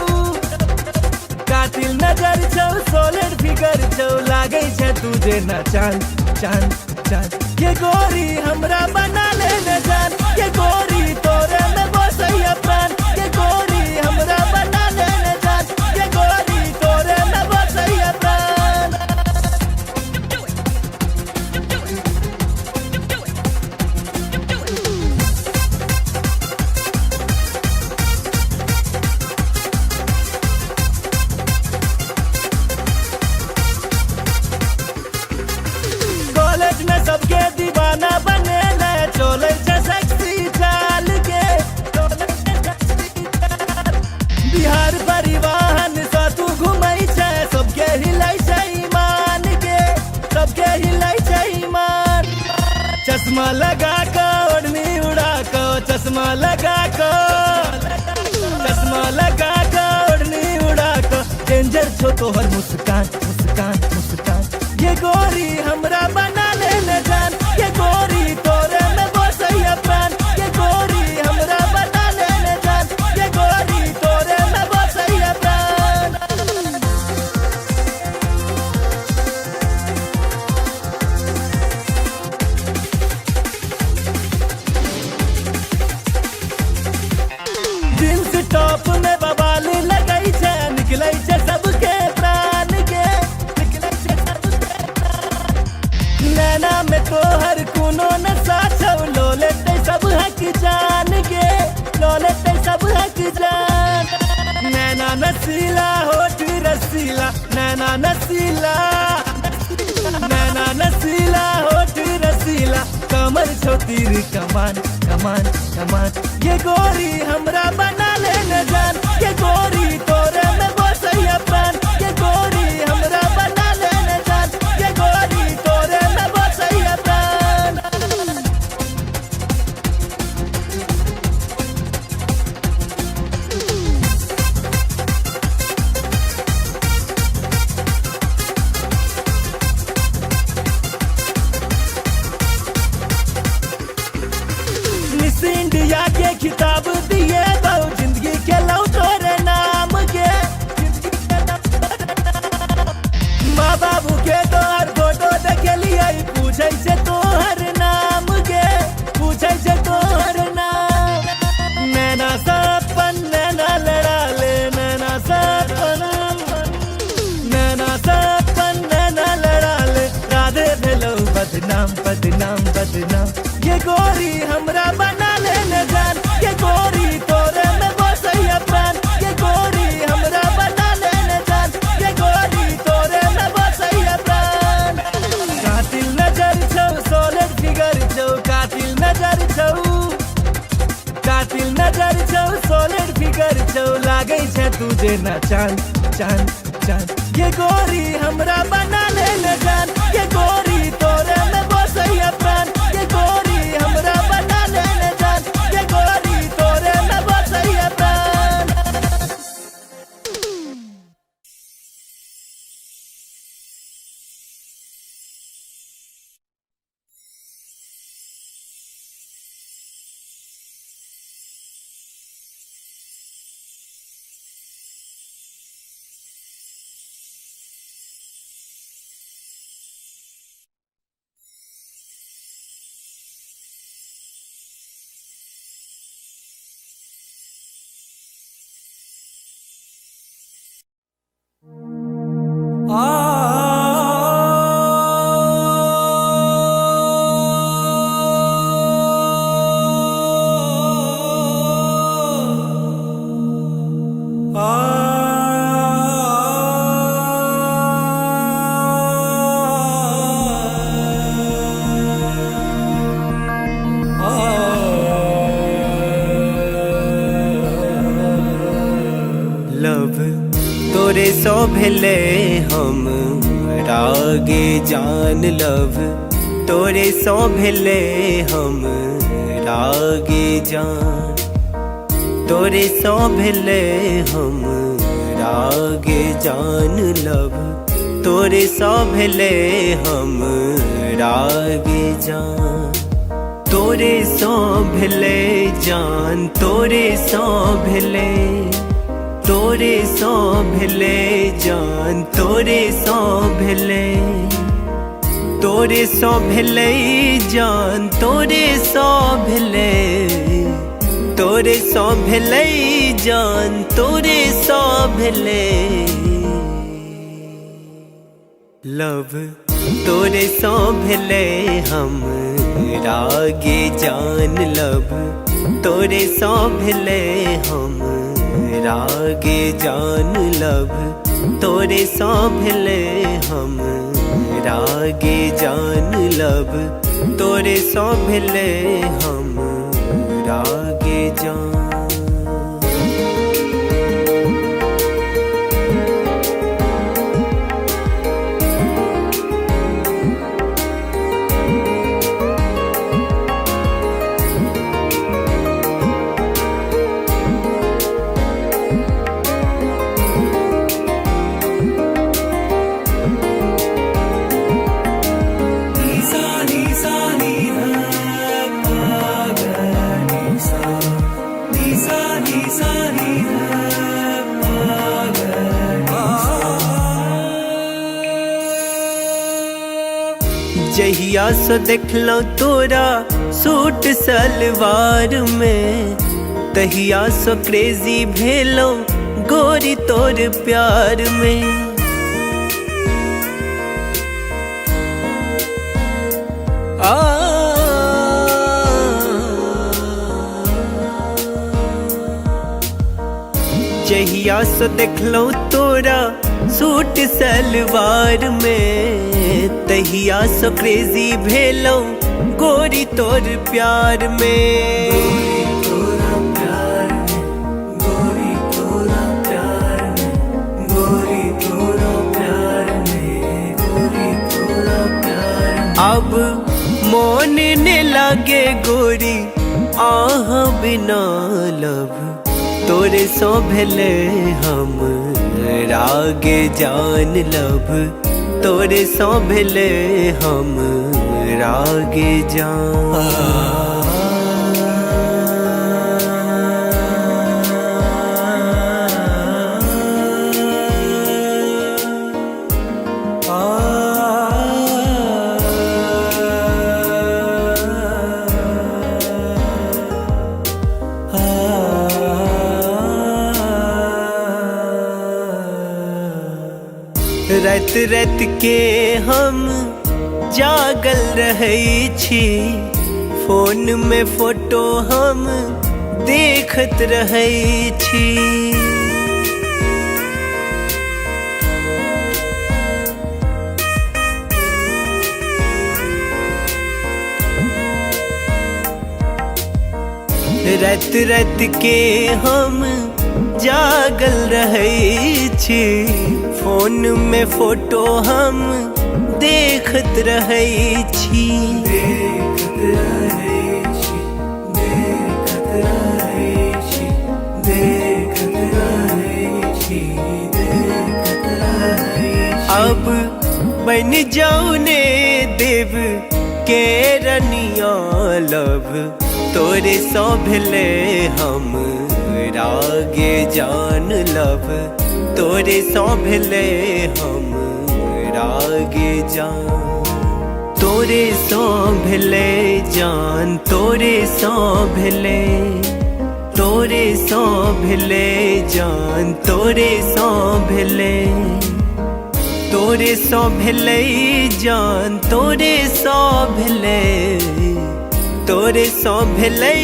कातिल नजर छौ सोलर फिगर छौ, लागै छै तुझे न चांद चांद चांद। ये गोरी हमरा बना ले न जान, ये गोरी तोरे में बसैया प्राण, ये गोरी हमरा बना ले न जान, ये गोरी तोरे में बसैया प्राण। कॉलेज में सबके दीवाना बने ले, चले छै सेक्सी चाल के। बिहार परिवहन से तू घुमै छै, सबके हिलै छै ईमान के, सबके हिलै छै ईमान। चश्मा लगा के ओढ़नी उड़ा के, चश्मा लगा के, चश्मा लगा के ओढ़नी उड़ा के, डेंजर छो तोहर मुस्कान मुस्कान मुस्कान। ये गोरी हमरा बना ले न जान, ये गोरी तोरे में बसैया प्राण, ये गोरी हमरा बना ले न जान, ये गोरी तोरे में बसैया प्राण। जींस टॉप में बवाल लगै छै, निकलै छै सबके प्राण के, निकलै छै सबके प्राण। नैना में तोहर कोनो नशा छौ, लो लेतै सब हक जान के, लो लेतै सब हक जान। नैना नसीला होठ रसीला, नैना नसीला, नैना नसीला होठ रसीला, कमर छौ तीर कमान कमान कमान। ये गोरी हमरा बना ले न जान, ये गोरी तोरे में बसैया प्राण, ये गोरी हमरा बना ले न जान, ये गोरी तोरे में बसैया प्राण। मिस इंडिया के खिताब दिए बहु, जिंदगी के लौ तोरे नाम के, माँ बाबू के तोहर फोटो देखलिए, पूछे से तोहर नाम के, पूछे से तोहर नाम। नैना सपन नैना लड़ा ले, नैना सपन, नैना सपन नैना लड़ा ले, राधे भेलौ बदनाम बदनाम बदनाम। ये गोरी हमरा बना ले न जान, ये गोरी तोरे में बसैया प्राण, ये गोरी हमरा बना ले न जान, ये गोरी तोरे में बसैया प्राण। कातिल नजर छौ सोलर फिगर छौ, लागे छे तुझे ना चांद चांद चांद। ये गोरी हमरा बना ले न जान, ये गोरी तोरे में बसैया प्राण, ये गोरी हमरा बना ले न जान, ये गोरी तोरे में बसैया प्राण। लव तोरे सो भेले हम रागे जान, लव तोरे सो भेले हम रागे जान, तोरे सो भेले हम रागे जान, लव तोरे सो भेले हम रागे जान, तोरे सो भेले जान, तोरे सो भेले, तोरे सो भेले जान, तोरे सो भेले, तोरे सो भेले जान, तोरे सो भेले, तोरे सो भेले जान, तोरे सो भेले। लव तोरे सो भेले हम रागे जान, लव तोरे सो भेले हम रागे जान, लव तोरे सो भेले हम रागे जान, लव तोरे सो भेले हम रागे जान। जहिया सो देखलो तोरा सूट सलवार में, तहिया सो क्रेजी भेलो गोरी तोर प्यार में। जहिया सो देखलो तोरा सूट सलवार में, तहिया सो क्रेजी भेलो गोरी तोर प्यार में। गोरी तोरा प्यार में, गोरी तोरा प्यार में, गोरी तोरा प्यार में, गोरी तोरा प्यार में। अब मोन ने लागे गोरी आह बिना, लव तोरे सो भेले हम रागे जान, लव तोरे सो भेले हम रागे जान। रात रात के हम जागल रहै छी, फोन में फोटो हम देखत रहै छी। रात रात के हम जागल रहै छी, फोन में फोटो हम देखत रहै छी, देखत रहै छी, देखत रहै छी, देखत रहै छी, देखत रहै छी। अब बन जाऊ ने देव के रनिया लब, तोरे सौ भेले हम रागे जान लब, तोरे सौ भेले हम रागे जान, तोरे सौ भेले जान, तोरे सौ भेले, तोरे सौ भेले जान, तोरे सौ भेले, तोरे सौ भेले जान, तोरे सौ भेले, तोरे सौ भेले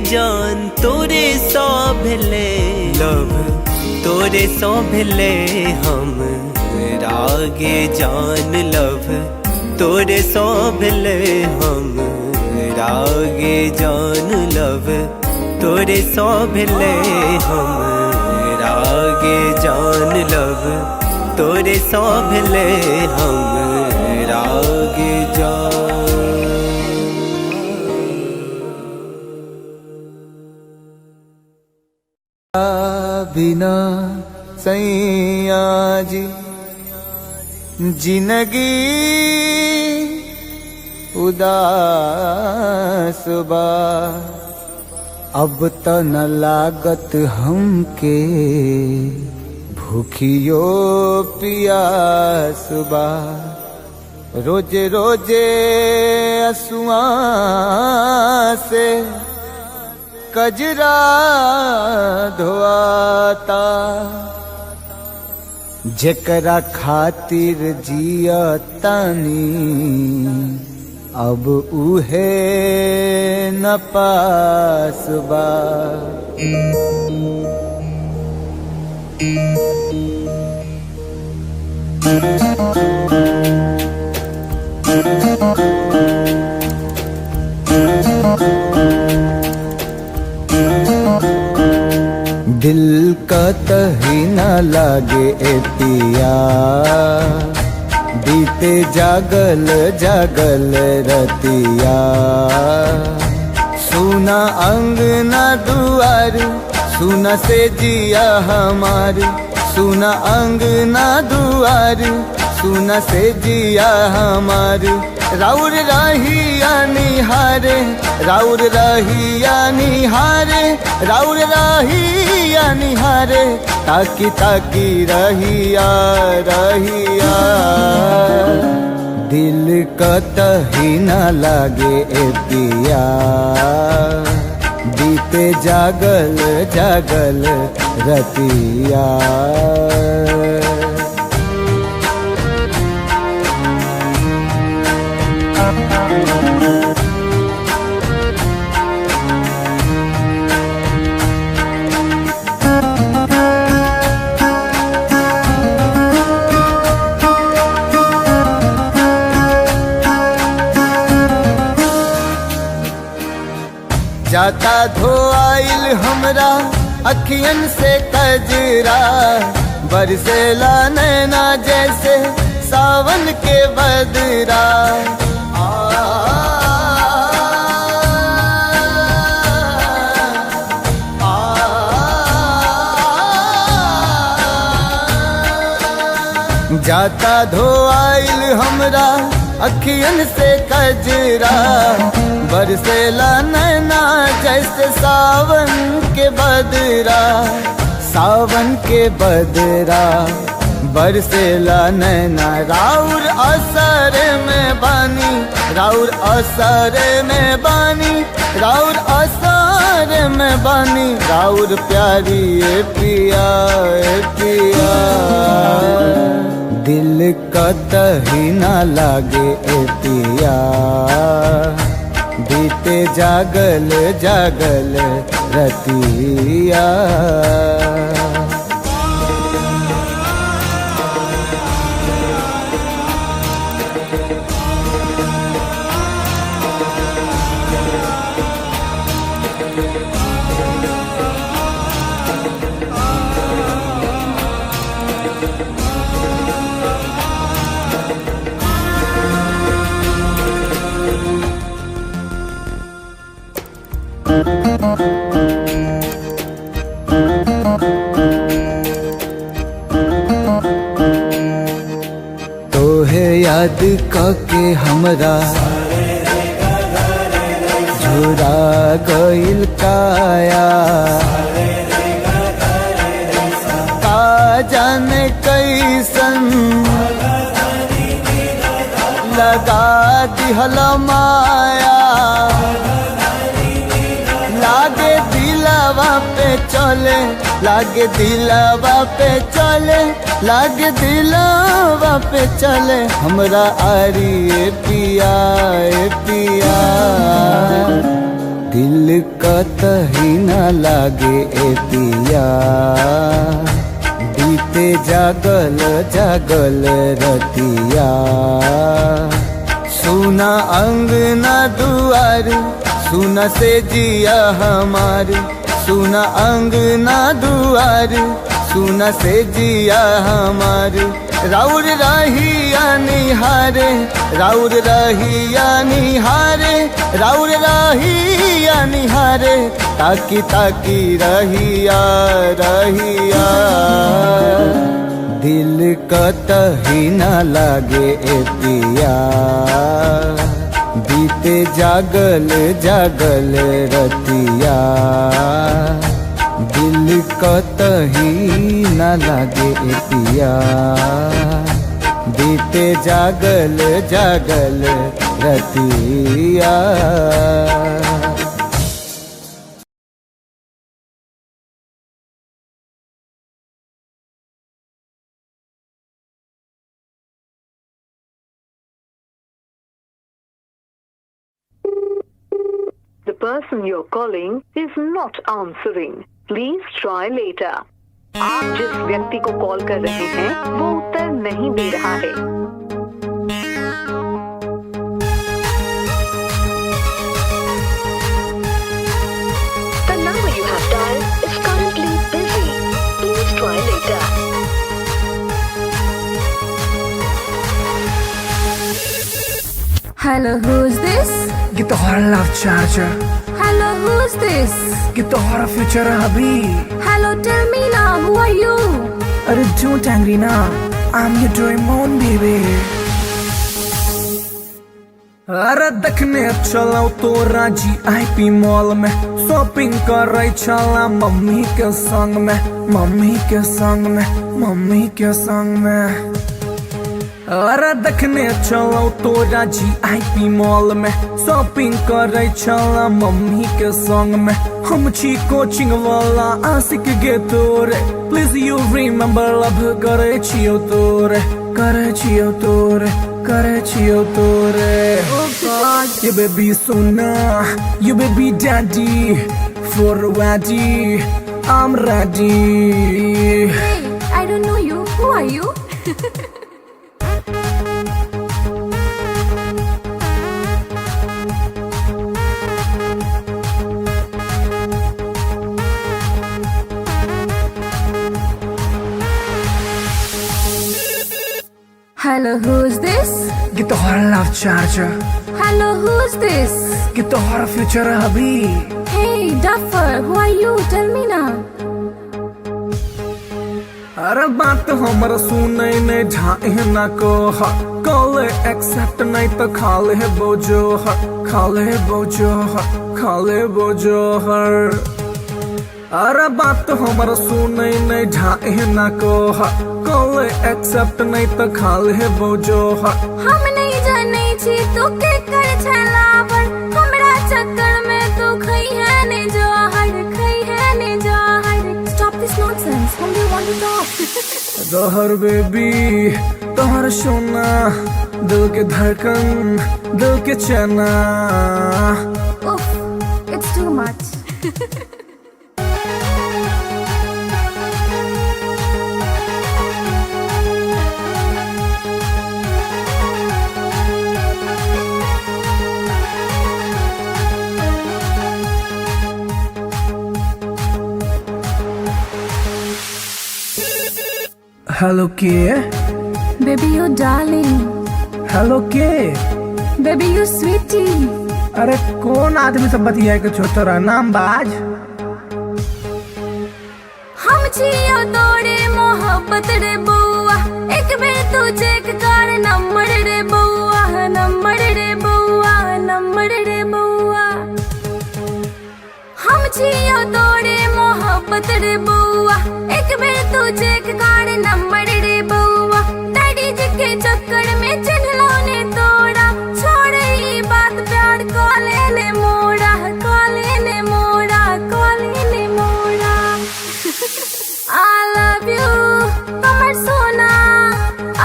जान, तोरे सौ भेले लब, तोरे सौ भेले हम रागे जान लब, तोरे सौ भेले हम रागे जान लब, तोरे सौ भेले हम रागे जान लब, तोरे सौ भेले हम रागे जान। बिना सैया जी जिंदगी उदास बा, अब त न लागत हमके भूखियो पियास बा, रोजे रोजे असुआ से कजरा धोआता, जेकरा खातिर जिया तानी अब उहे न पास बा। दिल का तही न लागे ए पिया, बीते जागल जागल रतिया, सुना अंगना दुआर, सुना से जिया हमार, सुना अंगना दुआर, सुना से जिया हमार, राउर रहिया निहारे, राउर रहिया निहारे, राउर रहिया निहारे, ताकी ताकी रहिया रहिया, दिल कतही न लागे ए पिया, बीते जागल जागल रतिया। जाता धोआइल हमरा अखियन से कजरा, बरसेला नैना जैसे सावन के बदरा, जाता धोआइल हमरा अखियन से कजरा, बरसेला नैना जैसे सावन के बदरा, सावन के बदरा, बरसेला नैना, राउर असर में बानी, राउर असर में बानी, राउर असर में बानी, राउर प्यारी ए पिया ए पिया, दिल कतही न लागे ए पिया, बीते जागल जागल रतिया। तोहे याद के हमरा झुरा गइल काया, का जाने कैसन लगा दिहल माया, लागे दिलवा पे चले, लागे दिलवा पे चले, लागे दिलवा पे चले हमरा आरी ए पिया ए पिया। दिल कतही न लागे ए पिया, बीते जागल जागल रतिया। सुना अंगना दुआर, सुना से जिया हमार, सुना अंगना दुआर, सुना से जिया हमार। राउर रहिया निहारे, राउर रहिया निहारे, राउर रहिया निहारे, ताकी ताकी रहिया रहिया। दिल कतही न लागे ए पिया, बीते जागल जागल रतिया। दिल कतही न लागे ए पिया, बीते जागल जागल रतिया। The person you're calling is not answering. Please try later. आप जिस व्यक्ति को कॉल कर रहे हैं वो उत्तर नहीं दे रहा है। The number you have dialed is currently busy. Please try later. Hello, who's this? Get the horror love charger. Hello, who's this? Get the horror future hubby. Hello, tell me now, who are you? अरे don't angry now, I'm your Doraemon baby. अरे देखने चलो तो राजी IP mall में, shopping कर रही चला मम्मी के संग में, मम्मी के संग में, मम्मी के संग में। अरे देखने चलो तो राजी IP मॉल में, शॉपिंग कर रही चला मम्मी के संग में। हम छी कोचिंग वाला आशिक गे तोरे, प्लीज यू रिमेम्बर लव करे छियो तोरे, करे छियो तोरे, करे छियो तोरे। You baby Sona, you baby daddy, for ready, I'm ready. Hey, I don't know you. Who are you? Hello, who's this? Get the horror love charger. Hello, who's this? Get the horror future hubby. Hey, Duffer, who are you? Tell me now. अरे बात हमर सुनै नहीं ढाई न को, call accept नहीं तो खाले बोझो, खाले बोझो, खाले बोझो हर। अरे बात हमर सुनै नहीं ढाई न को, कॉल एक्सेप्ट नहीं तो खाले बोझो हर। हम नहीं जाने छी तू के कर छला पर, हमरा चक्कर में तू खई है ने जहर, खई है ने जहर। Stop this nonsense. Whom do you want to talk? जहर बेबी तोहर सोना, दिल के धड़कन, दिल के चना। Oof, it's too much. Hello के Baby, you darling. हेलो के? Baby, you sweetie. अरे कौन आदमी सब बतिया के छोटा नाम बाज? हम जियो तोड़े मोहब्बत रे बउआ, एक बेर तू चेक कर नंबर रे बउआ, नंबर रे बउआ, नंबर रे बउआ। हम जियो तोड़े मोहब्बत रे बउआ, एक बेर तू चेक कर नंबर रे बउआ। डैडी जी के चक्कर में चिन्हलों ने तोड़ा, छोड़ ई बात प्यार को लेने मोड़ा, को लेने मोड़ा, को लेने मोड़ा। I love you, कमर सोना।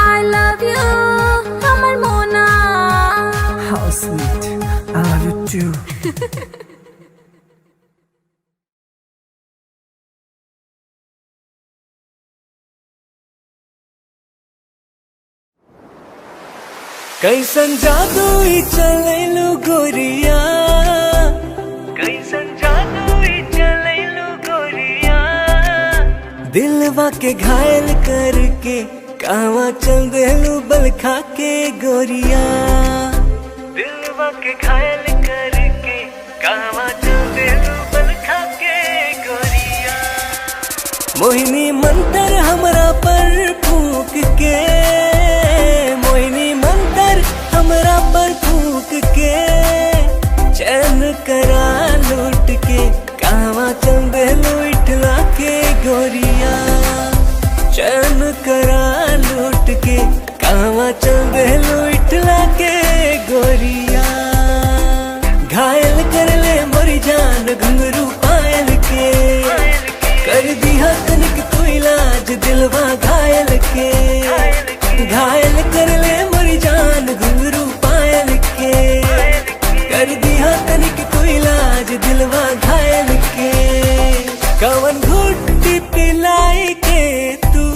I love you, कमर मोना। How sweet, I love you too. कैसन जादू ही चले लो गोरिया, कैसन जादू ही चले लो गोरिया। दिलवा के घायल करके कावा चल देलू बल खा के गोरिया। दिलवा के घायल करके कावा चल देलू बल खा के गोरिया। मोहिनी मंतर हमरा पर फूक के, मोहिनी मंतर हमरा पर फूक के। चैन करा लूट के कावा चल देलू इठला के गोरिया। चैन करा लूट के कावा चल देलू इठला के गोरिया। घायल कर ले मोरी जान घुंघरू पायल के, कर दिया तनिक तू इलाज दिलवा घायल के। घायल कर ले मोरी जान घुंघरू पायल के, कर दिया तनिक तू इलाज दिलवा घायल के। कवन घुट्टी पिलाई के तू,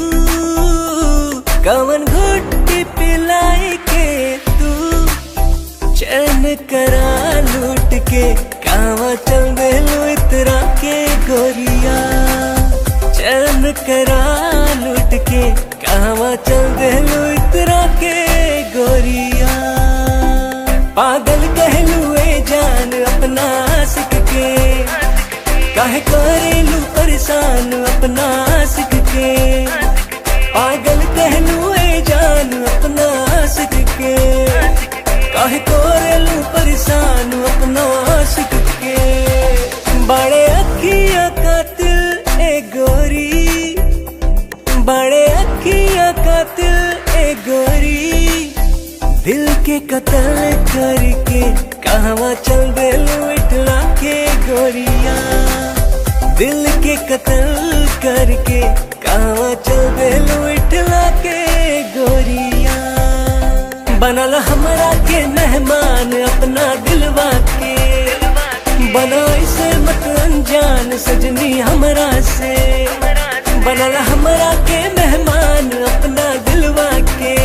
कवन घुट्टी पिलाई के तू। चैन करा लूट के कावा चल देलू इतरा के गोरिया। चैन करा लूट के कावा चल देलू इतरा के गोरिया। पागल कहलू ए जान अपना आशिक के, काहे करेलू परेशान अपना आशिक के। पागल कहलू ए जान अपना आशिक के, काहे करेलू परेशान अपना आशिक के। बड़े अखियां कातिल ए गोरी, बड़े अखियां कातिल ए गोरी। दिल के कत्ल करके कहवा चल देलू इठला के गोरिया। दिल के कत्ल करके कहवा चल देलू इठला के गोरिया। बनल हमरा के मेहमान अपना दिलवा के, बना इसे मत अनजान सजनी हमरा से। बनल हमरा के मेहमान अपना दिलवा के,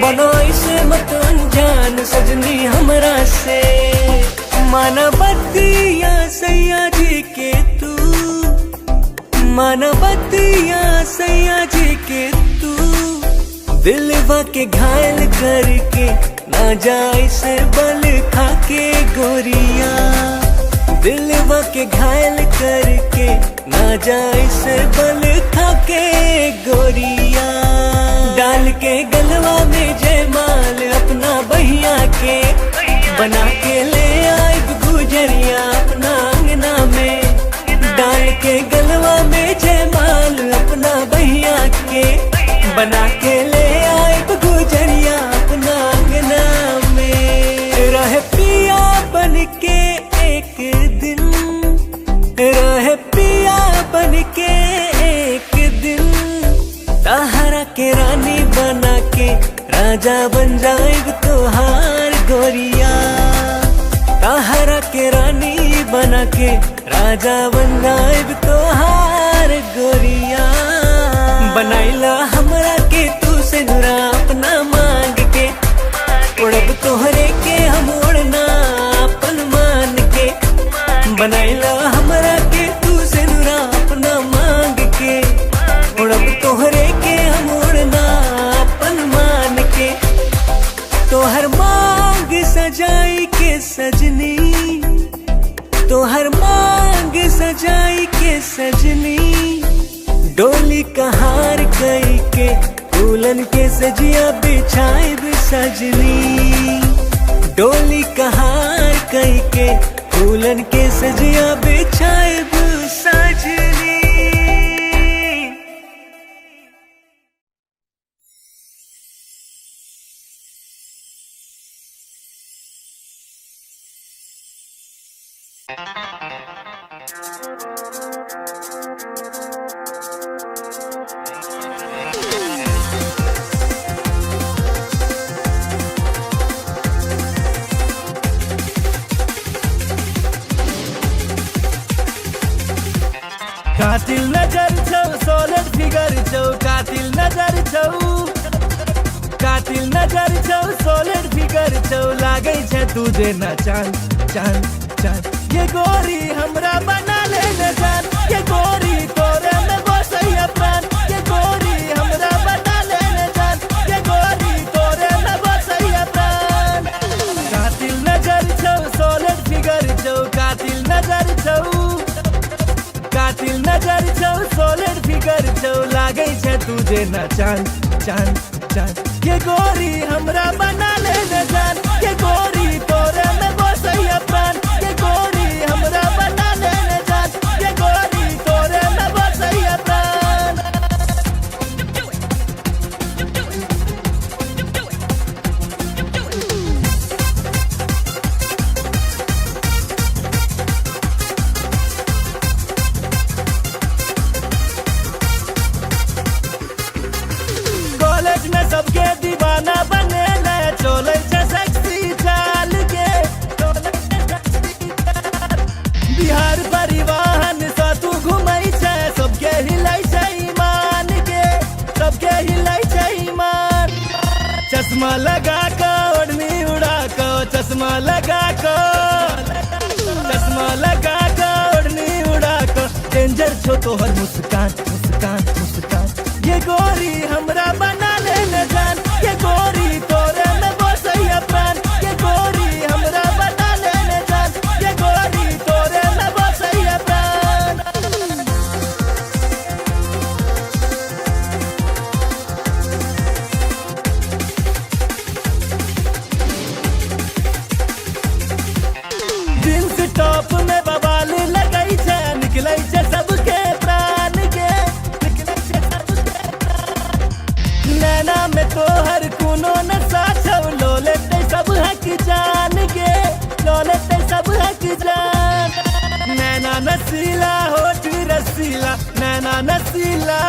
बना इसे मत अनजान सजनी हमरा से। मानवतिया सैया जी के तू, मानवतिया सैया जी के तू। दिलवा के घायल करके ना जाए से बल खा के गोरिया। दिलवा के घायल करके ना जाए से बल खा के गोरिया। डाल के गलवा में जयमाल अपना बहिया के, बना के ले आई गुजरिया अपना अंगना में। डाल के गलवा में जयमाल अपना बहिया के, बना के ले आई गुजरिया अपना अंगना में। रह पिया बन के एक दिन, रह पिया बन के एक दिन। ताहरा के रानी बना के राजा बन जाएग तोहार गोरिया। ताहरा के रानी बना के राजा बन जाएग तोहार गोरिया। बनाइला हमरा के तू से नुरा अपना मांग के, उड़ब तोहरे के हम उड़ना अपन मान के। बनाइला हमरा के तू से नुरा अपना मांग के, उड़ब तोहरे के हम उड़ना अपन सजिया बिछाए भी सजनी, डोली कहार कई के फूलन के सजिया बिछाए भी सजनी। कातिल नजर छौ सोलर फिगर छौ, कातिल नजर छौ, कातिल नजर छौ सोलर फिगर छौ, लागे छे तुझे ना चांद चांद चांद। ये गोरी हमरा बना ले न जान, ये गोरी तोरे में बसैया प्राण, ये गोरी हमरा बना ले न जान, ये गोरी तोरे में बसैया प्राण। कातिल नजर छौ सोलर फिगर छौ, कातिल नजर छौ, कातिल नजर छौ सोलर फिगर छौ, लागे छे तुझे ना चांद चांद चांद। ये गोरी हमरा बना ले न जान, ये गोरी तोरे में बसैया प्राण, ये गोरी हमरा बना ले न जान, ये गोरी तोरे में बसैया प्राण। कॉलेज में सबके दीवाना बने ले, चले छे सेक्सी चाल के, बिहार परिवहन से तू घुमई छे, सबके हिलै छे ईमान के, सबके हिलै छे ईमान। चश्मा लगा के ओढ़नी उड़ा के, चश्मा लगा के, चश्मा लगा के ओढ़नी उड़ा के, डेंजर छो तोहर मुस्कान मुस्कान मुस्कान। ये गोरी हमरा बना ले न जान, ये गोरी तोरे में बसैया प्राण, ये गोरी हमरा बना ले न जान, ये गोरी तोरे में बसैया प्राण। जींस टॉप में बवाल लगई छे, निकलै छे सबके प्राण के, निकलै छे सबके प्राण। नैना में तोहर कोनो नशा छौ, लो लेते सब हक जान के, लो लेते सब हक जान। नैना नसीला होठ रसीला, नैना नसीला,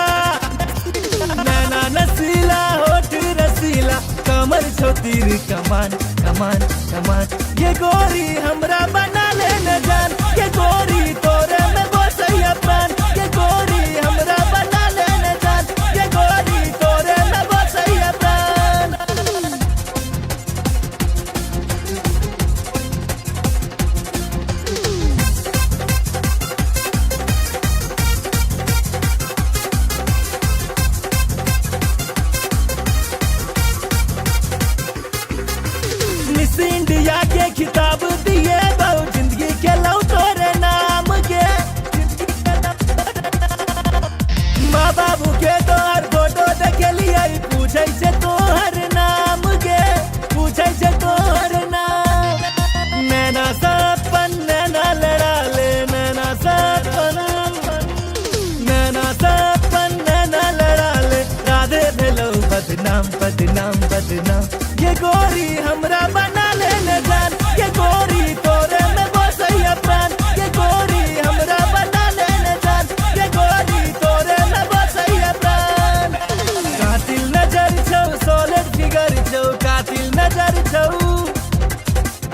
नैना नसीला होठ रसीला, कमर छो तीर कमान कमान कमान। ये गोरी हमरा बना ले न जान, ये गोरी तोरे में बसैया प्राण, ये गोरी हमरा बना ले न जान, ये गोरी तोरे में बसैया प्राण। मिस इंडिया के खिताब दिए बहु, जिंदगी के लौ तोरे नाम के, जिंदगी के लौ तोरे नाम। माँ बाबू के तोहर फोटो देखलिए, पूछे से तोहर नाम के, पूछे से तोहर नाम। नैना सपन नैना लड़ा ले, नैना सपन, नैना सपन नैना लड़ा ले, राधे भेलो बदनाम बदनाम बदनाम। ये गोरी हमरा बना ले न जान, ये गोरी तोरे में बसैया प्राण, ये गोरी हमरा बना ले न जान, ये गोरी तोरे में बसैया प्राण। कातिल नजर छौ सोलर फिगर छौ, कातिल नजर छौ,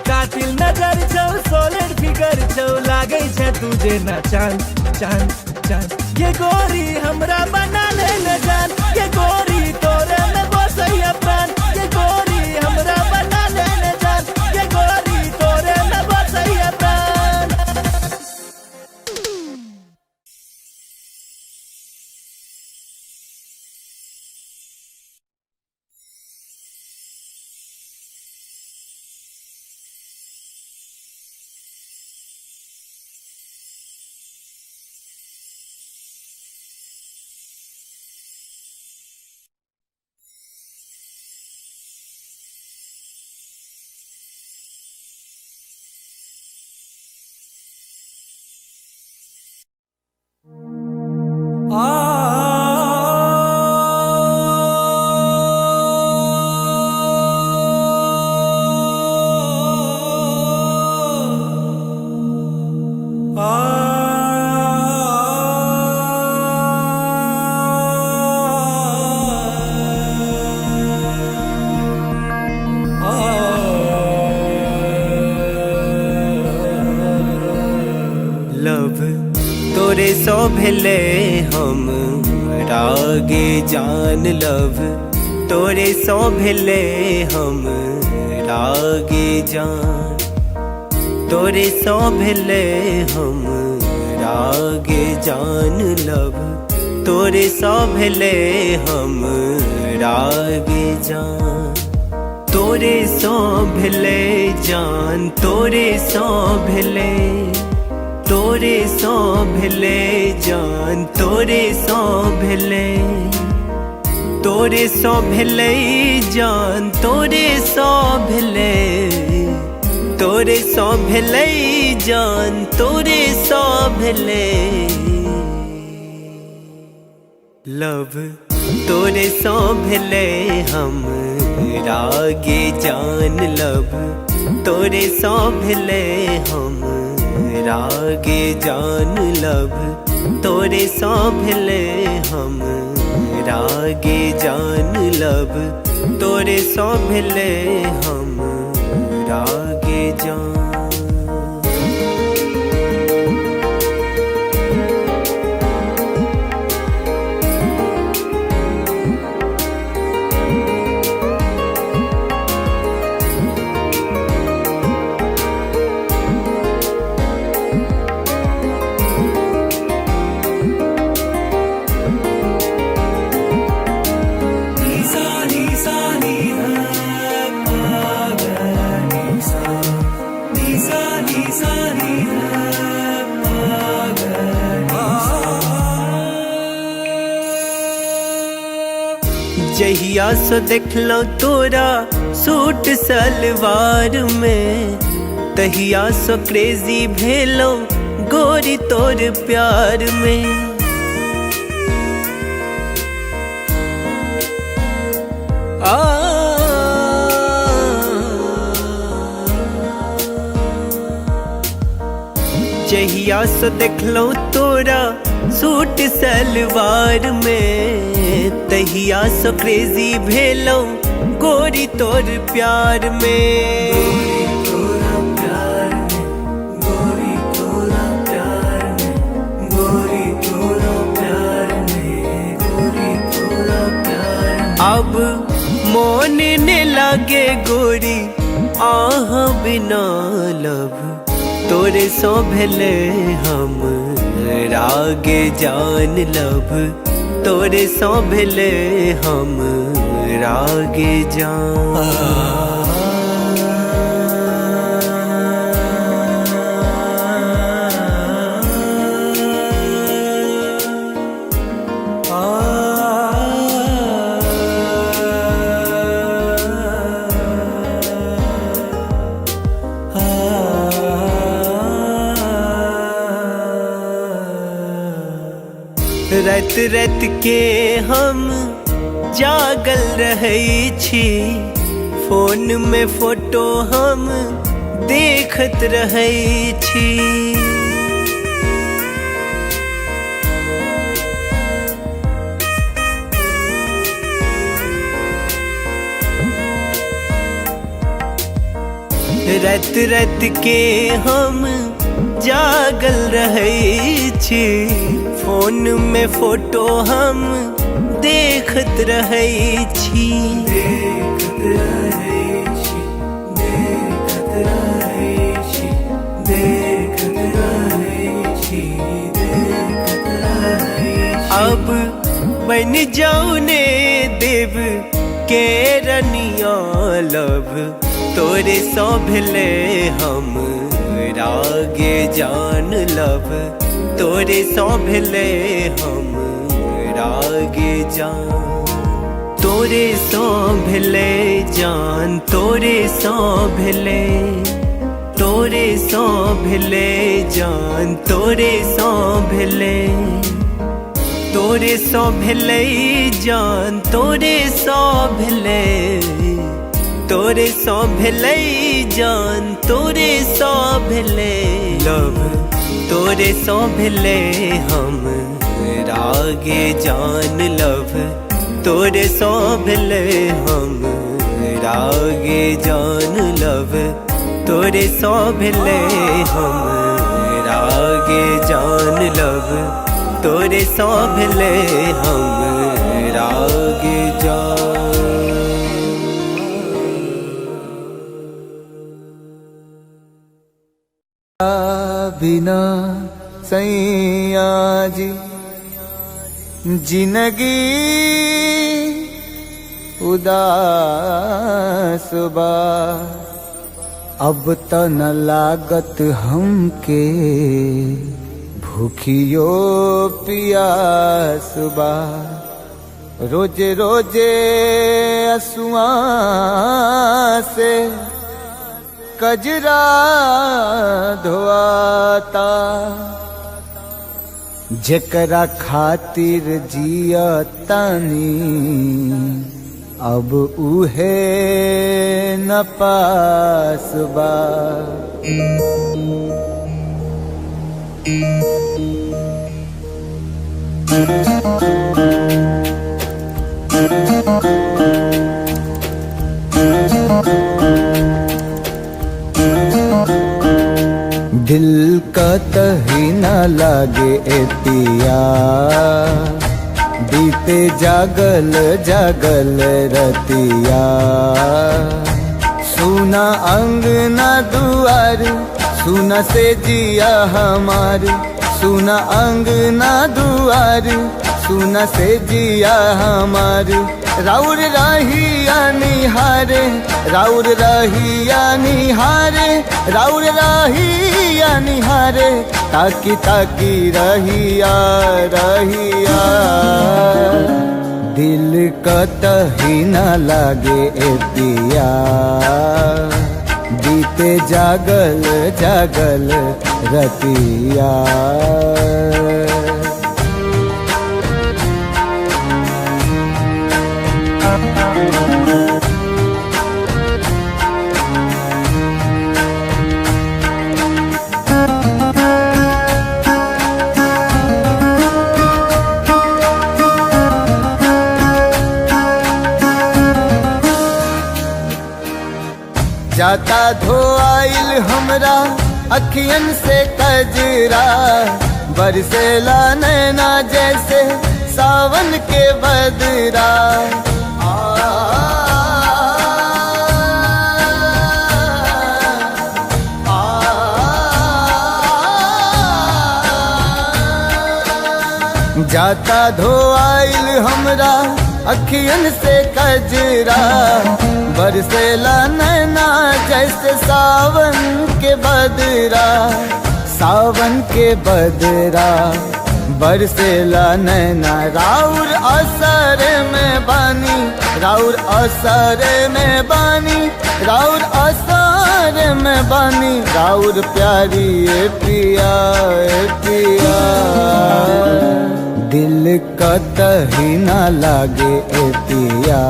कातिल नजर छौ सोलर फिगर छौ, लागे छे तुझे ना चांद चांद चांद। ये गोरी हमरा बना ले न जान, ये गोरी तोरे में बसैया प्राण, ये गोरी हमरा बना ले न जान, ये गोरी तोरे में बसैया प्राण। भेले हम रागे जान लव, तोरे सो भेले हम रागे जान, तोरे सो भेले हम रागे जान लव, तोरे सो भेले हम रागे जान, तोरे सो भेले जान, तोरे सो भेले, तोरे सो भेले जान, तोरे सो भेले, तोरे सो भेले जान, तोरे सो भेले, तोरे सो भेले जान, तोरे सो भेले लव, तोरे सो भेले हम रागे जान लव, तोरे सो भेले हम रागे जान लव, तोरे सो भेले हम रागे जान लव, तोरे सो भेले हम रागे जान। जहिया सो देखलो तोरा सूट सलवार में, तहिया सो क्रेजी भेलो गोरी तोर प्यार में, जहिया सो देखलो तोरा सूट सलवार में, तहिया सो क्रेजी भेलो गोरी तोर प्यार में, गोरी तोरा प्यार में, गोरी तोरा प्यार में, गोरी तोरा प्यार में, गोरी तोरा प्यार में। अब मोन ने लागे गोरी आह बिना लब, तोरे सो भेले हम रागे जान लब, तोरे सो भेले हम रागे जान। रात रात के हम जागल रहै छी, फोन में फोटो हम देखत रहै छी, रात रात के हम जागल रहै छी, फोन में फोटो हम देखत रहै छी, देखत रहै छी, देखत रहै छी, देखत रहै छी, देखत रहै छी। अब बन जाऊ ने देव के रनिया लब, तोरे सो भेले हम रागे जान लब, तोरे सो भेले हम रागे जान, तोरे सो भेले जान, तोरे सो भेले, तोरे सो भेले जान, तोरे सो भेले, तोरे सो भेले जान, तोरे सो भेले, तोरे सो भेले जान, तोरे सो भेले लव, तोरे सो भेले हम रागे जान लव, तोरे सो भेले हम रागे जान लव, तोरे सो भेले हम रागे जान लव, तोरे सौंभले हम राग जा। बिना सैया जी जिंदगी उदास बा, अब त न लागत हमके भूखियो पियास बा। रोजे रोजे असुआ से कजरा धोआता, जेकरा खातिर जियतानी अब उहे न पास बा। दिल कतही न लागे ए पिया, बीते जागल जागल रतिया। सुना अंगना दुआर, सुना से जिया हमार, सुना अंगना दुआर, सुना से जिया हमार। राउर रहिया निहारे, राउर रहिया निहारे, राउर रहिया निहारे, ताकी ताकी रहिया रहिया। दिल कतही न लागे ए पिया, बीते जागल जागल रतिया। जाता धोआइल हमरा अखियन से कजरा, बरसेला नैना जैसे सावन के बदरा। जाता धोआइल हमरा अखियन से कजरा, बरसेला नैना जैसे सावन के बदरा। सावन के बदरा बरसेला नैना, राउर असर में बानी, राउर असर में बानी, राउर असर में बानी। राउर प्यारी ए पिया ए पिया, दिल कतही न लागे ए पिया,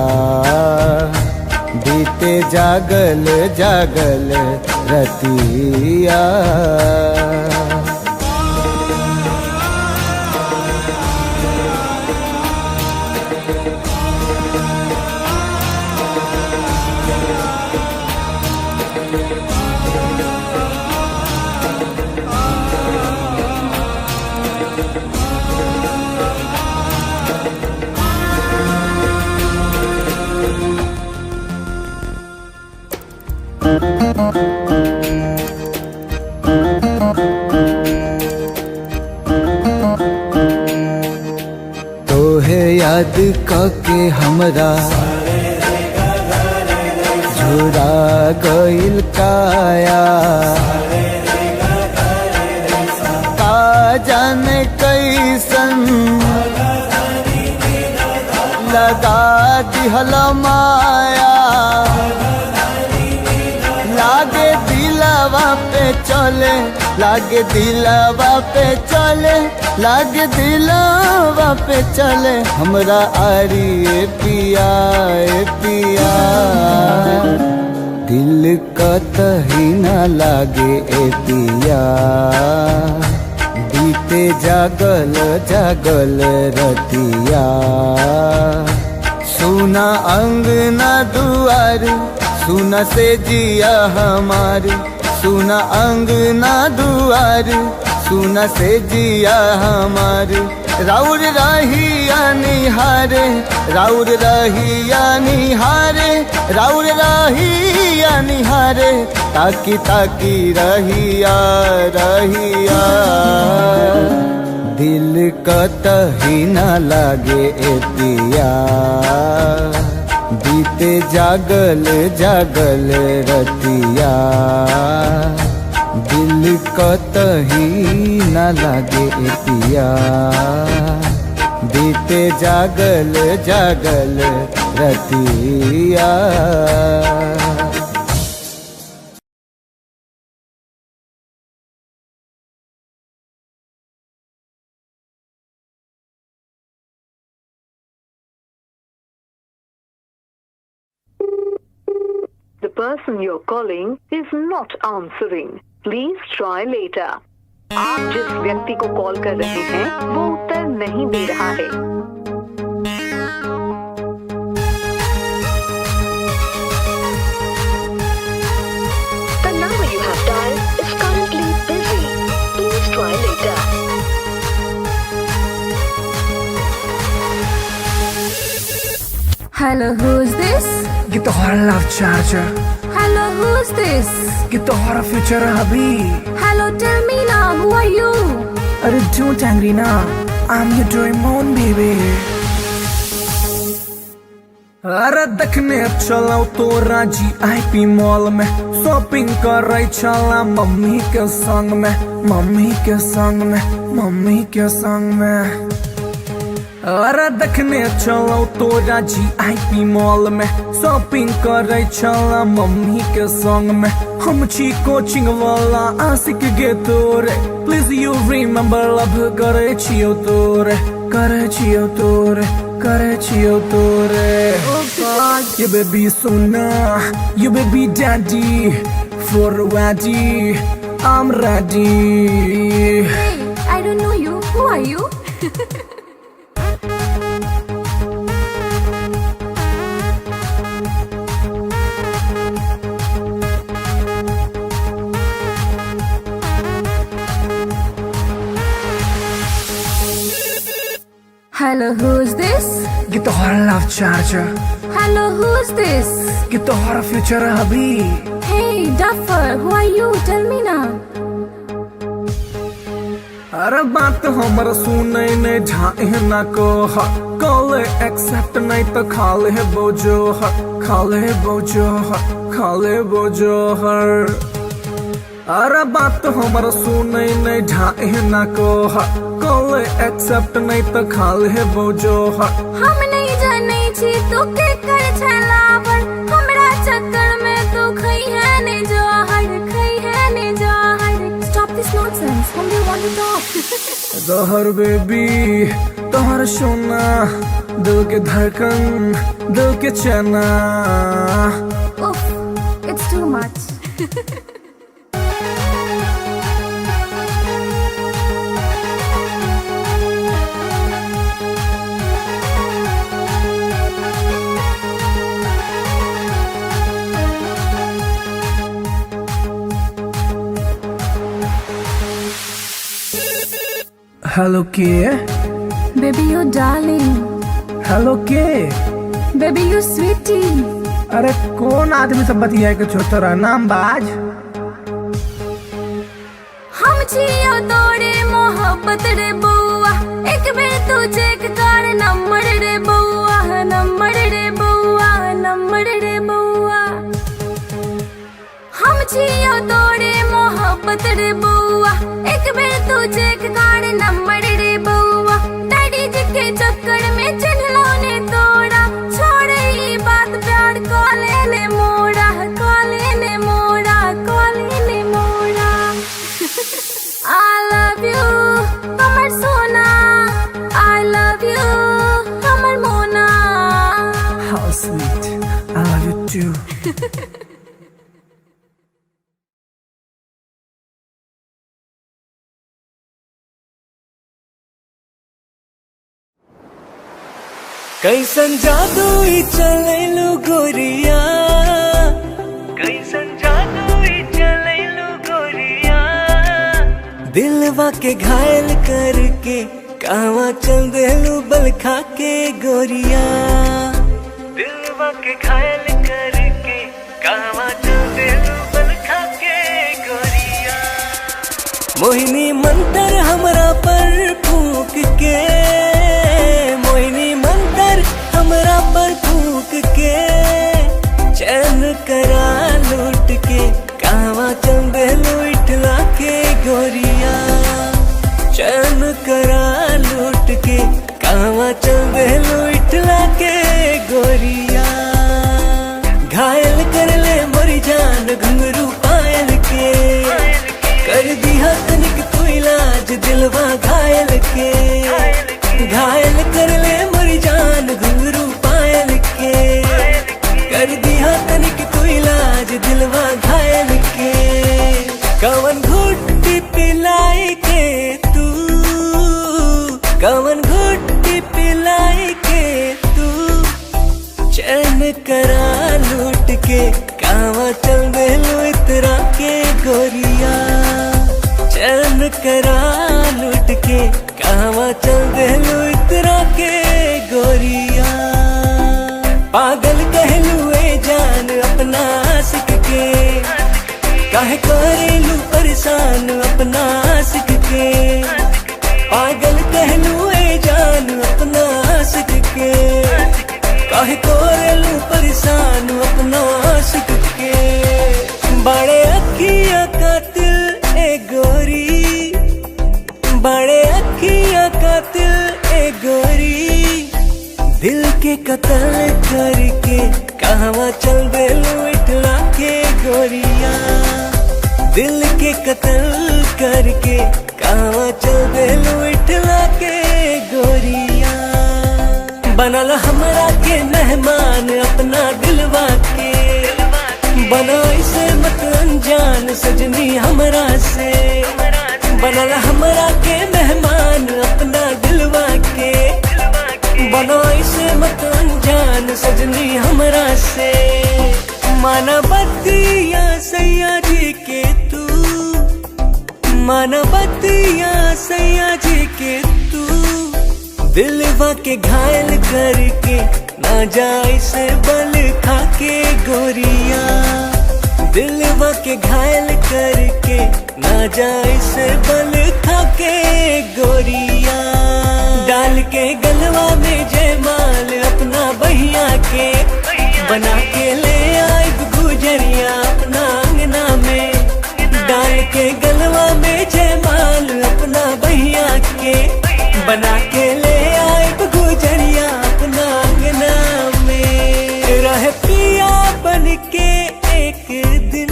बीते जागल जागल रतिया। तोहे याद करके हमरा झुरा गइल काया, का जाने कैसन लगा दिहल माया। लागे दिलवा पे चले, लागे दिलवा पे चले, लागे दिलवा पे चले हमरा आरी ए पिया ए पिया। दिल कतही न लागे ए पिया, बीते जागल जागल रतिया। सुना अंगना दुआर, सुना से जिया हमार, सुना अंगना दुआर, सुना से जिया हमार। राउर रहिया निहारे, राउर रहिया निहारे, राउर रहिया निहारे, ताकी ताकी रहिया रहिया। दिल कतही न लागे ए पिया, बीते जागल जागल रतिया। दिल कतही न लागे ए पिया, बीते जागल जागल रतिया। The person you're calling is not answering. Please try later. आप जिस व्यक्ति को कॉल कर रहे हैं वो उत्तर नहीं दे रहा है। The number you have dialed is currently busy. Please try later. Hello, who's this? ये तो हमारा love charger, Hello, who's this? ये तो हमारा फ्यूचर अभी। Hello, tell me now, who are you? अरे don't angry ना, I'm your Doraemon baby। अरे देखने चलाओ तो राजी IP मॉल में, शॉपिंग कर रही चला मम्मी के संग में, मम्मी के संग में, मम्मी के संग में। अरे देखने चलो तो राजी IP मॉल में, शॉपिंग कर रही चला मम्मी के संग में। हम छी कोचिंग वाला आशिक गे तोरे, प्लीज यू रिमेम्बर लव करे छियो तोरे, करे छियो तोरे, करे छियो तोरे। ये बेबी सोना, ये baby daddy, for ready, I'm ready। Hey, I don't know you. Who are you? Hello, who's this? ये तो हमारा love charger, Hello, who's this? ये तो हमारा फ्यूचर अभी। Hey, Duffer, who are you? Tell me now. अरे बात हमर सुने ने झाए ना को, कॉल एक्सेप्ट नहीं तो खाले बोझो, खाले बोझो, खाले बोझो हर। अरे बात हमर सुने ने झाए ना को, कॉल एक्सेप्ट नहीं तो खाले बोझो हर। हम नहीं जाने छी तू के कर छलावर, हमरा चक्कर में तू खई है ने जहर, खई है ने जहर। Stop this nonsense. Whom do you want to talk? जहर बेबी तोहर सोना, दिल के धड़कन, दिल के चना। Oof, it's too much. Hello के, Baby, you darling. हेलो के। Baby, you sweetie. अरे कौन आदमी सब बतिया के छोटरा नाम बाज। हम छियो तोरे मोहब्बत रे बउआ, एक बेर तू चेक कर नंबर रे बउआ, नंबर रे बउआ, नंबर रे बउआ। हम छियो तोरे मोहब्बत रे बउआ, एक बेर तू चेक कर नंबर रे बउआ। डैडी जी के चक्कर में चिन्हलो ने तोड़ा, छोड़ ई बात प्यार कॉले ने मोड़ा, कॉले ने मोड़ा, कॉले ने मोड़ा। I love you, हमर सोना। I love you, हमर मोना। How sweet, I love you too। कैसन जादू ई चलैलु गोरिया, कैसन जादू ई चलैलु गोरिया। दिलवा के घायल करके कहवा चल देलू बल खा के गोरिया दिलवा के घायल करके कहवा चल देलू बल खा के गोरिया मोहिनी मंतर हमरा पर फूक के मोहिनी मंतर हमरा पर फूक के चैन करा लूट के कहवा चल देलू इठला के गोरिया चैन करा लूट के कहवा चल देलू इठला के गोरिया घायल कर ले मोरी जान घुंघरू पायल के कर दिया तनिक तू इलाज दिलवा घायल के घायल कर ले मोरी जान घुंघरू पायल के कर दिया तनिक तू इलाज दिलवा घायल के कवन घुट्टी पिलाई के तू कवन घुट्टी पिलाई के तू चैन करा लूट के कहवा चल देलू इतरा के गोरिया चैन करा लूट के कहवा चल देलू इतरा के गोरिया पागल कहलू ए जान अपना आशिक के काहे करेलू परेशान अपना आशिक के पागल कहलू ए जान अपना आशिक के काहे करेलू परेशान अपना आशिक के बड़े अखियां कातिल ए गोरी बड़े अखियां कातिल ए गोरी दिल के कत्ल करके कहवा चल देलू इठला के गोरिया दिल के कत्ल करके कहवा चल देलू इठला के गोरिया बनल हमरा के मेहमान अपना दिलवा के बना इसे मत अनजान सजनी हमरा से बनल हमरा के मेहमान अपना दिलवा के बना इसे मत अनजान सजनी हमरा से माना बतिया सैया जी के तू माना बतिया सैया जी के तू दिलवा के घायल करके ना जाए से बल खा के गोरिया दिलवा के घायल करके ना जाए से बल खा के गोरिया डाल के गलवा में जयमाल अपना बहिया के बना के ले आए गुजरिया अपना अंगना में डाल के गलवा में जयमाल अपना बहिया के बना के ले आए गुजरिया अपना अंगना में रहे पिया बन के एक दिन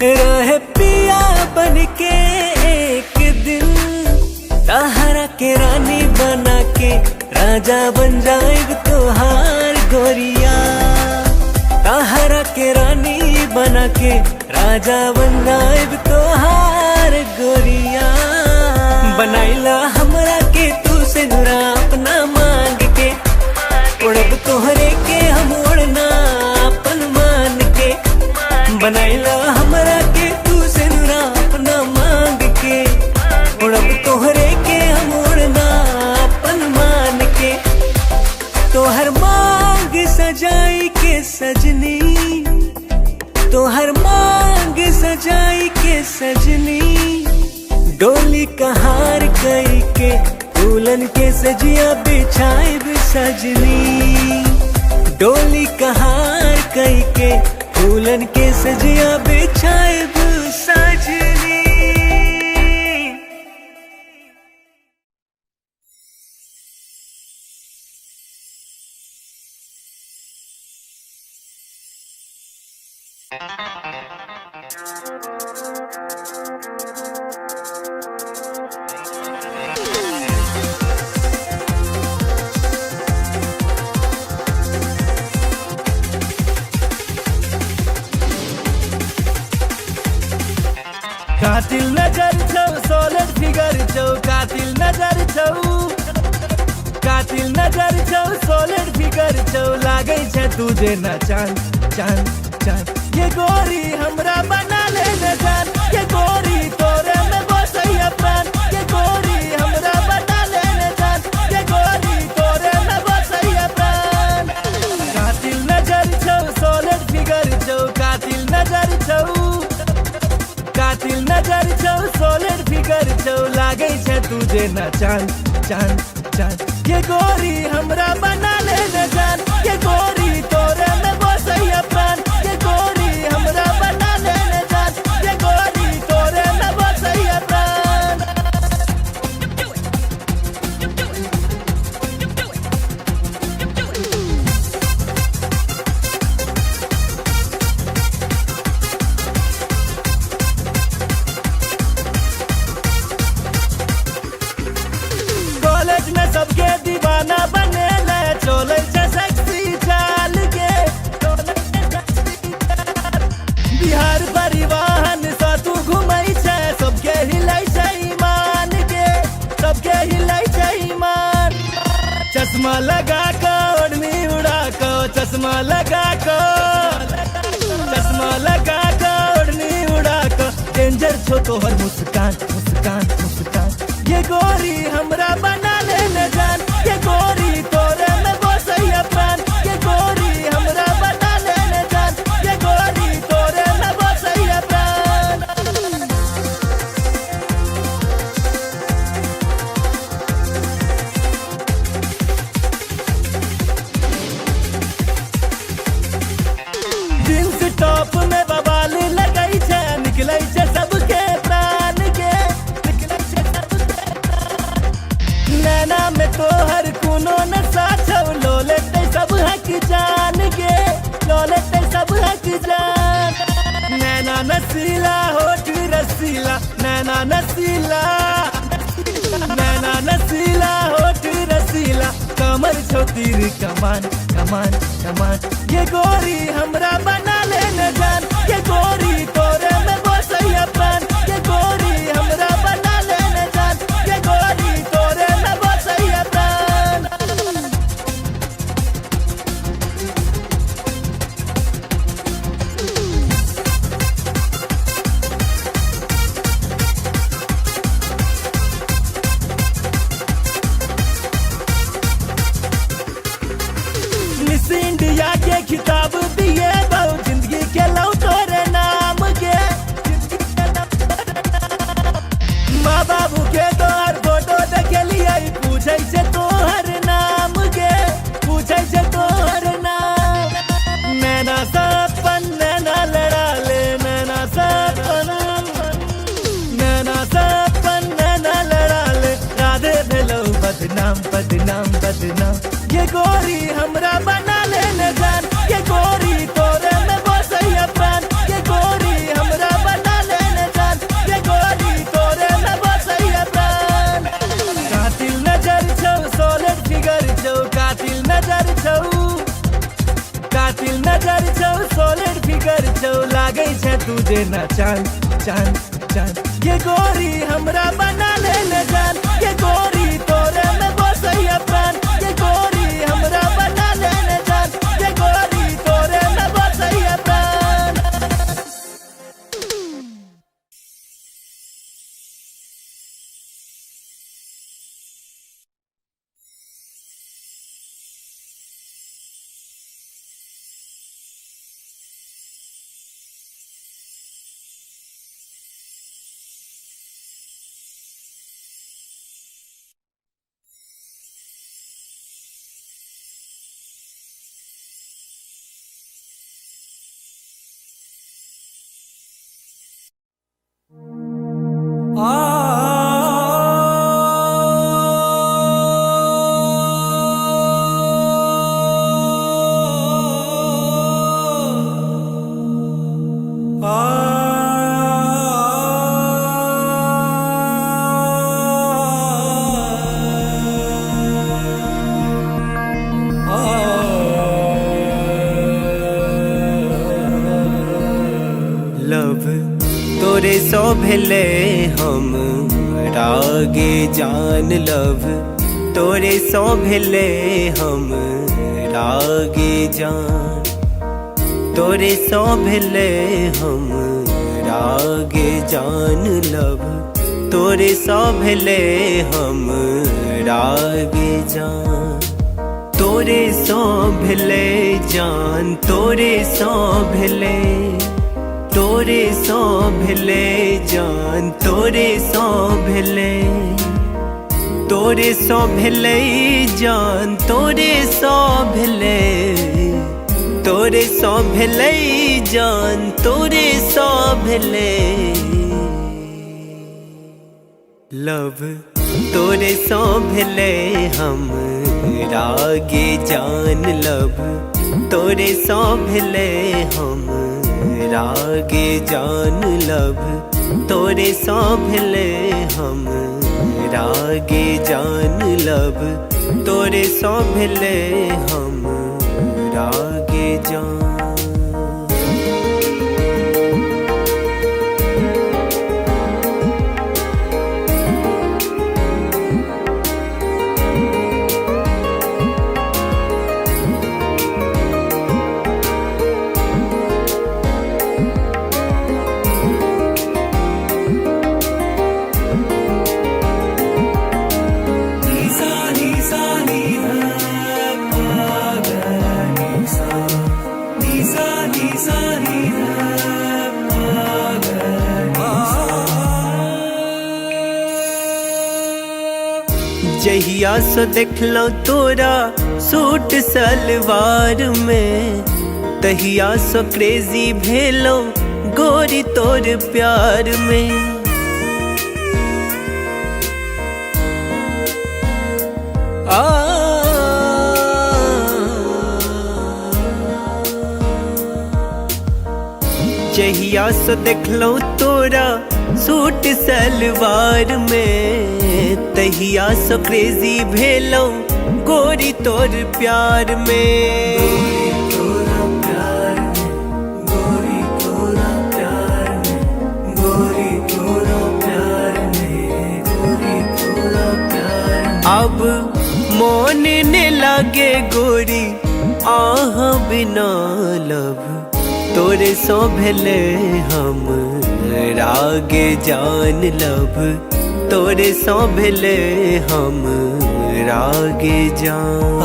रहे पिया बन के एक दिन ताहरा के रानी बना के राजा बन जाएग तोहार गोरिया ताहरा के रानी बना के राजा बन जाएग तोहार गोरिया बनाइला हमरा के तू से नुरा अपना मांग के उड़ब तोहरे के हम उड़ना अपन मान के बनाइला हमरा के तू से नुरा अपना मांग के उड़ब तोहरे के हम उड़ना अपन मान के तोहर मांग सजाई के सजनी तोहर मांग सजाई के सजनी डोली कहार कई के दुल्हन के सजिया बिछाए सजनी डोली कहार कई के दुल्हन के सजिया बिछाए सजनी कातिल नजर छौ सोलर फिगर छौ कातिल नजर छौ कातिल नजर छौ सोलर फिगर छौ लागै छै तुझे न चांद चांद चांद ये गोरी हमरा बना ले न जान ये गोरी तोरे में बसैया प्राण ये गोरी हमरा बना नजर छौ कातिल नजर छौ सोलिड फिगर छौ लागै छै तुझे ना चांद चांद चांद ये गोरी हमरा बना ले न जान ये गोरी तोरे में बसैया प्राण ये गोरी हमरा बना ले न जान ये गोरी तोरे में बसैया प्राण कॉलेज में सबके दीवाना बने ले चले छे सेक्सी चाल के बिहार परिवहन सा तू घुमै छे सबके हिलै छै ईमान के सबके हिलै छै ईमान चश्मा लगा के ओढ़नी उड़ा के चश्मा लगा के ओढ़नी उड़ा के डेंजर छो तोहर मुस्कान मुस्कान मुस्कान ये गोरी हमरा बना ले न जान ये गोरी तोरे में बसैया प्राण ये गोरी हमरा बना ले न जान ये गोरी तोरे में बसैया प्राण जींस टॉप में बवाल लगै छै निकलै छै सबके प्राण के निकलै छै सबके प्राण नैना में तोहर कोनो नशा छौ लो लेते सब हक जान के लो लेते सब हक जान नैना नसीला होठ रसीला नैना नसीला होठ रसीला कमर छौ तीर कमान कमान कमान ये गोरी हमरा बना ले न जान ये गोरी तोरे में बसैया प्राण ये गोरी हमरा बना ले न जान ये गोरी तोरे में बसैया प्राण मिस इंडिया के खिताब दिए बहु जिंदगी के लौ तोरे नाम के माँ बाबू के तोहर फोटो देखलिए पूछे से तोहर नाम के पूछे से तोहर नाम नैना सपन नैना लड़ा ले नैना सपन नैना लड़ा ले राधे भेलो बदनाम बदनाम बदनाम ये गोरी हमरा बना ले न जान ये गोरी तोरे में बसैया प्राण ये गोरी हमरा बना ले न जान ये गोरी तोरे में बसैया प्राण कातिल नजर छौ सोलिड फिगर छौ कातिल नजर छौ सोलिड फिगर छौ लागै छै तुझे ना चांद चांद चांद ये गोरी हमरा बना ले न जान ये गोरी तोरे में बसैया प्राण ये गोरी हमरा बना ले न जान ये गोरी तोरे में बसैया प्राण लव तोरे सो भेले हम रागे जान लव तोरे सो भेले हम रागे जान तोरे सो भेले हम रागे जान लव तोरे सो भेले हम रागे जान तोरे सो भेले जान तोरे सो भेले तोरे सौ भेले जान तोरे सौ भेले तोरे सौ भेले जान तोरे सौ भेले तोरे सौ भेले जान तोरे सौ भेले लव तोरे सौ भेले हम रागे जान लब तोरे सौ भेले हम रागे जान लब तोरे सौ भेले हम रागे जान लब तोरे सौ भेले हम रागे जान जहिया सो देखलो तोरा सूट सलवार में तहिया सो क्रेजी भेलो गोरी तोर प्यार में जहिया सो देखलो तोरा सूट सलवार में तहिया सो क्रेजी भेलो गोरी तोर प्यार में गोरी तोरा प्यार में गोरी तोरा प्यार में गोरी तोरा प्यार में अब मोन ने लागे गोरी आह बिना लब तोरे सौ भेले हम रागे जान लब तोरे सौ भेले हम रागे जान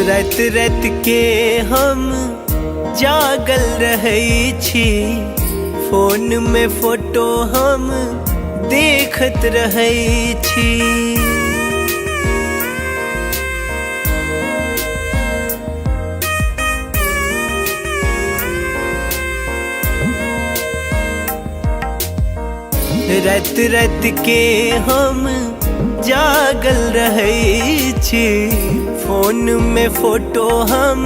रात रात के हम जागल रहै छी फोन में फोटो हम देखत रहै छी रात रात के हम जागल रहै छी फोन में फोटो हम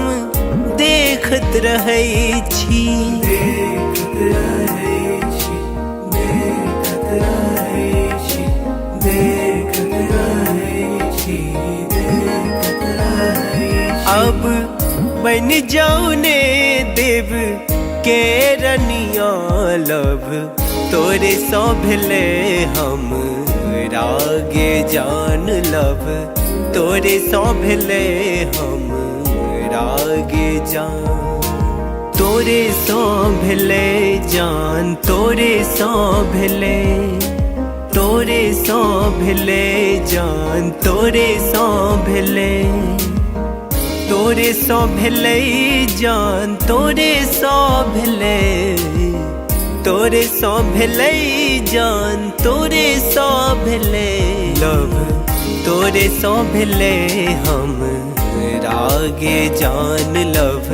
देखत रहै छी देखत रहै छी देखत रहै छी देखत रहै छी देखत रहै छी अब बन जाऊ ने देव के रनिया लब तोरे सौ भेले हम रागे जान लब तोरे सौ भेले हम रागे जान तोरे सौ भेले जान तोरे सौ भेले तोरे सौ भेले जान तोरे सौ भेले तोरे सौ भेले जान तोरे सौ भेले तोरे सौ भेले जान तोरे सौ भेले लब तोरे सौ भेले हम रागे जान लब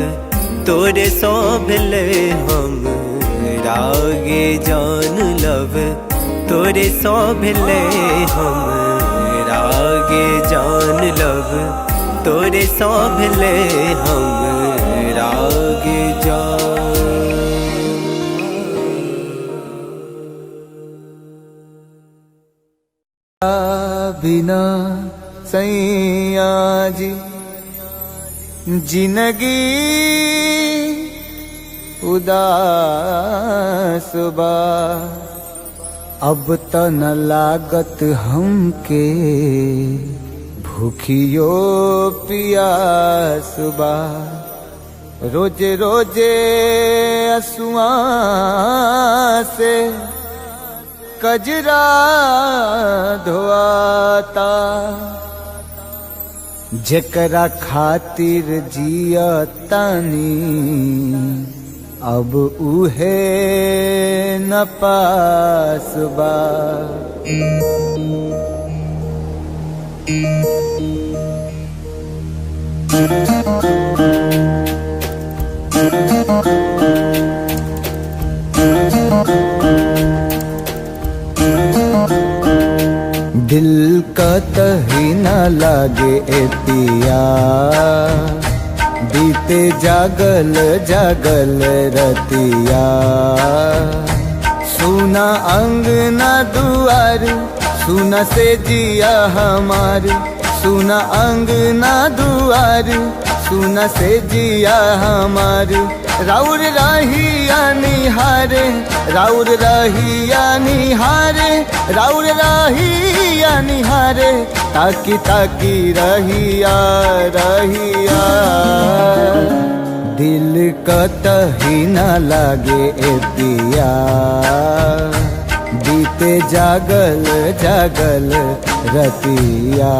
तोरे सौ भेले हम रागे जान लब तोरे सौ भेले हम रागे जान लब तोरे सौ भेले हम रागे जान बिना सैया जी जिंदगी उदास बा अब त न लागत हमके भूखियो पियास बा। रोजे रोजे असुआ से कजरा धोआता। जेकरा खातिर जियतानी अब उहे न पास बा। दिल कतही न लागे ए पिया, बीते जागल जागल रतिया। सुना अंगना दुआर, सुना से जिया हमार। सुना अंगना दुआर, सुना से जिया हमार। राउर रहिया निहारे, राउर रहिया निहारे, राउर रहिया निहारे। ताकी ताकी रहिया रहिया, दिल कतही न लागे ए पिया। बीते जागल जागल रतिया।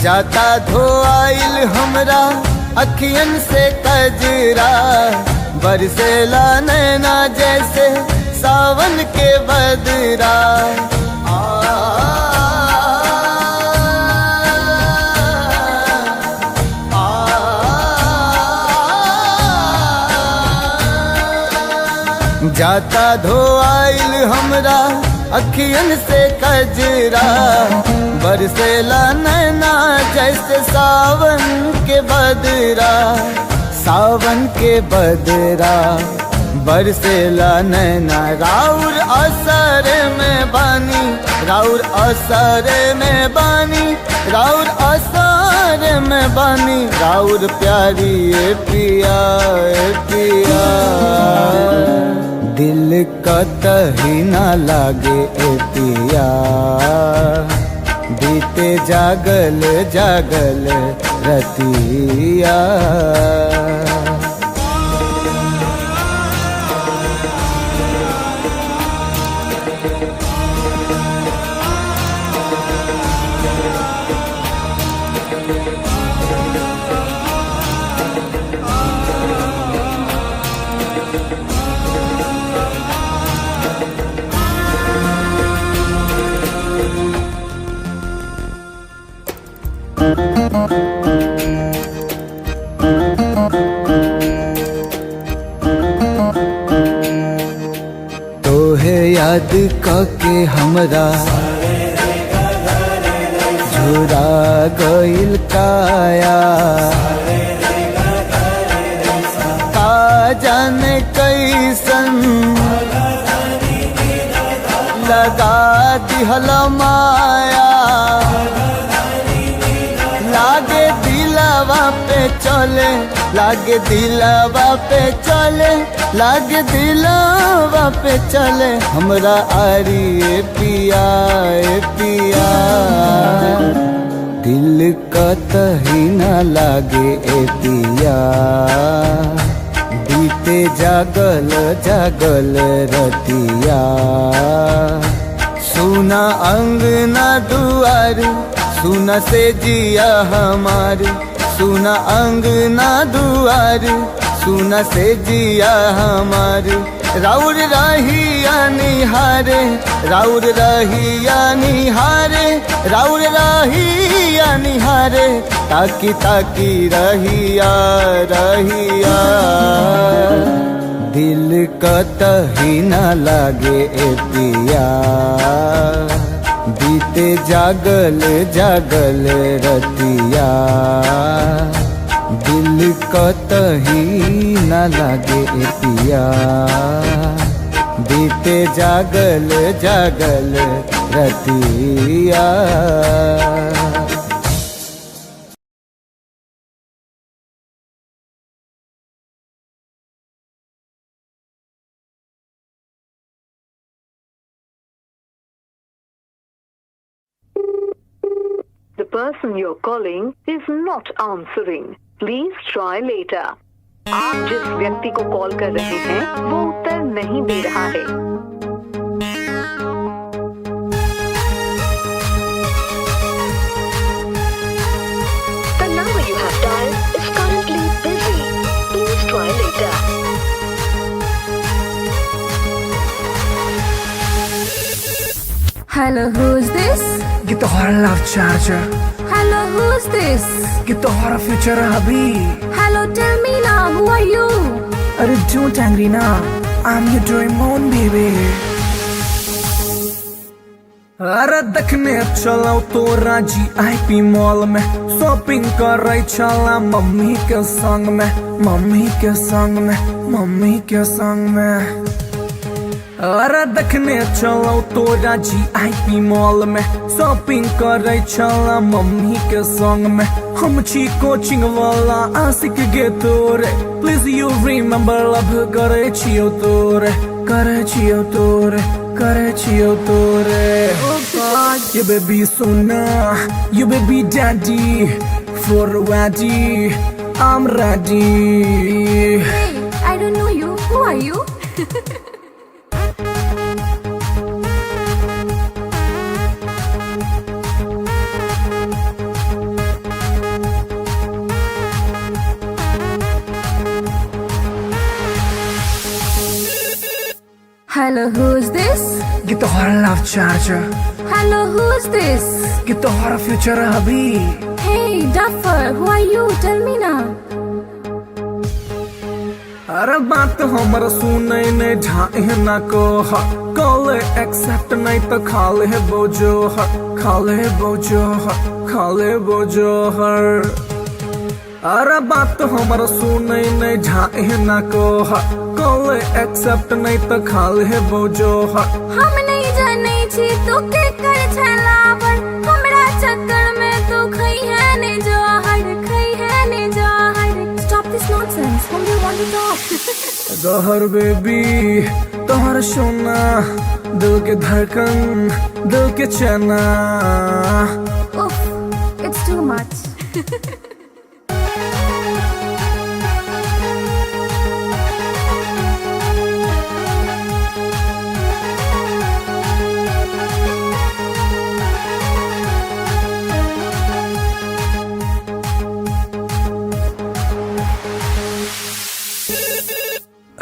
जाता धोआइल हमरा अखियन से कजरा। बरसेला नैना जैसे सावन के बदरा। जाता धोआइल हमरा अखियन से कजरा। बरसेला नैना जैसे सावन के बदरा। सावन के बदरा बरसेला नैना। राउर असर में बानी, राउर असर में बानी, राउर असर में बानी। राउर प्यारी ए पिया ए पिया। दिल कतही न लागे ए पिया। बीते जागल जागल रतिया। तोहे याद कके हमरा झुरा गइल काया। का जाने कैसन लगा दिहल माया। लागे दिलवा पे चले, लागे दिलवा पे चले, लागे दिलवा पे चले। हमरा आरी ए पिया ए पिया। दिल कतही न लागे ए पिया। बीते जागल जागल रतिया। सुना अंगना दुआर, सुना से जिया हमार। सुना अंगना दुआर, सुना से जिया हमार। राउर रहिया निहारे, राउर रहिया निहारे, राउर रहिया निहारे। ताकी ताकी रहिया रहिया, दिल कतही न लागे ए पिया। बीते जागल जागल रतिया दिल कतही न लागे पिया बीते जागल जागल रतिया The person you're calling is not answering. Please try later. आप जिस व्यक्ति को कॉल कर रहे हैं वो उत्तर नहीं दे रहा है। The number you have dialed is currently busy. Please try later. Hello, who's this? ये तो हमारा love charger, Hello, who's this? ये तो हमारा फ्यूचर अभी। Hello, tell me now, who are you? अरे don't angry ना, I'm your dream on baby। अरे देखने चलाओ तो राजी आईपी मॉल में, शॉपिंग कर रही चला मम्मी के संग में, मम्मी के संग में, मम्मी के संग में। अरे देखने चलो तो राजी आईपी मॉल में, शॉपिंग कर रही चला मम्मी के संग में। हम छी कोचिंग वाला आशिक गे तोरे, प्लीज यू रिमेम्बर लव करे छियो तोरे, करे छियो तोरे, करे छियो तोरे। Oh God. You baby sona, you baby daddy, for ready, I'm ready। Hey, I don't know you. Who are you? Hello, who's this? ये तो हमारा love charger, Hello, who's this? ये तो हमारा फ्यूचर अभी। Hey, duffer, who are you? Tell me now. अरे बात हमारा सुने नहीं ढाई ना को कॉल एक्सेप्ट नहीं तो खाले बोझो खाले बोझो खाले बोझो हर। अरे बात हमारा सुने नहीं ढाई ना को कॉल एक्सेप्ट नहीं तो खाले बोझो हम नहीं जाने छी तू के कर छलावर, हमरा चक्कर में तू खई है ने जहर, खई है ने जहर। Stop this nonsense. Whom do you want to talk? गहर बेबी तोहर सोना, दिल के धड़कन, दिल के चना। Oof, it's too much.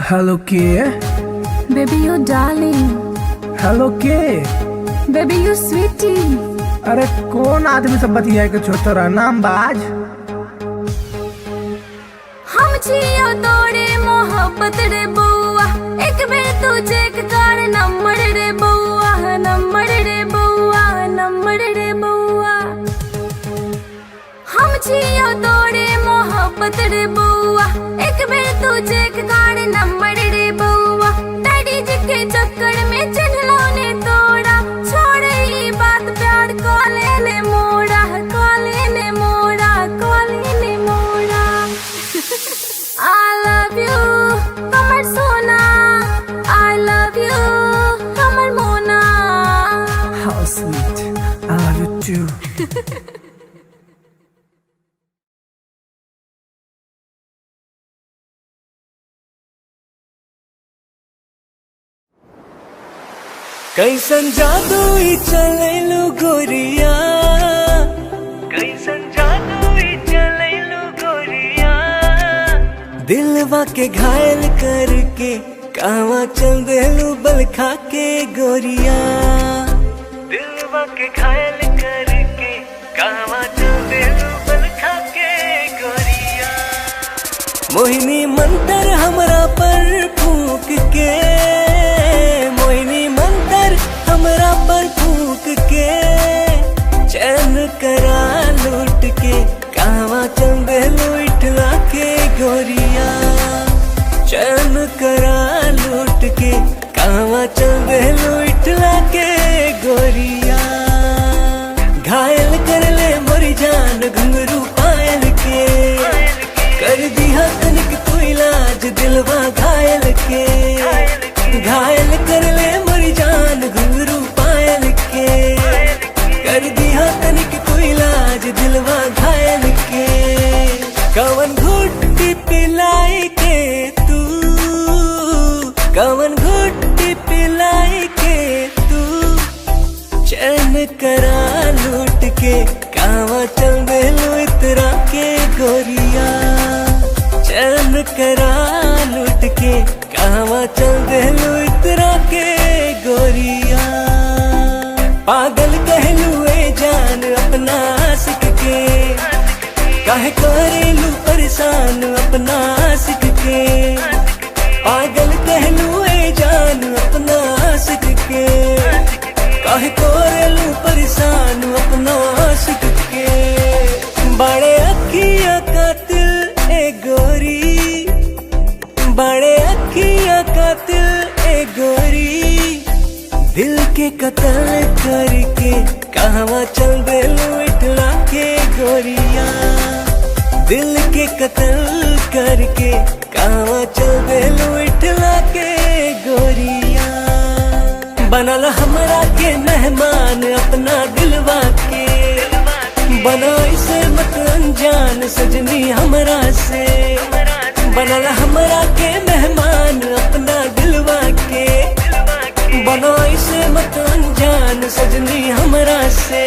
Hello के, Baby, you darling. हेलो के। Baby, you sweetie. अरे कौन आदमी सब बतिया के छोटा नाम बाज। हम छियो तोरे मोहब्बत रे बउआ, एक बेर तू चेक कर नंबर रे बउआ, नंबर रे बउआ, नंबर रे बउआ। हम छियो तोरे मोहब्बत रे बउआ, एक बेर तू चेक कर नंबर रे बउआ। डैडी जी के चक्कर में चिन्हलो ने तोड़ा, छोड़ ई बात प्यार कॉले ने मोड़ा, कॉले ने मोड़ा, कॉले ने मोड़ा। I love you, कमर सोना। I love you, कमर मोना। How sweet, I love you too। कैसन जादू ई चलेलु गोरिया, कैसन जादू ई चलेलु गोरिया। दिलवा के घायल करके कावा चल देलु बल खा के गोरिया, दिलवा के घायल करके कावा चल देलु बल खा के गोरिया। मोहिनी मंतर हमरा पर फूक के, मोहिनी मंतर हमरा पर फूक के। करा लूट के कहवा चल देलू इठला के गोरिया चैन करा लूट के कहवा चल देलू इठला के गोरिया घायल कर ले मोरी जान घुंघरू पायल के कर दिया तनिक तू इलाज दिलवा घायल के घायल कर ले मोरी जान घुंघरू पायल के कर दिया तनिक तू इलाज दिलवा घायल के कवन घुट्टी पिलाई के तू कवन घुट्टी पिलाई के तू चैन करा लूट के कहवा चल देलू इतरा के गोरिया चैन करा लूट के कहवा चल देलू इतरा के गोरिया पागल कहलू ए जान अपना आशिक के काहे करेलू परेशान अपना आशिक के पागल कहलू ए जान अपना आशिक के काहे करेलू परेशान अपना आशिक के बड़े अखिया कातिल ए गोरी बड़े अखिया कातिल ए गोरी दिल के कत्ल करके कहवा चल देलू इठला के गोरिया दिल के कत्ल करके कहवा चल देलू इठला के गोरिया बनल हमरा के मेहमान अपना दिलवा के बना इसे मत अनजान सजनी हमरा से बनल हमरा के मेहमान अपना दिलवा के बना इसे मत अनजान सजनी हमरा से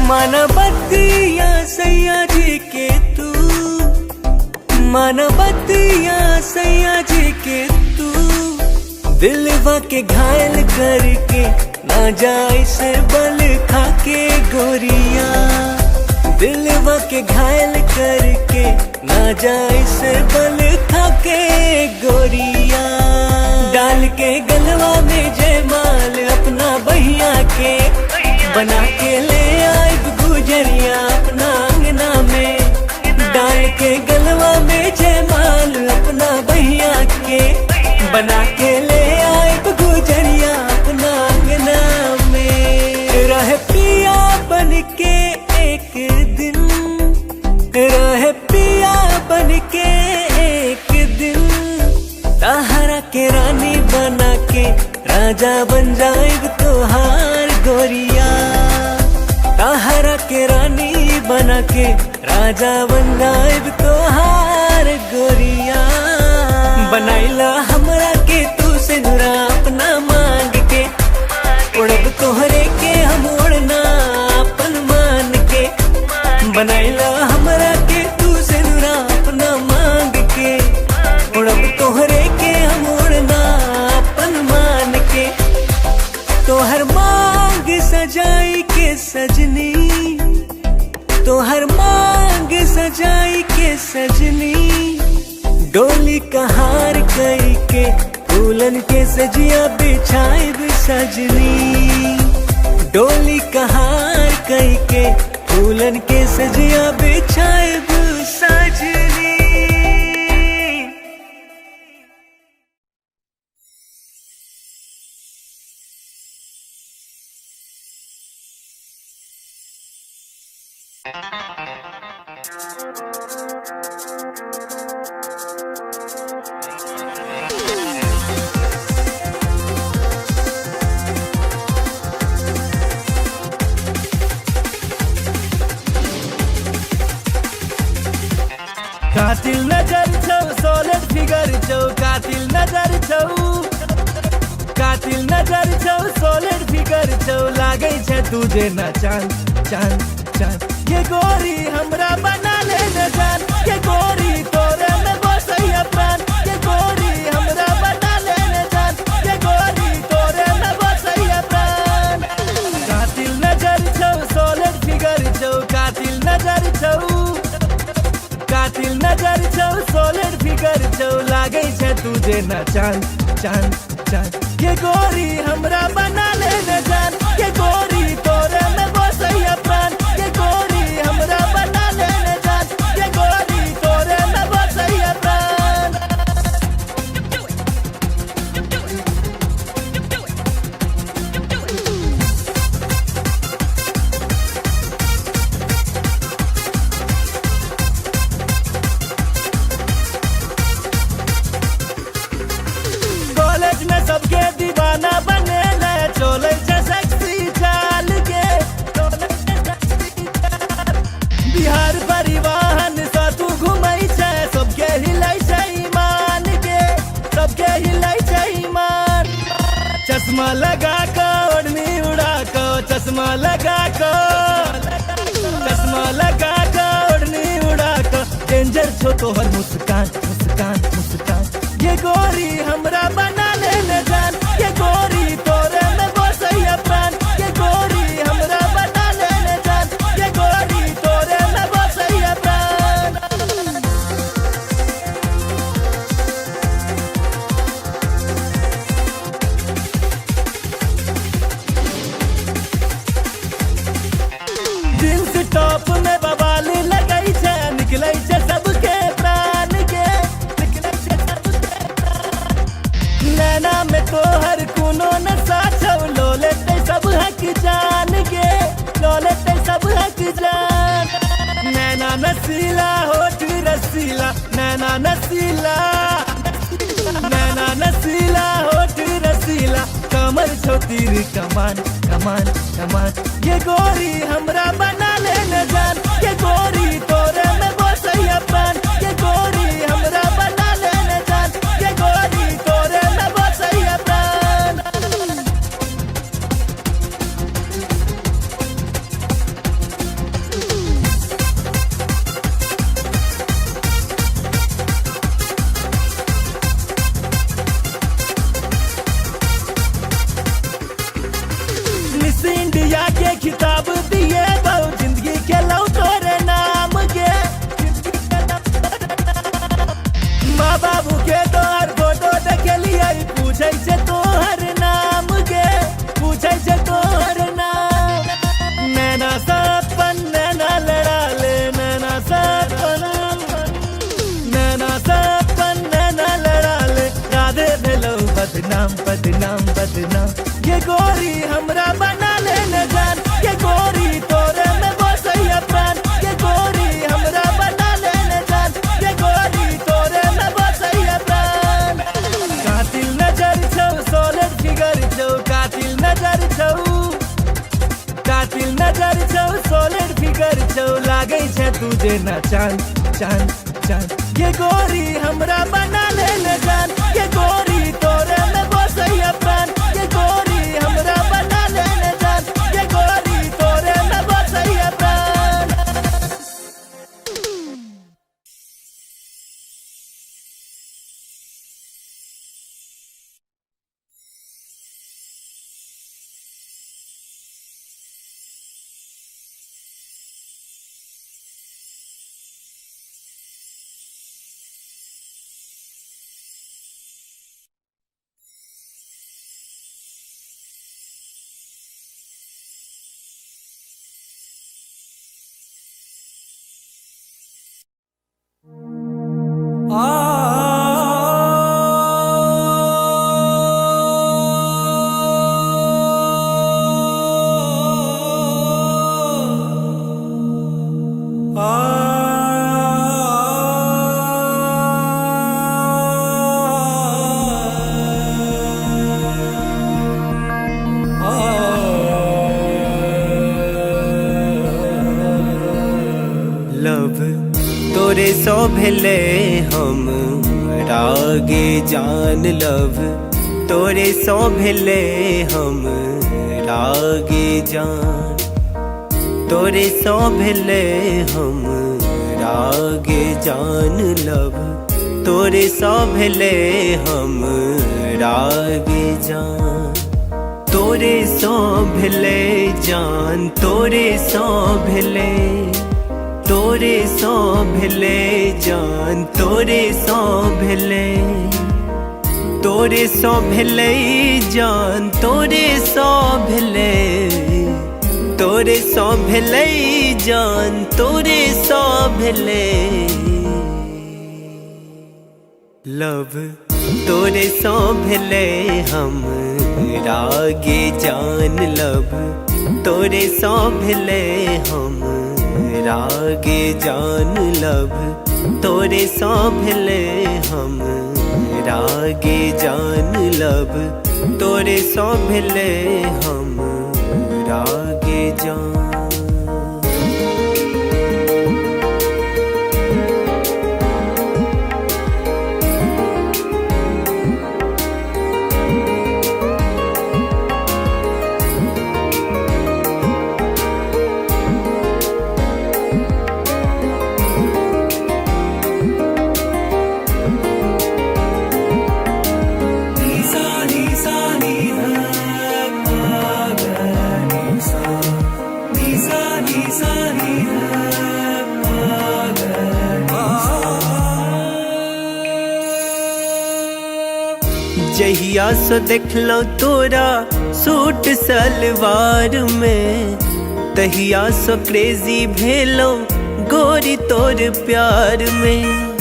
मानवतिया सैया जी के तू मानवतिया सैया जी के तू दिलवा के घायल करके ना जाए से बल खा के गोरिया दिलवा के घायल करके ना जाए से बल खा के गोरिया डाल के गलवा में जयमाल अपना बहिया के बना के ले आए गुजरिया अपना अंगना में डाल के गलवा में जयमाल अपना बहिया के बना के ले आए गुजरिया अपना अंगना में रह पिया बन के एक दिन रह पिया बन के एक दिन ताहरा के रानी बना के राजा बन जाएग तोहार गोरिया ताहरा के रानी बना के राजा बन जाएग तोहार गोरिया बनाइला हमरा के तू से नुरा अपना मांग के उड़ब तोहरे के हम उड़ना अपन मान के बनाइला हमरा के तू से नुरा अपना मांग के उड़ब तोहरे के हम उड़ना अपन मान के तोहर मांग सजाई के सजनी तोहर मांग सजाई के सजनी डोली कहार कई के फूलन के सजिया बिछाई सजनी डोली कहार कई के फूलन के सजिया बिछाई सजनी कातिल नजर छौ सोलिड फिगर छौ कातिल नजर छौ कातिल नजर छौ सोलिड फिगर छौ लागै छै तुझे न चांद चांद चांद ये गोरी हमरा बना ले न जान ये गोरी तोरे में बसैया प्राण ये गोरी हमरा बना ले न जान ये गोरी तोरे में बसैया प्राण कातिल नजर छौ सोलिड फिगर छौ कातिल नजर छौ कातिल नजर छौ सोलिड फिगर छौ लागै छै तुझे न चांद चांद चांद ये गोरी हमरा बना ले न जान ये गोरी तोरे में बसैया प्राण लगा कर ओढ़नी उड़ा कर चश्मा लगा कर ओढ़नी उड़ा कर डेंजर छो तोहर मुस्कान मुस्कान मुस्कान ये गोरी हमरा बना ले जान ये गोरी तोरे में बसैया प्राण ये गोरी हमरा बना ले जान ये गोरी तोरे में बसैया प्राण जींस टॉप में बवाल लगई छे निकलै छे सबके प्राण के नैना में तोहर कोनो नशा छौ लो लेते सब हक जान के लो लेते सब हक जान नैना नसीला होठ रसीला नैना नसीला होठ रसीला कमर छौ तीर कमान कमान कमान ये गोरी हमरा बना ले जान ये गोरी तोरे में बसैया प्राण ये गोरी हमरा बना ले जान ये गोरी तोरे में बसैया प्राण मिस इंडिया के खिताब दिए बहु जिंदगी के लौ तोरे नाम के माँ बाबू के तोहर फोटो देखलिए पूछे से तोहर नाम के पूछे से तोहर नाम नैना सपन नैना लड़ा ले नैना सपन नैना लड़ा ले राधे भेलो बदनाम बदनाम बदनाम ये गोरी हमरा बना ले जान ये गोरी तोरे में बसैया प्राण ये गोरी हमरा बना ले जान ये गोरी तोरे में बसैया प्राण कातिल नजर छौ सोलर फिगर छौ कातिल नजर छौ सोलर फिगर छौ लागै छे तुझे ना चांद चांद चांद ये गोरी हमरा बना ले जान ये गोरी तोरे में बसैया प्राण ये गोरी हमरा बना ले जान ये गोरी तोरे में बसैया प्राण लव तोरे सो भेले हम रागे जान लव तोरे सो भेले हम रागे जान तोरे सो भेले हम रागे जान लव तोरे सो भेले हम रागे जान तोरे सो भेले जान तोरे सो भेले तोरे सो भेले जान तोरे सो भेले तोरे सो भेले जान तोरे सो भेले तोरे सो भेले जान तोरे सो भेले लव तोरे सो भेले हम रागे जान लव तोरे सो भेले हम रागे जान लव तोरे सो भेले हम रागे जान लव तोरे सो भेले हम रागे जान जहिया से देखलो तोरा सूट सलवार में, तहिया से क्रेजी भेलो गोरी तोर प्यार में।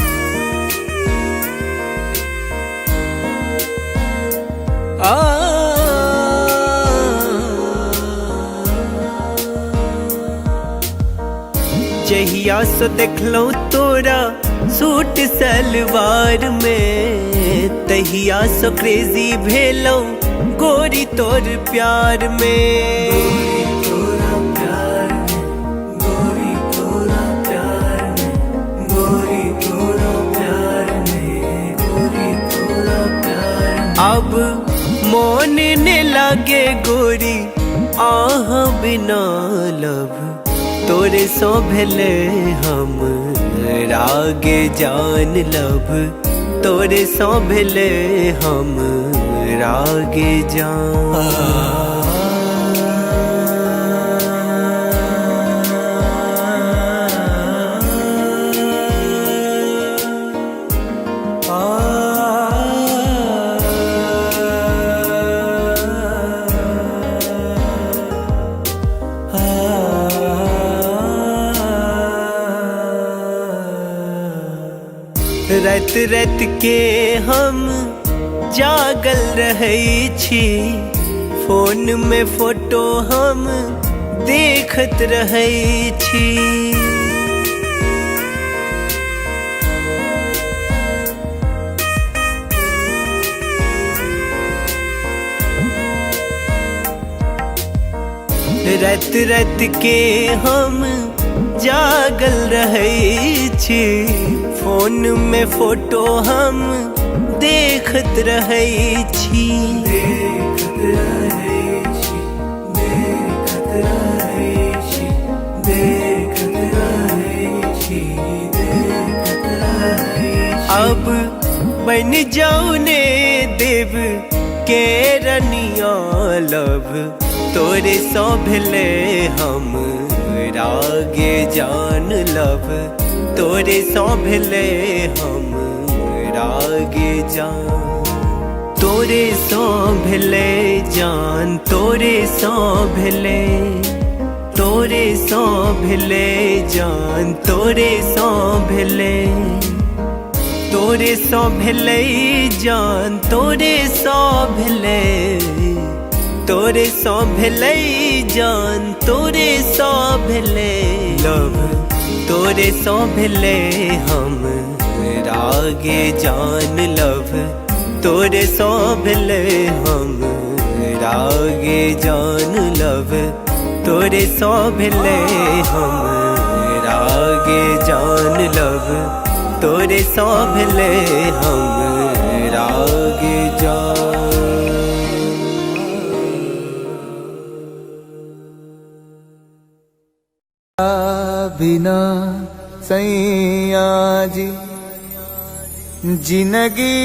जहिया से देखलो तोरा सूट सलवार में, तहिया से क्रेजी भेलो गोरी तोर प्यार में। अब मोन ने लागे गोरी आह बिना लब, तोरे सो भेले हम रागे जान लब, तोरे सो भेले हम रागे जान। रात रात के हम जागल रहै छी, फोन में फोटो हम देखत रहै छी। रात रात के हम जागल रहै छी, फोन में फोटो हम देखत रहै छी। अब बन जाऊ ने देव के रनिया लब, तोरे सो भेले हम रागे जान लब, तोरे सो भेले हम रागे जान। तोरे सो भेले जान, तोरे सो भेले, तोरे सो भेले जान, तोरे सो भेले, तोरे सो भेले जान, तोरे सो भेले, तोरे सो भेले जान, तोरे सो भेले लब, तोरे सो भेले हम रागे जान लब, तोरे सो भेले हम रागे जान लब, तोरे सो भेले हम रागे जान लब, तोरे सो भेले हम रागे जान। बिना सैया जी जिंदगी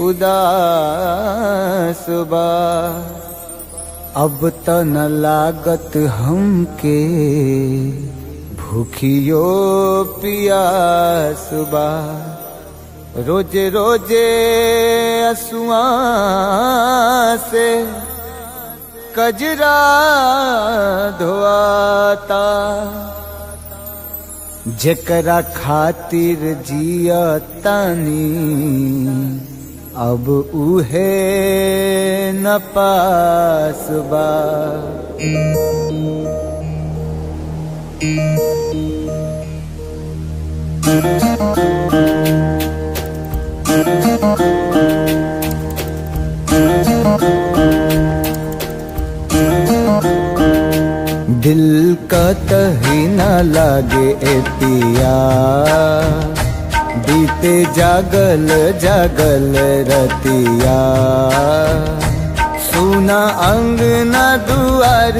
उदास बा, अब त न लागत हमके भूखियो पियास बा। रोजे रोजे असुआ से कजरा धोआता, जेकरा खातिर जिया तानी अब उहे न पास बा। दिल का कहीं न लागे ए पिया, बीते जागल जागल रतिया। सुना अंगना दुआर,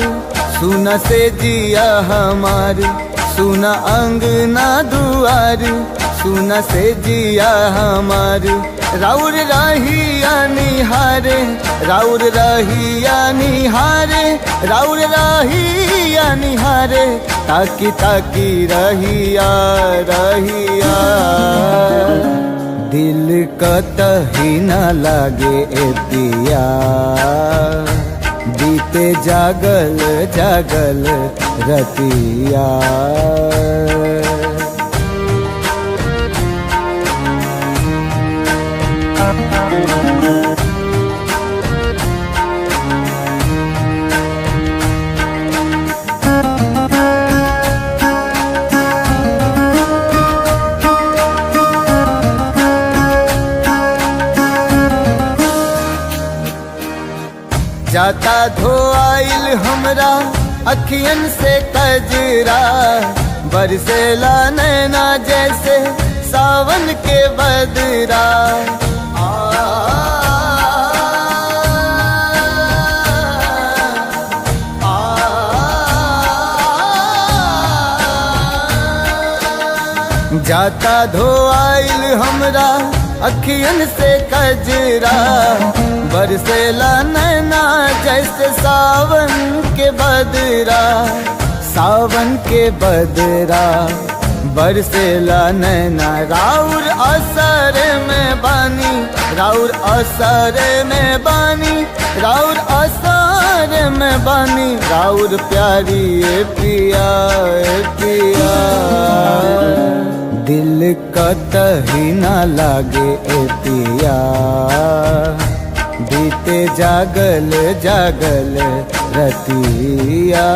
सुना से जिया हमार, सुना अंगना दुआर, सुना से जिया हमार। राउर रहिया निहारे, राउर रहिया निहारे, राउर रहिया निहारे, ताकी ताकी रहिया रहिया। दिल कतही न लागे ए पिया बीते जागल जागल रतिया जाता धोआइल हमरा अखियन से कजरा बरसेला नैना जैसे सावन के बदरा जाता धोआइल हमरा अखियन से कजरा बरसेला नैना जैसे सावन के बदरा सावन के बदरा बरसेला नैना राउर असर में बानी राउर असर में बानी राउर असर में बानी राउर प्यारी ए पिया ए पिया दिल कतही न लागे ए पिया बीते जागल जागल रतिया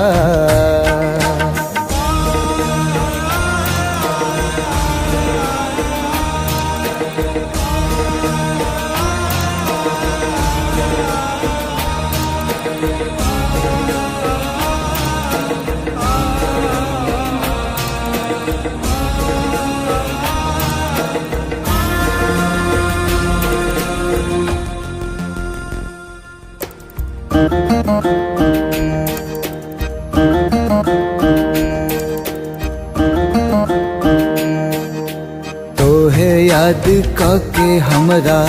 तोहे याद कके हमरा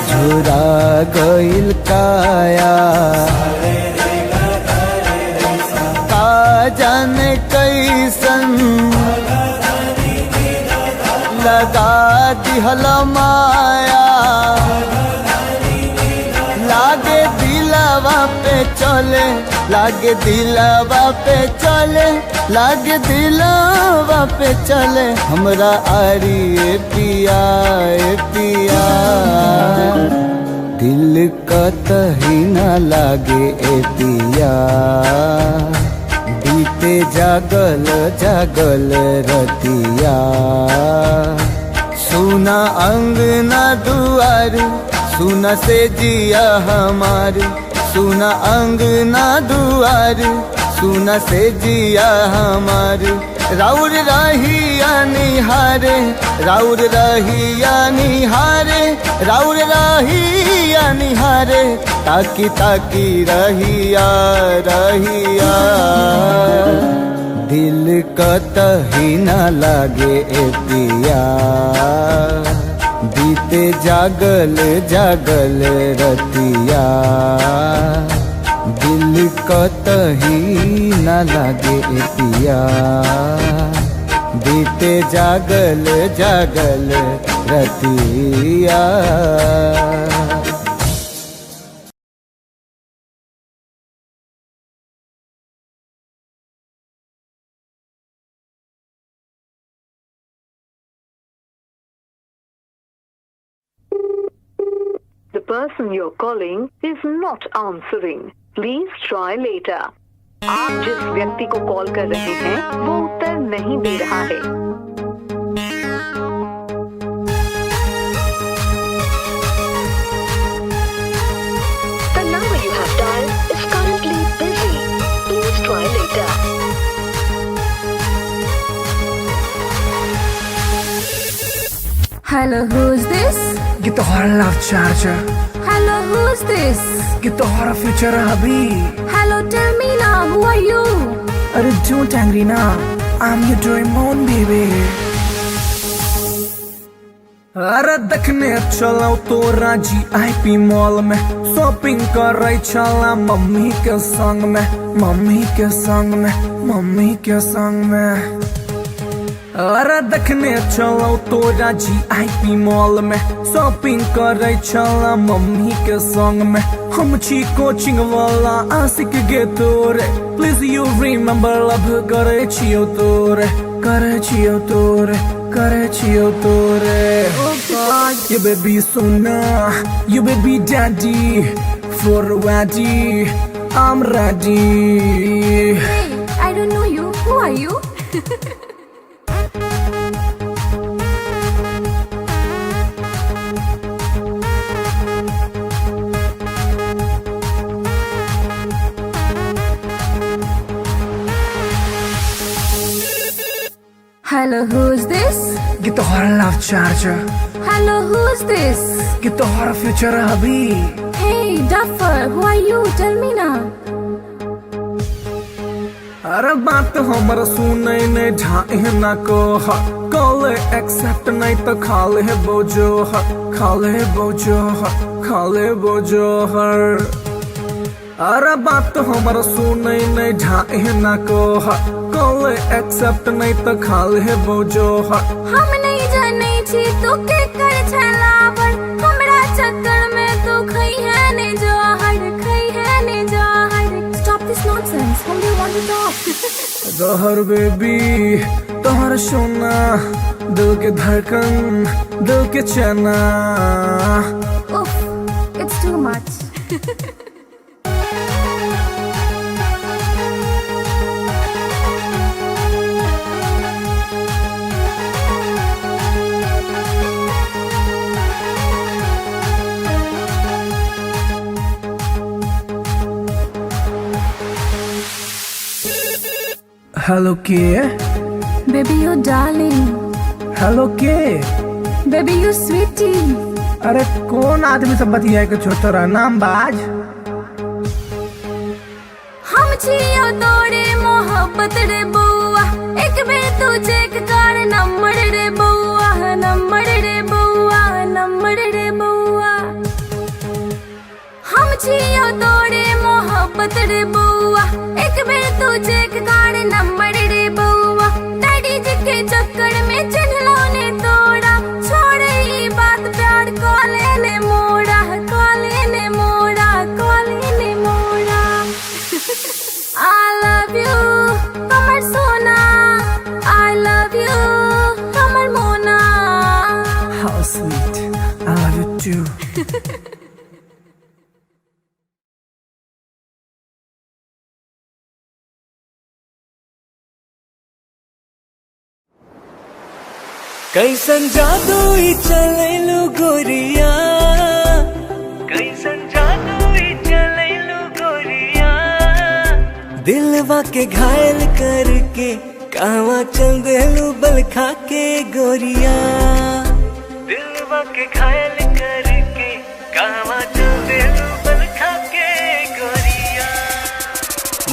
झुरा गइल काया का जाने कैसन लगा दिहल माया लागे दिलवा पे चले लागे दिलवा पे चले लागे दिलवा पे चले हमरा आरी ए पिया ए पिया दिल कतही न लागे ए पिया बीते जागल जागल रतिया सुना अंगना दुआर सुना से जिया हमार सुना अंगना दुआर सुना से जिया हमार राउर रहिया निहारे राउर रहिया निहारे राउर रहिया निहारे ताकी ताकी रहिया रहिया दिल कतही न लागे ए पिया बीते जागल जागल रतिया दिल कतही न लागे ए पिया बीते जागल जागल रतिया The person you're calling is not answering. Please try later. आप जिस व्यक्ति को कॉल कर रहे हैं वो उत्तर नहीं दे रहा है। The number you have dialed is currently busy. Please try later. Hello, who's this? Get the horror love charger. Hello, who's this? Get the horror future hubby. Hello, tell me now, who are you? Arre don't angry now. I'm your Doraemon baby. अरे देखने चलो तो राजी IP mall में shopping कर रही चला mummy के संग में मम्मी के संग में मम्मी के संग में अरे देखने चलो तोरा GIP मॉल में शॉपिंग करे चला मम्मी के संग में हम छी कोचिंग वाला आशिक गे तोरे प्लीज यू रिमेम्बर लव करे छियो तोरे करे छियो तोरे करे छियो तोरे you baby sona you baby daddy for ready I'm ready. Hey, I don't know you. Who are you? Hello, who's this? Get the horror love charger. Hello, who's this? Get the horror future hubby. Hey, Duffer, who are you? Tell me now. अरे बात हमर सुनै ने ढाई ना को call accept नहीं तो खाले बोझो खाले बोझो खाले बोझो हर अरे बात हमर सुनै ने ढाई ना को कॉल एक्सेप्ट नहीं तो खाले बोझो हम नहीं जाने छी तू के कर छलावर हमरा चक्कर में तू खई है ने जहर खई है ने जहर Stop this nonsense. Whom do you want to talk? जहर बेबी तोहर सोना दिल के धड़कन दिल के चना Oof, it's too much. Hello के Baby, you darling. हेलो के Baby, you sweetie. अरे कौन आदमी सब बतिया के छोटा नाम बाज हम छियो तोरे मोहब्बत रे बउआ एक बेर तू चेक कर नंबर रे बउआ नंबर रे बउआ नंबर रे बउआ हम छियो तोरे मोहब्बत रे बउआ एक बेर तू चेक कर नंबर रे बउआ डैडी जी के चक्कर में चिन्हलो ने तोड़ा छोड़ ई बात प्यार कॉले ने मोड़ा कॉले ने मोड़ा कॉले ने मोड़ा I love you, Kamar Sona. I love you, Kamar Mona. How sweet I love you too कैसन जादू ही चलैलु गोरिया कैसन जादू ही चलैलु गोरिया दिलवा के घायल करके कहवा चल देलू बल खा के गोरिया दिलवा के घायल करके कहवा चल देलू बल खा के गोरिया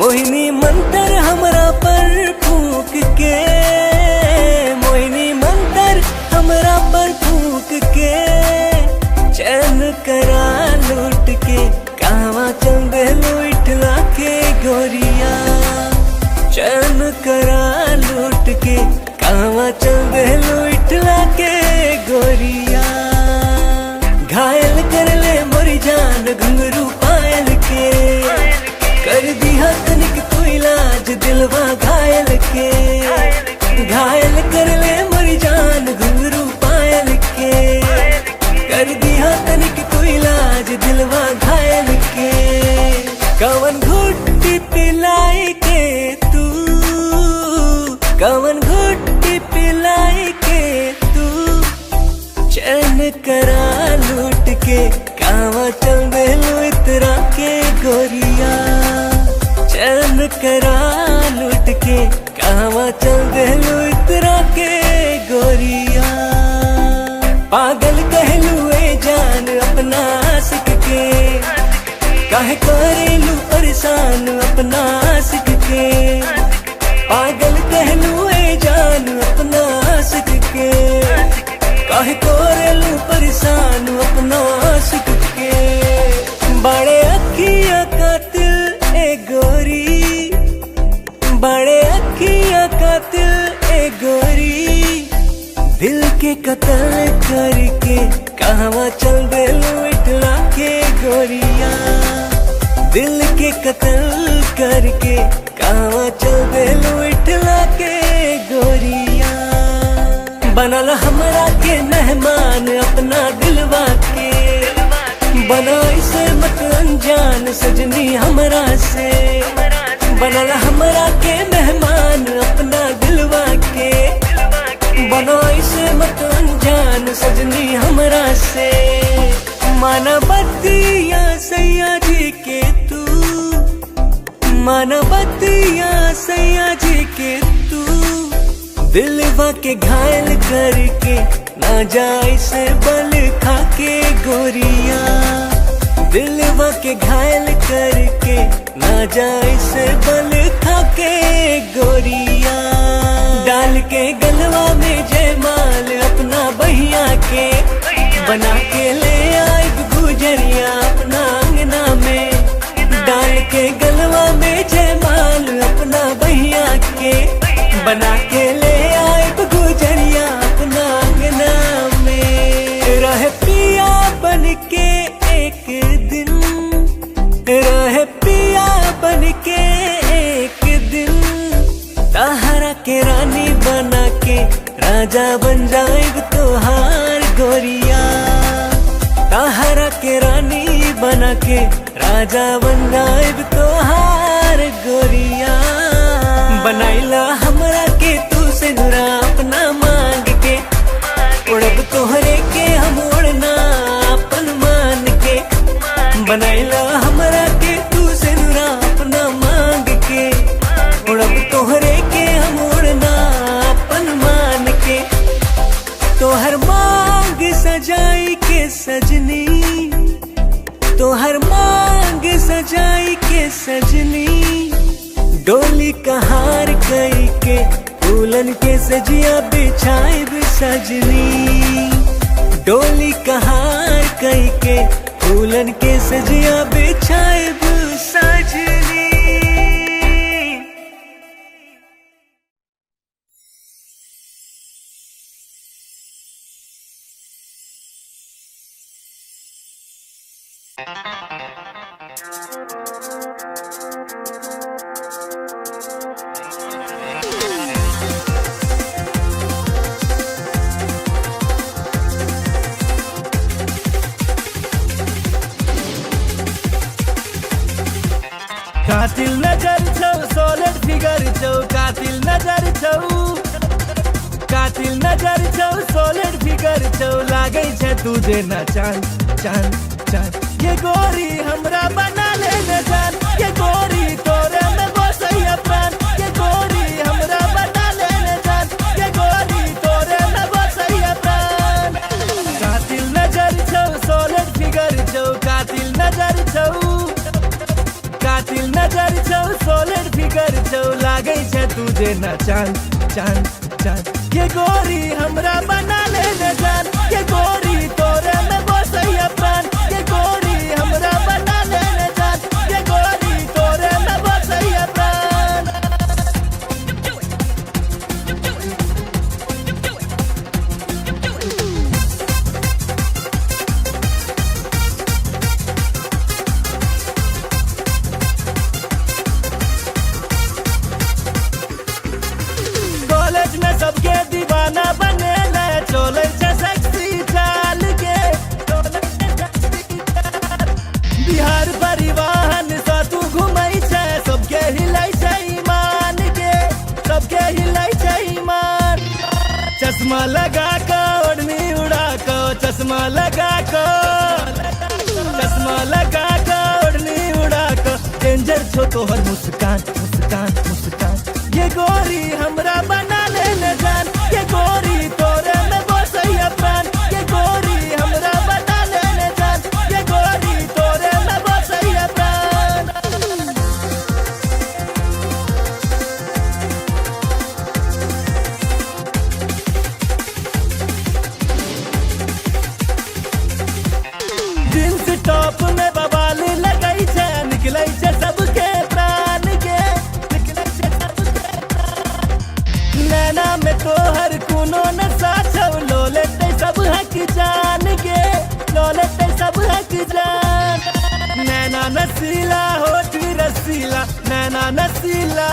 मोहिनी मंतर हमरा पर फूक के मोहिनी मंतर हमरा पर फूक के चैन करा लूट के कहवा चल देलू इठला के गोरिया चैन करा लूट के कहवा चल देलू इठला के गोरिया घायल कर ले मोरी जान घुंघरू पायल के कर दिया तनिक तू इलाज दिलवा घायल के घायल कर ले मोरी जान घुंघरू पायल के कर दिया तनिक तू इलाज दिलवा घायल के कवन घुट्टी पिलाई के तू कवन घुट्टी पिलाई के तू चैन करा लूट के कहवा चल देलू इतरा के गोरिया चैन करा लूट के कहवा चल देलू इतरा के गोरिया पागल कहलू ए जान अपना आशिक के काहे करेलू परेशान अपना आशिक के पागल कहलू ए जान अपना आशिक के काहे करेलू परेशान अपना आशिक के बड़े अखियां कातिल ए गोरी बड़े अखियां कातिल ए गोरी के कत्ल करके कहवा चल देलू इठला के गोरिया। दिल के कत्ल करके कहवा चल देलू इठला के गोरिया। बनल हमरा के मेहमान अपना दिलवा के, बना इसे मत अनजान सजनी हमरा से। बनल हमरा के मेहमान अपना दिलवा के, बना इसे मत अनजान सजनी हमरा से। माना बतिया सैया जी के तू, माना बतिया सैया जी के तू। दिलवा के घायल करके ना जाए से बल खा के गोरिया। दिलवा के घायल करके ना जाए से बल खा के गोरिया। डाल के गलवा में जयमाल अपना बहिया के, बना के ले आए गुजरिया अपना अंगना में। डाल के गलवा में जयमाल अपना बहिया के, बना के ले आए गुजरिया अपना अंगना में। रहे पिया बन के एक दिन, रहे पिया बन के एक दिन। तहरा के रानी बना के राजा बन जाएग तोहार गोरिया। तहरा के रानी बना के राजा बन जाएग तोहार गोरिया। बनाइला हमरा के तू से नुरा अपना मांग के, उड़ब तोहरे के हम उड़ना अपन मान के। बनाइला हमरा के तू से नुरा अपना मांग के, उड़ब तोहरे के हम उड़ना अपन मान के। तोहर मांग सजाई के सजनी, तोहर मांग सजाई के सजनी। डोली कहार कई के फूलन के सजिया बिछाए सजनी। डोली कहार कई के फूलन के सजिया बिछाए सजनी। कातिल नजर छौ सॉलिड फिगर छौ, कातिल नजर छौ, कातिल नजर छौ सॉलिड फिगर छौ। लागे छे तुझे ना चांद चांद चांद। ये गोरी हमरा बना ले न जान, ये गोरी तोरे में बसैया प्राण। ये गोरी हमरा बना ले न जान, ये गोरी तोरे में बसैया प्राण। कातिल नजर छौ सॉलिड फिगर छौ, कातिल नजर छौ, कातिल नजर छौ सॉलिड फिगर छौ। लागे छे तुझे ना चांद चांद चांद। ये गोरी हमरा बना ले न जान, ये गोरी तोरे में बसैया प्राण। ये गोरी हमरा बना ले न जान, ये गोरी तोरे में बसैया प्राण। कॉलेज में सबके दीवाना बने ले, चले छे सेक्सी चाल के, चले छे सेक्सी चाल। बिहार परिवहन से तू घुमई छे, सबके हिलाई छे ईमान के, सबके हिलाई छे ईमान। चश्मा लगा के ओढ़नी उड़ा के, चश्मा लगा के, चश्मा लगा के ओढ़नी उड़ा के। डेंजर छो तोहर मुस्कान मुस्कान मुस्कान। ये गोरी हमरा बना ले न जान, ये गोरी तोरे में बसैया प्राण। ये गोरी हमरा बना ले न जान, ये गोरी तोरे में बसैया प्राण। जींस टॉप में बवाल लगई छे, निकलै छे सबके प्राण के, निकलै छे सबके प्राण। नैना में तोहर कोनो नशा छौ, लोले सॉलिड सब हक जान। नैना नसीला होठ रसीला, नैना नसीला,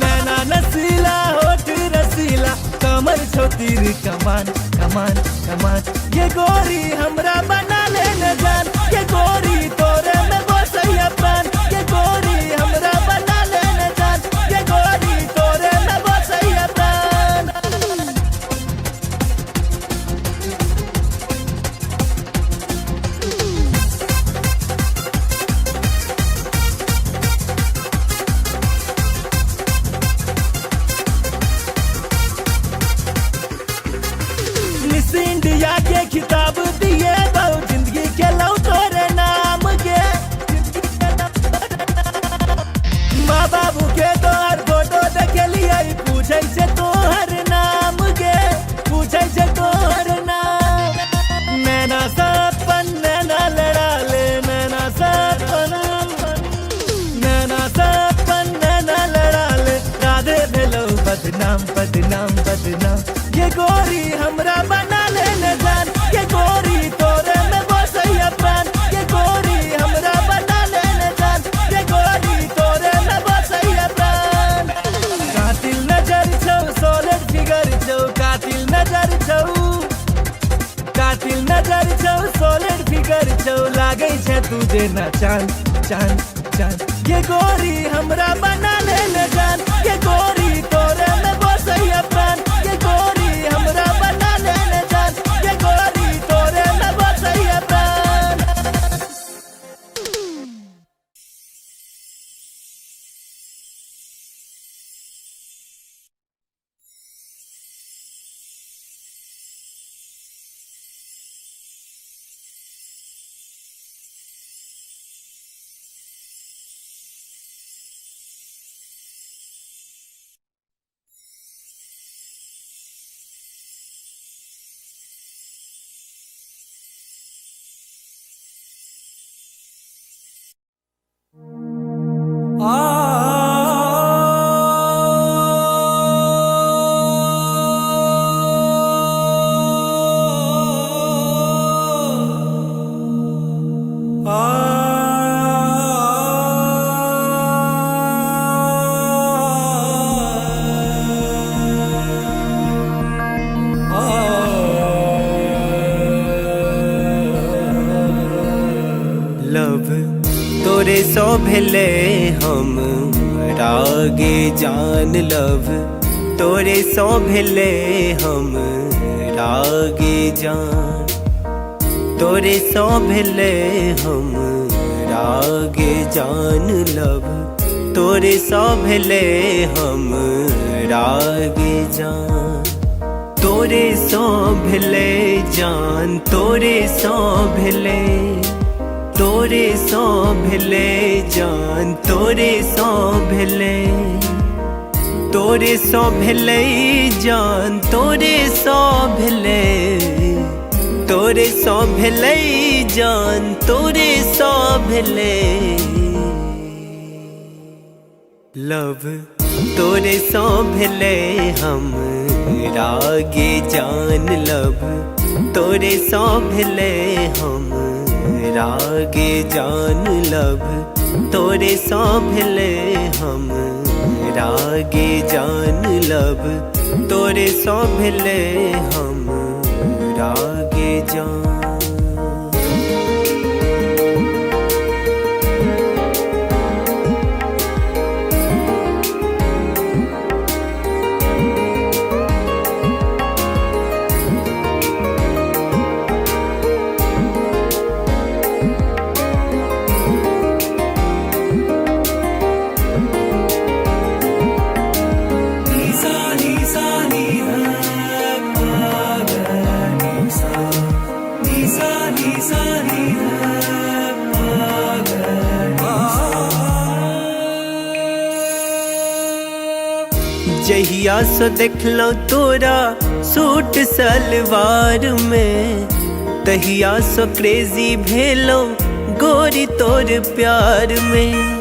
नैना नसीला होठ रसीला, कमर छोतीर कमान कमान कमान। ये गोरी हमरा बना ले न जान, ये गोरी तोरे में बसैया प्राण। ये गोरी हमरा बना ले न जान, ये गोरी तोरे में बसैया प्राण। मिस इंडिया के खिताब दिए बहु, जिंदगी के लौ तोरे नाम के। माँ बाबू के तोहर फोटो देखे लिए, पूछे से तोहर नाम के, पूछे से तोहर नाम। नैना सपन नैना लड़ा ले, नैना सपन, नैना सपन नैना लड़ा ले, राधे भेलो बदनाम बदनाम बदनाम। ये गोरी हमरा बना ले न जान, ये गोरी तोरे में बसैया प्राण। ये गोरी हमरा बना ले न जान, ये गोरी तोरे में बसैया प्राण। कातिल नजर छौ सॉलिड फिगर छौ, कातिल नजर छौ, कातिल नजर छौ सॉलिड फिगर छौ, लागै छै तुझे ना चांद चांद चांद। ये गोरी हमरा बना ले न जान, ये गोरी तोरे में बसैया प्राण। ये गोरी हमरा बना ले न जान, ये गोरी तोरे में बसैया प्राण। लव तोरे सो भेले हम रागे जान। लव तोरे सो भेले हम रागे जान, तोरे सो भेले हम रागे जान। लव तोरे सो भेले हम रागे जान, तोरे सो भेले जान, तोरे सो भेले, तोरे सो भेले जान, तोरे सो भेले, तोरे सो भेले जान, तोरे सो भेले, तोरे सो भेले जान, तोरे सो भेले। लव तोरे सो भेले हम रागे जान। लव तोरे सो भेले हम रागे जान। लव तोरे सो भेले हम रागे जान। लव तोरे सो भेले हम रागे जान। जहिया सो देखलो तोरा सूट सलवार में, तहिया सो क्रेजी भेलो गोरी तोर प्यार में।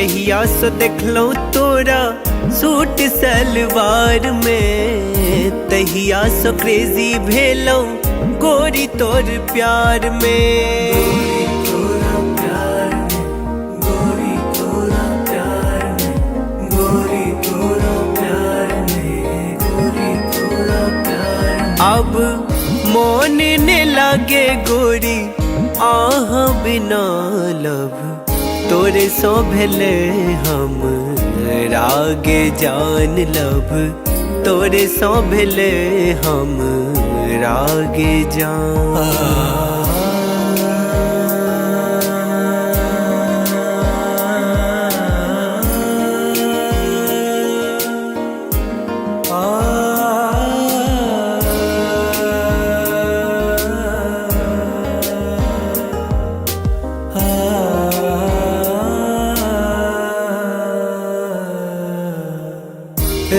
जहिया से देख लो तोरा सूट सलवार में, तहिया से क्रेजी भेलो गोरी तोर प्यार में। अब मोन ने लागे गोरी आह बिना लब, तोरे सो भेले हम रागे जान लब, तोरे सो भेले हम रागे जान।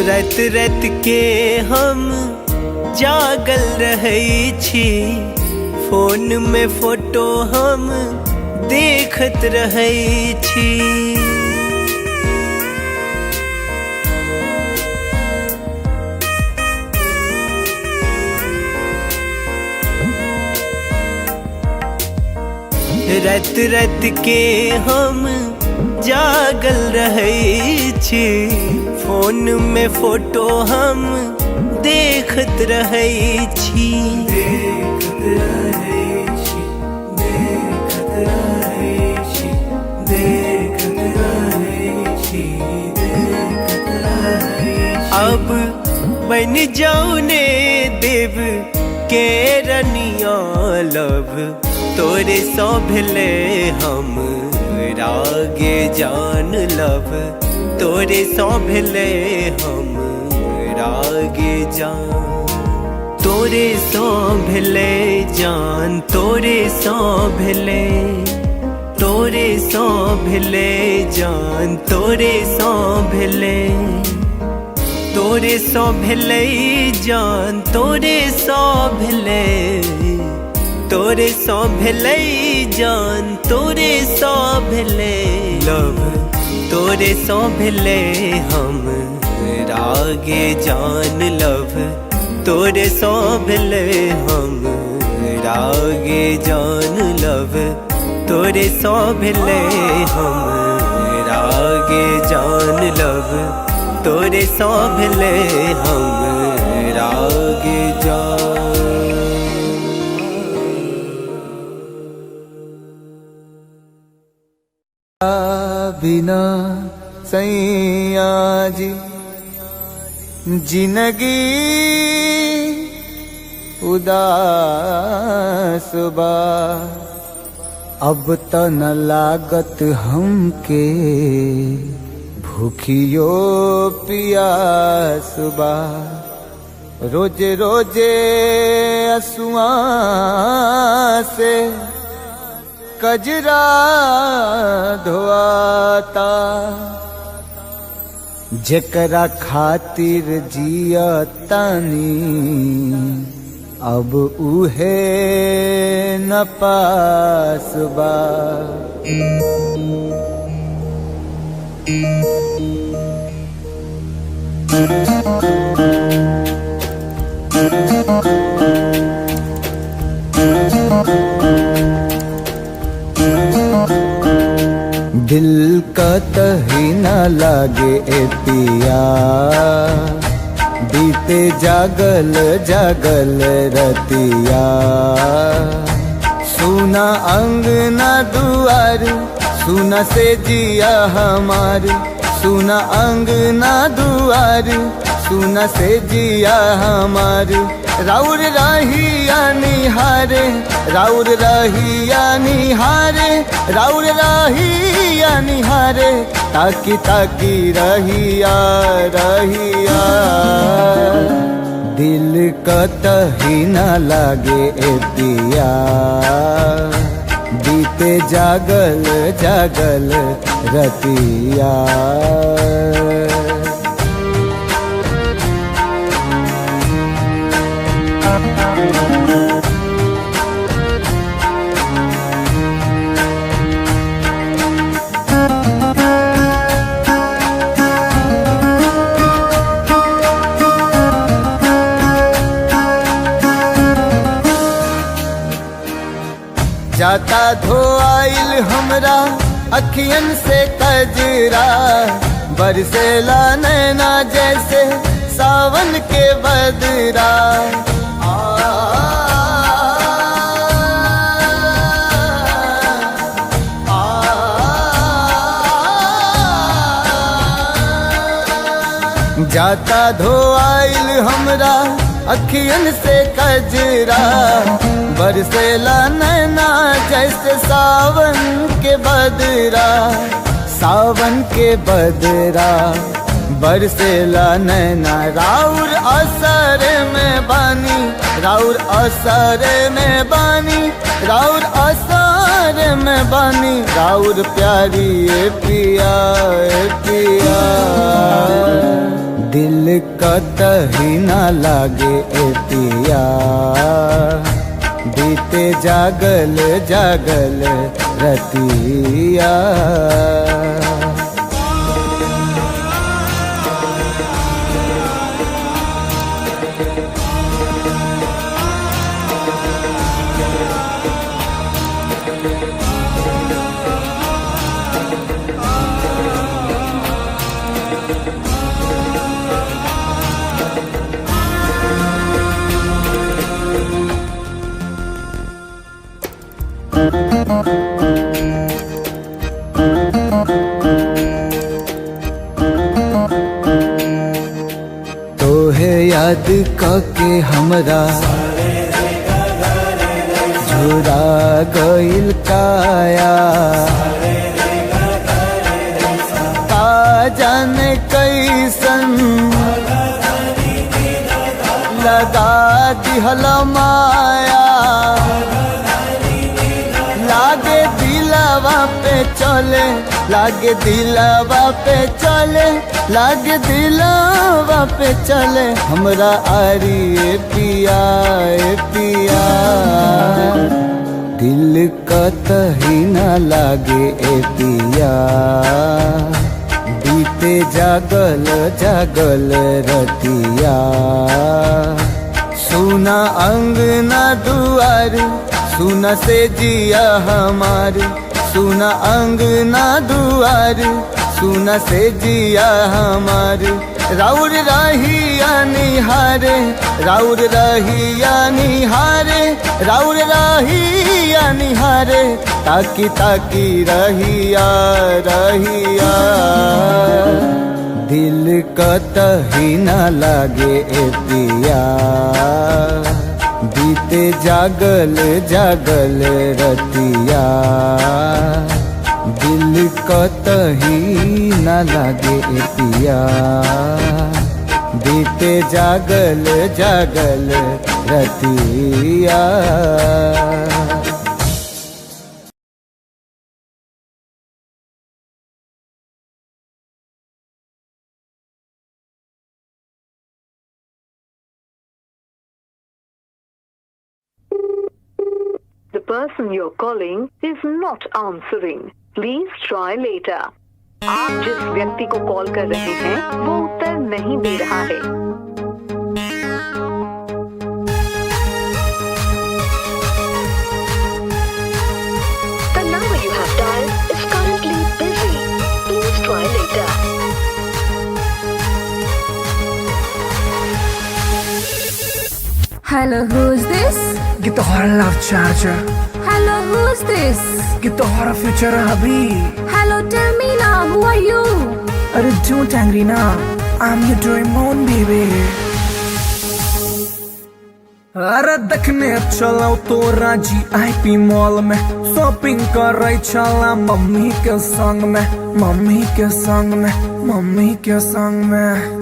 रात रात के हम जागल रहै छी, फोन में फोटो हम देखत रहै छी। रात रात के हम जागल रहै छी, फोन में फोटो हम देखत रहै छी। देखत रहै छी, देखत रहै छी, देखत रहै छी, देखत रहै छी। अब बन जाऊ ने देव के रनिया लब, तोरे सो भेले हम रागे जान लब, तोरे सो भेले हम रागे जान। तोरे सो भेले जान, तोरे सो भेले, तोरे सो भेले जान, तोरे सो भेले, तोरे सो भेले जान, तोरे सो भेले, तोरे सो भेले जान, तोरे सो भेले लब, तोरे सो भेले हम रागे जान लब, तोरे सो भेले हम रागे जान लब, तोरे सो भेले हम रागे जान लब, तोरे सो भेले हम रागे जान। बिना सैया जी जिंदगी उदास बा, अब त न लागत हमके भूखियो पियास बा। रोजे रोजे असुआ से कजरा धोआता, जेकरा खातिर जिया तानी अब उहे न पास बा। दिल का तही न लागे ए पिया, बीते जागल जागल रतिया। सुना अंगना दुआर, सुना से जिया हमार, सुना अंगना दुआर, सुना से जिया हमार। राउर रहिया निहारे, राउर रहिया निहारे, राउर रहिया निहारे, ताकी ताकी रहिया रहिया। दिल कतही न लागे ए पिया, बीते जागल जागल रतिया। जाता धोआइल हमरा अखियन से कजरा, बरसेला नैना जैसे सावन के बदरा। जाता धोआइल हमरा अखियन से कजरा, बरसेला नैना जैसे सावन के बदरा। सावन के बदरा बरसेला नैना, राउर असर में बानी, राउर असर में बानी, राउर असर में बानी, राउर प्यारी ए पिया ए पिया। दिल कतही ना लागे ए पिया, बीते जागल जागल रतिया। तोहे याद के हमरा झुरा गइल काया, का जाने कैसन लगा दिहल माया। लागे दिलवा पे चले, लागे दिलवा पे चले, लागे दिलवा पे चले हमरा आरी ए पिया ए पिया। दिल कतही ना लागे ए पिया, बीते जागल जागल रतिया। सुना अंगना दुआर, सुना से जिया हमार, सुना अंगना दुआर, सुना से जिया हमार। राउर रहिया निहारे, राउर रहिया निहारे, राउर रहिया निहारे, ताकी ताकी रहिया रहिया। दिल कतही ना लागे ए पिया, बीते जागल जागल रतिया। दिल कतही ना लागे ए पिया, बीते जागल जागल रतिया। The person you're calling is not answering. Please try later. आप जिस व्यक्ति को कॉल कर रहे हैं वो उत्तर नहीं दे रहा है। The number you have dialed is currently busy. Please try later. Hello, who's this? Get the hora love charger. Hello, who's this? Get the hora future hubby. Hello, tell me now, who are you? अरे don't angry now, I'm your Doraemon baby. अरे देखने चलो तो राजी IP mall में, shopping कर रही चला मम्मी के संग में, मम्मी के संग में, मम्मी के संग में।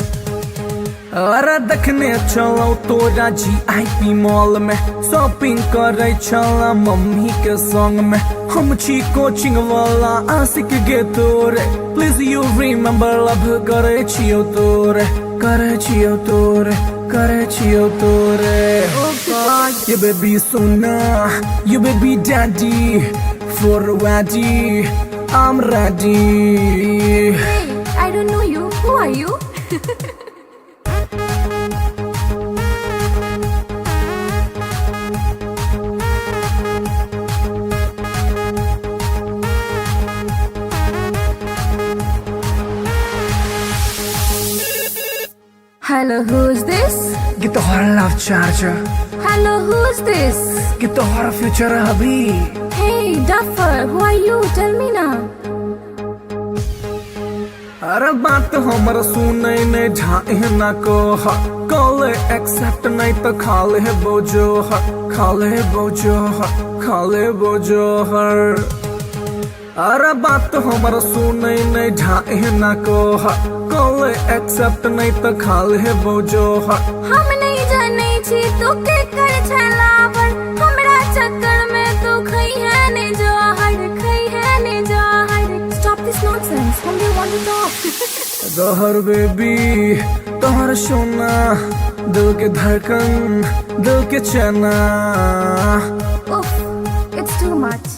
अरे देखने चलो तो राजी IP मॉल में, शॉपिंग कर रही चला मम्मी के संग में। हम छी कोचिंग वाला आशिक गे तोरे, प्लीज यू रिमेम्बर लव करे छियो तोरे, करे छियो तोरे, करे छियो तोरे। You baby sona, you baby daddy, for ready, I'm ready. Hey, I don't know you. Who are you? Hello, who's this? कि तोहरा love charger, Hello, who's this? कि तोहरा फ्यूचर अभी। Hey, Duffer, who are you? Tell me now. अरे बात हमर सुनै ने झाए ना को कॉल एक्सेप्ट नहीं तो खाले बोझो खाले बोझो खाले बोझो हर। अरे बात हमर सुनै ने झाए ना को कॉल एक्सेप्ट नहीं तो खाले बोझो हम नहीं जाने छी तू के कर छलावर हमरा चक्कर में तू खई है ने जहर खई है ने जहर। Stop this nonsense. Whom do you want to talk? जहर बेबी तोहर सोना दिल के धड़कन दिल के चना। Oof, it's too much.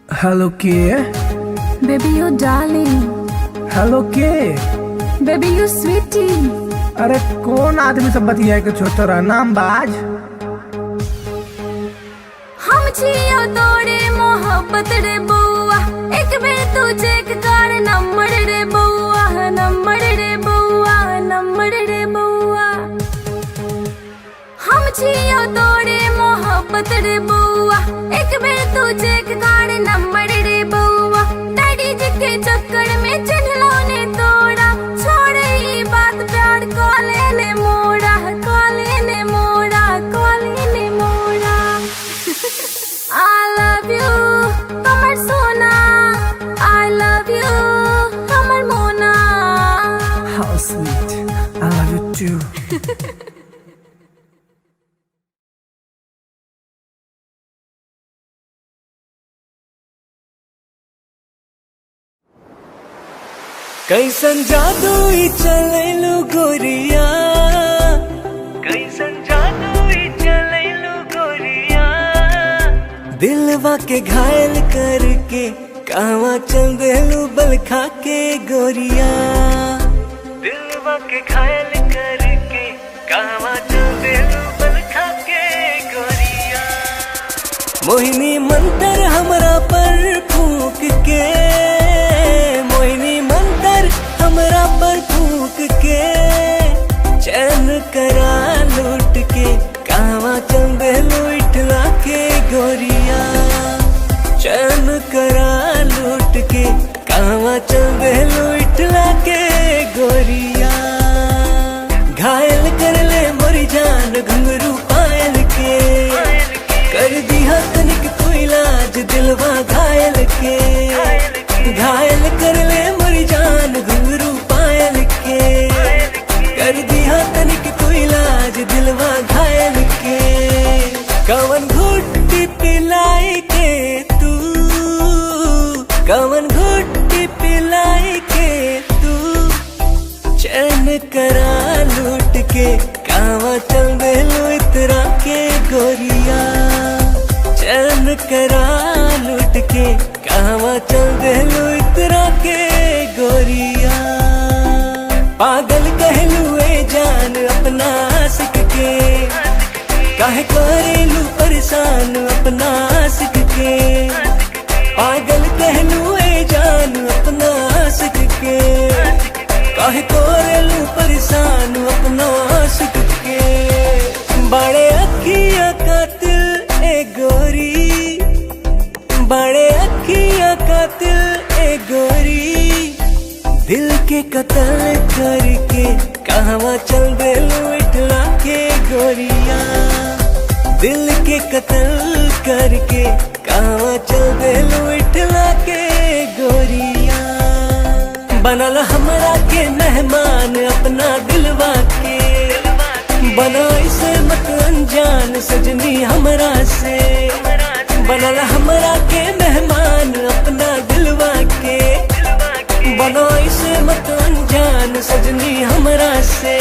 Hello के Baby, you darling. हेलो के Baby, you sweetie. अरे कौन आदमी सब बतिया के छोटरा नाम बाज। हम छियो तोरे मोहब्बत रे बउआ एक बेर तू चेक कर नंबर रे बउआ नंबर रे बउआ नंबर रे बउआ। हम छियो तोरे मोहब्बत रे बउआ एक बेर तू चेक कर नंबर रे बउआ। डैडी जी के चक्कर में चिन्हलो ने तोड़ा छोड़े ई बात प्यार कॉले ने मोड़ा कॉले ने मोड़ा कॉले ने मोड़ा। I love you, Kamar Sona. I love you, Kamar Mona. How sweet, I love you too। कैसन जादू ई चलैलु गोरिया कैसन जादू ई चलैलु गोरिया दिलवा के घायल करके कहवा चल देलू बल खा के गोरिया दिलवा के घायल करके कहवा चल देलू बल खा के गोरिया। मोहिनी मंतर हमरा पर फूंक के मोहिनी मंतर हमरा पर फूंक के चैन करा लूट के कहवा चल देलू इठला के गोरिया चैन करा लूट के कहवा चल देलू इठला के गोरिया। घायल कर ले मोरी जान घुंघरू पायल के कर दिया तनिक तू इलाज दिलवा घायल के। घायल कर ले मोरी जान घुंघरू पायल के कर दिया तनिक तू इलाज दिलवा घायल के। कवन घुट्टी पिलाई के तू कवन घुट्टी पिलाई के तू चैन करा लूट के कहवा चल देलू इतरा के गोरिया चैन करा लूट के कहवा चल देलू इतरा के गोरिया। पागल कहलू ए जान अपना आशिक के काहे करेलू परेशान अपना आशिक के। पागल कहलू ए जान अपना आशिक के काहे करेलू परेशान अपना आशिक के। बड़े अखियां कातिल ए गोरी बड़े अखियां कातिल ए गोरी दिल के कत्ल करके कहवा चल देलू इठला के गोरिया दिल के कत्ल करके कहवा चल देलू इठला के गोरिया। बनल हमरा के मेहमान अपना दिलवा के बना इसे मत अनजान सजनी हमरा से। बनल हमरा के मेहमान अपना दिलवा के बना इसे मत अनजान सजनी हमरा से।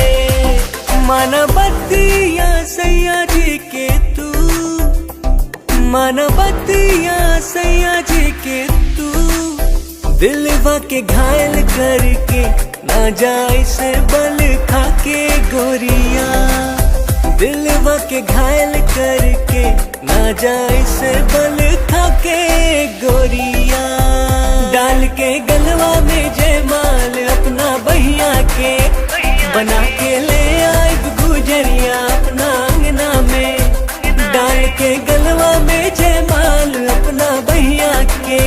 माना बतिया सैया जी के तू माना बतिया सैया जी के तू दिलवा के घायल करके ना जाए से बल खाके गोरिया, दिलवा के घायल करके ना जाए से बल खाके गोरिया। डाल के गलवा में जयमाल अपना बहिया के, बना के ले आए गुजरिया अपना अंगना में। डाल के गलवा में जयमाल अपना बहिया के,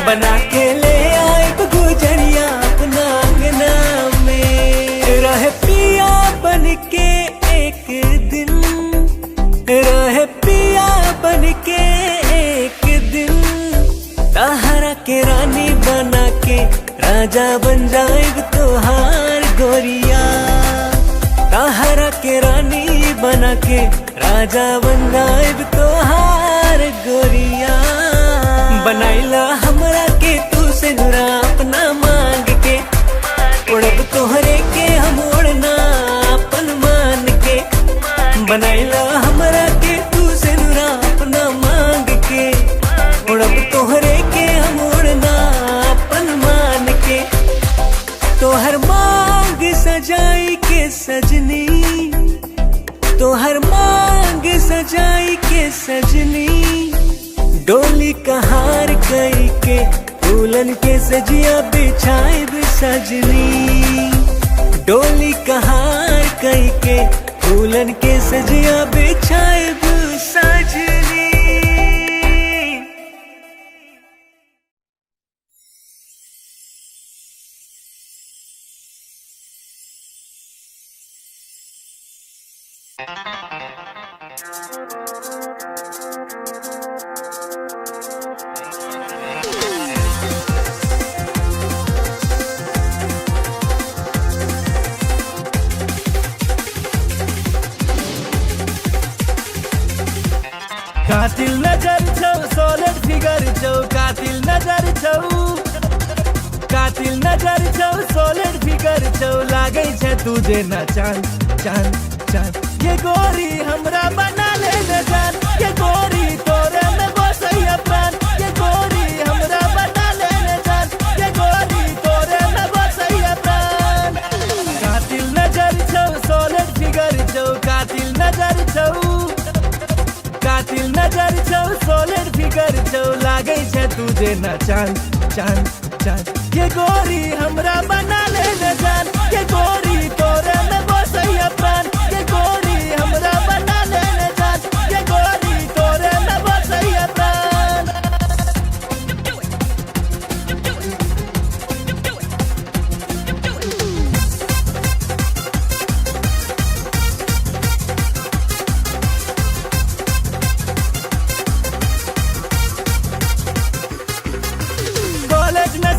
बना के ले आए गुजरिया अपना अंगना में। रहे पिया बन के एक दिन, रहे पिया बन के एक दिन, ताहरा के रानी बना के राजा बन जाएग तोहार गोरिया। ताहरा के रानी बना के राजा बन जाएग तोहार गोरिया। बनाइला हमरा के तू से नुरा अपना मांग के, उड़ब तोहरे के हम उड़ना अपन मान के। बनाइला हमरा के तू से नुरा अपना मांग के, उड़ब तोहरे के हम उड़ना अपन मान के। तोहर मांग सजाई के सजनी, तोहर मांग सजाई के सजनी, डोली कहार कई के दुल्हन के सजिया बिछाए सजनी। डोली कहार कई के दुल्हन के सजिया बिछाए सजनी। कातिल नजर छौ सोलर फिगर छौ, कातिल नजर छौ, कातिल नजर छौ सोलर फिगर छौ। लागे छे तुझे न चांद चांद चांद। ये गोरी हमरा बना ले न जान, ये गोरी तोरे में बसैया प्राण। ये गोरी हमरा बना ले न जान, ये गोरी तोरे में बसैया प्राण। कातिल नजर छौ सोलर फिगर छौ, कातिल नजर छौ, कातिल नजर छौ सोलर फिगर छौ। लागे छे तुझे न चांद चांद चांद। ये गोरी हमरा बना ले न जान, ये गोरी तोरे में बसैया प्राण। ये गोरी हमरा बना ले न जान, ये गोरी तोरे में बसैया प्राण।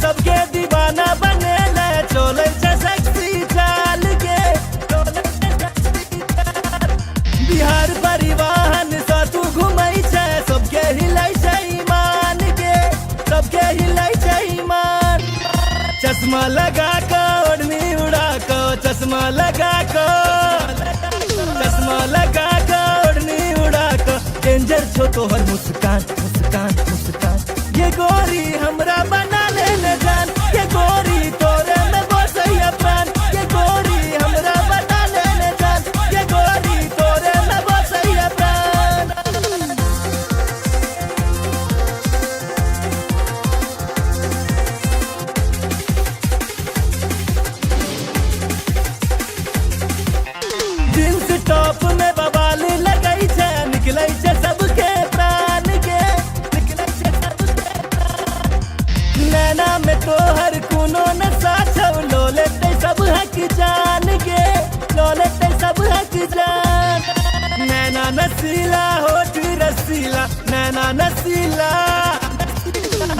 सबके दीवाना बने ले, चोले छे सेक्सी चाल के, बिहार परिवहन से तू घुमई छे। सबके हिलाई छे ईमान के, सबके हिलाई छे ईमान। चश्मा लगा के ओढ़नी उड़ा के, चश्मा लगा के, चश्मा लगा के ओढ़नी उड़ा के। डेंजर छो तोहर मुस्कान मुस्कान मुस्कान। ये गोरी हमरा बना ले न जान, ये गोरी तोरे में बसैया प्राण। ये गोरी हमरा बना ले न जान, ये गोरी तोरे में बसैया प्राण। जींस टॉप में बवाल लगई छे, निकलै छे सबके प्राण के, निकलै छे सबके प्राण। नैना में तोहर कोनो नशा छौ, लो लेते सब हक जान के, लो लेते सब हक जान। नैना नसीला होठ रसीला, नैना नसीला,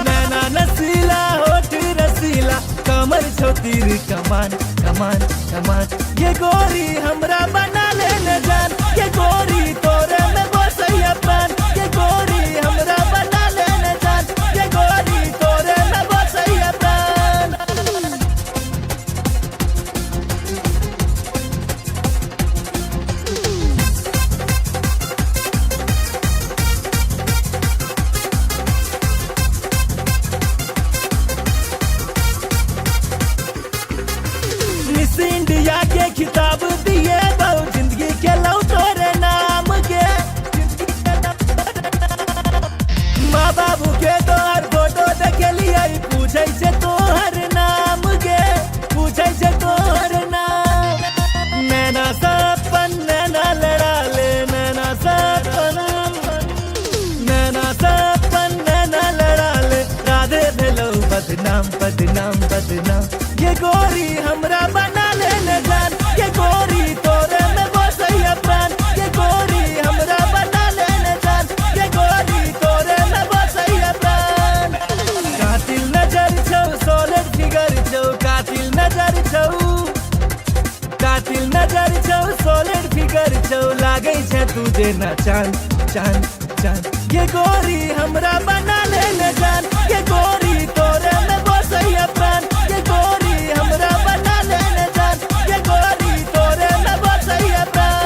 नैना नसीला होठ रसीला। कमर छो तीर कमान कमान कमान। ये गोरी हमरा बना ले न जान, ये गोरी तोरे में बसैया प्राण। ये गोरी हमरा बना ले न जान, ये गोरी तोरे में बसैया प्राण। बदनाम बदनाम बदनाम। ये गोरी हमरा बना ले न जान, ये गोरी तोरे में बसैया प्राण। ये गोरी हमरा बना ले न जान, ये गोरी तोरे में बसैया प्राण। कातिल नजर छौ, सॉलिड फिगर छौ, कातिल नजर छौ, कातिल नजर छौ, सॉलिड फिगर छौ, लागै छै तू जेना चांद चांद चांद। ये गोरी हमरा बना ले न जान, ये गोरी तोरे में बसैया प्राण। ये गोरी हमरा बना ले न जान, ये गोरी तोरे में बसैया प्राण।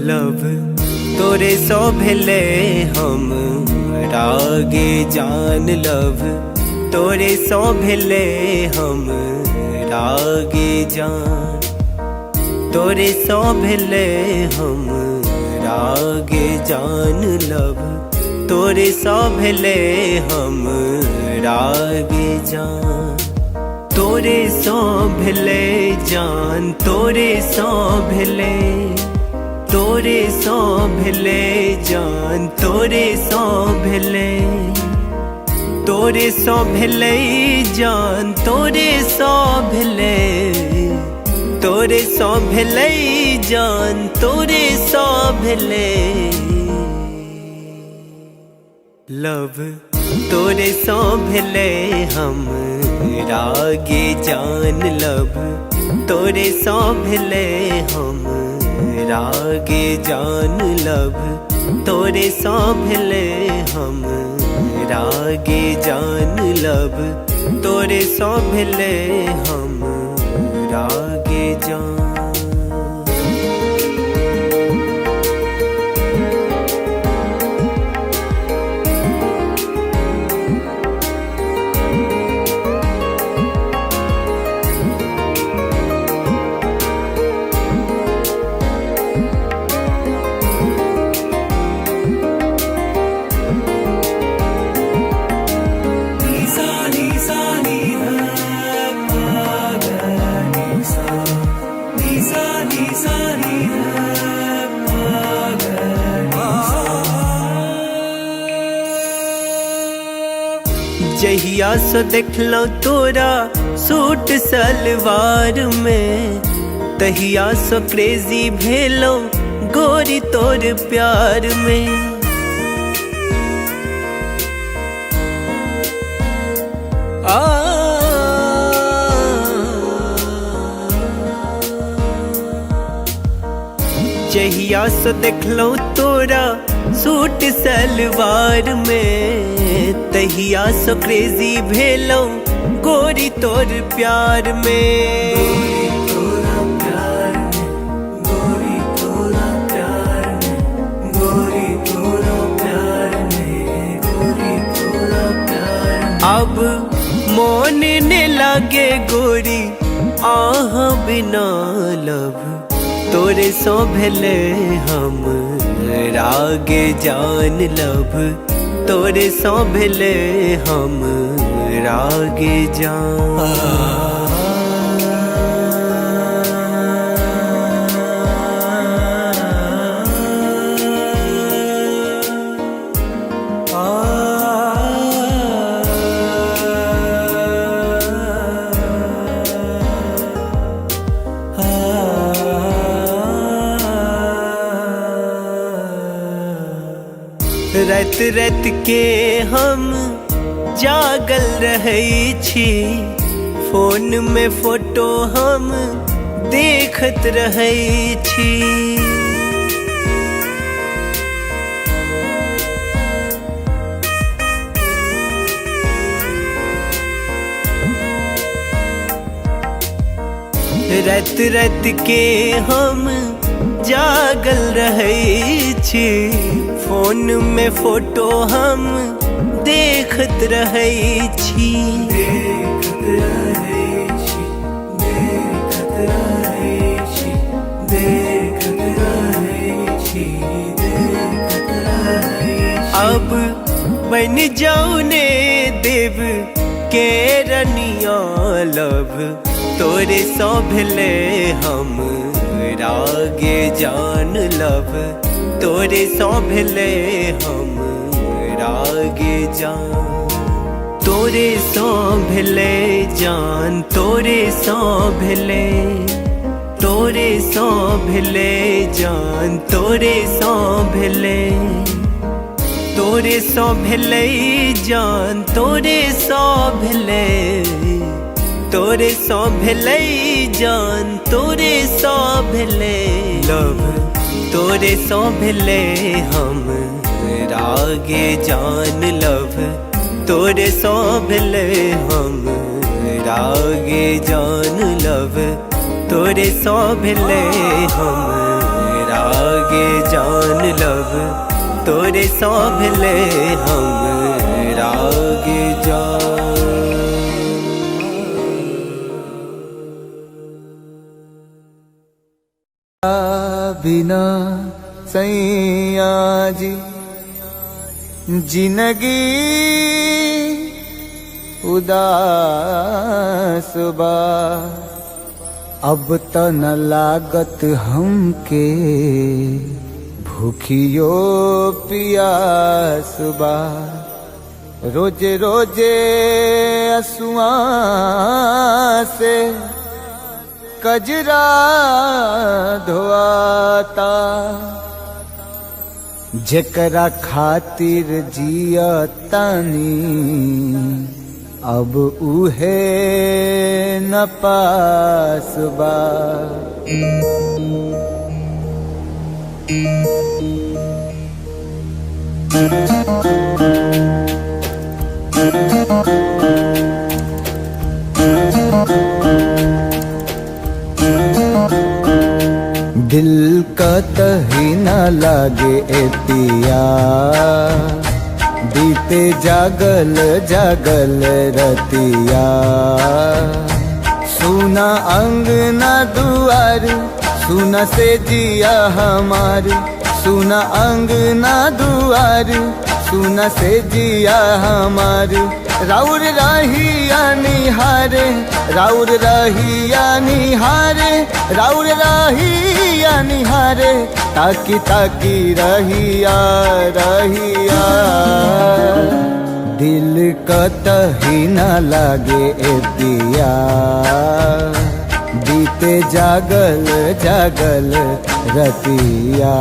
लव तोरे सो भेले हम रागे जान। लव तोरे सो भेले हम रागे जान। तोरे सो भेले हम रागे जान। लव तोरे सो भेले हम रागे जान। तोरे सो भेले जान, तोरे सो भेले, तोरे सो भेले जान, तोरे सो भेले, तोरे सो भेले जान, तोरे सो भेले, तोरे सो भेले जान, तोरे सो भेले। लव तोरे सो भेले हम रागे जान। लव तोरे सो भेले हम रागे जान। लव तोरे सो भेले हम रागे जान। लव तोरे सो भेले हम रागे जान। जहिया सो देखलो तोरा सूट सलवार में, तहिया सो क्रेजी भेलो गोरी तोर प्यार में। जहिया सो देखलो तोरा सूट सलवार में, तहिया सो क्रेजी भेलो गोरी तोर प्यार में। गोरी तोरा प्यार में, गोरी तोरा प्यार में, गोरी तोरा प्यार में, गोरी तोरा प्यार में। अब मोन ने लागे गोरी आह बिना। लव तोरे सो भेले हम रागे जान। लव तोरे सो भेले हम रागे जान। रात रात के हम जागल रहै छी, फोन में फोटो हम देखत रहै छी। रात रात के हम जागल रहै छी, फोन में फोटो हम देखत रहै छी। देखत रहै छी, देखत रहै छी, देखत रहै छी, देखत रहै छी। अब बन जाऊ ने देव के रनिया लब, तोरे सौ भेले हम रागे जान लब, तोरे सौ भेले हम रागे जान। तोरे सौ भेले जान, तोरे सौ भेले, तोरे सौ भेले जान, तोरे सौ भेले, तोरे सौ भेले जान, तोरे सौ भेले, तोरे सौ भेले जान, तोरे सौ भेले लब, तोरे सौ भेले हम रागे जान लब, तोरे सौ भेले हम रागे जान लब, तोरे सौ भेले हम रागे जान लब, तोरे सौ भेले हम रागे जान। बिना सैया जी जिंदगी उदास बा, अब त न लागत हमके भूखियो पियास बा। रोजे रोजे असुआ से कजरा धोआता, जेकरा खातिर जियतानी अब उहे न पास बा। दिल का तही न लागे ए पिया, बीते जागल जागल रतिया। सुना अंगना दुआर, सुना से जिया हमार, सुना अंगना दुआर, सुना से जिया हमार। राउर रहिया निहारे, राउर रहिया निहारे, राउर रहिया निहारे, ताकी ताकी रहिया रहिया। दिल कतही न लागे ए पिया, बीते जागल जागल रतिया।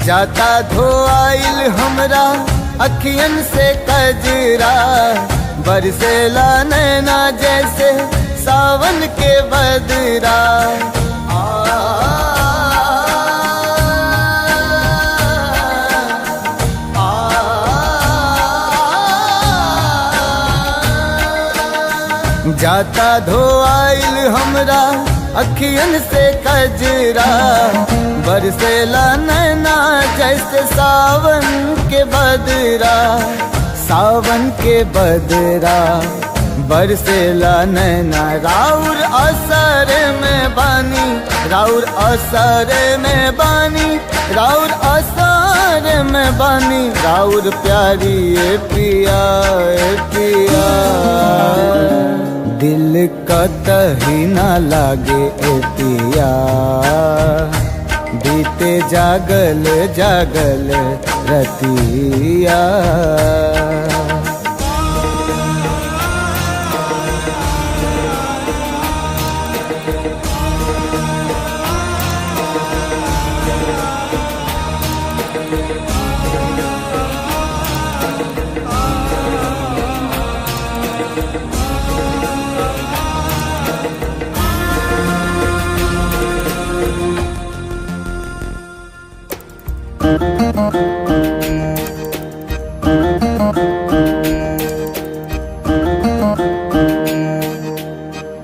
जाता धोआइल हमरा अखियन से कजरा, बरसेला नैना जैसे सावन के बदरा। जाता धोआइल हमरा अखियन से कजरा, बरसेला नैना जैसे सावन के बदरा। सावन के बदरा बरसेला नैना, राउर असर में बानी, राउर असर में बानी, राउर असर में बानी। राउर प्यारी ए पिया ए पिया, दिल कतही ना लागे ए पिया बीते जागल जागल रतिया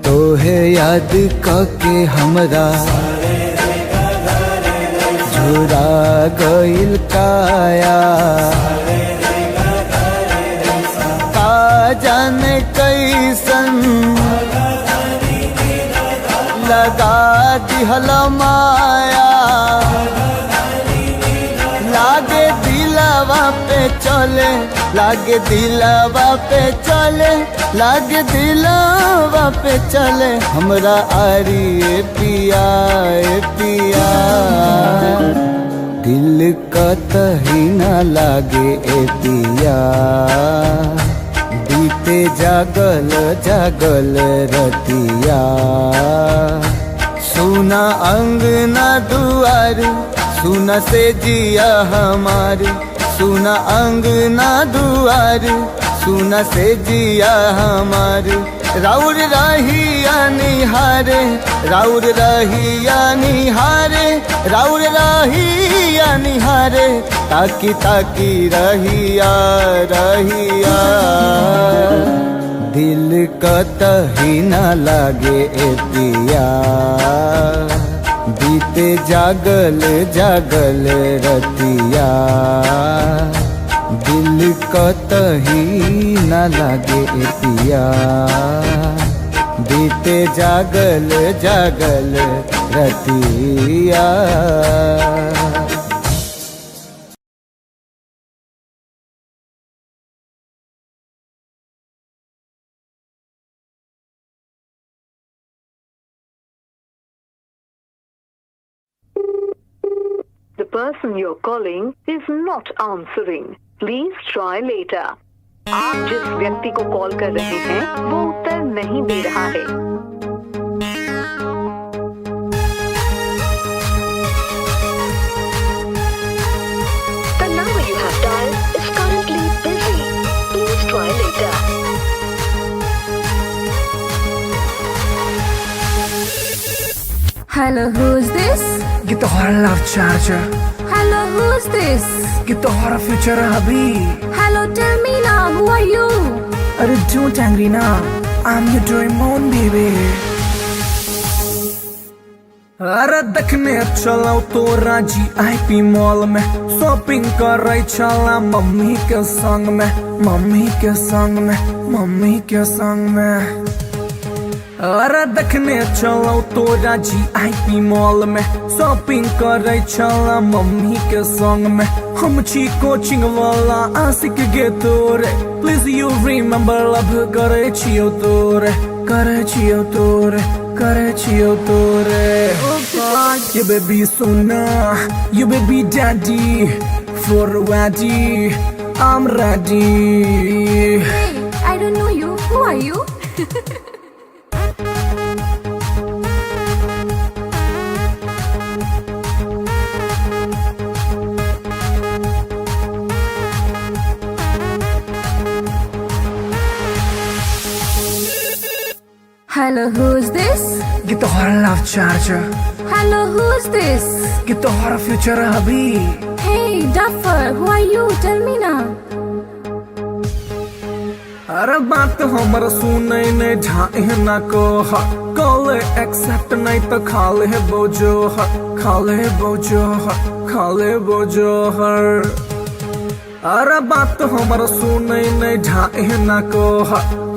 तोहे याद कके हमरा झुरा गइल काया का जाने कैसन लगा दिहल माया लागे दिलवा पे चले लागे दिलवा पे चले लागे दिलवा पे चले हमरा आरी ए पिया दिल कतही ना लागे ए पिया बीते जागल जागल रतिया सुना अंगना दुआर सुना से जिया हमारी सुना अंगना दुआर सुना से जिया हमारी राउर रहिया निहारे राउर रहिया निहारे राउर रहिया निहारे ताकी ताकी रहिया रहिया दिल कतही ना लागे ए पिया बीते जागल जागल रतिया दिल कतही ना लागे ए पिया बीते जागल जागल रतिया The person you're calling is not answering. Please try later. आप जिस व्यक्ति को कॉल कर रहे हैं वो उत्तर नहीं दे रहा है। The number you have dialed is currently busy. Please try later. Hello, who's this? ये तो हमारा love charger Hello, who's this? ये तो हमारा फ्यूचर अभी Hello, tell me now, who are you? अरे don't angry now I'm your Doraemon baby अरे देखने चलो तो राजी आईपी मॉल में शॉपिंग कर रही चला मम्मी के संग में मम्मी के संग में मम्मी के संग में अरे देखने चलो तो राजी आईपी मॉल में शॉपिंग कर रही चला मम्मी के संग में हम छी कोचिंग वाला आशिक गे तोरे प्लीज यू रिमेम्बर लव करे छियो तोरे करे छियो तोरे करे छियो तोरे ये बेबी सोना ये बेबी डैडी फॉर वाडी I'm ready Hey, I don't know you. Who are you? Hello, who's this? ये तो हमारा love charger Hello, who's this? ये तो हमारा फ्यूचर अभी Hey, Duffer, who are you? Tell me now. अरे बात हमर सुने ने ढाए ना को कॉल एक्सेप्ट नहीं तो खाले बोझो खाले बोझो खाले बोझो हर अरे बात हमर सुने ने ढाए ना को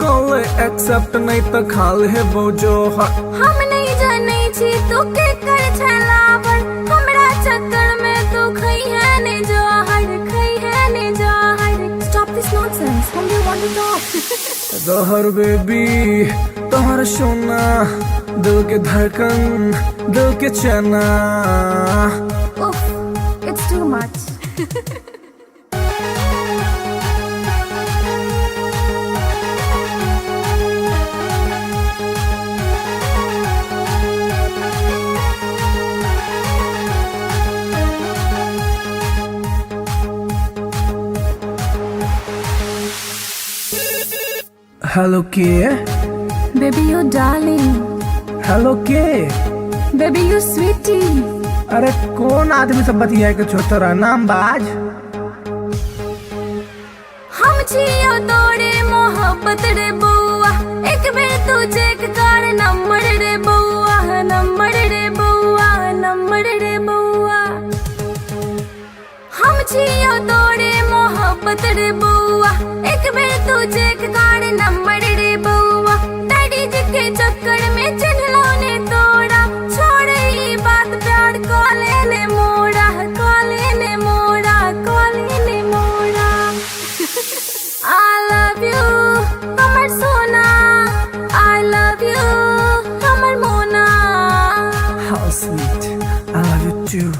कॉल एक्सेप्ट नहीं तो खाले बोझो हम नहीं जाने छी तू के कर छलावर हमरा चक्कर में तू खई है ने जोहर खई है ने जोहर Stop this nonsense. Whom do you want to talk? जहर बेबी तोहर सोना, दिल के धड़कन, दिल के चना। Oof, it's too much. Hello के, Baby, you darling. हेलो के। Baby, you sweetie. अरे कौन आदमी सब बतिया के छोतरा नाम बाज। हम छियो तोड़े मोहब्बत रे बउआ, एक बेर तू चेक कर नंबर रे बउआ, नंबर रे बउआ, नंबर रे बउआ। हम छियो तोड़े मोहब्बत रे बउआ, एक बेर तू चेक कर नंबर रे बउआ। डैडी जी के चक्कर में चिन्हलो ने तोड़ा, छोड़ ई बात प्यार कॉले ने मोड़ा, कॉले ने मोड़ा, कॉले ने मोड़ा। I love you, हमर सोना। I love you, हमर मोना। How sweet, I love you too.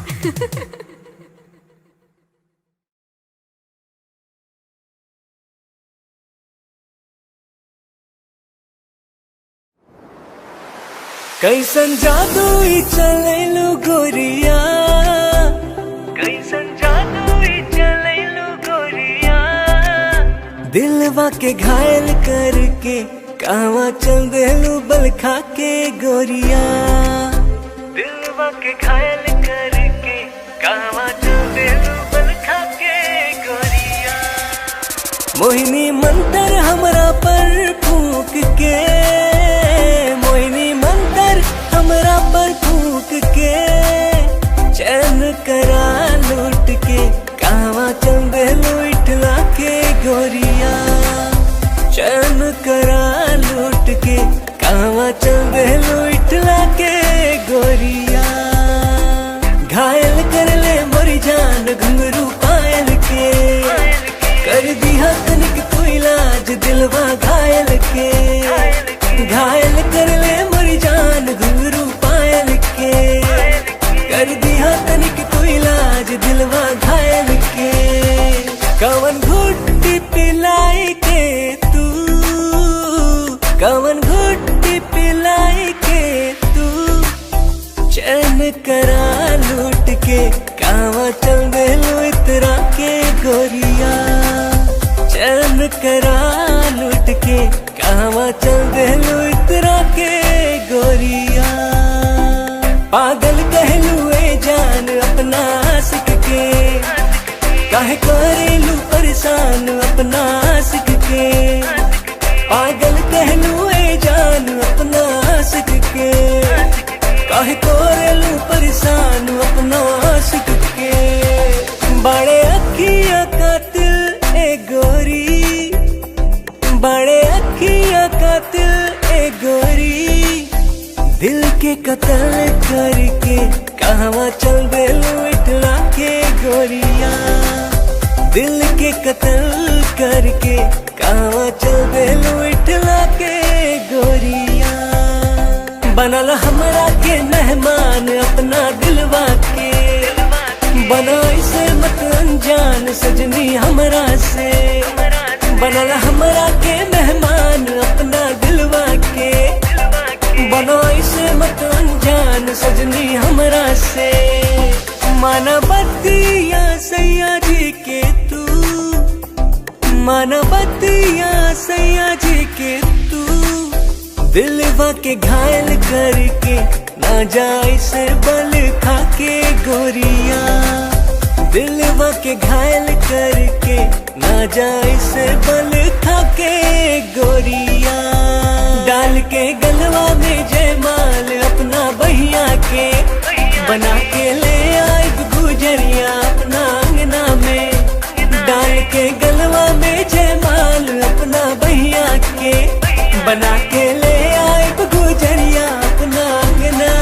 कैसन जादू ही चलेलू गोरिया, कैसन जादू ही चलेलू गोरिया। दिलवा के घायल करके कहवा चल देलू बल खा के गोरिया। दिलवा के घायल करके कहवा चल देलू बल खा के गोरिया। मोहिनी मंतर हमरा पर फूक के, मोहिनी मंतर हमरा पर फूक के। चैन करा लूट के कहवा चल देलू इठला के गोरिया। चैन करा लूट के कहवा चल देलू इठला के गोरिया। घायल कर ले मोरी जान घुंघरू पायल के, कर दिया तनिक तू इलाज दिलवा घायल के। घायल कर ले मोरी जान घुंघरू पायल के, कर दिया तनिक तू इलाज दिलवा घायल के। कवन घुट्टी पिलाई के तू, कवन घुट्टी पिलाई के तू। चैन करा लूट के कहवा चल देलू इतरा के गोरिया। चैन करा लूट के कहवा चल देलू इतरा के गोरिया। पागल कहलू ए जान अपना आशिक के, काहे करेलू परेशान अपना आशिक के। पागल कहलू ए जान अपना आशिक के, काहे करेलू परेशान अपना आशिक के। बड़े अखिया कातिल ए गोरी, बड़े अखिया कातिल ए गोरी। दिल के कत्ल करके कहवा चल देलू इठला के गोरिया। दिल के कत्ल करके कहवा चल देलू इठला के गोरिया। बनल हमरा के मेहमान अपना दिलवा के, बना इसे मत अनजान सजनी हमरा से। बनल हमरा के मेहमान अपना दिलवा के, बना इसे मत अनजान सजनी हमरा से। मानवतिया सैया जी के तू, मानवतिया सैया जी के तू। दिलवा के घायल करके ना जाए से बल खा के गोरिया। दिलवा के घायल करके ना जाए से बल खा के गोरिया। डाल के गलवा में जयमाल अपना बहिया के, बना के ले आए गुजरिया अपना अंगना में। डाल के गलवा में जयमाल अपना बहिया के, बना के ले आए गुजरिया अपना अंगना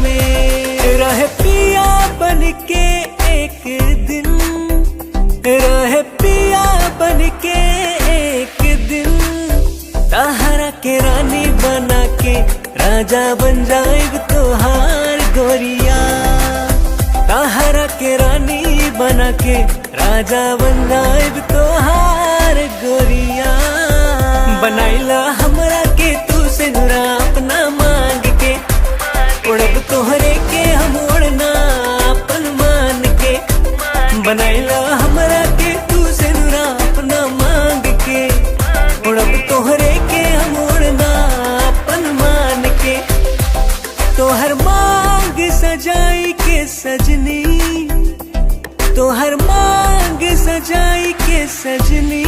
में। रह पिया बन के एक दिन, रह पिया बन के एक दिन। राजा बन जाएब तोहार गोरिया, ताहरा के रानी बना के राजा बन जाएब तोहार गोरिया। बनाइला हमरा के तू से नुरा अपना मांग के, उड़ब तोहरे के हम उड़ना अपन मान के। बनाइला हमरा के तू से नुरा अपना मांग के, उड़ब तोहरे के हम उड़ना अपन मान के। तोहर मांग सजाई के सजनी, तोहर मांग सजाई के सजनी,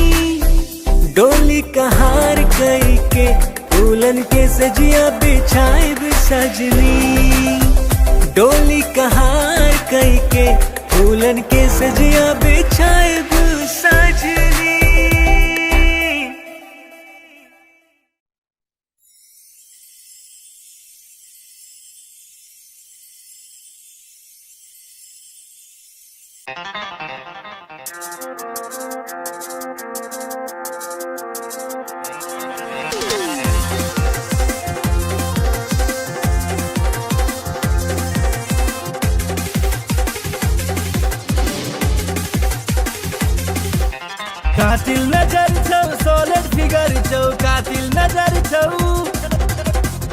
डोली कहार कई के फूलन के सजिया बिछाइब सजनी। डोली कहार कई के फूलन के सजिया बिछाइब सजनी। कातिल नजर छौ सॉलिड फिगर छौ, कातिल नजर छौ,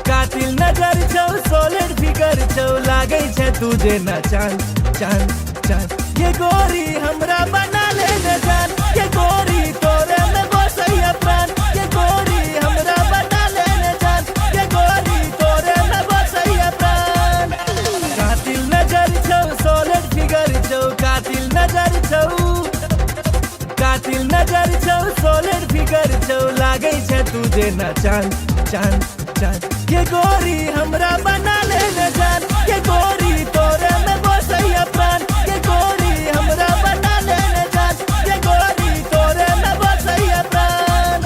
कातिल नजर छौ सॉलिड फिगर छौ, लागे छै तुझे न चांद चांद चांद। ये गोरी हमरा बना ले न जान, ये गोरी तोरे में बसैया प्राण। ये गोरी हमरा बना ले न जान, ये गोरी तोरे में बसैया प्राण। कातिल नजर छौ सॉलिड फिगर छौ, कातिल नजर छौ, कातिल नजर छौ सॉलिड फिगर छौ, लागे छै तुझे न चांद चांद चांद। ये गोरी हमरा बना ले न जान, ये गोरी तोरे में बसैया प्राण। ये गोरी हमरा बना ले न जान, ये गोरी तोरे में बसैया प्राण।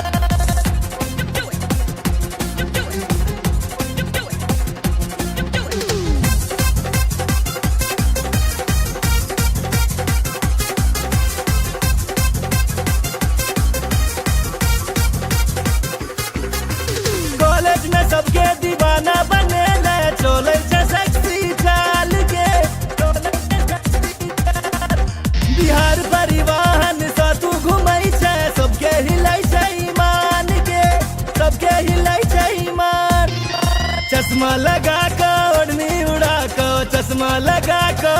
कॉलेज में सबके दीवाना बने ले, चले छै सेक्सी चाल के। बिहार परिवहन सा तू घुमै छै, सबके हिलै छै ईमान के, सबके हिलै छै ईमान। चश्मा लगा के ओढ़नी उड़ा के, चश्मा लगा के,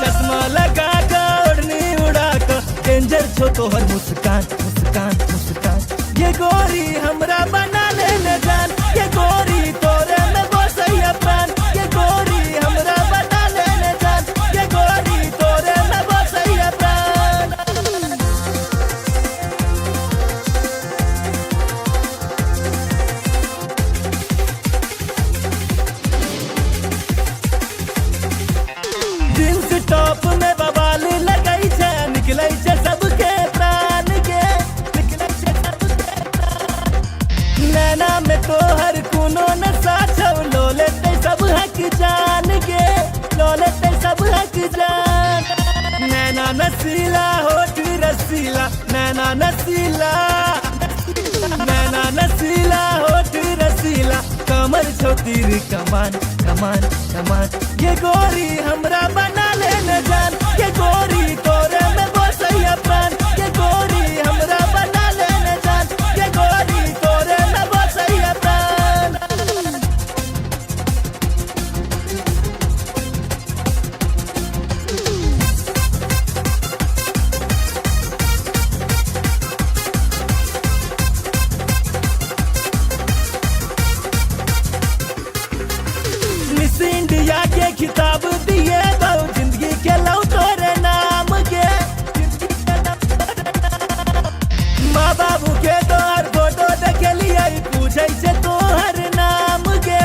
चश्मा लगा के ओढ़नी उड़ा के, डेंजर छो तोहर मुस्कान मुस्कान मुस्कान। ये गोरी हमरा बना ले न जान, ये गोरी तोरे में बसैया प्राण। ये गोरी हमरा बना ले न जान, ये गोरी तोरे में बसैया प्राण। जींस टॉप में बवाल लगै छै, निकलै छै सबके प्राण के, निकलै छै सबके प्राण। नैना में तोहर कोनो नशा छौ, लो लेतै सब हक जान के, लो लेतै सब हक जान। नैना नसीला होठ रसीला, नैना नसीला, नैना नसीला होठ रसीला, कमर छौ तीर कमान कमान कमान। ये गोरी हमरा बना ले न जान, ये गोरी तोरे में बसैया प्राण। ये गोरी हमरा बना ले न जान, ये गोरी तोरे में बसैया प्राण। मिस इंडिया के खिताब दिए बहु, जिंदगी के लौ तोरे नाम के, माँ बाबू के तोहर फोटो देखे लिए, पूछे से तोहर नाम के,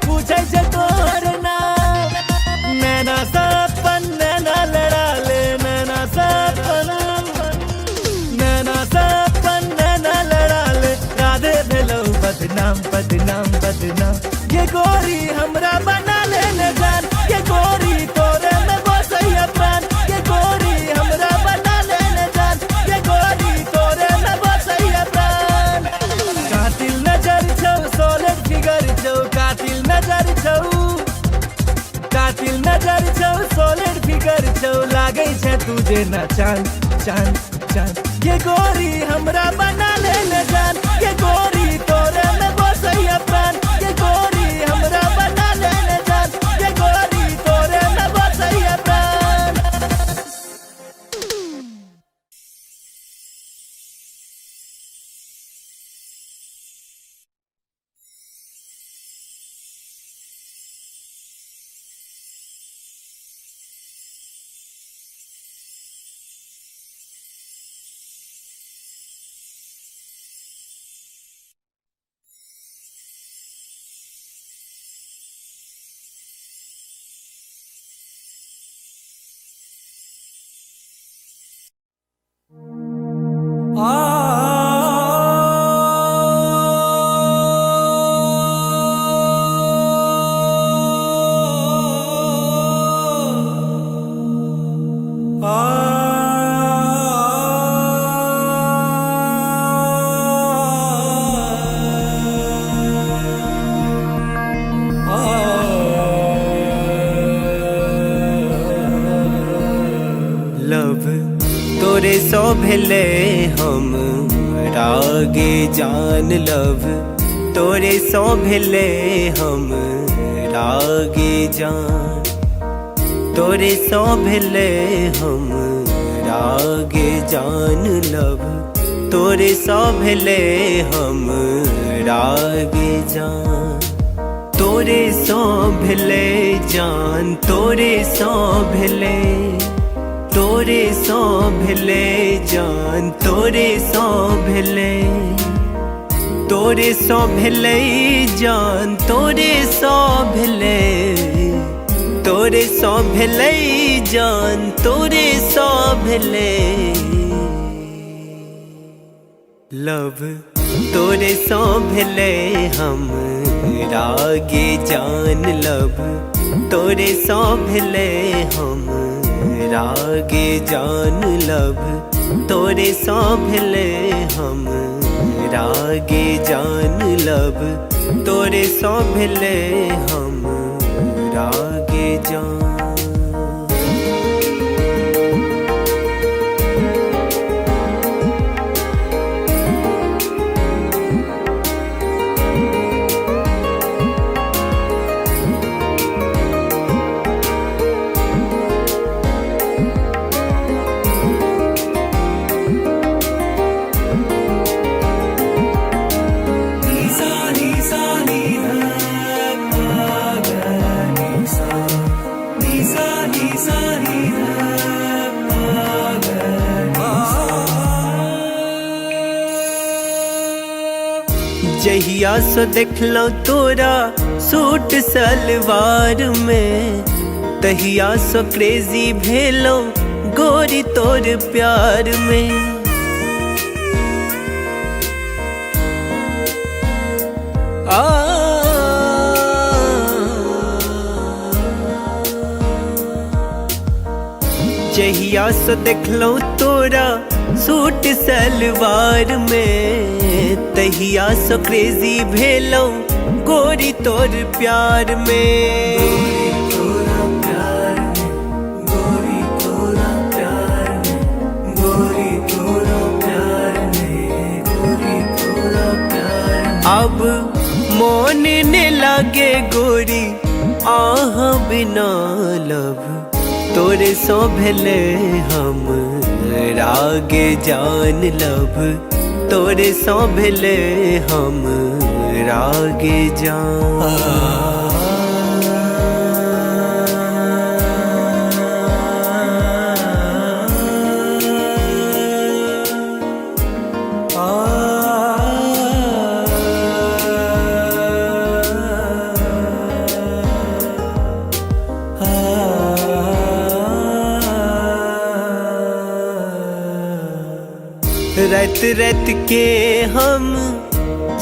पूछे से तोहर नाम। नैना सपन नैना लड़ा ले, नैना सपन, नैना सपन नैना लड़ा ले, राधे भेलौ बदनाम बदनाम बदनाम। ये गोरी हमरा बना ले न जान, ये गोरी तोरे में बसैया प्राण। ये गोरी हमरा बना ले न जान, ये गोरी तोरे में बसैया प्राण। कातिल नजर छौ सॉलिड फिगर छौ, नजर छौ सॉलिड फिगर छौ लागे छै तुझे ना चांद चांद चांद ये गोरी हमरा बना ले न जान ये गोरी तोरे में बसैया प्राण ये गोरी हमरा बना ले न जान ये गोरी तोरे में बसैया प्राण लव तोरे सो भेले हम रागे जान लव तोरे सो भेले हम रागे जान तोरे सो भेले हम रागे जान लव तोरे सो भेले हम रागे जान तोरे सो भेले जान तोरे सो भेले तोरे सो भेले जान तोरे सो भेले तोरे सो भेले जान तोरे सो भेले तोरे सो भेले जान तोरे सो भेले लव तोरे सो भेले हम रागे जान लव तोरे सो भेले हम रागे जान लव तोरे सो भेले हम रागे जान लव तोरे सो भेले हम रागे जान जहिया सो देखलो तोरा सूट सलवार में तहिया सो क्रेजी भेलो गोरी तोर प्यार में जहिया सो देखलो तोरा सूट सलवार में तहिया सो क्रेजी भेलो गोरी तोर प्यार में गोरी तोरा प्यार में गोरी तोरा प्यार में गोरी तोरा प्यार में अब मोन ने लागे गोरी आह बिना लव तोरे सो भेले हम रागे जान लव तोरे सो भेले हम रागे जान रात रात के हम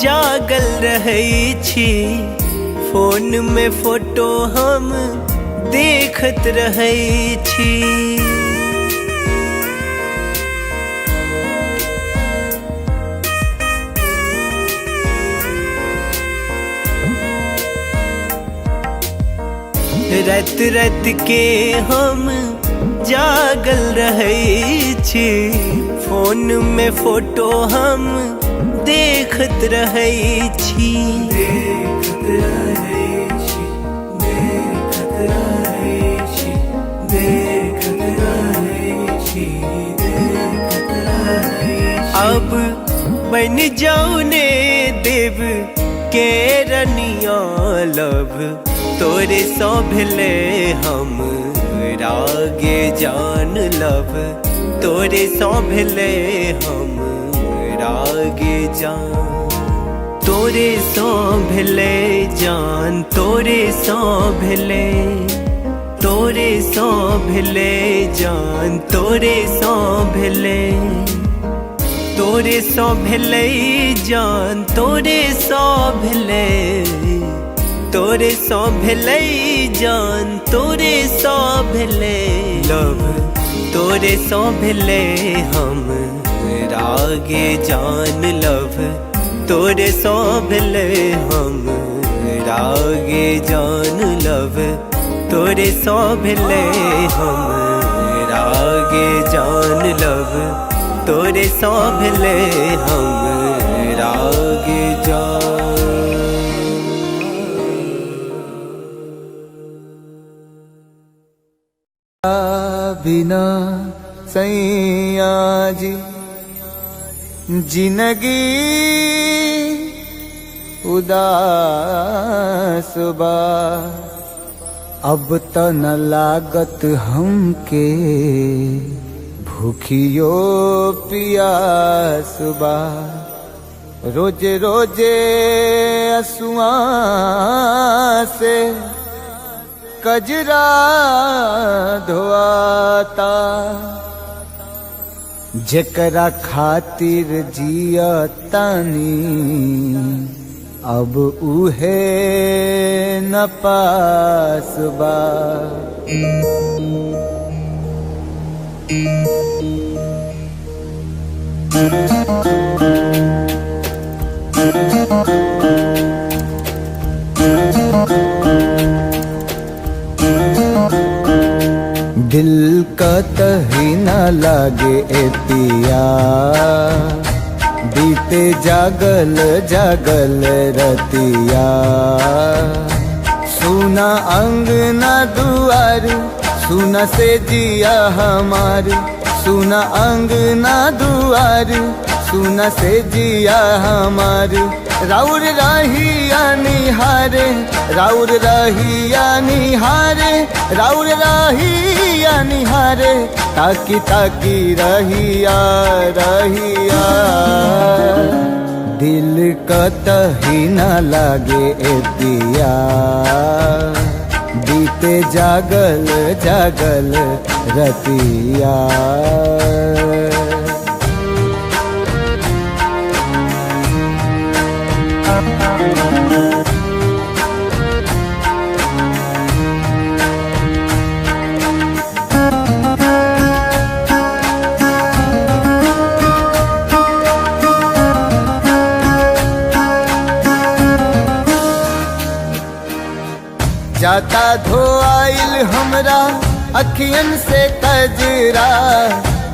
जागल रहै छी फोन में फोटो हम देखत रहै छी रात रात के हम जागल रहे छी, फोन में फोटो हम देखत रहे छी। देखत रहे छी, देखत रहे छी, देखत रहे छी, देखत रहे छी। अब बन जाऊ ने देव के रनिया लब, तोरे सो भेले हम रागे जान लब, तोरे सो भेले हम रागे जान, तोरे सो भेले जान, तोरे सो भेले, तोरे सो भेले जान, तोरे सो भेले, तोरे सो भेले जान, तोरे सो भेले, तोरे सो भेले जान, तोरे सो भेले लब, तोरे सो भेले हम रागे जान लब, तोरे सो भेले हम रागे जान लब, तोरे सो भेले हम रागे जान लब, तोरे सो भेले हम रागे जान। बिना सैया जी जिंदगी उदास बा, अब त न लागत हमके भूखियो पियास बा। रोजे रोजे असुआ से कजरा धोआता, जेकरा खातिर जिया तानी अब उहे न पास बा। दिल का तही न लागे ए पिया, बीते जागल जागल रतिया। सुना अंगना दुआर, सुना से जिया हमार, सुना अंगना दुआर, सुना से जिया हमार। राउर रहिया निहारे, राउर रहिया निहारे, राउर रहिया निहारे, ताकी ताकी रहिया रहिया। दिल कतही न लागे ए पिया, बीते जागल जागल रतिया। जाता धोआइल हमरा अखियन से कजरा,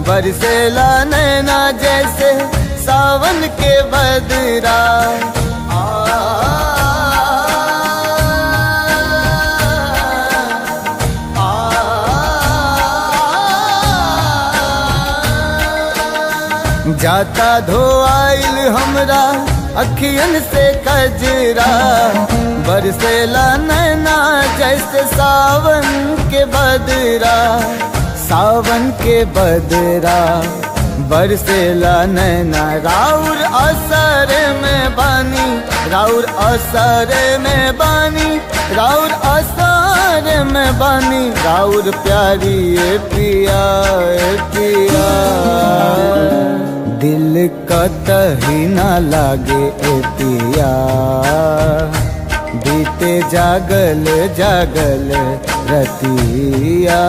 बरसेला नैना जैसे सावन के बदरा। जाता धोआइल हमरा अखियन से कजरा, बरसेला नैना जैसे सावन के बदरा। सावन के बदरा बरसेला नैना, राउर असर में बानी, राउर असर में बानी, राउर असर में बानी। राउर प्यारी ए पिया ए पिया, दिल कतही न लागे ए पिया, बीते जागल जागल रतिया।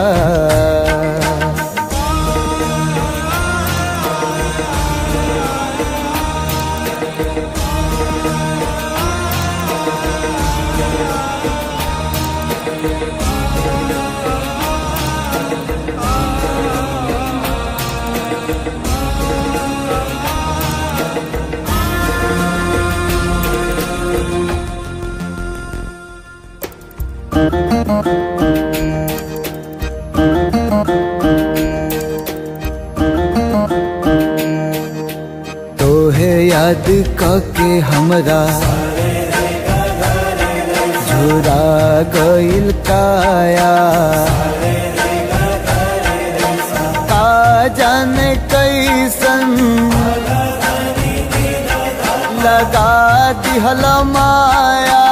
याद के हमरा झुरा गइल काया, का जाने कैसन लगा दिहल माया,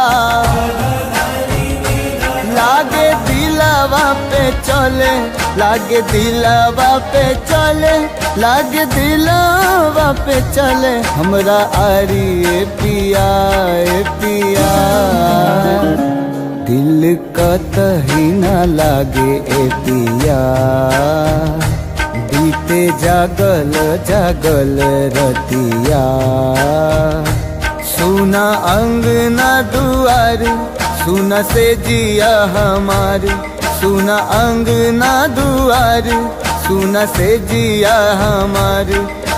लागे दिलवा पे चले, लागे दिलवा पे चले, लागे दिलवा पे चले हमरा आरी ए पिया ए पिया। दिल कतही न लागे ए पिया, बीते जागल जागल रतिया। सुना अंगना दुआर, सुना से जिया हमार, सुना अंगना दुआर, सुना से जिया हमार।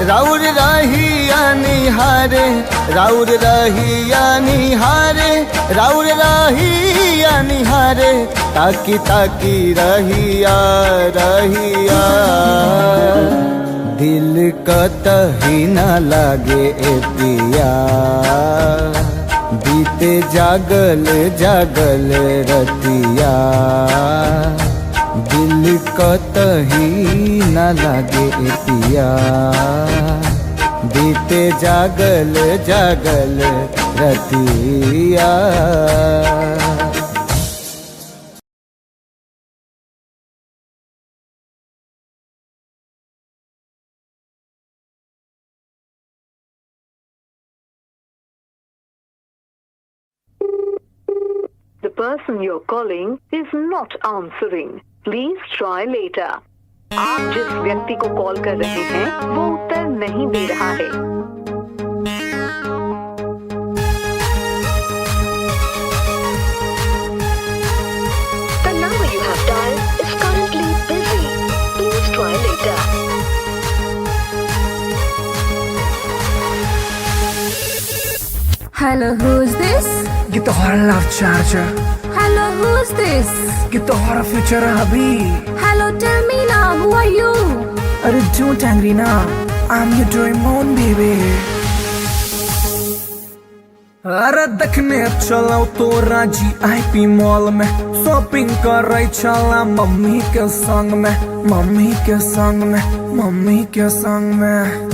राउर रहिया निहारे, राउर रहिया निहारे, राउर रहिया निहारे, ताकी ताकी रहिया रहिया। दिल कतही न लागे ए पिया, बीते जागल जागल रतिया। दिल कतही न लागे ए पिया, बीते जागल जागल रतिया। The person you're calling is not answering. Please try later. आप जिस व्यक्ति को कॉल कर रहे हैं वो उत्तर नहीं दे रहा है। The number you have dialed is currently busy. Please try later. Hello, who's this? ये तो हमारा love charger, Hello, who's this? ये तो हमारा फ्यूचर है अभी। Hello, tell me now, who are you? अरे don't angry ना, I'm your Doraemon baby। अरे देखने चलो तो राजी IP मॉल में, शॉपिंग कर रही चला मम्मी के संग में, मम्मी के संग में, मम्मी के संग में।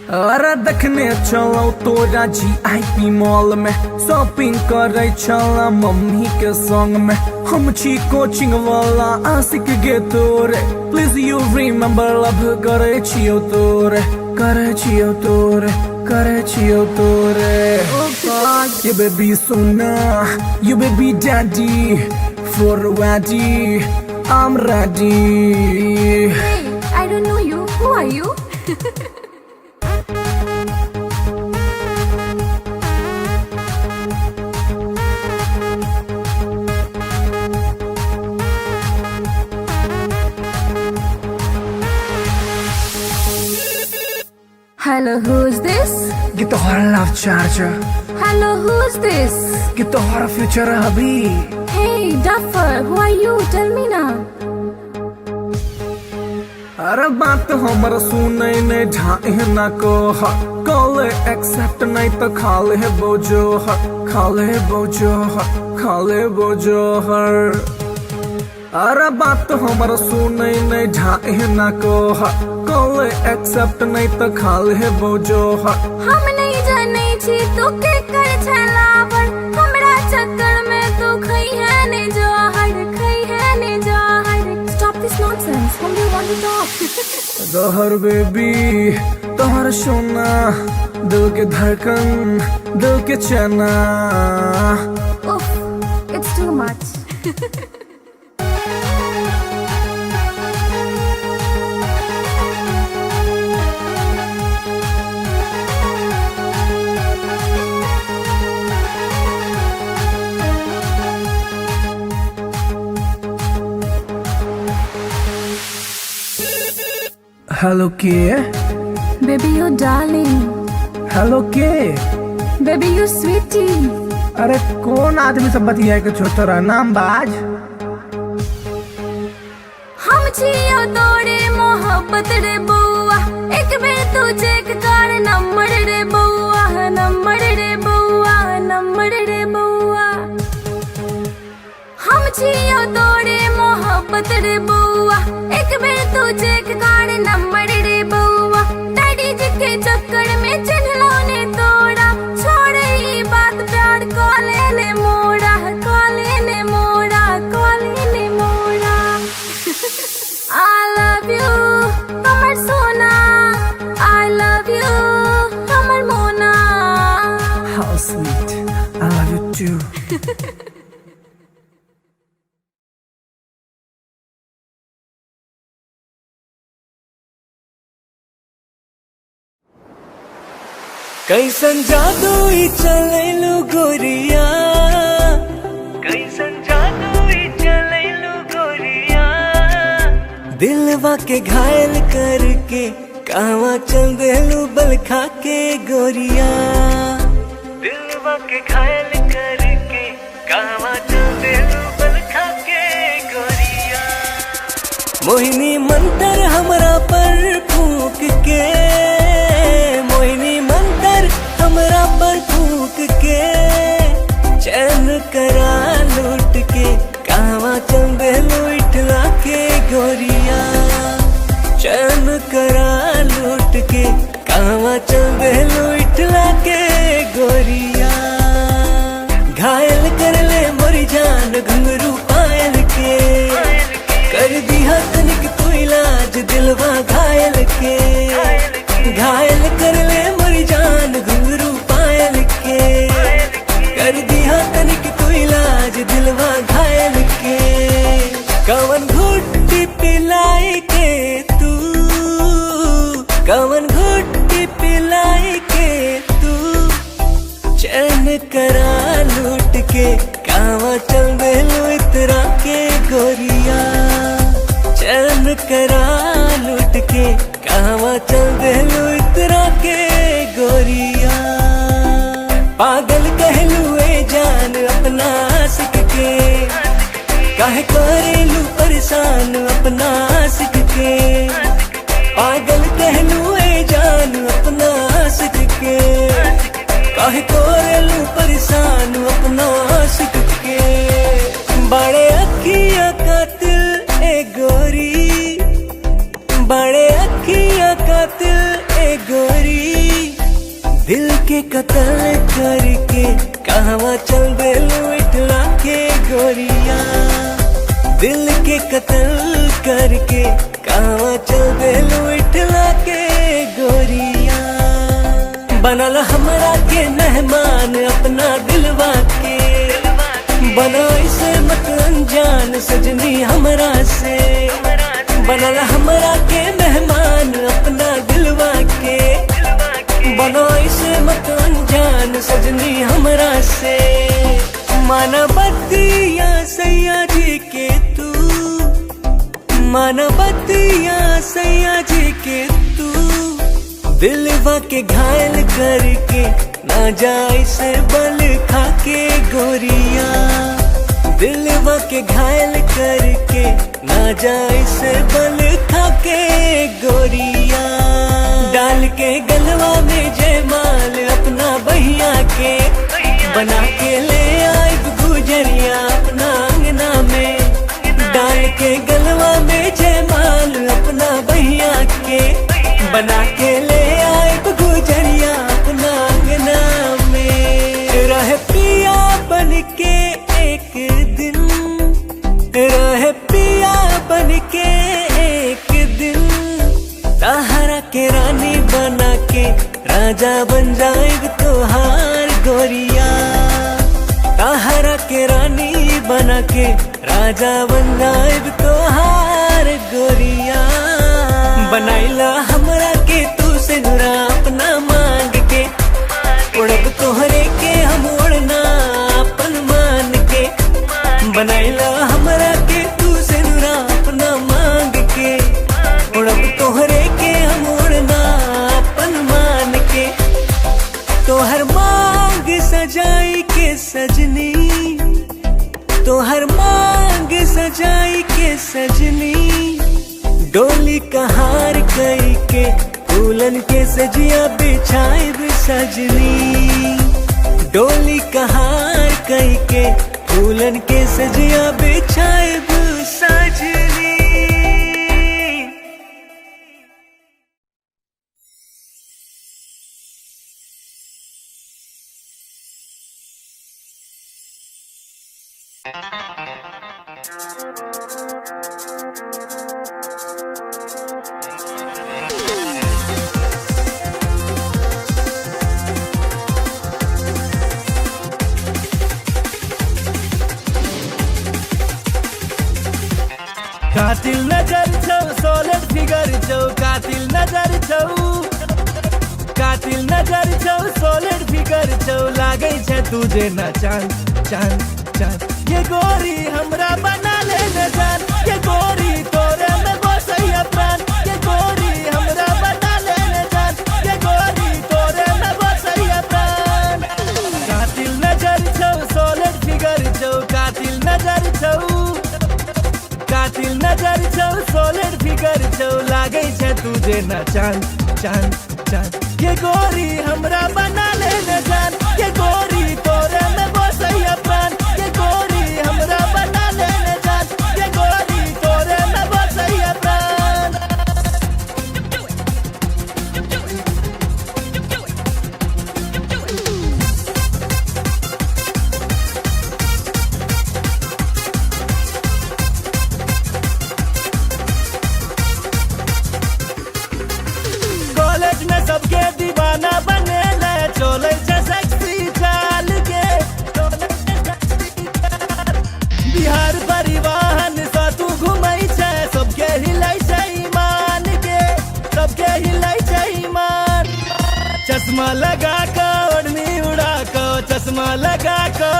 अरे देखने चलो तो राजी IP मॉल में, शॉपिंग कर रही चला मम्मी के संग में। हम छी कोचिंग वाला आशिक गे तोरे, प्लीज यू रिमेम्बर लव करे छियो तोरे, करे छियो तोरे, करे छियो तोरे। ये baby Sona, you baby daddy, for ready, I'm ready। Hey, I don't know you. Who are you? Hello, who's this? ये तो हमारा love charger, Hello, who's this? ये तो हमारा फ्यूचर है अभी। Hey, Duffer, who are you? Tell me now. अरे बात हमर सुने ने ढाई न को, कॉल एक्सेप्ट नहीं तो खाले बोझो, खाले बोझो, खाले बोझो हर। अरे बात हमर सुने ने ढाई न को, कॉल एक्सेप्ट नहीं तो खाले बोझो हर। हम नहीं जाने छी तो के कर छलावर, हमरा चक्कर में तो खई है ने जहर, खई है ने जहर। Stop this nonsense. Whom do you want to talk? Dahar baby तोहर सोना, दिल के धड़कन, दिल के चना। Oof, it's too much. Hello के, Baby, you darling. हेलो के। Baby, you sweetie. अरे कौन आदमी सब बतिया के छोटरा नाम बाज। हम छियो तोरे मोहब्बत रे बउआ, एक बेर तू तू चेक कर नंबर रे बउआ, नंबर रे बउआ, नंबर रे बउआ। हम छियो तोरे मोहब्बत रे बउआ, एक बेर तू चेक कर नंबर रे बउआ। डैडी जी के चक्कर में चिन्हलो ने तोड़ा, छोड़ ई बात प्यार कॉले ने मोड़ा, कॉले ने मोड़ा, कॉले ने मोड़ा। I love you, कमर सोना। I love you, कमर मोना। How sweet, I love you too. कैसन जादू ई चलैलु गोरिया, कैसन जादू ई चलैलु गोरिया। दिलवा के घायल करके कहवा चल देलू बल खा के गोरिया। दिलवा के घायल करके कहवा चल देलू बल खा के गोरिया। मोहिनी मंतर हमरा पर फूक के, मोहिनी मंतर हमरा पर फूक के। चैन करा लूट के कहवा चल देलू इठला के गोरिया। चैन करा लूट के कहवा चल देलू इठला के गोरिया। घायल कर ले मोरी जान घुंघरू पायल के, कर दिया तनिक तू इलाज दिलवा घायल के। घायल कर ले मोरी जान घुंघरू पायल के, कर दिया तनिक तू इलाज दिलवा घायल के। कवन घुट्टी पिलाई के तू, कवन घुट्टी पिलाई के तू। चैन करा लूट के कहवा चल देलू इतरा के गोरिया। चैन करा लूट के कहवा चल देलू इतरा के गोरिया। पागल कहलू ए जान अपना आशिक के, काहे करेलू परेशान अपना आशिक के। पागल कहलू ए जान अपना आशिक के, काहे करेलू परेशान अपना आशिक के। बड़े अखियां कातिल ए गोरी, बड़े अखियां कातिल ए गोरी। दिल के कत्ल करके कहवा चल देलू इठला के गोरिया। दिल के कत्ल करके कहवा चल देलू इठला के गोरिया। बनल हमरा के मेहमान अपना दिलवा के, बना इसे मत अनजान सजनी हमरा से। बनल हमरा के मेहमान अपना दिलवा के, बना इसे मत अनजान सजनी हमरा से। माना बतिया सैया जी के तू, माना बतिया सैया जी के तू। दिलवा के घायल करके ना जाए से बल खा के गोरिया। दिलवा के घायल करके ना जाए से बल खा के गोरिया। डाल के गलवा में जयमाल अपना बहिया के, बना के ले आए गुजरिया अपना अंगना में। डाल के गलवा में जयमाल अपना बहिया के, बना के ले आए गुजरिया अपना अंगना में। रह पिया बन के एक दिन, रह पिया बन के एक दिन। ताहरा के रानी बना के राजा बन जाएग तोहार गोरिया। ताहरा के रानी बना के राजा बन जाएग तोहार गोरिया। बनाइला हमरा के तू से नुरा अपना मांग के, उड़ब तोहरे के हम उड़ना अपन मान के। बनाइला हमरा के तू से नुरा अपना मांग के, उड़ब तोहरे के हम उड़ना अपन मान के। तोहर मांग सजाई के सजनी, तोहर मांग सजाई के सजनी। डोली कहार कई के तू फूलन के सजिया बिछाए सजनी डोली कहार कई के फूलन के सजिया बिछाए सजनी। कातिल नजर छौ सोलिड फिगर छौ कातिल नजर छौ कातिल नजर छौ सोलिड फिगर छौ लागै छै तुझे न चांद चांद चांद ये गोरी हमरा बना ले न जान ये गोरी तोरे में बसैया प्राण ये गोरी हमरा बना ले न जान ये गोरी तोरे में बसैया प्राण। कातिल नजर छौ सोलिड फिगर छौ कातिल नजर छौ कातिल नजर छौ सोलिड फिगर छौ लागै छै तुझे न चांद चांद चांद ये गोरी हमरा बना ले न जान ये गोरी तोरे में बसैया प्राण ये गोरी हमरा बना ले न जान ये गोरी तोरे में बसैया प्राण। कॉलेज में सबके दीवाना बने ले चले छै सेक्सी चाल के बिहार परिवहन सा तू घुमै छै सबके हिलै छै ईमान के सबके हिलै छै ईमान। चश्मा लगा के ओढ़नी उड़ा के चश्मा लगा के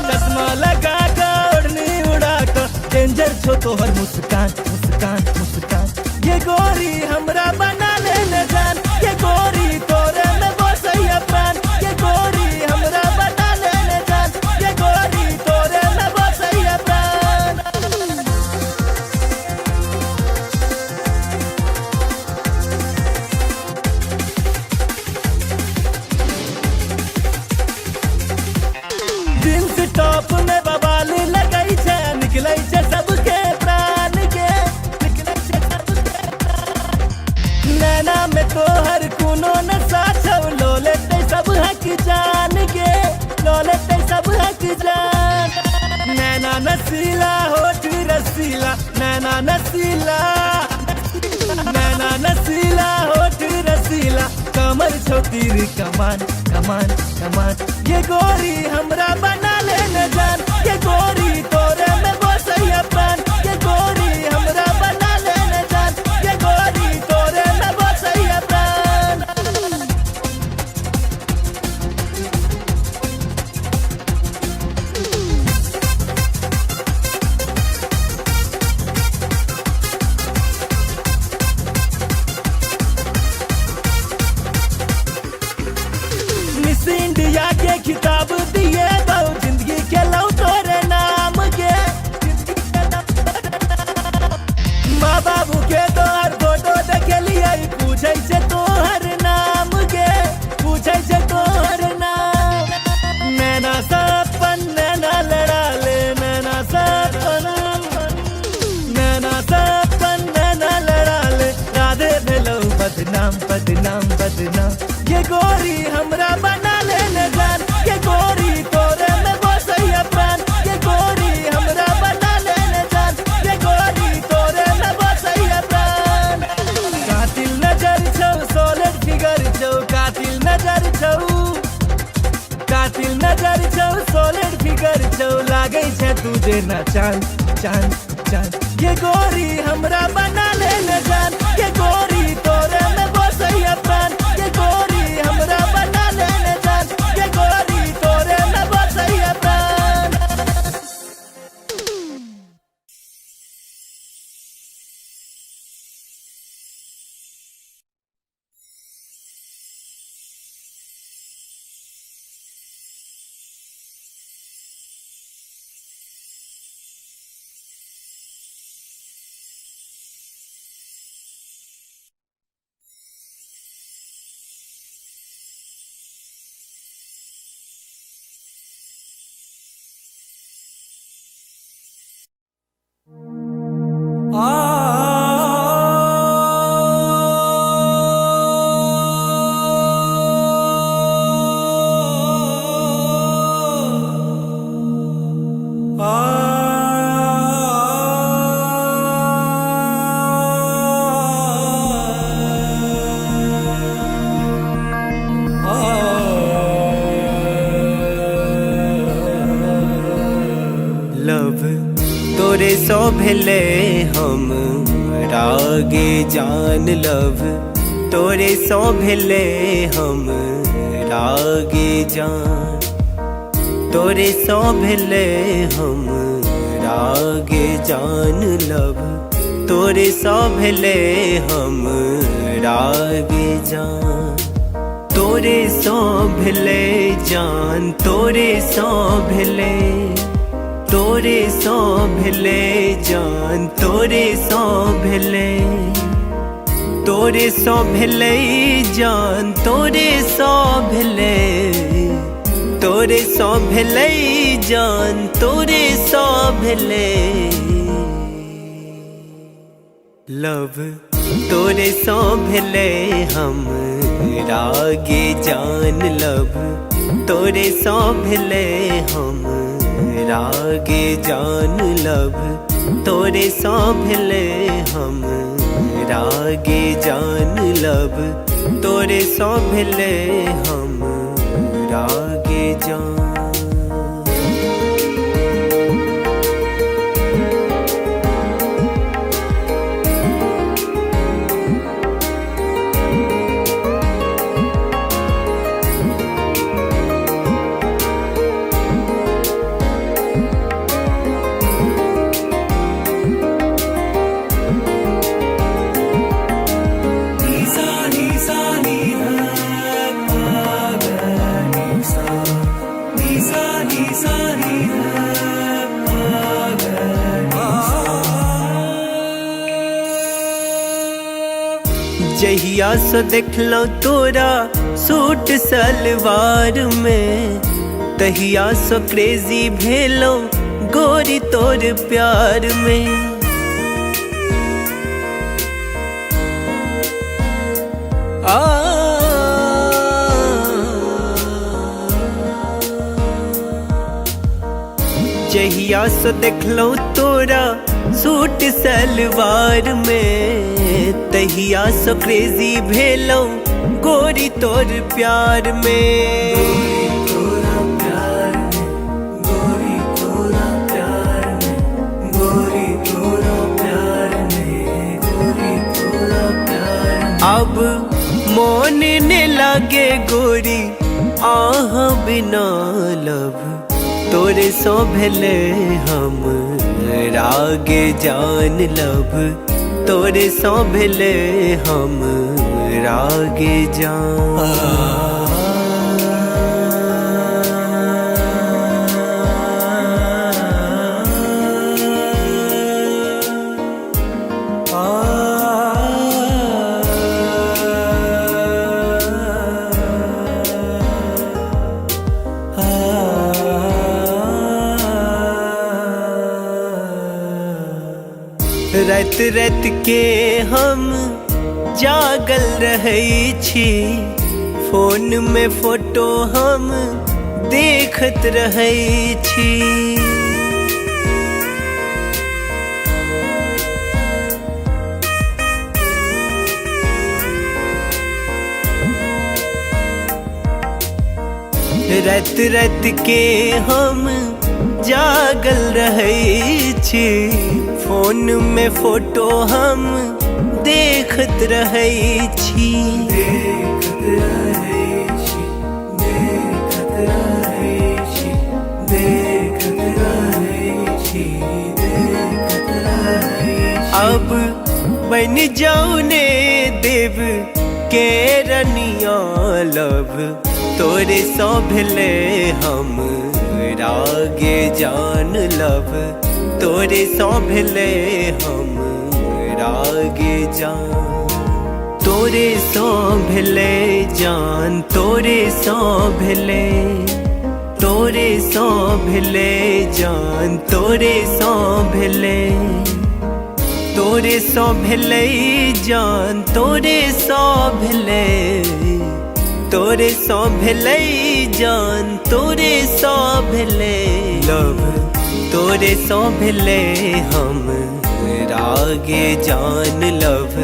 चश्मा लगा के ओढ़नी उड़ा के डेंजर छो तोहर मुस्कान मुस्कान मुस्कान ये गोरी हमरा बना ले न जान ये गोरी तोरे में बसैया प्राण ये गोरी हमरा बना ले न जान ये गोरी तोरे में बसैया प्राण। जींस टॉप में बवाल लगै छै निकलै छै सबके प्राण के निकलै छै सबके प्राण। नैना में तोहर कोनो नशा छौ लो लेतै सब हक जान के लो लेतै सब हक जान। नैना नसीला होठ रसीला नैना नसीला नैना नसीला होठ रसीला कमर छौ तीर कमान कमान कमान ये गोरी हमरा बना ले न जान ये गोरी तोरे में बसैया प्राण ये गोरी हमरा बना ले न जान ये गोरी तोरे में बसैया प्राण। मिस इंडिया के खिताब दिए बहु जिंदगी के लौ तोरे नाम के माँ बाबू के तोहर फोटो देखलिए पूछे छै तोहर नाम के पूछे छै तोहर नाम। नैना सपन नैना लड़ा ले नैना सपन नैना सपन नैना लड़ा ले राधे भेलौ बदनाम बदनाम बदनाम ये गोरी हमरा बना ले न जान ये गोरी तोरे में बसैया प्राण ये गोरी हमरा बना ले न जान ये गोरी तोरे में बसैया प्राण। कातिल नजर छौ सोलिड फिगर छौ कातिल नजर छौ कातिल नजर छौ सोलिड फिगर छौ लागै छै तुझे न चांद चांद चांद ये गोरी हमरा बना ले न जान ये गोरी तोरे में बसैया प्राण ये गोरी हमरा बना ले न जान ये गोरी तोरे में बसैया प्राण। सो भेले हम रागे जान लव, तोरे सो भेले हम रागे जान, तोरे सो भेले हम रागे जान लव, तोरे सो भेले हम रागे जान, तोरे सो भेले जान, तोरे सो भेले, तोरे सो भेले जान, तोरे सो भेले, तोरे सो भेले जान, तोरे सो भेले, तोरे सो भेले जान, तोरे सो भेले लव, तोरे सो भेले हम रागे जान लव, तोरे सो भेले हम रागे जान लव, तोरे सो भेले हम रागे जान लव, तोरे सो भेले हम रागे जान। जहिया से देखलो तोरा सूट सलवार में, तहिया से क्रेजी भेलो गोरी तोर प्यार में, जहिया से देखलो तोरा सूट सलवार में, तहिया से क्रेजी भेलो गोरी तोर प्यार में, गोरी तोरा प्यार में, गोरी तोरा प्यार में, गोरी तोरा प्यार में, गोरी तोरा प्यार में, अब मोन ने लागे गोरी आह बिना लव, तोरे सो भेले हम रागे जान लव, तोरे सो भेले हम रागे जान। रात रात के हम जागल रहै छी, फोन में फोटो हम देखत रहै छी, रात रात के हम जागल रहै छी, फोन में फोटो हम देखत रहै छी, देखत रहै छी, देखत रहै छी, देखत रहै छी, देखत रहै छी, अब बन जाऊ ने देव के रनिया लव, तोरे सो भेले हम रागे जान लव, तोरे सो भेले हम रागे जान, तोरे सो भेले जान, तोरे सो भेले, तोरे सो भेले जान, तोरे सो भेले, तोरे सो भेले जान, तोरे सो भेले, तोरे सो भेले जान, तोरे सो भेले लव, तोरे सो भेले हम रागे जान लव,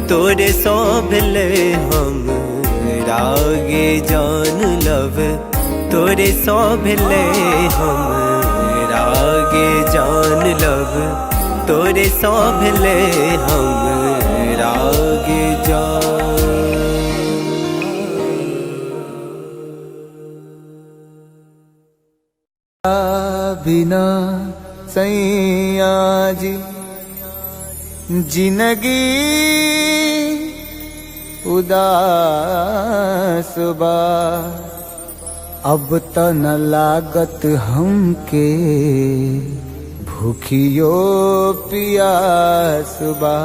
तोरे सो भेले हम रागे जान लव, तोरे सो भेले हम रागे जान लव, तोरे सौभले हम राग जा। बिना सैया जी जिंदगी उदास बा, अब त न लागत हमके भूखियो पियास बा।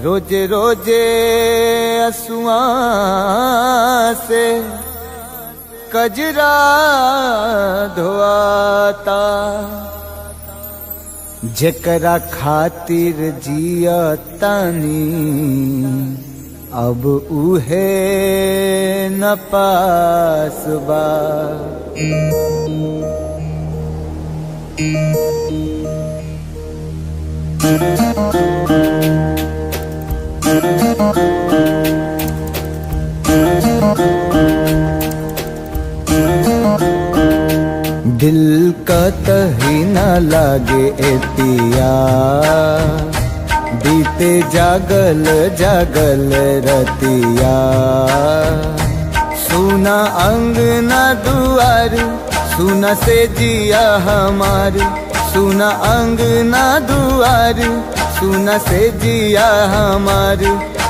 रोजे रोजे असुआ से कजरा धोआता, जेकरा खातिर जियतानी अब उहे न पास बा। दिल का तही न लागे ए पिया, बीते जागल जागल रतिया। सुना अंगना दुआर, सुना से जिया हमार, सुना अंगना दुआर, सुना से जिया हमार।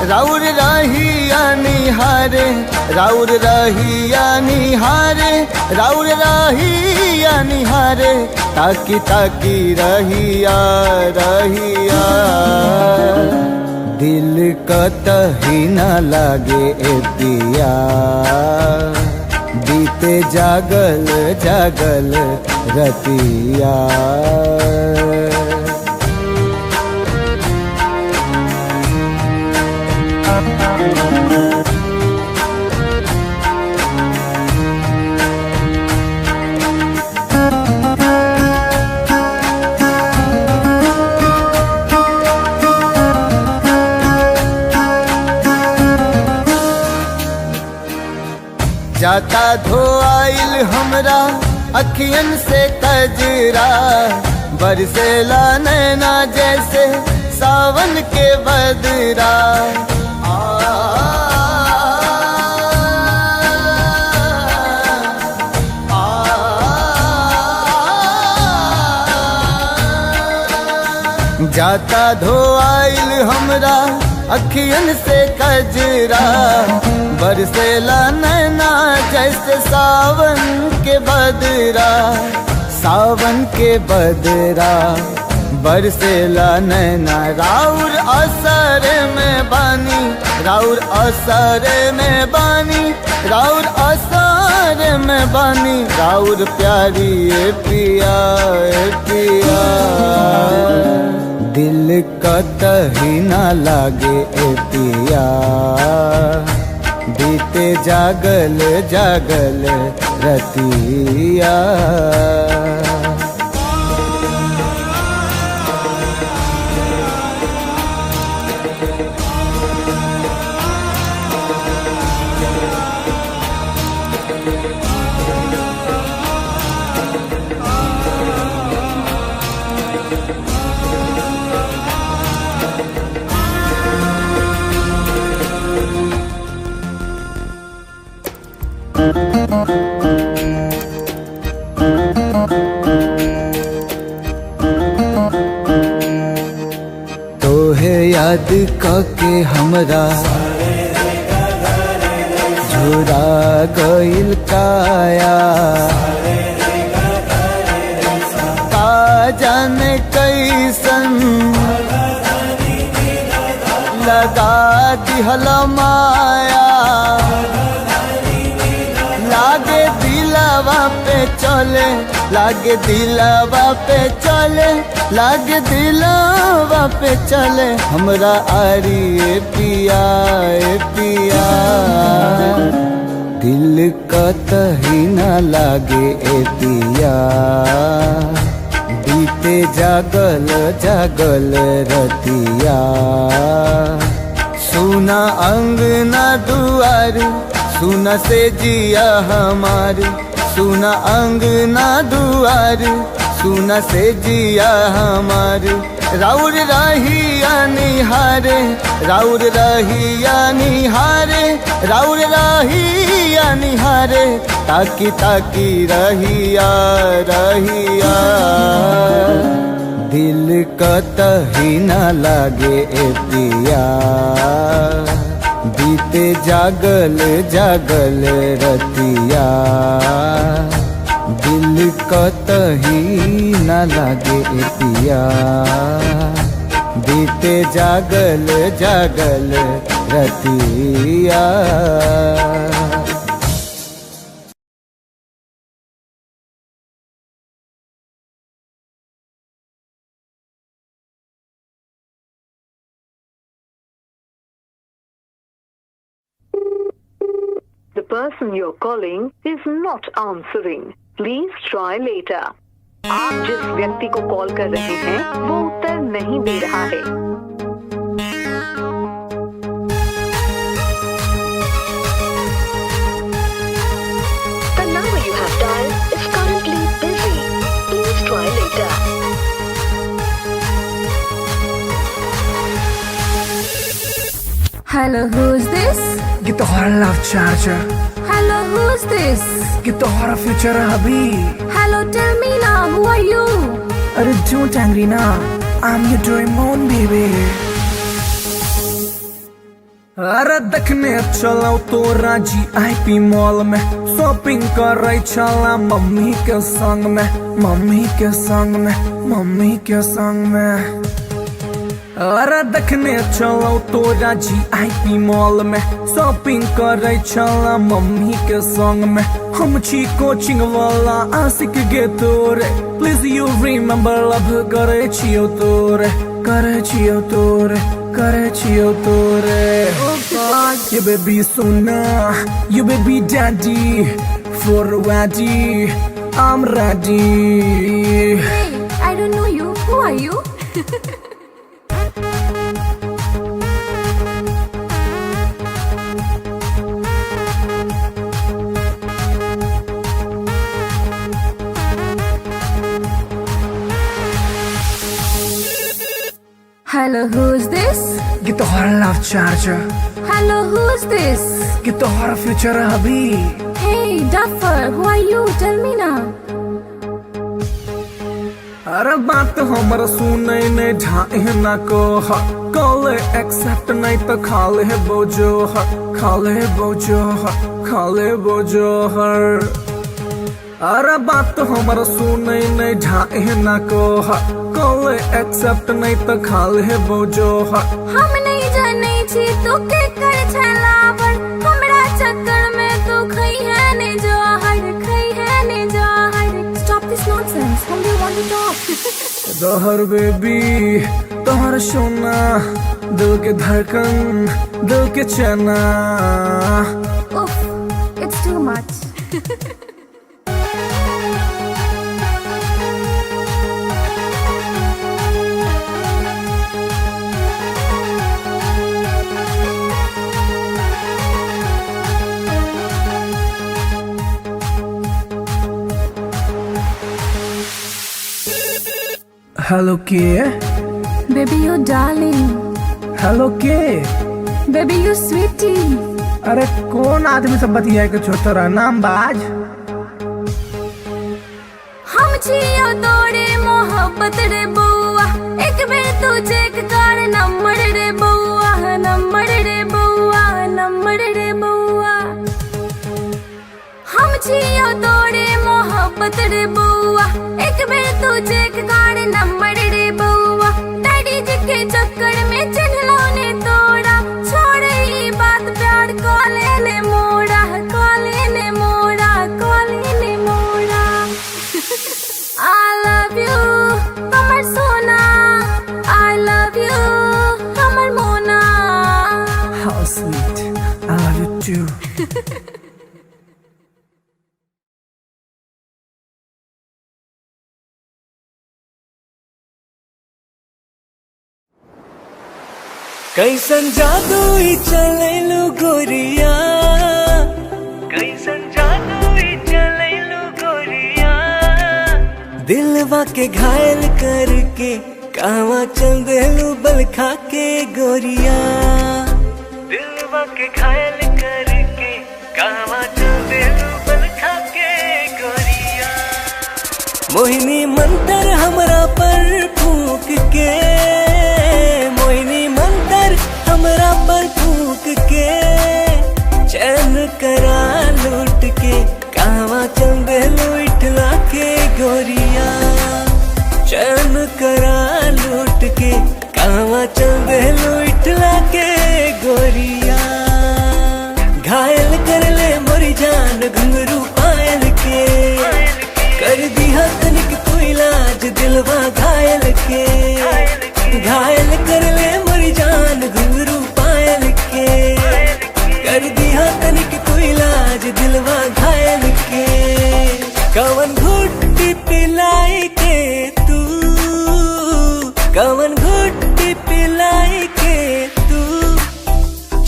राउर रहिया निहारे, राउर रहिया निहारे, राउर रहिया निहारे, ताकी ताकी रहिया रहिया। दिल कतही न लागे ए पिया, बीते जागल जागल रतिया। जाता धोआइल हमरा अखियन से कजरा, बरसेला नैना जैसे सावन के बदरा। जाता धोआइल हमरा अखियन से कजरा, बरसेला नैना जैसे सावन के बदरा। सावन के बदरा बरसेला नैना, राउर असर में बानी, राउर असर में बानी, राउर असर में बानी। राउर प्यारी ए पिया ए पिया, दिल कतही न लागे ए पिया, बीते जागल जागल रतिया। तोहे याद करके हमरा झुरा गइल काया, का जाने कैसन लगा दिहल माया। लागे दिलवा पे चले, लागे दिलवा पे चले, लागे दिलवा पे चले हमरा आरी ए पिया ए पिया। दिल कतही न लागे ए पिया, बीते जागल जागल रतिया। सुना अंगना दुआर, सुना से जिया हमार, सुना अंगना दुआर, सुना से जिया हमार। राउर रहिया निहारे, राउर रहिया निहारे, राउर रहिया निहारे, ताकी ताकी रहिया रहिया। दिल कतही न लागे ए पिया, बीते जागल जागल रतिया। दिल कतही न लागे ए पिया, बीते जागल जागल रतिया। The person you're calling is not answering. Please try later. आप जिस व्यक्ति को कॉल कर रहे हैं वो उत्तर नहीं दे रहा है। The number you have dialed is currently busy. Please try later. Hello, who's this? ये तोहरा love charger, Hello, who's this? ये तोहरा फ्यूचर हबी। Hello, tell me now, who are you? अरे don't angry ना, I'm your Doraemon baby। अरे देखने चलाओ तोरा GIP मॉल में, शॉपिंग कर चला मम्मी के संग में, मम्मी के संग में, मम्मी के संग में। अरे देखने चलो तोरा GIP मॉल में, शॉपिंग करे चला मम्मी के संग में। हम छी कोचिंग वाला आशिक गे तोरे, प्लीज यू रिमेम्बर लव करे छियो तोरे, करे छियो तोरे, करे छियो तोरे। You baby Sona, you baby daddy, for ready, I'm ready। Hey, I don't know you. Who are you? Hello, who's this? ये तोहरा love charger, Hello, who's this? ये तोहरा फ्यूचर हबी। Hey, duffer, who are you? Tell me now. अरे बात हमर सुने नहीं ढाए ना को, कॉल एक्सेप्ट नहीं तो खाले बोझो, खाले बोझो, खाले बोझो हर। अरे बात हमर सुने नहीं ढाए ना को, कॉल एक्सेप्ट नहीं तो खाले बोझो। हम नहीं जाने छी तू के कर छलावर, हमरा चक्कर में तू खई है ने जहर, खई है ने जहर। Stop this nonsense. Whom do you want to talk? तोहर बेबी, तोहर सोना, दिल के धड़कन, दिल के चना। Oof, it's too much. Hello के, Baby, you darling. हेलो के। Baby, you sweetie. अरे कौन आदमी सब बतिया के छोटा नाम बाज। हम छियो तोरे मोहब्बत रे बउआ, एक बेर तू चेक कर नंबर रे बउआ, नंबर रे बउआ, नंबर रे बउआ। हम छियो तोरे मोहब्बत रे बउआ, एक बेर तू चेक कर नंबर रे बउआ। डैडी जी के चक्कर में चिन्हलो ने तोड़ा, छोड़ ई बात प्यार को लेने मोड़ा, को लेने मोड़ा, को लेने मोड़ा। I love you, हमर सोना। I love you, हमर मोना। How sweet, I love you too। कैसन जादू ही चलेलू गोरिया, कैसन जादू ही चलेलू गोरिया। दिलवा के घायल करके कावा चल देलू बल खा के गोरिया, दिलवा के घायल करके कावा चल देलू बल खा के गोरिया। मोहिनी मंतर हमरा पर फूक के, मोहिनी मंतर हमरा पर फूक के, चैन करा लूट के कावा चल देलू इठला के गोरिया, चैन करा लूट के कावा चल देलू इठला के गोरिया। घायल कर ले मोरी जान घुंघरू पायल के, कर दिया तनिक तू इलाज दिलवा घायल के। घायल कर ले मोरी जान घुंघरू पायल के, कर दिया तनिक तू इलाज दिलवा घायल के। कवन घुट्टी पिलाई के तू, कवन घुट्टी पिलाई के तू,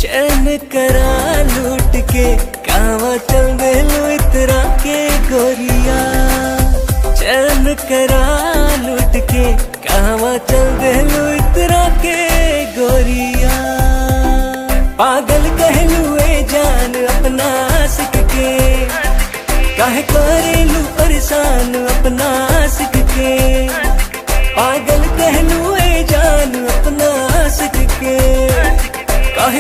चैन करा लूट के कावा चल देलू इतरा के गोरिया, चैन करा लूट के कावा चल देलू इतरा के गोरिया। पागल कहलू ए जान अपना आशिक के, काहे करेलू परेशान अपना आशिक के। पागल कहलू